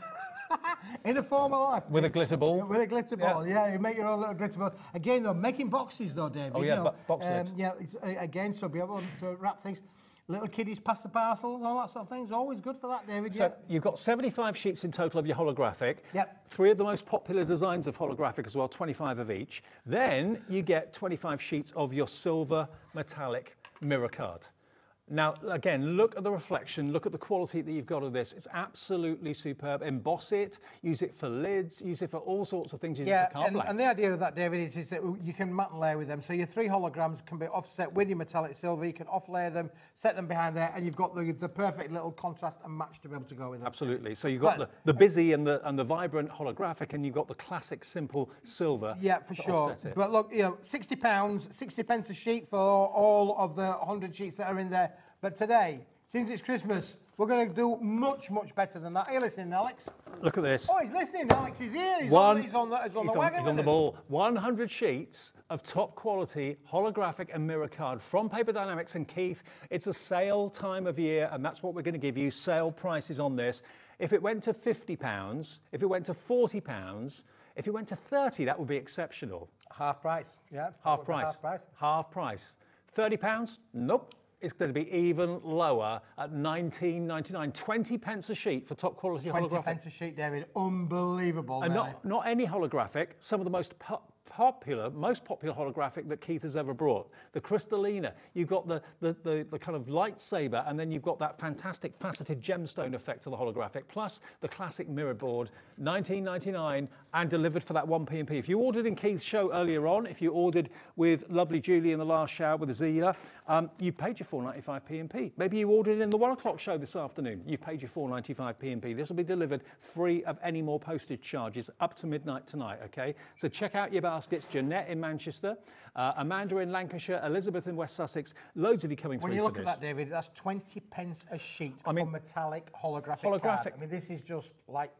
in a formal life.
With a glitter ball.
With a glitter ball, yeah. You make your own little glitter ball. Again, though, making boxes, though, David.
Oh, yeah, box lids.
Yeah, again, so be able to wrap things. Little kiddies pass the parcels, all that sort of thing. It's always good for that, David.
So you've got 75 sheets in total of your holographic.
Yep.
3 of the most popular designs of holographic as well, 25 of each. Then you get 25 sheets of your silver metallic mirror card. Now, again, look at the reflection, look at the quality that you've got of this. It's absolutely superb. Emboss it, use it for lids, use it for all sorts of things. Use it for card blanks.
And the idea of that, David, is that you can matte layer with them. So your 3 holograms can be offset with your metallic silver. You can off layer them, set them behind there, and you've got the perfect little contrast and match to be able to go with them.
Absolutely. So you've got the busy and the vibrant holographic, and you've got the classic simple silver.
Yeah, for sure. But look, you know, £60, 60 pence a sheet for all of the 100 sheets that are in there. But today, since it's Christmas, we're going to do much, much better than that. Are you listening, Alex?
Look at this.
Oh, he's listening. Alex is here. He's on the wagon.
He's on the ball. 100 sheets of top quality holographic and mirror card from Paper Dienamics and Keith. It's a sale time of year, and that's what we're going to give you. Sale prices on this. If it went to £50, if it went to £40, if it went to 30, that would be exceptional.
Half price, yeah.
Half price.
Half price.
Half price. £30? Nope. it's going to be even lower at £19.99. 20 pence a sheet for top quality holographic.
20 pence a sheet, David. Unbelievable.
And
really.
not any holographic, some of the most most popular holographic that Keith has ever brought. The Crystallina, you've got the kind of lightsaber, and then you've got that fantastic faceted gemstone effect to the holographic, plus the classic mirror board, £19.99, and delivered for that 1p&p. If you ordered in Keith's show earlier on, if you ordered with lovely Julie in the last shower with the Zieler, you paid your 4.95p&p. Maybe you ordered in the 1 o'clock show this afternoon, you've paid your 4.95p&p. This will be delivered free of any more postage charges up to midnight tonight, okay? So check out your baskets. Jeanette in Manchester, Amanda in Lancashire, Elizabeth in West Sussex. Loads of you coming through.
When you look at that, David, that's 20 pence a sheet for metallic holographic card. I mean, this is just like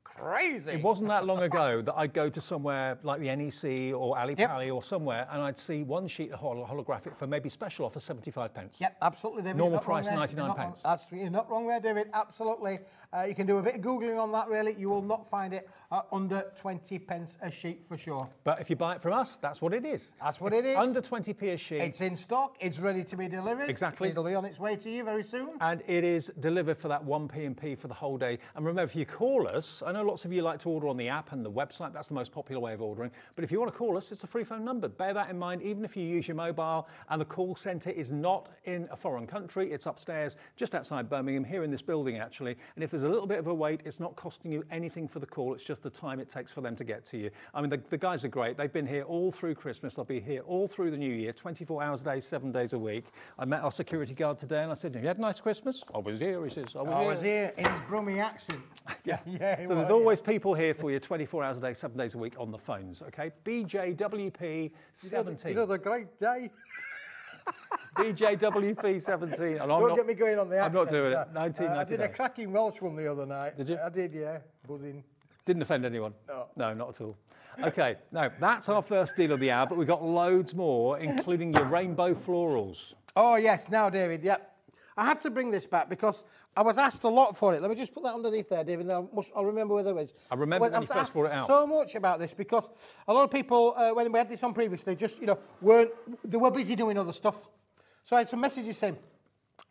crazy.
It wasn't that long ago that I'd go to somewhere like the NEC or Ali Pali or somewhere, and I'd see one sheet of holographic for maybe special offer 75 pence.
Yep, absolutely, David.
Normal price 99 pence.
You're not wrong there, David. Absolutely. You can do a bit of Googling on that, really. You will not find it under 20 pence a sheet for sure.
But if you buy it from us, that's what it is.
That's what it is.
Under 20p a sheet.
It's in stock. It's ready to be delivered.
Exactly.
It'll be on its way to you very soon.
And it is delivered for that 1p&p for the whole day. And remember, if you call us, I know lots of you like to order on the app and the website. That's the most popular way of ordering. But if you want to call us, it's a free phone number. Bear that in mind, even if you use your mobile and the call centre is not in a foreign country. It's upstairs, just outside Birmingham, here in this building, actually. And if there's a little bit of a wait, it's not costing you anything for the call. It's just the time it takes for them to get to you. I mean, the guys are great. They've been here all through Christmas. They'll be here all through the new year, 24 hours a day, 7 days a week. I met our security guard today and I said, have you had a nice Christmas? I was here, he says.
I was here in his Brummie accent. Yeah.
So there's always people here for you 24 hours a day, 7 days a week on the phones, okay? BJWP 17.
You know, the great day.
BJWP 17.
Don't get me going on the accent.
I'm not doing it. 1999.
I did a cracking Welsh one the other night.
Did you?
I did, yeah. Buzzing.
Didn't offend anyone?
No.
No, not at all. Okay, now that's our first deal of the hour, but we've got loads more, including your rainbow florals.
Oh, yes. Now, David, yep. I had to bring this back because I was asked a lot for it. Let me just put that underneath there, David. I'll remember where it was.
I remember when you first brought it out.
So much about this because a lot of people, when we had this on previously, just they were busy doing other stuff. So I had some messages saying,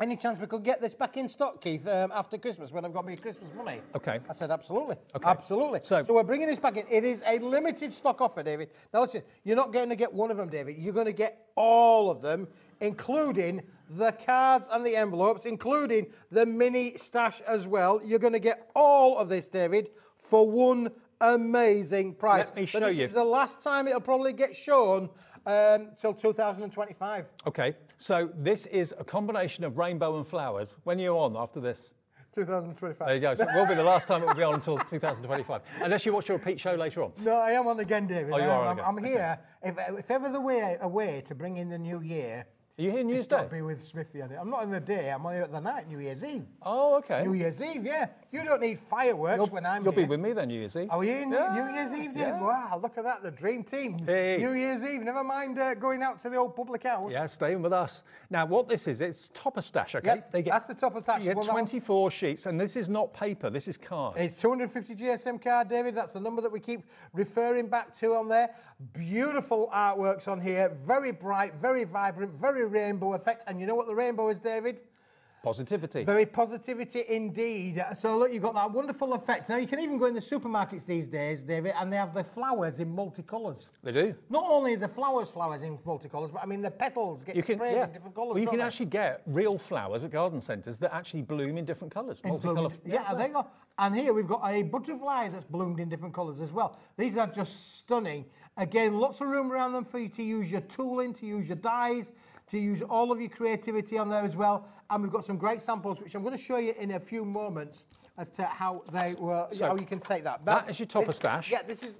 any chance we could get this back in stock, Keith, after Christmas when I've got my Christmas money?
Okay.
I said, absolutely.
Okay.
Absolutely. So we're bringing this back in. It is a limited stock offer, David. Now listen, you're not going to get one of them, David. You're going to get all of them, including the cards and the envelopes, including the mini stash as well. You're going to get all of this, David, for one amazing price.
Let me show
you. This is the last time it'll probably get shown till 2025.
Okay, so this is a combination of rainbow and flowers. When are you on after this?
2025.
There you go. So it will be the last time it will be on until 2025, unless you watch your repeat show later on.
No, I am on again, David.
Oh, you are on again.
I'm here. If ever the way to bring in the new year.
Are you here New Year's Day?
It's got to be with Smithy on it. I'm not on the day. I'm on here at the night, New Year's Eve.
Oh, okay.
New Year's Eve, yeah. You don't need fireworks when I'm here.
You'll be with me then, New Year's Eve.
Oh, you New Year's Eve, Dave?
Yeah.
Wow, look at that, the dream team.
Hey.
New Year's Eve, never mind going out to the old public house.
Yeah, staying with us. Now, what this is, it's topper stash, okay?
Yep, that's the topper stash.
You get 24 sheets, and this is not paper, this is card.
It's 250 GSM card, David. That's the number that we keep referring back to on there. Beautiful artworks on here. Very bright, very vibrant, very rainbow effect. And you know what the rainbow is, David?
Positivity.
Very positivity indeed. So look, you've got that wonderful effect. Now you can even go in the supermarkets these days, David, and they have the flowers in multicolours.
They do.
Not only the flowers in multicolours, but I mean the petals get sprayed in different colours.
Well, you can actually get real flowers at garden centres that actually bloom in different colours. Multicolour.
Yeah, there you go. And here we've got a butterfly that's bloomed in different colours as well. These are just stunning. Again, lots of room around them for you to use your tooling, to use your dyes, to use all of your creativity on there as well. And we've got some great samples, which I'm going to show you in a few moments as to how they were, how you can take that.
That is your topper stash.
Yeah, this is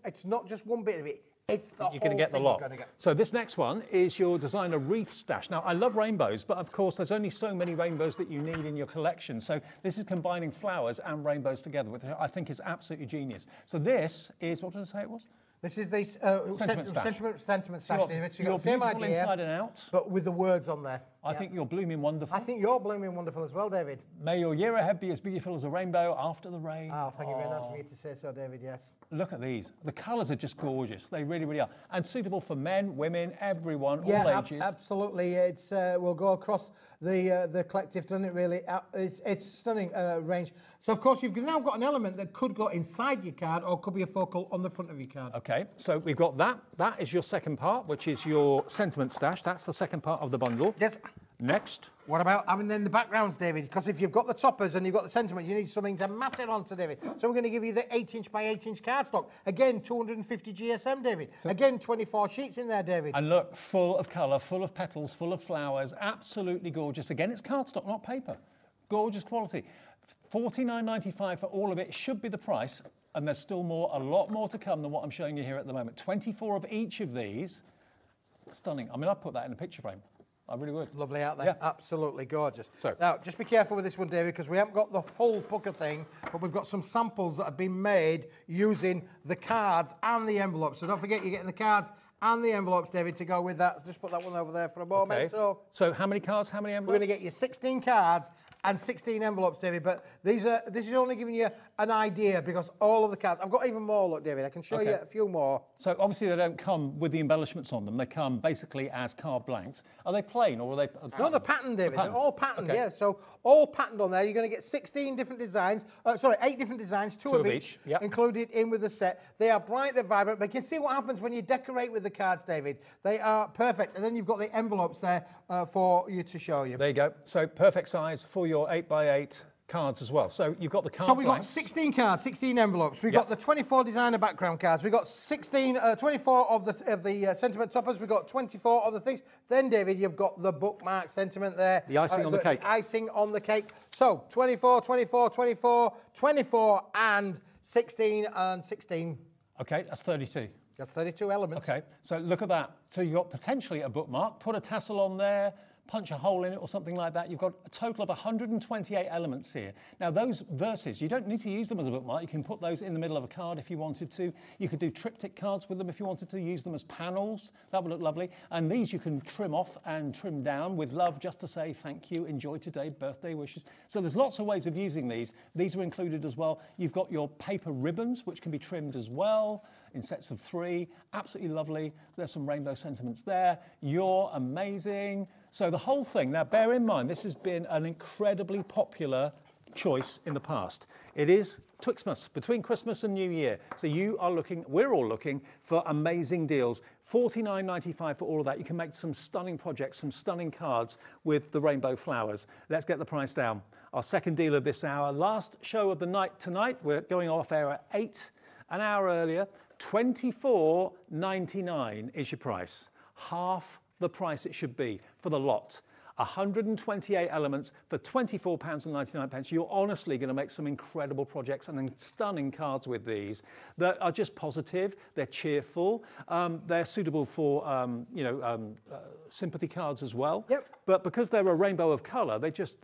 it's not just one bit of it. It's the
You're going to get the lot. So this next one is your designer wreath stash. Now, I love rainbows, but of course, there's only so many rainbows that you need in your collection. So this is combining flowers and rainbows together, which I think is absolutely genius. So this is, what did I say it was?
This is the
sentiment stash.
Sentiment stash, David. So you've got the same idea,
inside and out.
but with the words on there.
I think you're blooming wonderful.
I think you're blooming wonderful as well, David.
May your year ahead be as beautiful as a rainbow after the rain.
Oh, thank you very much for you to say so, David, yes.
Look at these. The colours are just gorgeous. They really, really are. And suitable for men, women, everyone, all ages.
Absolutely. It's we'll go across the collective, doesn't it, really? It's stunning range. So, of course, you've now got an element that could go inside your card or could be a focal on the front of your card.
OK, so we've got that. That is your second part, which is your sentiment stash. That's the second part of the bundle.
Yes.
Next.
What about having then the backgrounds, David? Because if you've got the toppers and you've got the sentiment, you need something to mat it onto, David. So we're going to give you the 8-inch by 8-inch cardstock. Again, 250 GSM, David. Again, 24 sheets in there, David.
And look, full of colour, full of petals, full of flowers, absolutely gorgeous. Again, it's cardstock, not paper. Gorgeous quality. $49.95 for all of it should be the price. And there's still more, a lot more to come than what I'm showing you here at the moment. 24 of each of these. Stunning. I mean, I'd put that in a picture frame. I really would.
Lovely out there.
Yeah.
Absolutely gorgeous.
So
now, just be careful with this one, David, because we haven't got the full pucker thing, but we've got some samples that have been made using the cards and the envelopes. So don't forget, you're getting the cards and the envelopes, David, to go with that. Just put that one over there for a moment.
Okay. So how many cards, how many envelopes?
We're going to get you 16 cards and 16 envelopes, David, but this is only giving you an idea because all of the cards, I've got even more, look, David, I can show you a few more.
So obviously they don't come with the embellishments on them, they come basically as card blanks. Are they plain or are they patterned?
No, they're patterned, David, they're all patterned, yeah, so all patterned on there. You're going to get 16 different designs, 8 different designs, two of each included in with the set. They are bright, they're vibrant, but you can see what happens when you decorate with the cards, David. They are perfect, and then you've got the envelopes there for you to show you.
There you go, so perfect size for your 8x8 cards as well. So you've got the card
So we've got
blanks.
16 cards, 16 envelopes. We've got the 24 designer background cards. We've got 24 of the sentiment toppers. We've got 24 of the things. Then, David, you've got the bookmark sentiment there.
The icing on the cake.
The icing on the cake. So 24, 24, 24, 24, and 16 and 16.
Okay, that's 32.
That's 32 elements.
Okay, so look at that. So you've got potentially a bookmark. Put a tassel on there, punch a hole in it or something like that. You've got a total of 128 elements here. Now, those verses, you don't need to use them as a bookmark. You can put those in the middle of a card if you wanted to. You could do triptych cards with them if you wanted to, use them as panels. That would look lovely. And these you can trim off and trim down with love just to say thank you, enjoy today, birthday wishes. So there's lots of ways of using these. These are included as well. You've got your paper ribbons, which can be trimmed as well in sets of 3. Absolutely lovely. There's some rainbow sentiments there. You're amazing. So the whole thing, now bear in mind, this has been an incredibly popular choice in the past. It is Twixmas, between Christmas and New Year. So we're all looking for amazing deals. $49.95 for all of that. You can make some stunning projects, some stunning cards with the rainbow flowers. Let's get the price down. Our second deal of this hour, last show of the night tonight. We're going off air at 8, an hour earlier. $24.99 is your price. Half the price it should be for the lot. 128 elements for £24.99. You're honestly going to make some incredible projects and stunning cards with these that are just positive, they're cheerful, they're suitable for sympathy cards as well. Yep. But because they're a rainbow of colour, they just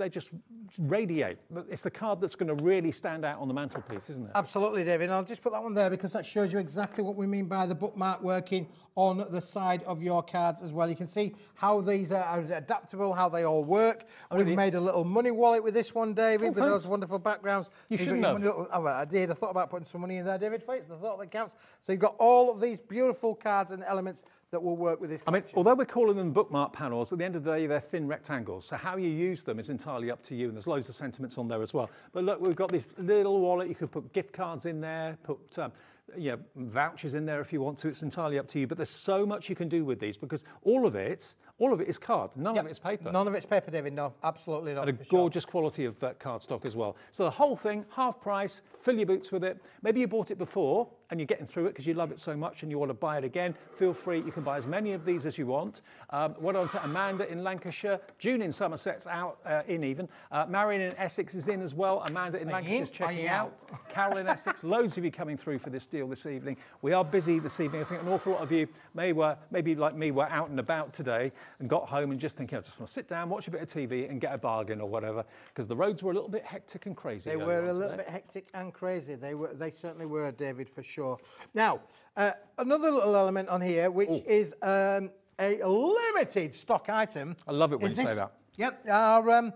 radiate. It's the card that's going to really stand out on the mantelpiece, isn't it?
Absolutely, David. And I'll just put that one there because that shows you exactly what we mean by the bookmark working on the side of your cards as well. You can see how these are adaptable, how they all work. We've made a little money wallet with this one, David, with those wonderful backgrounds.
You shouldn't have.
I did. I thought about putting some money in there, David, for it. It's the thought that counts. So you've got all of these beautiful cards and elements that will work with this collection.
I mean, although we're calling them bookmark panels, at the end of the day, they're thin rectangles. So how you use them is entirely up to you, and there's loads of sentiments on there as well. But look, we've got this little wallet. You could put gift cards in there, put vouchers in there if you want to. It's entirely up to you. But there's so much you can do with these because all of it is card. None of it's paper.
None of it's paper, David. No, absolutely not.
And a gorgeous quality of cardstock as well. So the whole thing, half price, fill your boots with it. Maybe you bought it before and you're getting through it because you love it so much and you want to buy it again. Feel free. You can buy as many of these as you want. Well done to Amanda in Lancashire. June in Somerset's out in even. Marion in Essex is in as well. Amanda in Lancashire is checking out. Carol in Essex. Loads of you coming through for this deal this evening. We are busy this evening. I think an awful lot of you maybe like me were out and about today and got home and just thinking, I just want to sit down, watch a bit of TV and get a bargain or whatever, because the roads were a little bit hectic and crazy.
They were a little bit hectic and crazy. They certainly were, David, for sure. Now, another little element on here, which is a limited stock item.
I love it when you say that.
Yep, our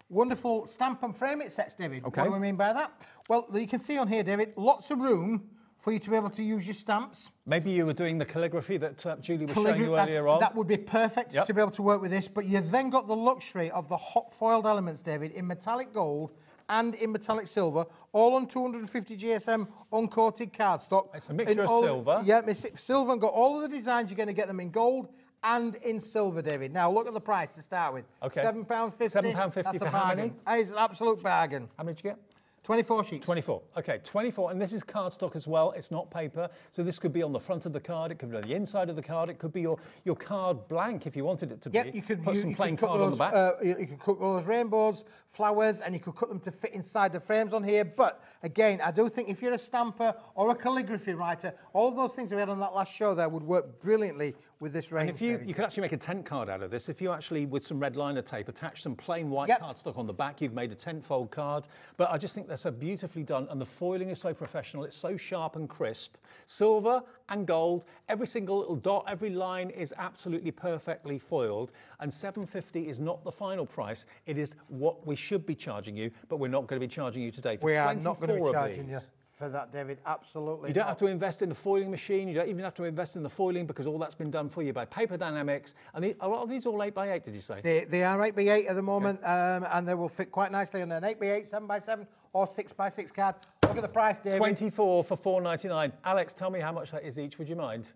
wonderful stamp and frame it sets, David.
Okay.
What do we mean by that? Well, you can see on here, David, lots of room for you to be able to use your stamps.
Maybe you were doing the calligraphy that Julie was showing you earlier on.
That would be perfect to be able to work with this, but you've then got the luxury of the hot foiled elements, David, in metallic gold and in metallic silver, all on 250 GSM uncoated cardstock.
It's a mixture of silver.
Yeah, silver, and got all of the designs. You're going to get them in gold and in silver, David. Now, look at the price to start with.
Okay.
£7.50.
£7.50
That's
for
a
how
bargain.
many?
It's an absolute bargain.
How many did you get?
24 sheets.
24. Okay, 24. And this is cardstock as well. It's not paper. So this could be on the front of the card. It could be on the inside of the card. It could be your card blank if you wanted it to be.
Yep, you could
put some plain card on the back.
You could cut those rainbows, flowers, and you could cut them to fit inside the frames on here. But again, I do think if you're a stamper or a calligraphy writer, all of those things we had on that last show there would work brilliantly with this range.
And if you could actually make a tent card out of this. If you actually, with some red liner tape, attach some plain white cardstock on the back, you've made a tent-fold card. But I just think they're so beautifully done, and the foiling is so professional. It's so sharp and crisp. Silver and gold, every single little dot, every line is absolutely perfectly foiled. And $7.50 is not the final price. It is what we should be charging you, but we're not going to be charging you today for 24 of these. We are not going to be charging you
for that, David, absolutely.
You don't have to invest in the foiling machine. You don't even have to invest in the foiling because all that's been done for you by Paper Dienamics. And are these all 8x8, did you say?
They are 8x8 at the moment, and they will fit quite nicely on an 8x8, 7x7 or 6x6 card. Look at the price, David.
24 for $4.99. Alex, tell me how much that is each, would you mind?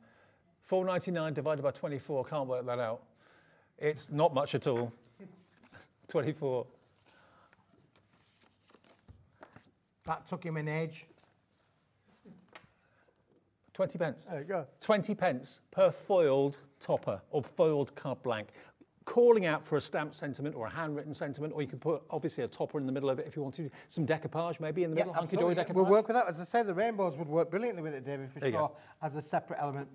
$4.99 divided by 24, can't work that out. It's not much at all. 24.
That took him an age.
20 pence.
There you go.
20 pence per foiled topper or foiled card blank. Calling out for a stamped sentiment or a handwritten sentiment, or you could put obviously a topper in the middle of it if you wanted some decoupage maybe in the middle, hunky-dory decoupage.
We'll work with that. As I say, the rainbows would work brilliantly with it, David, for sure, as a separate element.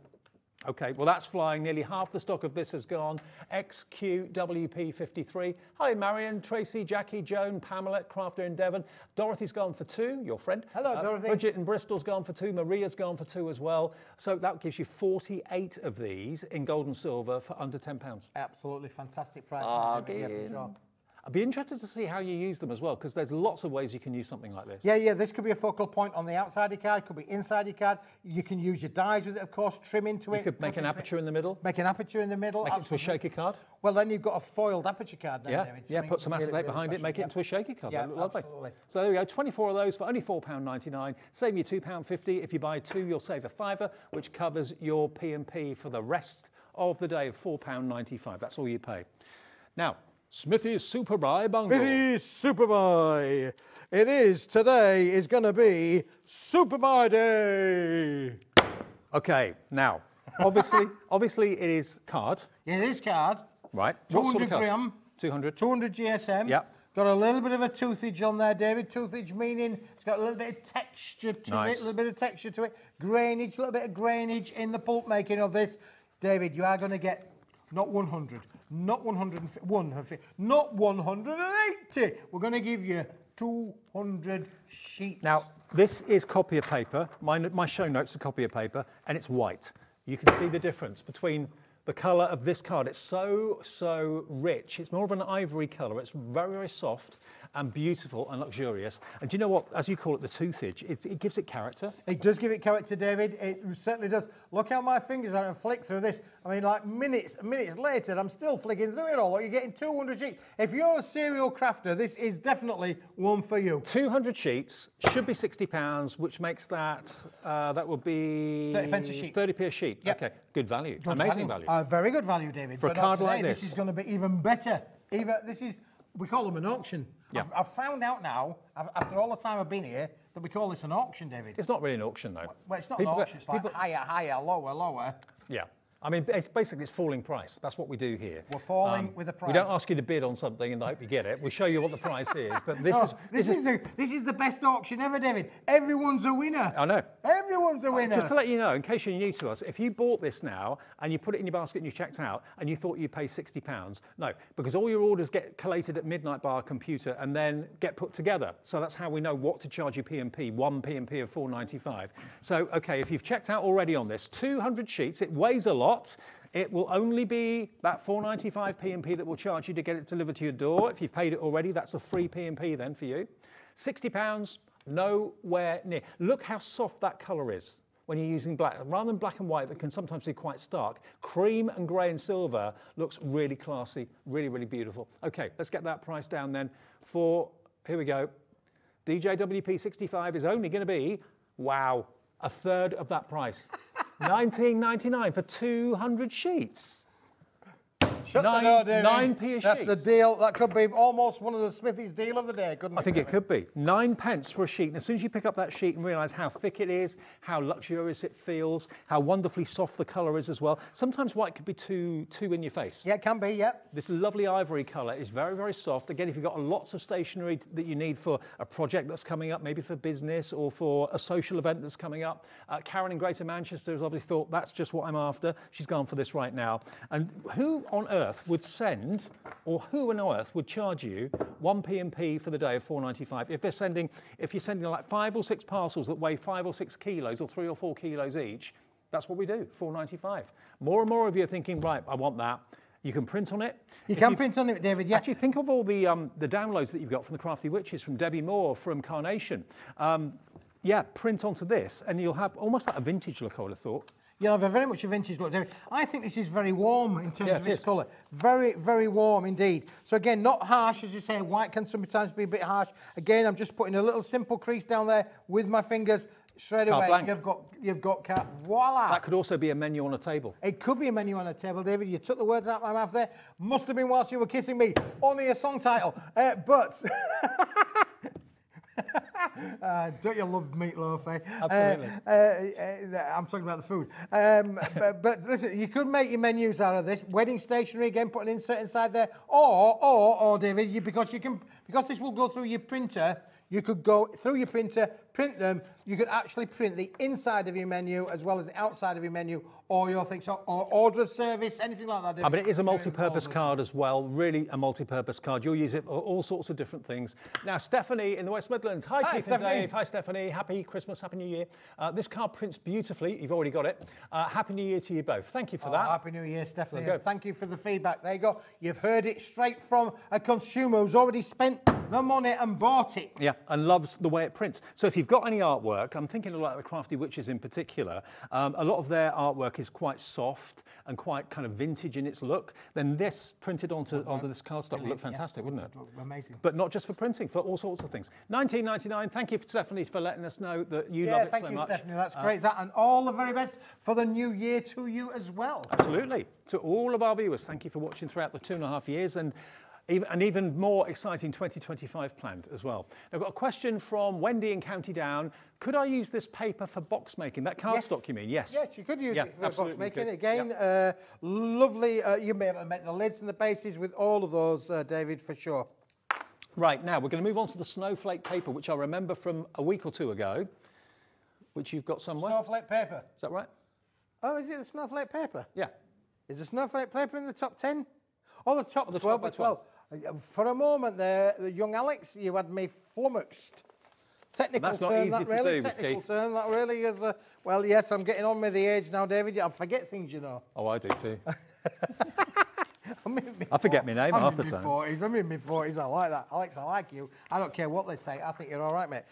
Okay, well that's flying. Nearly half the stock of this has gone. XQWP53. Hi Marion, Tracy, Jackie, Joan, Pamela, Crafter in Devon. Dorothy's gone for 2, your friend.
Hello, Dorothy.
Bridget in Bristol's gone for 2. Maria's gone for 2 as well. So that gives you 48 of these in gold and silver for under £10.
Absolutely fantastic price.
Yeah, for sure. I'd be interested to see how you use them as well, because there's lots of ways you can use something like this.
Yeah, this could be a focal point on the outside of your card, could be inside your card. You can use your dies with it, of course, trim into it.
You could make an aperture in the middle.
Make an aperture in the middle.
Make it into a shaky card.
Well, then you've got a foiled aperture card now, David.
Yeah, put some acetate behind it, make it into a shaky card.
Yeah,
lovely.
absolutely.
So there we go, 24 of those for only £4.99. Save you £2.50. If you buy 2, you'll save a £5, which covers your P&P for the rest of the day of £4.95. That's all you pay. Now, Smithy's Super Buy Bungle.
Smithy's Super Buy. Today is going to be Super Buy Day.
Okay, now, obviously it is card.
It is card.
Right.
200 gram.
200.
200 GSM.
Yep.
Got a little bit of a toothage on there, David. Toothage meaning it's got a little bit of texture to it, a little bit of texture to it. Grainage, a little bit of grainage in the pulp making of this. David, you are going to get not 100, not 150, not 180. We're going to give you 200 sheets.
Now, this is copy of paper. My show notes are copy of paper, and it's white. You can see the difference between the colour of this card. It's so rich. It's more of an ivory colour. It's very, very soft and beautiful and luxurious. And do you know what, as you call it, the toothage, it gives it character.
It does give it character, David. It certainly does. Look how my fingers are and flick through this. I mean, like minutes later, I'm still flicking through it all. Look, you're getting 200 sheets. If you're a serial crafter, this is definitely one for you.
200 sheets, should be £60, which makes that, that would be
30 pence a sheet.
30p a sheet.
Yep.
Okay, good value.
Good
Amazing value.
Very good value, David.
For a card like this.
This is going to be even better. We call them an auction.
Yeah.
I've found out now, after all the time I've been here, that we call this an auction, David.
It's not really an auction, though.
Well, it's not an auction. It's like higher, lower.
Yeah. I mean, it's falling price. That's what we do here.
We're falling with the price.
We don't ask you to bid on something and hope you get it. We show you what the price is. But this
is the best auction ever, David. Everyone's a winner.
I know.
Everyone's a winner.
Just to let you know, in case you're new to us, if you bought this now and you put it in your basket and you checked out and you thought you'd pay £60, no, because all your orders get collated at midnight by our computer and then get put together. So that's how we know what to charge you P&P, one P&P of £4.95. So, okay, if you've checked out already on this, 200 sheets, it weighs a lot. got. It will only be that £4.95 P&P that will charge you to get it delivered to your door. If you've paid it already, that's a free P&P then for you. £60, nowhere near. Look how soft that colour is when you're using black. Rather than black and white that can sometimes be quite stark, cream and grey and silver looks really classy, really, really beautiful. Okay, let's get that price down then for, here we go, DJWP 65 is only going to be, wow, a third of that price. £19.99 for 200 sheets.
Shut the door, David.
9p a sheet.
That's the deal. That could be almost one of the Smithies deal of the day, couldn't it?
I think it could be. 9p for a sheet. And as soon as you pick up that sheet and realise how thick it is, how luxurious it feels, how wonderfully soft the colour is as well. Sometimes white can be too in your face.
Yeah, it can be, yeah.
This lovely ivory colour is very, very soft. Again, if you've got lots of stationery that you need for a project that's coming up, maybe for business or for a social event that's coming up, Karen in Greater Manchester has obviously thought, that's just what I'm after. She's gone for this right now. And who on earth would send, or who on earth would charge you one P&P for the day of £4.95 if you're sending like 5 or 6 parcels that weigh 5 or 6 kilos or 3 or 4 kilos each? That's what we do, £4.95. More and more of you are thinking, right, I want that. You can print on it.
You can print on it, David, yeah.
Actually, think of all the downloads that you've got from the Crafty Witches, from Debbie Moore, from Carnation. Yeah, print onto this, and you'll have almost like a vintage look, I would have thought.
You'll have a very much a vintage look, David. I think this is very warm in terms of its colour. Very, very warm indeed. So again, not harsh, as you say. White can sometimes be a bit harsh. Again, I'm just putting a little simple crease down there with my fingers. Straight away, you've got voila.
That could also be a menu on a table.
It could be a menu on a table, David. You took the words out of my mouth there. Must have been whilst you were kissing me. Only a song title. But... don't you love meatloaf, eh?
Absolutely.
I'm talking about the food. But listen, you could make your menus out of this. Wedding stationery, again, put an insert inside there. Or David, because this will go through your printer, you could go through your printer, print them. You could actually print the inside of your menu as well as the outside of your menu, or your things, or order of service, anything like that.
But it is a multi-purpose card as well, really a multi-purpose card. You'll use it for all sorts of different things. Now, Stephanie in the West Midlands. Hi, Keith and Dave. Hi, Stephanie. Happy Christmas, Happy New Year. This card prints beautifully. You've already got it. Happy New Year to you both. Thank you for that.
Happy New Year, Stephanie. Thank you for the feedback. There you go. You've heard it straight from a consumer who's already spent the money and bought it.
Yeah, and loves the way it prints. So if you've got any artwork, I'm thinking of like the Crafty Witches in particular, a lot of their artwork is quite soft and quite kind of vintage in its look, then this printed onto this cardstock would look fantastic, wouldn't it?
Amazing.
But not just for printing, for all sorts of things. £19.99. Thank you, Stephanie, for letting us know that you love it so much.
Thank you, Stephanie. That's great. And all the very best for the new year to you as well.
Absolutely. To all of our viewers, thank you for watching throughout the 2.5 years, and even more exciting 2025 planned as well. I've got a question from Wendy in County Down. Could I use this paper for box making? That cardstock, you mean? Yes.
Yes, you could use it for box making. Again, lovely. You'll be able to make the lids and the bases with all of those, David, for sure.
Right, now we're going to move on to the snowflake paper, which I remember from a week or two ago, which you've got somewhere.
Snowflake paper.
Is that right?
Oh, is it the snowflake paper?
Yeah.
Is the snowflake paper in the top 10? Oh, the top 12 by 12. For a moment there, the young Alex, you had me flummoxed. Technical term, that really. Technical term, that really is. Well, yes, I'm getting on with the age now, David. I forget things, you know.
Oh, I do too. I forget my name half the time.
I'm in my 40s. I like that. Alex, I like you. I don't care what they say. I think you're all right, mate.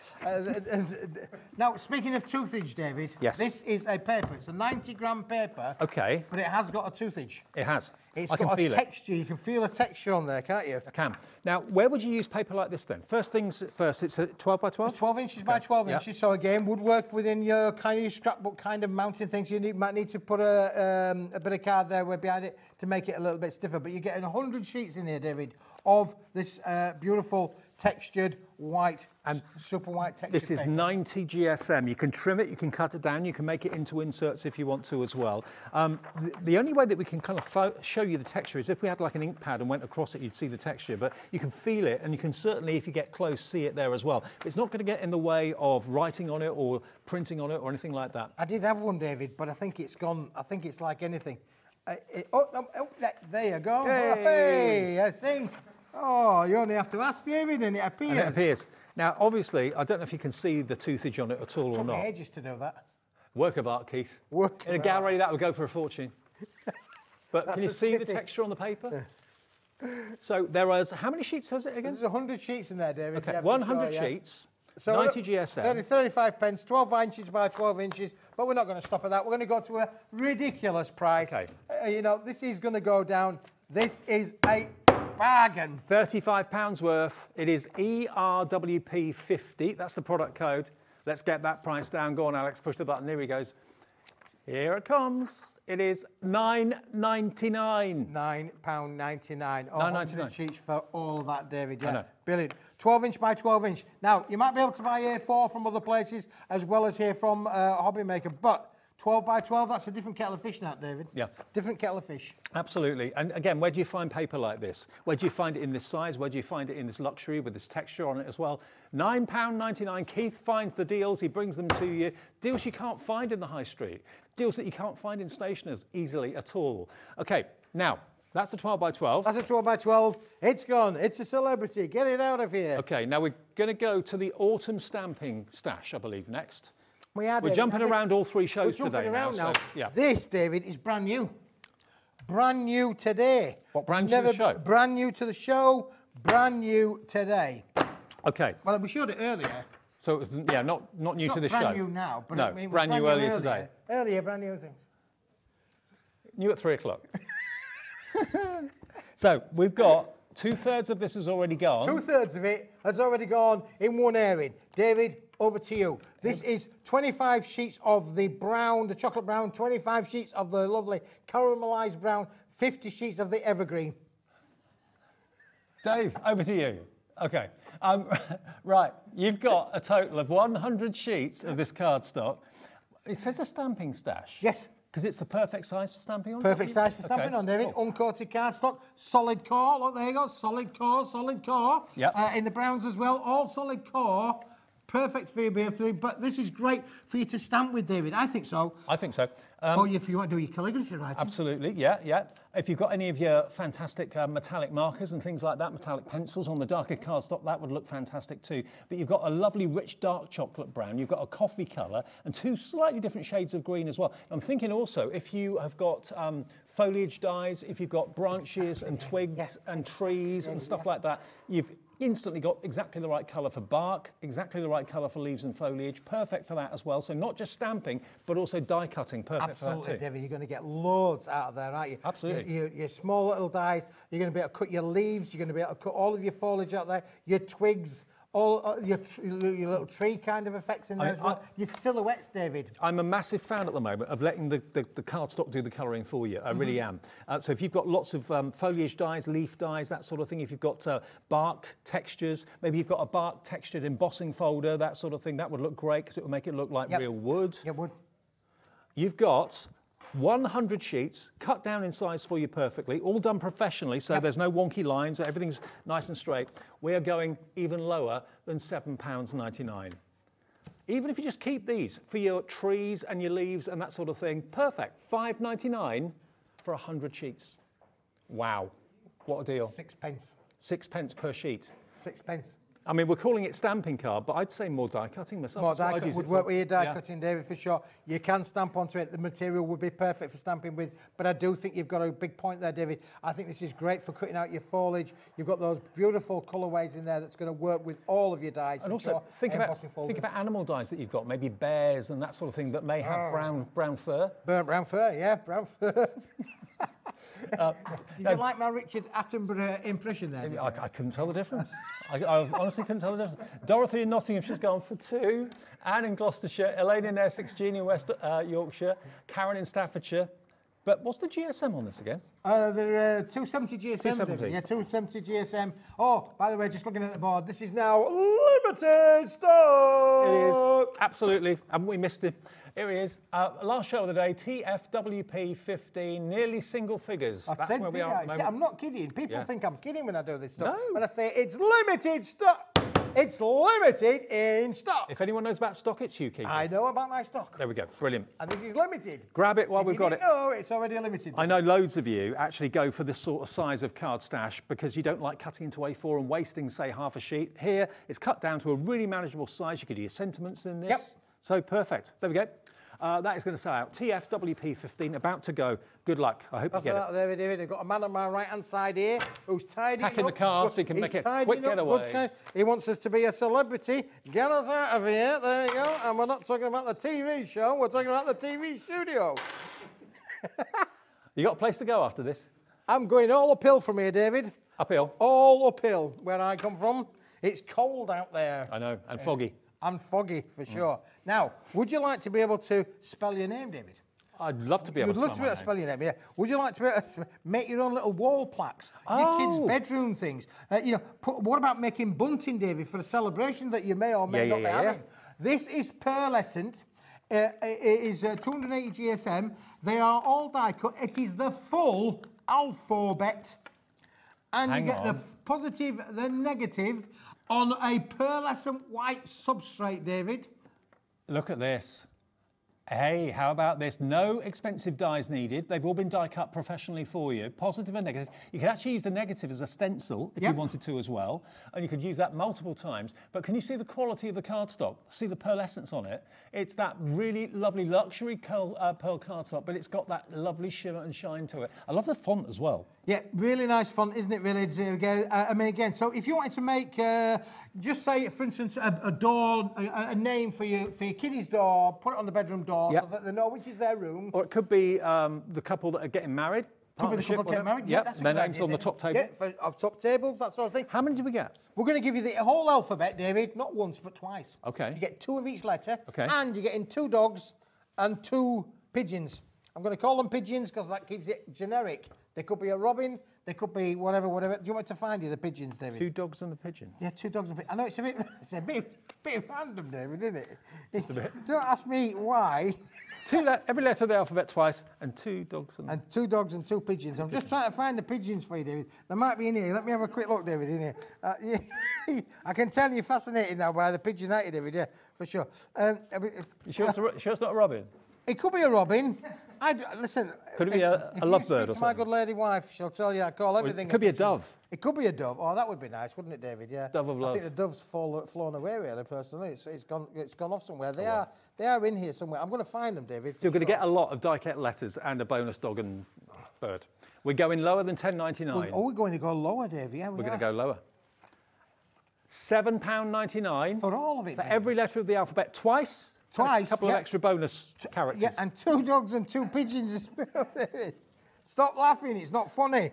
Now, speaking of toothage, David.
Yes.
This is a paper. It's a 90-gram paper.
Okay.
But it has got a toothage.
It has.
It's got a texture. You can feel a texture on there, can't you?
I can. Now, where would you use paper like this then? First things first, it's a 12 by 12?
12 inches by 12 inches. So again, would work within your kind of your scrapbook kind of mounting things. You might need to put a bit of card there behind it to make it a little bit stiffer. But you're getting 100 sheets in here, David, of this beautiful textured white and super white texture.
This is 90 GSM. You can trim it, you can cut it down, you can make it into inserts if you want to as well. The only way that we can kind of show you the texture is if we had like an ink pad and went across it, you'd see the texture, but you can feel it, and you can certainly, if you get close, see it there as well. It's not going to get in the way of writing on it or printing on it or anything like that.
I did have one, David, but I think it's gone. I think it's like anything. There you go. Hey, I see. Oh, you only have to ask David and it appears.
And it appears. Now, obviously, I don't know if you can see the toothage on it at all or not.
It took me ages to do that.
Work of art, Keith. In a gallery, that would go for a fortune. But can you see the texture on the paper? So there is, how many sheets has it again?
There's 100 sheets in there, David.
Okay,
yeah,
100
sure,
sheets,
so
90 GSM.
35 pence, 12 inches by 12 inches, but we're not going to stop at that. We're going to go to a ridiculous price.
Okay.
You know, this is going to go down. This is a bargain.
£35 worth. It is ERWP 50. That's the product code. Let's get that price down. Go on, Alex, push the button. Here he goes. Here it comes. It is £9.99.
£9.99. Oh,
9.99
sheets for all of that, David.
I
Yeah,
know.
brilliant. 12 inch by 12 inch. Now, you might be able to buy A4 from other places as well as here from Hobby Maker, but 12 by 12, that's a different kettle of fish now, David.
Yeah.
Different kettle of fish.
Absolutely. And again, where do you find paper like this? Where do you find it in this size? Where do you find it in this luxury with this texture on it as well? £9.99. Keith finds the deals. He brings them to you. Deals you can't find in the high street. Deals that you can't find in stationers easily at all. Okay, now, that's the 12 by 12.
That's a 12 by 12. It's gone. It's a celebrity. Get it out of here.
Okay, now we're going to go to the autumn stamping stash, I believe, next.
We're
jumping around all three shows
we're
today
jumping around now.
So, yeah.
This, David, is brand new. Brand new today.
What, brand new to the show?
Brand new to the show. Brand new today.
Okay.
Well, we showed it earlier.
So it was, yeah, not new to the show.
Brand new now, but
no,
I mean,
brand new earlier
earlier.
today.
Earlier, brand new thing.
New at 3 o'clock. So we've got 2/3 of this has already gone.
2/3 of it has already gone in one airing. David, over to you. This is 25 sheets of the brown, the chocolate brown, 25 sheets of the lovely caramelised brown, 50 sheets of the evergreen.
Dave, over to you. Okay. Right, you've got a total of 100 sheets of this cardstock. It says a stamping stash.
Yes.
Because it's the perfect size for stamping on?
Perfect size for stamping on, David.
Cool.
Uncoated cardstock, solid core. Look, there you go. Solid core, solid core.
Yep.
In the browns as well, all solid core. Perfect for you to be able to, but this is great for you to stamp with, David. I think so.
I think so.
If you want to do your calligraphy writing.
Absolutely, yeah, yeah. If you've got any of your fantastic metallic markers and things like that, metallic pencils on the darker cardstock, that would look fantastic too. But you've got a lovely rich dark chocolate brown, you've got a coffee colour and 2 slightly different shades of green as well. I'm thinking also if you have got foliage dyes, if you've got branches and twigs and trees and stuff like that, you've instantly got exactly the right colour for bark, exactly the right colour for leaves and foliage, perfect for that as well. So not just stamping, but also die cutting, perfect for that too.
Absolutely, David, you're going to get loads out of there, aren't you?
Absolutely.
Your small little dies, you're going to be able to cut your leaves, you're going to be able to cut all of your foliage out there, your twigs, all your little tree kind of effects in there as well. Your silhouettes, David.
I'm a massive fan at the moment of letting the cardstock do the colouring for you. I really am. So if you've got lots of foliage dyes, leaf dyes, that sort of thing, if you've got bark textures, maybe you've got a bark textured embossing folder, that sort of thing, that would look great because it would make it look like real wood.
Yeah, wood.
You've got 100 sheets cut down in size for you perfectly, all done professionally, so there's no wonky lines, everything's nice and straight. We are going even lower than £7.99. Even if you just keep these for your trees and your leaves and that sort of thing, perfect. £5.99 for 100 sheets. Wow, what a deal.
6 pence.
6 pence per sheet.
6 pence.
I mean, we're calling it stamping card, but I'd say more die cutting myself.
More die cut would work with your die cutting, David, for sure. You can stamp onto it. The material would be perfect for stamping with, but I do think you've got a big point there, David. I think this is great for cutting out your foliage. You've got those beautiful colourways in there that's going to work with all of your dyes.
And also, think about animal dyes that you've got, maybe bears and that sort of thing that may have brown fur.
Brown fur, yeah, brown fur. Did you like my Richard Attenborough impression there?
I couldn't tell the difference. I honestly couldn't tell the difference. Dorothy in Nottinghamshire's gone for 2. Anne in Gloucestershire, Elaine in Essex, Jean in West Yorkshire, Karen in Staffordshire. But what's the GSM on this again?
There are 270 GSM.
270.
Yeah, 270 GSM. Oh, by the way, just looking at the board, this is now limited stock.
It is, absolutely. Haven't we missed it? Here he is. Last show of the day, TFWP 15, nearly single figures. That's where we are at the moment.
I'm not kidding. People think I'm kidding when I do this stuff.
No.
When I say it's limited stock, it's limited in stock.
If anyone knows about stock, it's you, Keith.
I know about my stock.
There we go. Brilliant.
And this is limited.
Grab it while we've got it.
No, it's already limited.
I know loads of you actually go for this sort of size of card stash because you don't like cutting into A4 and wasting, say, half a sheet. Here, it's cut down to a really manageable size. You could do your sentiments in this.
Yep.
So perfect. There we go. That is going to sell out. TFWP15, about to go. Good luck. I hope you get it.
There, David. I've got a man on my right-hand side here who's tidying
Packing the car so he can make it a quick getaway.
He wants us to be a celebrity. Get us out of here. There you go. And we're not talking about the TV show. We're talking about the TV studio.
You got a place to go after this?
I'm going all uphill from here, David.
Uphill?
All uphill, where I come from. It's cold out there.
I know, and foggy.
And foggy, for sure. Now, would you like to be able to spell your name, David?
I'd love to be able to spell my name.
You'd love to be able to spell your name, yeah. Would you like to be able to make your own little wall plaques? Your kids' bedroom things? You know, what about making bunting, David, for a celebration that you may or may not be having? This is pearlescent. It is 280 GSM. They are all die cut. It is the full alphabet. And you get the positive, the negative on a pearlescent white substrate, David.
Look at this. Hey, how about this? No expensive dies needed. They've all been die cut professionally for you. Positive and negative. You could actually use the negative as a stencil if you wanted to as well. And you could use that multiple times. But can you see the quality of the cardstock? See the pearlescence on it? It's that really lovely luxury pearl cardstock, but it's got that lovely shimmer and shine to it. I love the font as well.
Yeah, really nice font, isn't it, really? I mean, again, so if you wanted to make, just say, for instance, a door, a name for your kiddie's door, put it on the bedroom door so that they know which is their room.
Or it could be the couple that are getting married.
Could be the couple getting married,
yeah. That's their names on the top table.
Yeah, for top tables, that sort of thing.
How many do we get?
We're going to give you the whole alphabet, David, not once, but twice.
Okay.
You get 2 of each letter.
Okay.
And you're getting 2 dogs and 2 pigeons. I'm going to call them pigeons because that keeps it generic. They could be a robin, they could be whatever. Do you want me to find you the pigeons, David?
2 dogs and a pigeon.
Yeah, 2 dogs and a pigeon. I know it's a bit random, David, isn't it?
Just a bit.
Don't ask me why.
Every letter of the alphabet twice, and 2 dogs and...
And 2 dogs and 2 pigeons. I'm just trying to find the pigeons for you, David. They might be in here. Let me have a quick look, David, in here. Yeah. I can tell you're fascinated now by the pigeonite, David, yeah, for sure.
You sure it's not a robin?
It could be a robin. Listen.
Could it be a lovebird or something?
My good lady wife, she'll tell you I call everything.
It could be a dove.
It could be a dove. Oh, that would be nice, wouldn't it, David? Yeah.
Dove of love.
I think the dove's flown away, really, personally. It's gone off somewhere. They are in here somewhere. I'm going to find them, David.
So you're going to get a lot of die-cut letters and a bonus dog and bird. We're going lower than £10.99.
We're going to go lower, David. Yeah,
we're going to go lower. £7.99
for all of it.
For every letter of the alphabet twice.
Twice.
A couple of extra bonus characters.
Yeah, and 2 dogs and 2 pigeons as well, David. Stop laughing. It's not funny.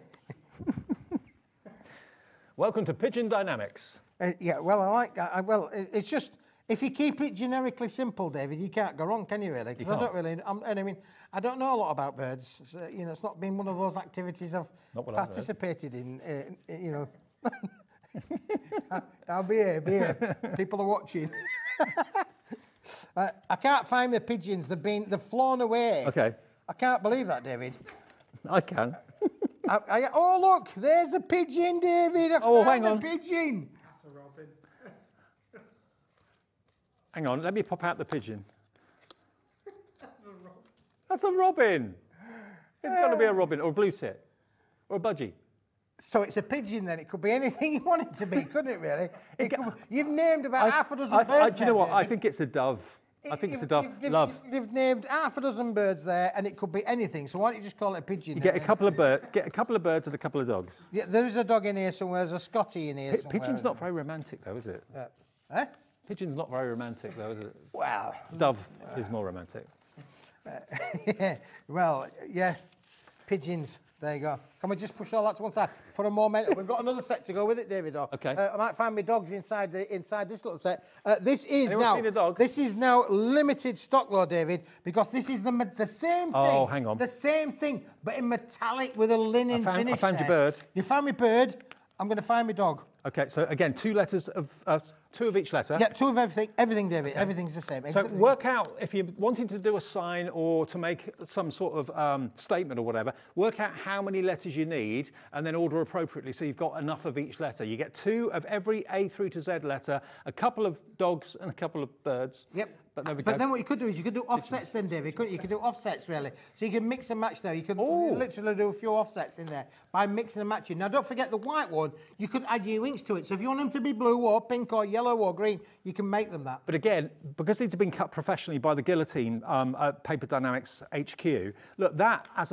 Welcome to Pigeon Dynamics.
Yeah, well, I like that. Well, it's just, if you keep it generically simple, David, you can't go wrong, can you, really? Because I don't really, I mean, I don't know a lot about birds. So, you know, it's not been one of those activities I've participated in, you know. I'll be here. People are watching. I can't find the pigeons. They've flown away.
Okay.
I can't believe that, David.
I can.
Oh, look, there's a pigeon, David. I found a pigeon.
That's a robin.
Hang on, let me pop out the pigeon.
That's a robin.
That's a robin. It's got to be a robin or a blue tit or a budgie.
So it's a pigeon then. It could be anything you want it to be, couldn't it, really? You've named about half a dozen birds.
Do you know what? I think it's a dove. I think it's a dove. Love.
You've named half a dozen birds there, and it could be anything. So why don't you just call it a pigeon?
You get a couple of birds and a couple of dogs.
Yeah, there is a dog in here somewhere. There's a Scotty in here somewhere.
Pigeon's not very romantic, though, is it?
Eh?
Pigeon's not very romantic, though, is it?
Well,
dove is more romantic.
Yeah. Well, yeah. Pigeons. There you go. Can we just push all that to one side for a moment? We've got another set to go with it, David.
Okay.
I might find my dogs inside this little set. This is
Anyone seen a dog?
This is now limited stock, though, David, because this is the same thing.
Oh, hang on.
The same thing, but in metallic with a linen finish.
I found your bird.
You found my bird. I'm going to find my dog.
Okay, so again, 2 letters of 2 of each letter.
Yeah, 2 of everything. Everything, David. Okay. Everything's the same.
So work out, if you're wanting to do a sign or to make some sort of statement or whatever, work out how many letters you need and then order appropriately so you've got enough of each letter. You get 2 of every A through to Z letter, a couple of dogs and a couple of birds.
Yep.
But there we go.
But then what you could do is you could do offsets then, David, couldn't you? You could do offsets, really. So you can mix and match there. You could literally do a few offsets in there by mixing and matching. Now, don't forget the white one, you could add your inks to it. So if you want them to be blue or pink or yellow or green, you can make them that.
But again, because these have been cut professionally by the Guillotine at Paper Dynamics HQ, look, that as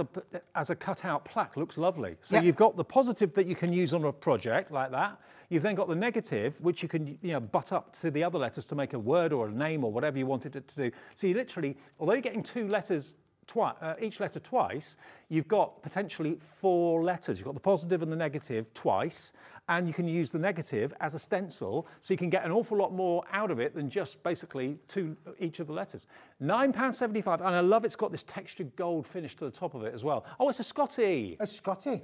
a cut-out plaque looks lovely. So you've got the positive that you can use on a project like that. You've then got the negative, which you can butt up to the other letters to make a word or a name or whatever you wanted it to do. So you literally, although you're getting two letters, each letter twice, you've got potentially 4 letters. You've got the positive and the negative twice, and you can use the negative as a stencil, so you can get an awful lot more out of it than just basically each of the letters. £9.75, and I love it's got this textured gold finish to the top of it as well. Oh, it's a Scotty.
A Scotty.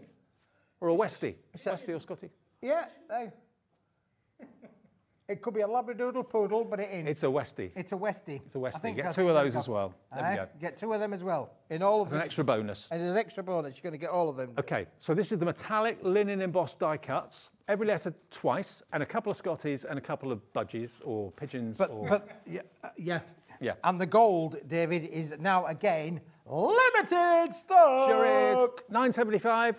Or a Westie. Westie or Scotty.
Yeah, it could be a Labradoodle poodle, but it ain't.
It's a Westie.
It's a Westie.
It's a Westie. Get 2 of those as well. There we go.
Get 2 of them as well. In all of them.
An extra bonus.
And an extra bonus. You're going to get all of them.
Okay, so this is the metallic linen embossed die cuts. Every letter twice, and a couple of Scotties and a couple of budgies or pigeons.
Yeah.
And
the gold, David, is now again limited stock.
Sure is. £9.75.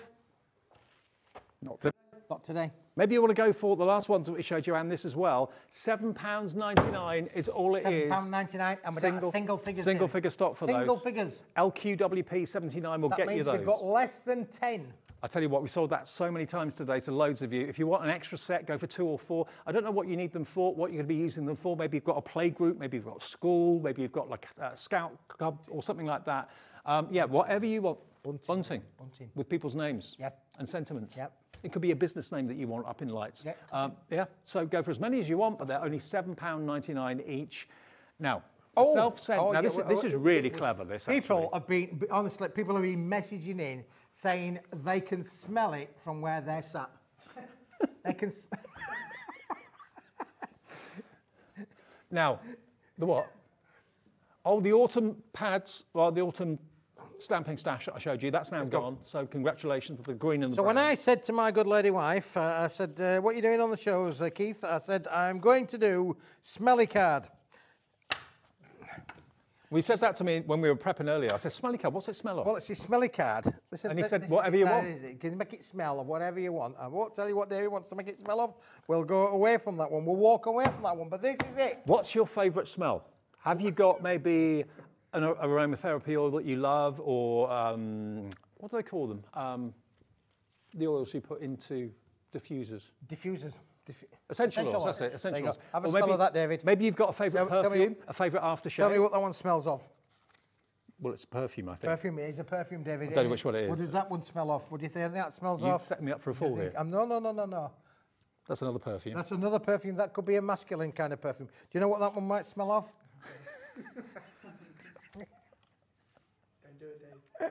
Not today.
Not today.
Maybe you want to go for the last ones that we showed you and this as well. £7.99 is all it is.
£7.99 and we've got single figures.
Single figure stock for those.
Single figures.
LQWP 79 will get you those.
That means we've got less than 10.
I tell you what, we sold that so many times today to loads of you. If you want an extra set, go for 2 or 4. I don't know what you need them for, what you're going to be using them for. Maybe you've got a play group, maybe you've got a school, maybe you've got like a scout club or something like that. Yeah, whatever you want. Bunting. With people's names and sentiments. It could be a business name that you want up in lights. So go for as many as you want, but they're only £7.99 each. Now, self-sent. Now, this is really clever, this,
People have been, honestly, people have been messaging in saying they can smell it from where they're sat. They can
Now, the what? Oh, the autumn pads, well, the autumn stamping stash that I showed you, that's now gone. So congratulations to the green and the brown.
when I said to my good lady wife, I said, what are you doing on the shows, Keith? I said, I'm going to do smelly card.
Well, he said that to me when we were prepping earlier. I said, smelly card, what's it smell of?
Well, it's a smelly card.
And he said, whatever you want.
You can make it smell of whatever you want. I won't tell you what David wants to make it smell of. We'll go away from that one. We'll walk away from that one. But this is it.
What's your favourite smell? Have you got maybe an aromatherapy oil that you love, or what do they call them? The oils you put into diffusers.
Diffusers.
Essential oils, that's it, essential oils.
Have a smell of that, David.
Maybe you've got a favourite perfume, a favourite aftershave.
Tell me what that one smells of.
Well, it's a perfume, I think.
Perfume, it is a perfume, David.
I don't know which one it is.
What does that one smell of? What do you think that smells of?
You've set me up for a fall here.
No.
That's another perfume.
That's another perfume. That could be a masculine kind of perfume. Do you know what that one might smell of?
Don't do it, Dave.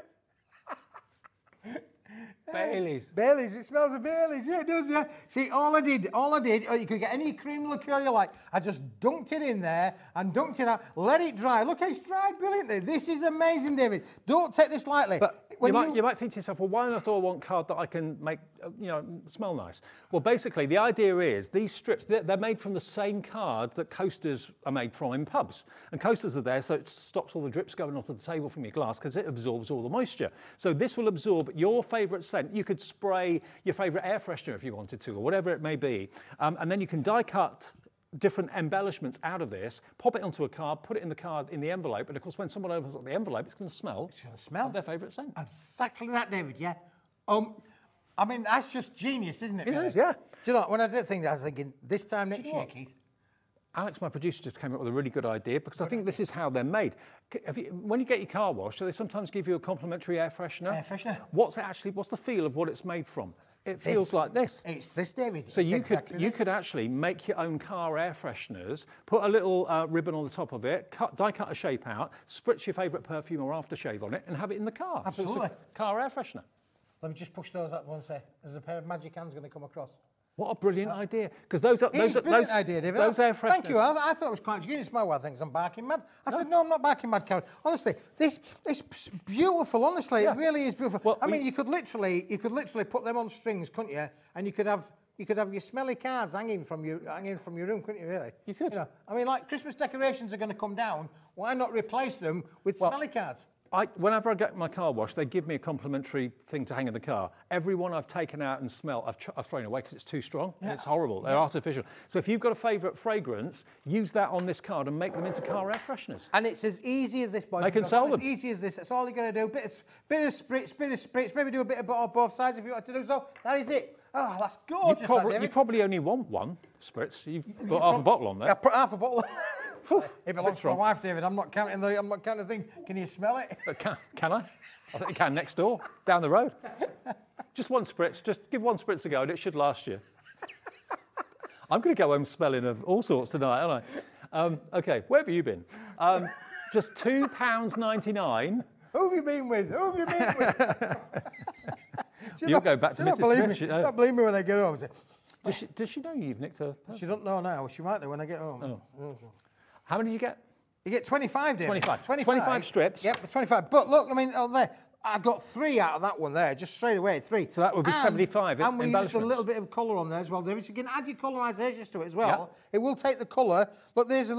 Baileys.
Baileys, it smells of Baileys, yeah, it does, yeah. See, all I did, you could get any cream liqueur you like. I just dunked it in there and dunked it out, let it dry. Look, it's dried brilliantly. This is amazing, David. Don't take this lightly.
But you might think to yourself, well, why on earth do I want card that I can make, smell nice? Well, basically, the idea is these strips, they're made from the same card that coasters are made from in pubs. And coasters are there so it stops all the drips going onto the table from your glass because it absorbs all the moisture. So this will absorb your favourite scent. You could spray your favourite air freshener if you wanted to, or whatever it may be. And then you can die cut different embellishments out of this, pop it onto a card, put it in the card in the envelope, and of course when someone opens up the envelope, it's going to smell.
It's going to smell
their favourite scent.
Exactly that, David. Yeah. I mean that's just genius, isn't it?
It is, yeah.
Do you know when I did think that, I was thinking this time next year, Keith.
Alex, my producer, just came up with a really good idea because I think this is how they're made. When you get your car washed, do they sometimes give you a complimentary air freshener?
Air freshener.
What's the feel of what it's made from? It feels like this.
It's this, David.
So you could actually make your own car air fresheners, put a little ribbon on the top of it, die cut a shape out, spritz your favourite perfume or aftershave on it, and have it in the car.
Absolutely.
So it's a car air freshener.
Let me just push those up and say, there's a pair of magic hands going to come across.
What a brilliant idea! Because those
idea, David.
Those air fresheners.
Thank you. I thought it was quite genius. My wife thinks I'm barking mad. I said, no, I'm not barking mad, Karen. Honestly, it's beautiful. Honestly, it really is beautiful. Well, I mean, you could literally put them on strings, couldn't you? And you could have you could have your smelly cards hanging from your room, couldn't you? Really?
You could.
You know, I mean, like Christmas decorations are going to come down. Why not replace them with smelly cards?
Whenever I get my car washed, they give me a complimentary thing to hang in the car. Every one I've taken out and smelled, I've thrown away because it's too strong and it's horrible. They're artificial. So if you've got a favourite fragrance, use that on this card and make them into car air fresheners.
And it's as easy as this, boys.
They can sell them.
As easy as this. That's all you're going to do. Bit of spritz. Maybe do a bit of on both sides if you want to do so. That is it. Oh, that's gorgeous.
You probably only want one spritz. You've put half a bottle on there.
I put half a bottle. It belongs to my wife, David. I'm not counting the thing. Can you smell it?
But can I? I think you can next door, down the road. Just one spritz. Just give one spritz a go, and it should last you. I'm going to go home smelling of all sorts tonight, aren't I? Okay, where have you been? Just £2.99.
Who have you been with?
You'll go back to Mrs. Smith.
Don't believe me when I get home.
Does she know you've nicked her?
She don't know now. She might do when I get home.
Oh. How many did you get?
You get 25, David.
25 strips?
Yep, 25. But look, I mean, there, I got 3 out of that one there, just straight away, 3.
So that would be 75
And we used a little bit of colour on there as well, David. So you can add your colourisations to it as well. Yep. It will take the colour. Look, there's a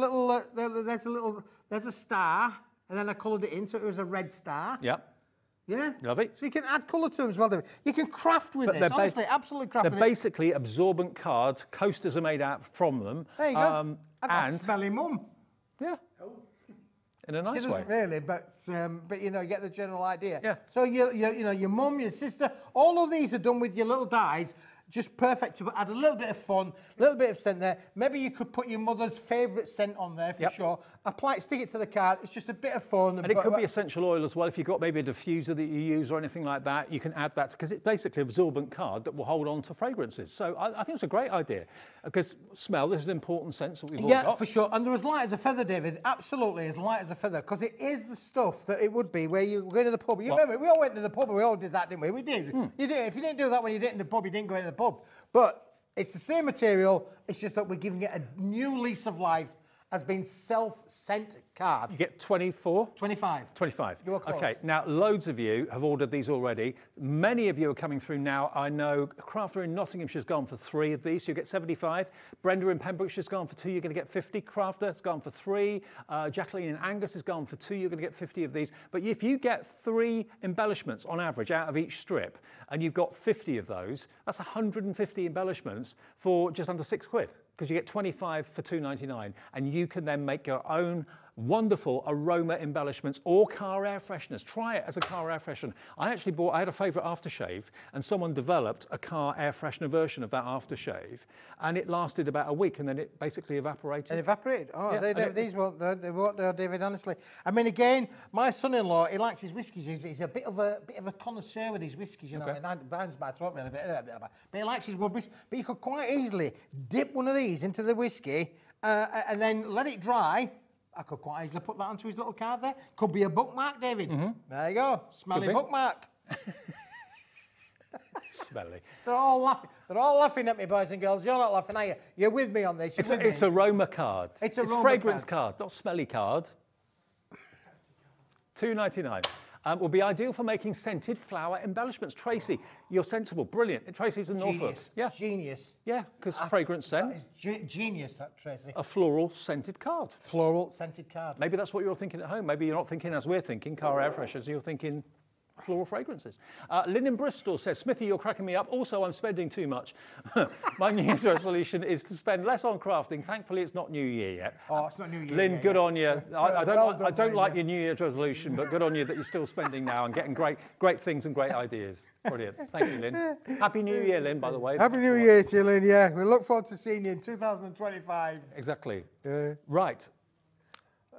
star, and then I coloured it in, so it was a red star.
Yep.
Yeah.
Love it.
So you can add colour to them as well, David. You can craft with this, honestly, absolutely craft with it.
They're basically absorbent cards. Coasters are made out from them.
There you go. I've got a smelly mum.
Yeah. In a nice way.
She doesn't really, but you know, you get the general idea.
Yeah.
So your mum, your sister, all of these are done with your little dies. Just perfect to add a little bit of fun, a little bit of scent there. Maybe you could put your mother's favourite scent on there for sure. Apply it, stick it to the card. It's just a bit of fun.
And it could be essential oil as well. If you've got maybe a diffuser that you use or anything like that, you can add that because it's basically an absorbent card that will hold on to fragrances. So I think it's a great idea because smell is an important sense that we've all got.
Yeah, for sure. And they're as light as a feather, David. Absolutely as light as a feather because it is the stuff that it would be where you go to the pub. You remember, we all went to the pub and we all did that, didn't we? We did. You did. If you didn't do that when you did in the pub, you didn't go into the pub. But it's the same material, it's just that we're giving it a new lease of life as being self-sent card.
You get 24?
25.
25.
You are close.
Okay, now loads of you have ordered these already. Many of you are coming through now. I know Crafter in Nottinghamshire's gone for 3 of these, so you get 75. Brenda in Pembrokeshire's gone for 2, you're going to get 50. Crafter has gone for 3. Jacqueline in Angus has gone for 2, you're going to get 50 of these. But if you get 3 embellishments on average out of each strip, and you've got 50 of those, that's 150 embellishments for just under £6. Because you get 25 for £2.99, and you can then make your own wonderful aroma embellishments or car air fresheners. Try it as a car air freshener. I had a favourite aftershave, and someone developed a car air freshener version of that aftershave, and it lasted about a week, and then it basically evaporated.
It evaporated? Oh,
yeah,
these won't, they won't, David, honestly. I mean, again, my son-in-law, he likes his whiskies. He's a bit of a connoisseur with his whiskies, you know. Okay. I mean, burns my throat really, but he likes his whiskies. But you could quite easily dip one of these into the whiskey and then let it dry. I could quite easily put that onto his little card there. Could be a bookmark, David. There you go. Smelly bookmark.
Smelly.
They're all laughing. They're all laughing at me, boys and girls. You're not laughing, are you? You're with me on this.
It's aroma card.
It's aroma
fragrance card, not smelly card. £2.99. Will be ideal for making scented flower embellishments. Tracy, you're sensible, brilliant. Tracy's in Norfolk. Yeah.
Genius.
Yeah, because fragrance scent.
Genius, that, Tracy.
A floral scented card.
Floral scented card.
Maybe that's what you're thinking at home. Maybe you're not thinking as we're thinking, car air fresheners. You're thinking floral fragrances. Lynn in Bristol says, Smithy, you're cracking me up. Also, I'm spending too much. My New Year's resolution is to spend less on crafting. Thankfully, it's not New Year yet.
Oh, it's not New Year.
Lynn, good on you. I don't like
Lynn.
your New Year's resolution, but good on you that you're still spending now and getting great things and great ideas. Brilliant. Thank you, Lynn. Happy New Year, Lynn, by the way.
Happy New Year to you, Lynn, yeah. We look forward to seeing you in 2025.
Exactly. Right.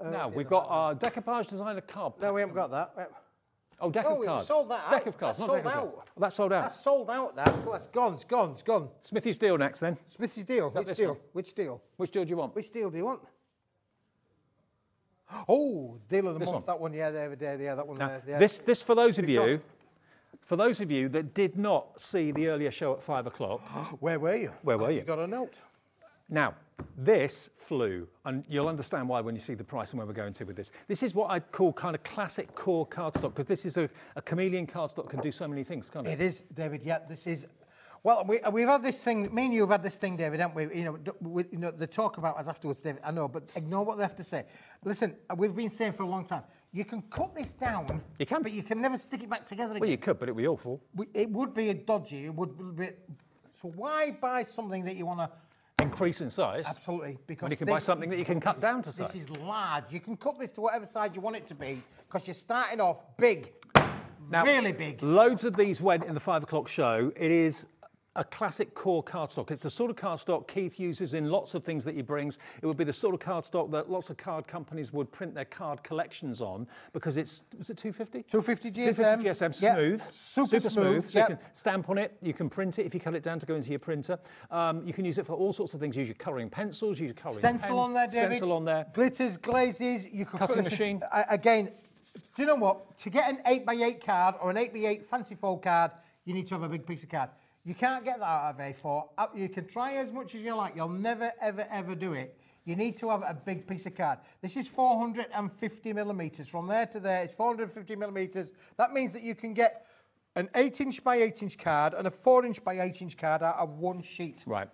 Now, we've got our decoupage designer card.
No, we haven't got that.
Oh, deck of cards.
Sold that
deck of cards,
that's
not
sold
deck of
out.
cards. Oh, that's sold out.
That's sold out, that. It's gone, it's gone, it's gone.
Smithy's deal next, then.
Smithy's deal. Which deal?
One?
Which deal?
Which deal do you want?
Which deal do you want? Oh, deal of the
This
month.
one.
That one, yeah, that one
Now,
there. Yeah.
This for those of you, that did not see the earlier show at 5 o'clock.
Where were you?
Where were you?
You got a note.
Now, this flew, and you'll understand why when you see the price and where we're going to with this. This is what I'd call kind of classic core cardstock, because this is a chameleon cardstock, can do so many things, can't it?
It is, David, yeah, this is Well, we've had this thing, me and you have had this thing, David, haven't we? You know, they talk about us afterwards, David, I know, but ignore what they have to say. Listen, we've been saying for a long time, you can cut this down,
you can,
but you can never stick it back together again.
Well, you could, but it'd be awful.
It would be a dodgy, it would be... So why buy something that you want to...
Increase in size?
Absolutely, because
when you can buy something that you can cut down to size.
This is large. You can cut this to whatever size you want it to be, because you're starting off big,
now,
really big.
Loads of these went in the 5 o'clock show. It is a classic core cardstock. It's the sort of cardstock Keith uses in lots of things that he brings. It would be the sort of cardstock that lots of card companies would print their card collections on because it's, was it 250?
250 GSM.
250 GSM, smooth.
Yep. Super smooth.
So you can stamp on it, you can print it if you cut it down to go into your printer. You can use it for all sorts of things. Use your colouring pencils, use your colouring
stencil
pens.
on there, David.
Stencil on there.
Glitters, glazes. You could
cutting machine.
Again, do you know what? To get an 8x8 card or an 8x8 fancy fold card, you need to have a big piece of card. You can't get that out of A4. You can try as much as you like. You'll never, ever, ever do it. You need to have a big piece of card. This is 450 millimetres. From there to there, it's 450 millimetres. That means that you can get an 8-inch by 8-inch card and a 4-inch by 8-inch card out of one sheet.
Right.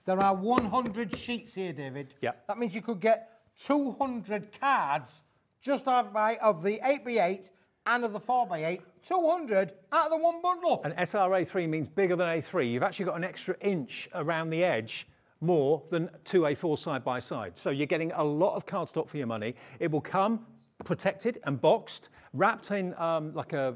There are 100 sheets here, David.
Yeah.
That means you could get 200 cards just out of the 8x8 and of the 4x8, 200 out of the one bundle.
And SRA3 means bigger than A3. You've actually got an extra inch around the edge more than 2A4 side by side. So you're getting a lot of cardstock for your money. It will come protected and boxed, wrapped in like a,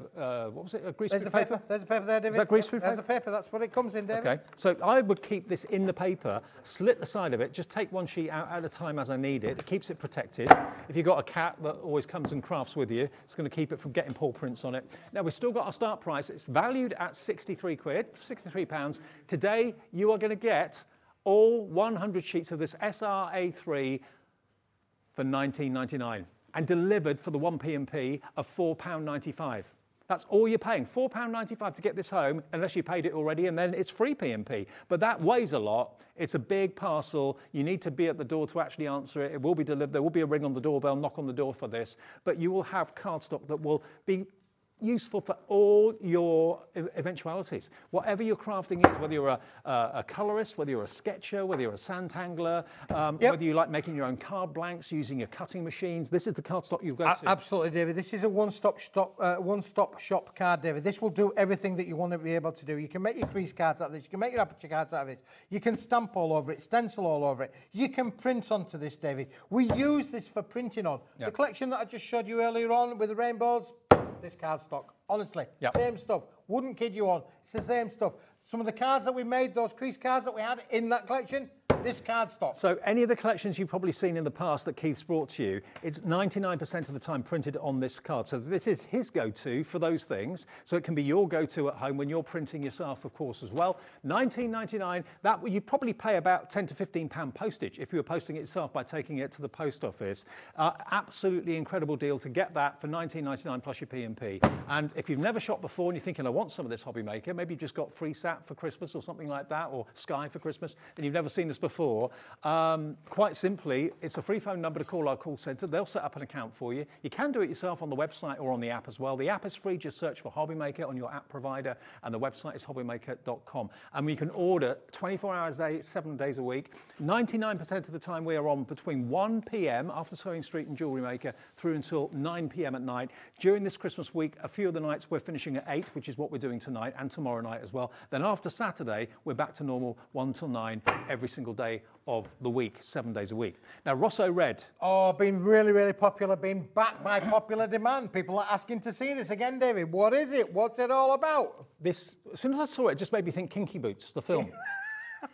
what was it, a greaseproof paper?
There's a paper there, David.
Is that greaseproof paper?
There's a paper, that's what it comes in, David.
Okay, so I would keep this in the paper, slit the side of it, just take one sheet out at a time as I need it. It keeps it protected. If you've got a cat that always comes and crafts with you, it's going to keep it from getting paw prints on it. Now, we've still got our start price. It's valued at 63 quid, £63. Today, you are going to get all 100 sheets of this SRA3 for £19.99. And delivered for the 1p&p of £4.95. That's all you're paying, £4.95 to get this home, unless you paid it already, and then it's free P&P. But that weighs a lot. It's a big parcel. You need to be at the door to actually answer it. It will be delivered. There will be a ring on the doorbell, knock on the door for this. But you will have cardstock that will be useful for all your eventualities. Whatever your crafting is, whether you're a colorist, whether you're a sketcher, whether you're a sandangler, whether you like making your own card blanks using your cutting machines, this is the cardstock you've got to.
Absolutely, David. This is a one-stop shop card, David. This will do everything that you want to be able to do. You can make your crease cards out of this. You can make your aperture cards out of it. You can stamp all over it, stencil all over it. You can print onto this, David. We use this for printing on. Yep. The collection that I just showed you earlier on with the rainbows, this cardstock, honestly, same stuff. Wouldn't kid you on. It's the same stuff. Some of the cards that we made, those crease cards that we had in that collection, this cardstock.
So any of the collections you've probably seen in the past that Keith's brought to you, it's 99% of the time printed on this card. So this is his go-to for those things. So it can be your go-to at home when you're printing yourself, of course, as well. £19.99, that you'd probably pay about £10 to £15 postage if you were posting it yourself by taking it to the post office. Absolutely incredible deal to get that for £19.99 plus your P&P. And if you've never shopped before and you're thinking, I want some of this Hobby Maker, maybe you've just got FreeSat for Christmas or something like that, or Sky for Christmas, and you've never seen this before, quite simply, it's a free phone number to call our call centre. They'll set up an account for you. You can do it yourself on the website or on the app as well. The app is free. Just search for Hobby Maker on your app provider, and the website is hobbymaker.com. And we can order 24 hours a day, 7 days a week. 99% of the time we are on between 1 p.m. after Sewing Street and Jewellery Maker through until 9 p.m. at night. During this Christmas week, a few of the nights we're finishing at 8, which is what we're doing tonight, and tomorrow night as well. Then after Saturday, we're back to normal 1 till 9 every single day of the week, 7 days a week. Now, Rosso Red.
Oh, been really, really popular, been backed by popular demand. People are asking to see this again, David. What is it? What's it all about?
This, as soon as I saw it, it just made me think Kinky Boots, the film.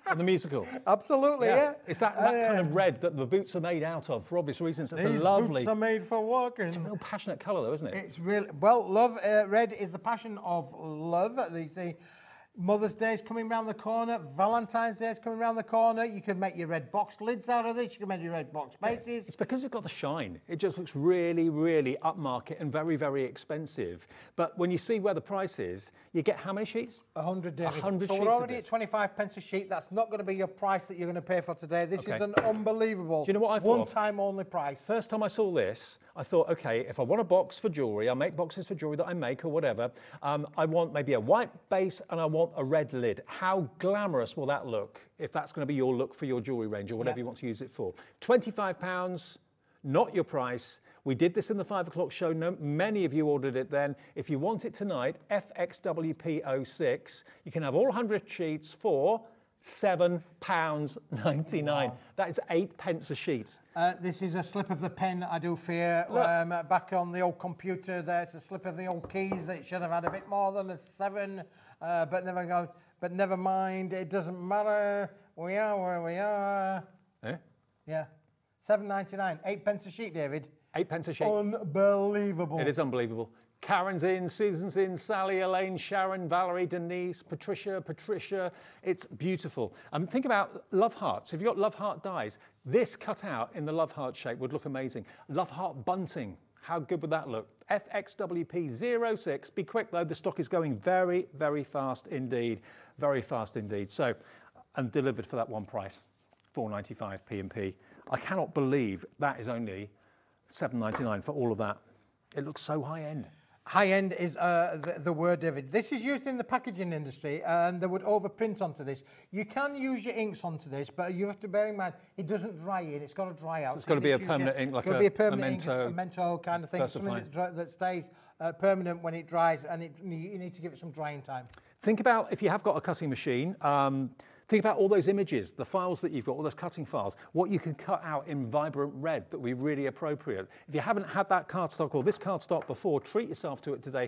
And the musical.
Absolutely, yeah.
It's that kind of red that the boots are made out of, for obvious reasons. It's a lovely...
boots are made for walking.
It's a real passionate colour, though, isn't it?
It's really... Well, love, red is the passion of love. You see, Mother's Day is coming round the corner. Valentine's Day is coming round the corner. You can make your red box lids out of this. You can make your red box bases.
It's because it's got the shine. It just looks really, really upmarket and very, very expensive. But when you see where the price is, you get how many sheets?
100, David.
100
so
sheets
we're already at 25 pence a sheet. That's not going to be your price that you're going to pay for today. This is an unbelievable,
do you know what I thought?
one-time only price.
First time I saw this, I thought, okay, if I want a box for jewellery, I make boxes for jewellery that I make or whatever. I want maybe a white base and I want want a red lid. How glamorous will that look if that's going to be your look for your jewellery range or whatever you want to use it for? £25, not your price. We did this in the 5 o'clock show. Many of you ordered it then. If you want it tonight, FXWP06, you can have all 100 sheets for £7.99. Wow. That is 8 pence a sheet.
This is a slip of the pen, I do fear. Back on the old computer there, it's a slip of the old keys. It should have had a bit more than a 7, but never mind. It doesn't matter. We are where we are. Yeah. £7.99, 8 pence a sheet, David.
8 pence a sheet.
Unbelievable.
It is unbelievable. Karen's in, Susan's in, Sally, Elaine, Sharon, Valerie, Denise, Patricia. It's beautiful. Think about love hearts. If you've got love heart dies, this cut out in the love heart shape would look amazing. Love heart bunting. How good would that look? FXWP06. Be quick though, the stock is going very, very fast indeed. Very fast indeed. So, and delivered for that one price, £4.95 P&P. I cannot believe that is only £7.99 for all of that. It looks so high end.
High end is the word, David. This is used in the packaging industry, and they would overprint onto this. You can use your inks onto this, but you have to bear in mind it doesn't dry in. It's got to dry out.
So it's got to be a permanent ink, like a
Memento kind of thing, something that stays permanent when it dries, and you need to give it some drying time.
Think about if you have got a cutting machine. Think about all those images, the files that you've got, all those cutting files, what you can cut out in vibrant red that would be really appropriate. If you haven't had that cardstock or this cardstock before, treat yourself to it today.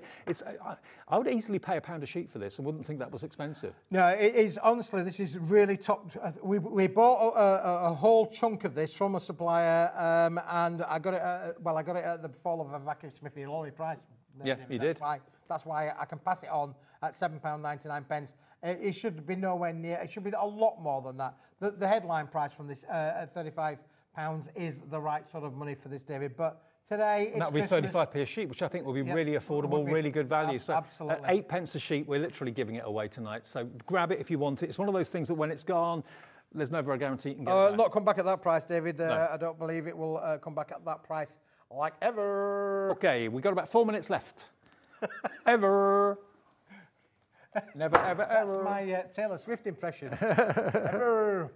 I would easily pay £1 a sheet for this and wouldn't think that was expensive.
No, it is, honestly, this is really top. We bought a whole chunk of this from a supplier, and I got it, I got it at the fall of a vacuum smithy, lorry price.
Yeah, you did.
That's why I can pass it on at £7.99. It should be nowhere near. It should be a lot more than that. The headline price from this at £35 is the right sort of money for this, David. But today it's
Christmas. That would be 35p a sheet, which I think will be really affordable, really good value. So
absolutely.
At 8 pence a sheet, we're literally giving it away tonight. So grab it if you want it. It's one of those things that when it's gone, there's never a guarantee you can get it back.
Not come back at that price, David. No. I don't believe it will come back at that price like ever.
Okay, we've got about 4 minutes left. Ever. Never, ever, ever.
That's my Taylor Swift impression. Ever.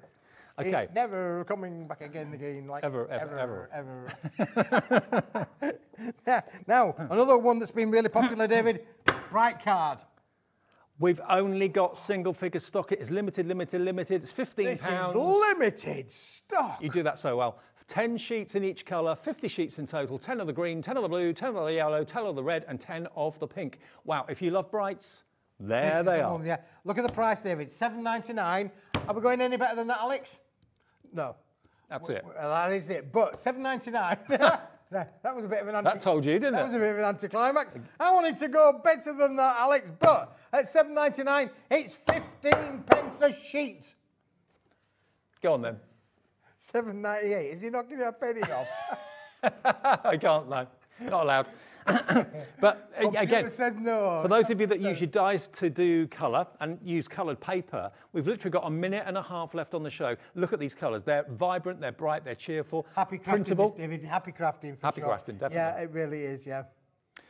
Okay.
Never coming back again, like
ever.
Now, another one that's been really popular, David, Bright Card.
We've only got single figure stock. It is limited. It's £15.
This is limited stock.
You do that so well. 10 sheets in each colour, 50 sheets in total, 10 of the green, 10 of the blue, 10 of the yellow, 10 of the red, and 10 of the pink. Wow, if you love brights, there they are.
One, yeah. Look at the price, David, £7.99. Are we going any better than that, Alex? No.
That's it.
Well, that is it. But £7.99. That was a bit of an
That told you, didn't it?
That was a bit of an anticlimax. I wanted to go better than that, Alex, but at £7.99, it's 15 pence a sheet.
Go on then.
£7.98. Is he not giving you a penny off?
I can't, no. Not allowed. But again,
says no.
For those of you that use your dies to do colour and use coloured paper, we've literally got a minute and a half left on the show. Look at these colours. They're vibrant, they're bright, they're cheerful.
Happy crafting,
printable.
This, David. Happy crafting, for
Happy
sure.
crafting, definitely.
Yeah, it really is, yeah.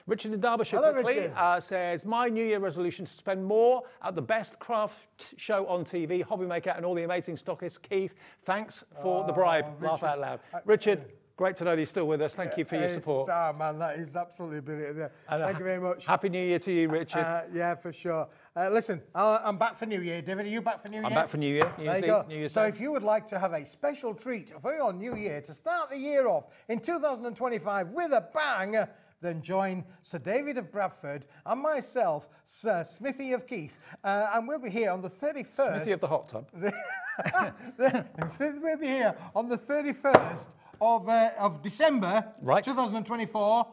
Richard in Derbyshire quickly says, my New Year resolution to spend more at the best craft show on TV, Hobbymaker and all the amazing stockists. Keith, thanks for the bribe. Richard, laugh out loud. Richard, great to know that you're still with us. Thank you for your support.
Star, man, that is absolutely brilliant. Thank you very much.
Happy New Year to you, Richard.
Yeah, for sure. Listen, I'm back for New Year. David, are you back for New Year?
I'm back for New Year.
There you go. So if you would like to have a special treat for your New Year to start the year off in 2025 with a bang, then join Sir David of Bradford and myself, Sir Smithy of Keith, and we'll be here on the 31st.
Smithy of the hot tub.
We'll be here on the 31st of December 2024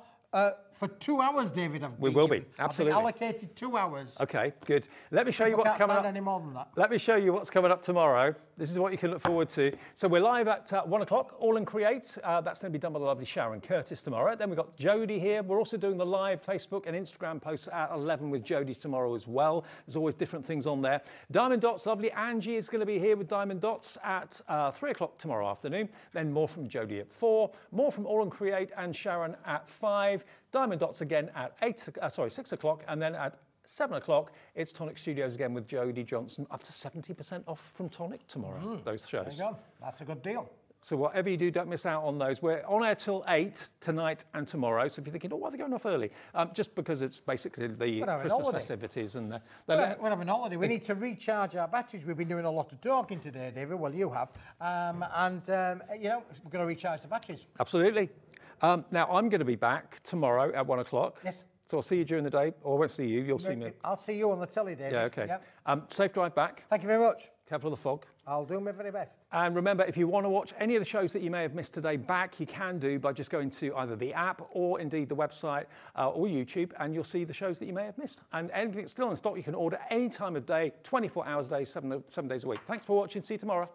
for 2 hours, David.
We will be, absolutely.
I've been allocated 2 hours.
Okay, good. Let me show you what's coming up.
Any more than that.
Let me show you what's coming up tomorrow. This is what you can look forward to. So we're live at 1 o'clock, All and Create. That's going to be done by the lovely Sharon Curtis tomorrow. Then we've got Jodie here. We're also doing the live Facebook and Instagram posts at 11 with Jodie tomorrow as well. There's always different things on there. Diamond Dots, lovely Angie is going to be here with Diamond Dots at 3 o'clock tomorrow afternoon. Then more from Jodie at 4. More from All and Create and Sharon at 5. Diamond Dots again at 6 o'clock, and then at 7 o'clock, it's Tonic Studios again with Jodie Johnson. Up to 70% off from Tonic tomorrow, those shows.
There you go. That's a good deal.
So whatever you do, don't miss out on those. We're on air till 8 tonight and tomorrow. So if you're thinking, oh, why are they going off early? Just because it's basically the Christmas festivities. And
we're having a holiday. We need to recharge our batteries. We've been doing a lot of talking today, David. Well, you have. You know, we're going to recharge the batteries.
Absolutely. Now, I'm going to be back tomorrow at 1 o'clock.
Yes.
So I'll see you during the day, or I won't see you. You'll see me.
I'll see you on the telly, David.
Yeah, okay.
Yep.
Safe drive back.
Thank you very much.
Careful of the fog.
I'll do my very best.
And remember, if you want to watch any of the shows that you may have missed today back, you can do by just going to either the app or indeed the website or YouTube, and you'll see the shows that you may have missed. And anything that's still in stock, you can order any time of day, 24 hours a day, 7 days a week. Thanks for watching. See you tomorrow.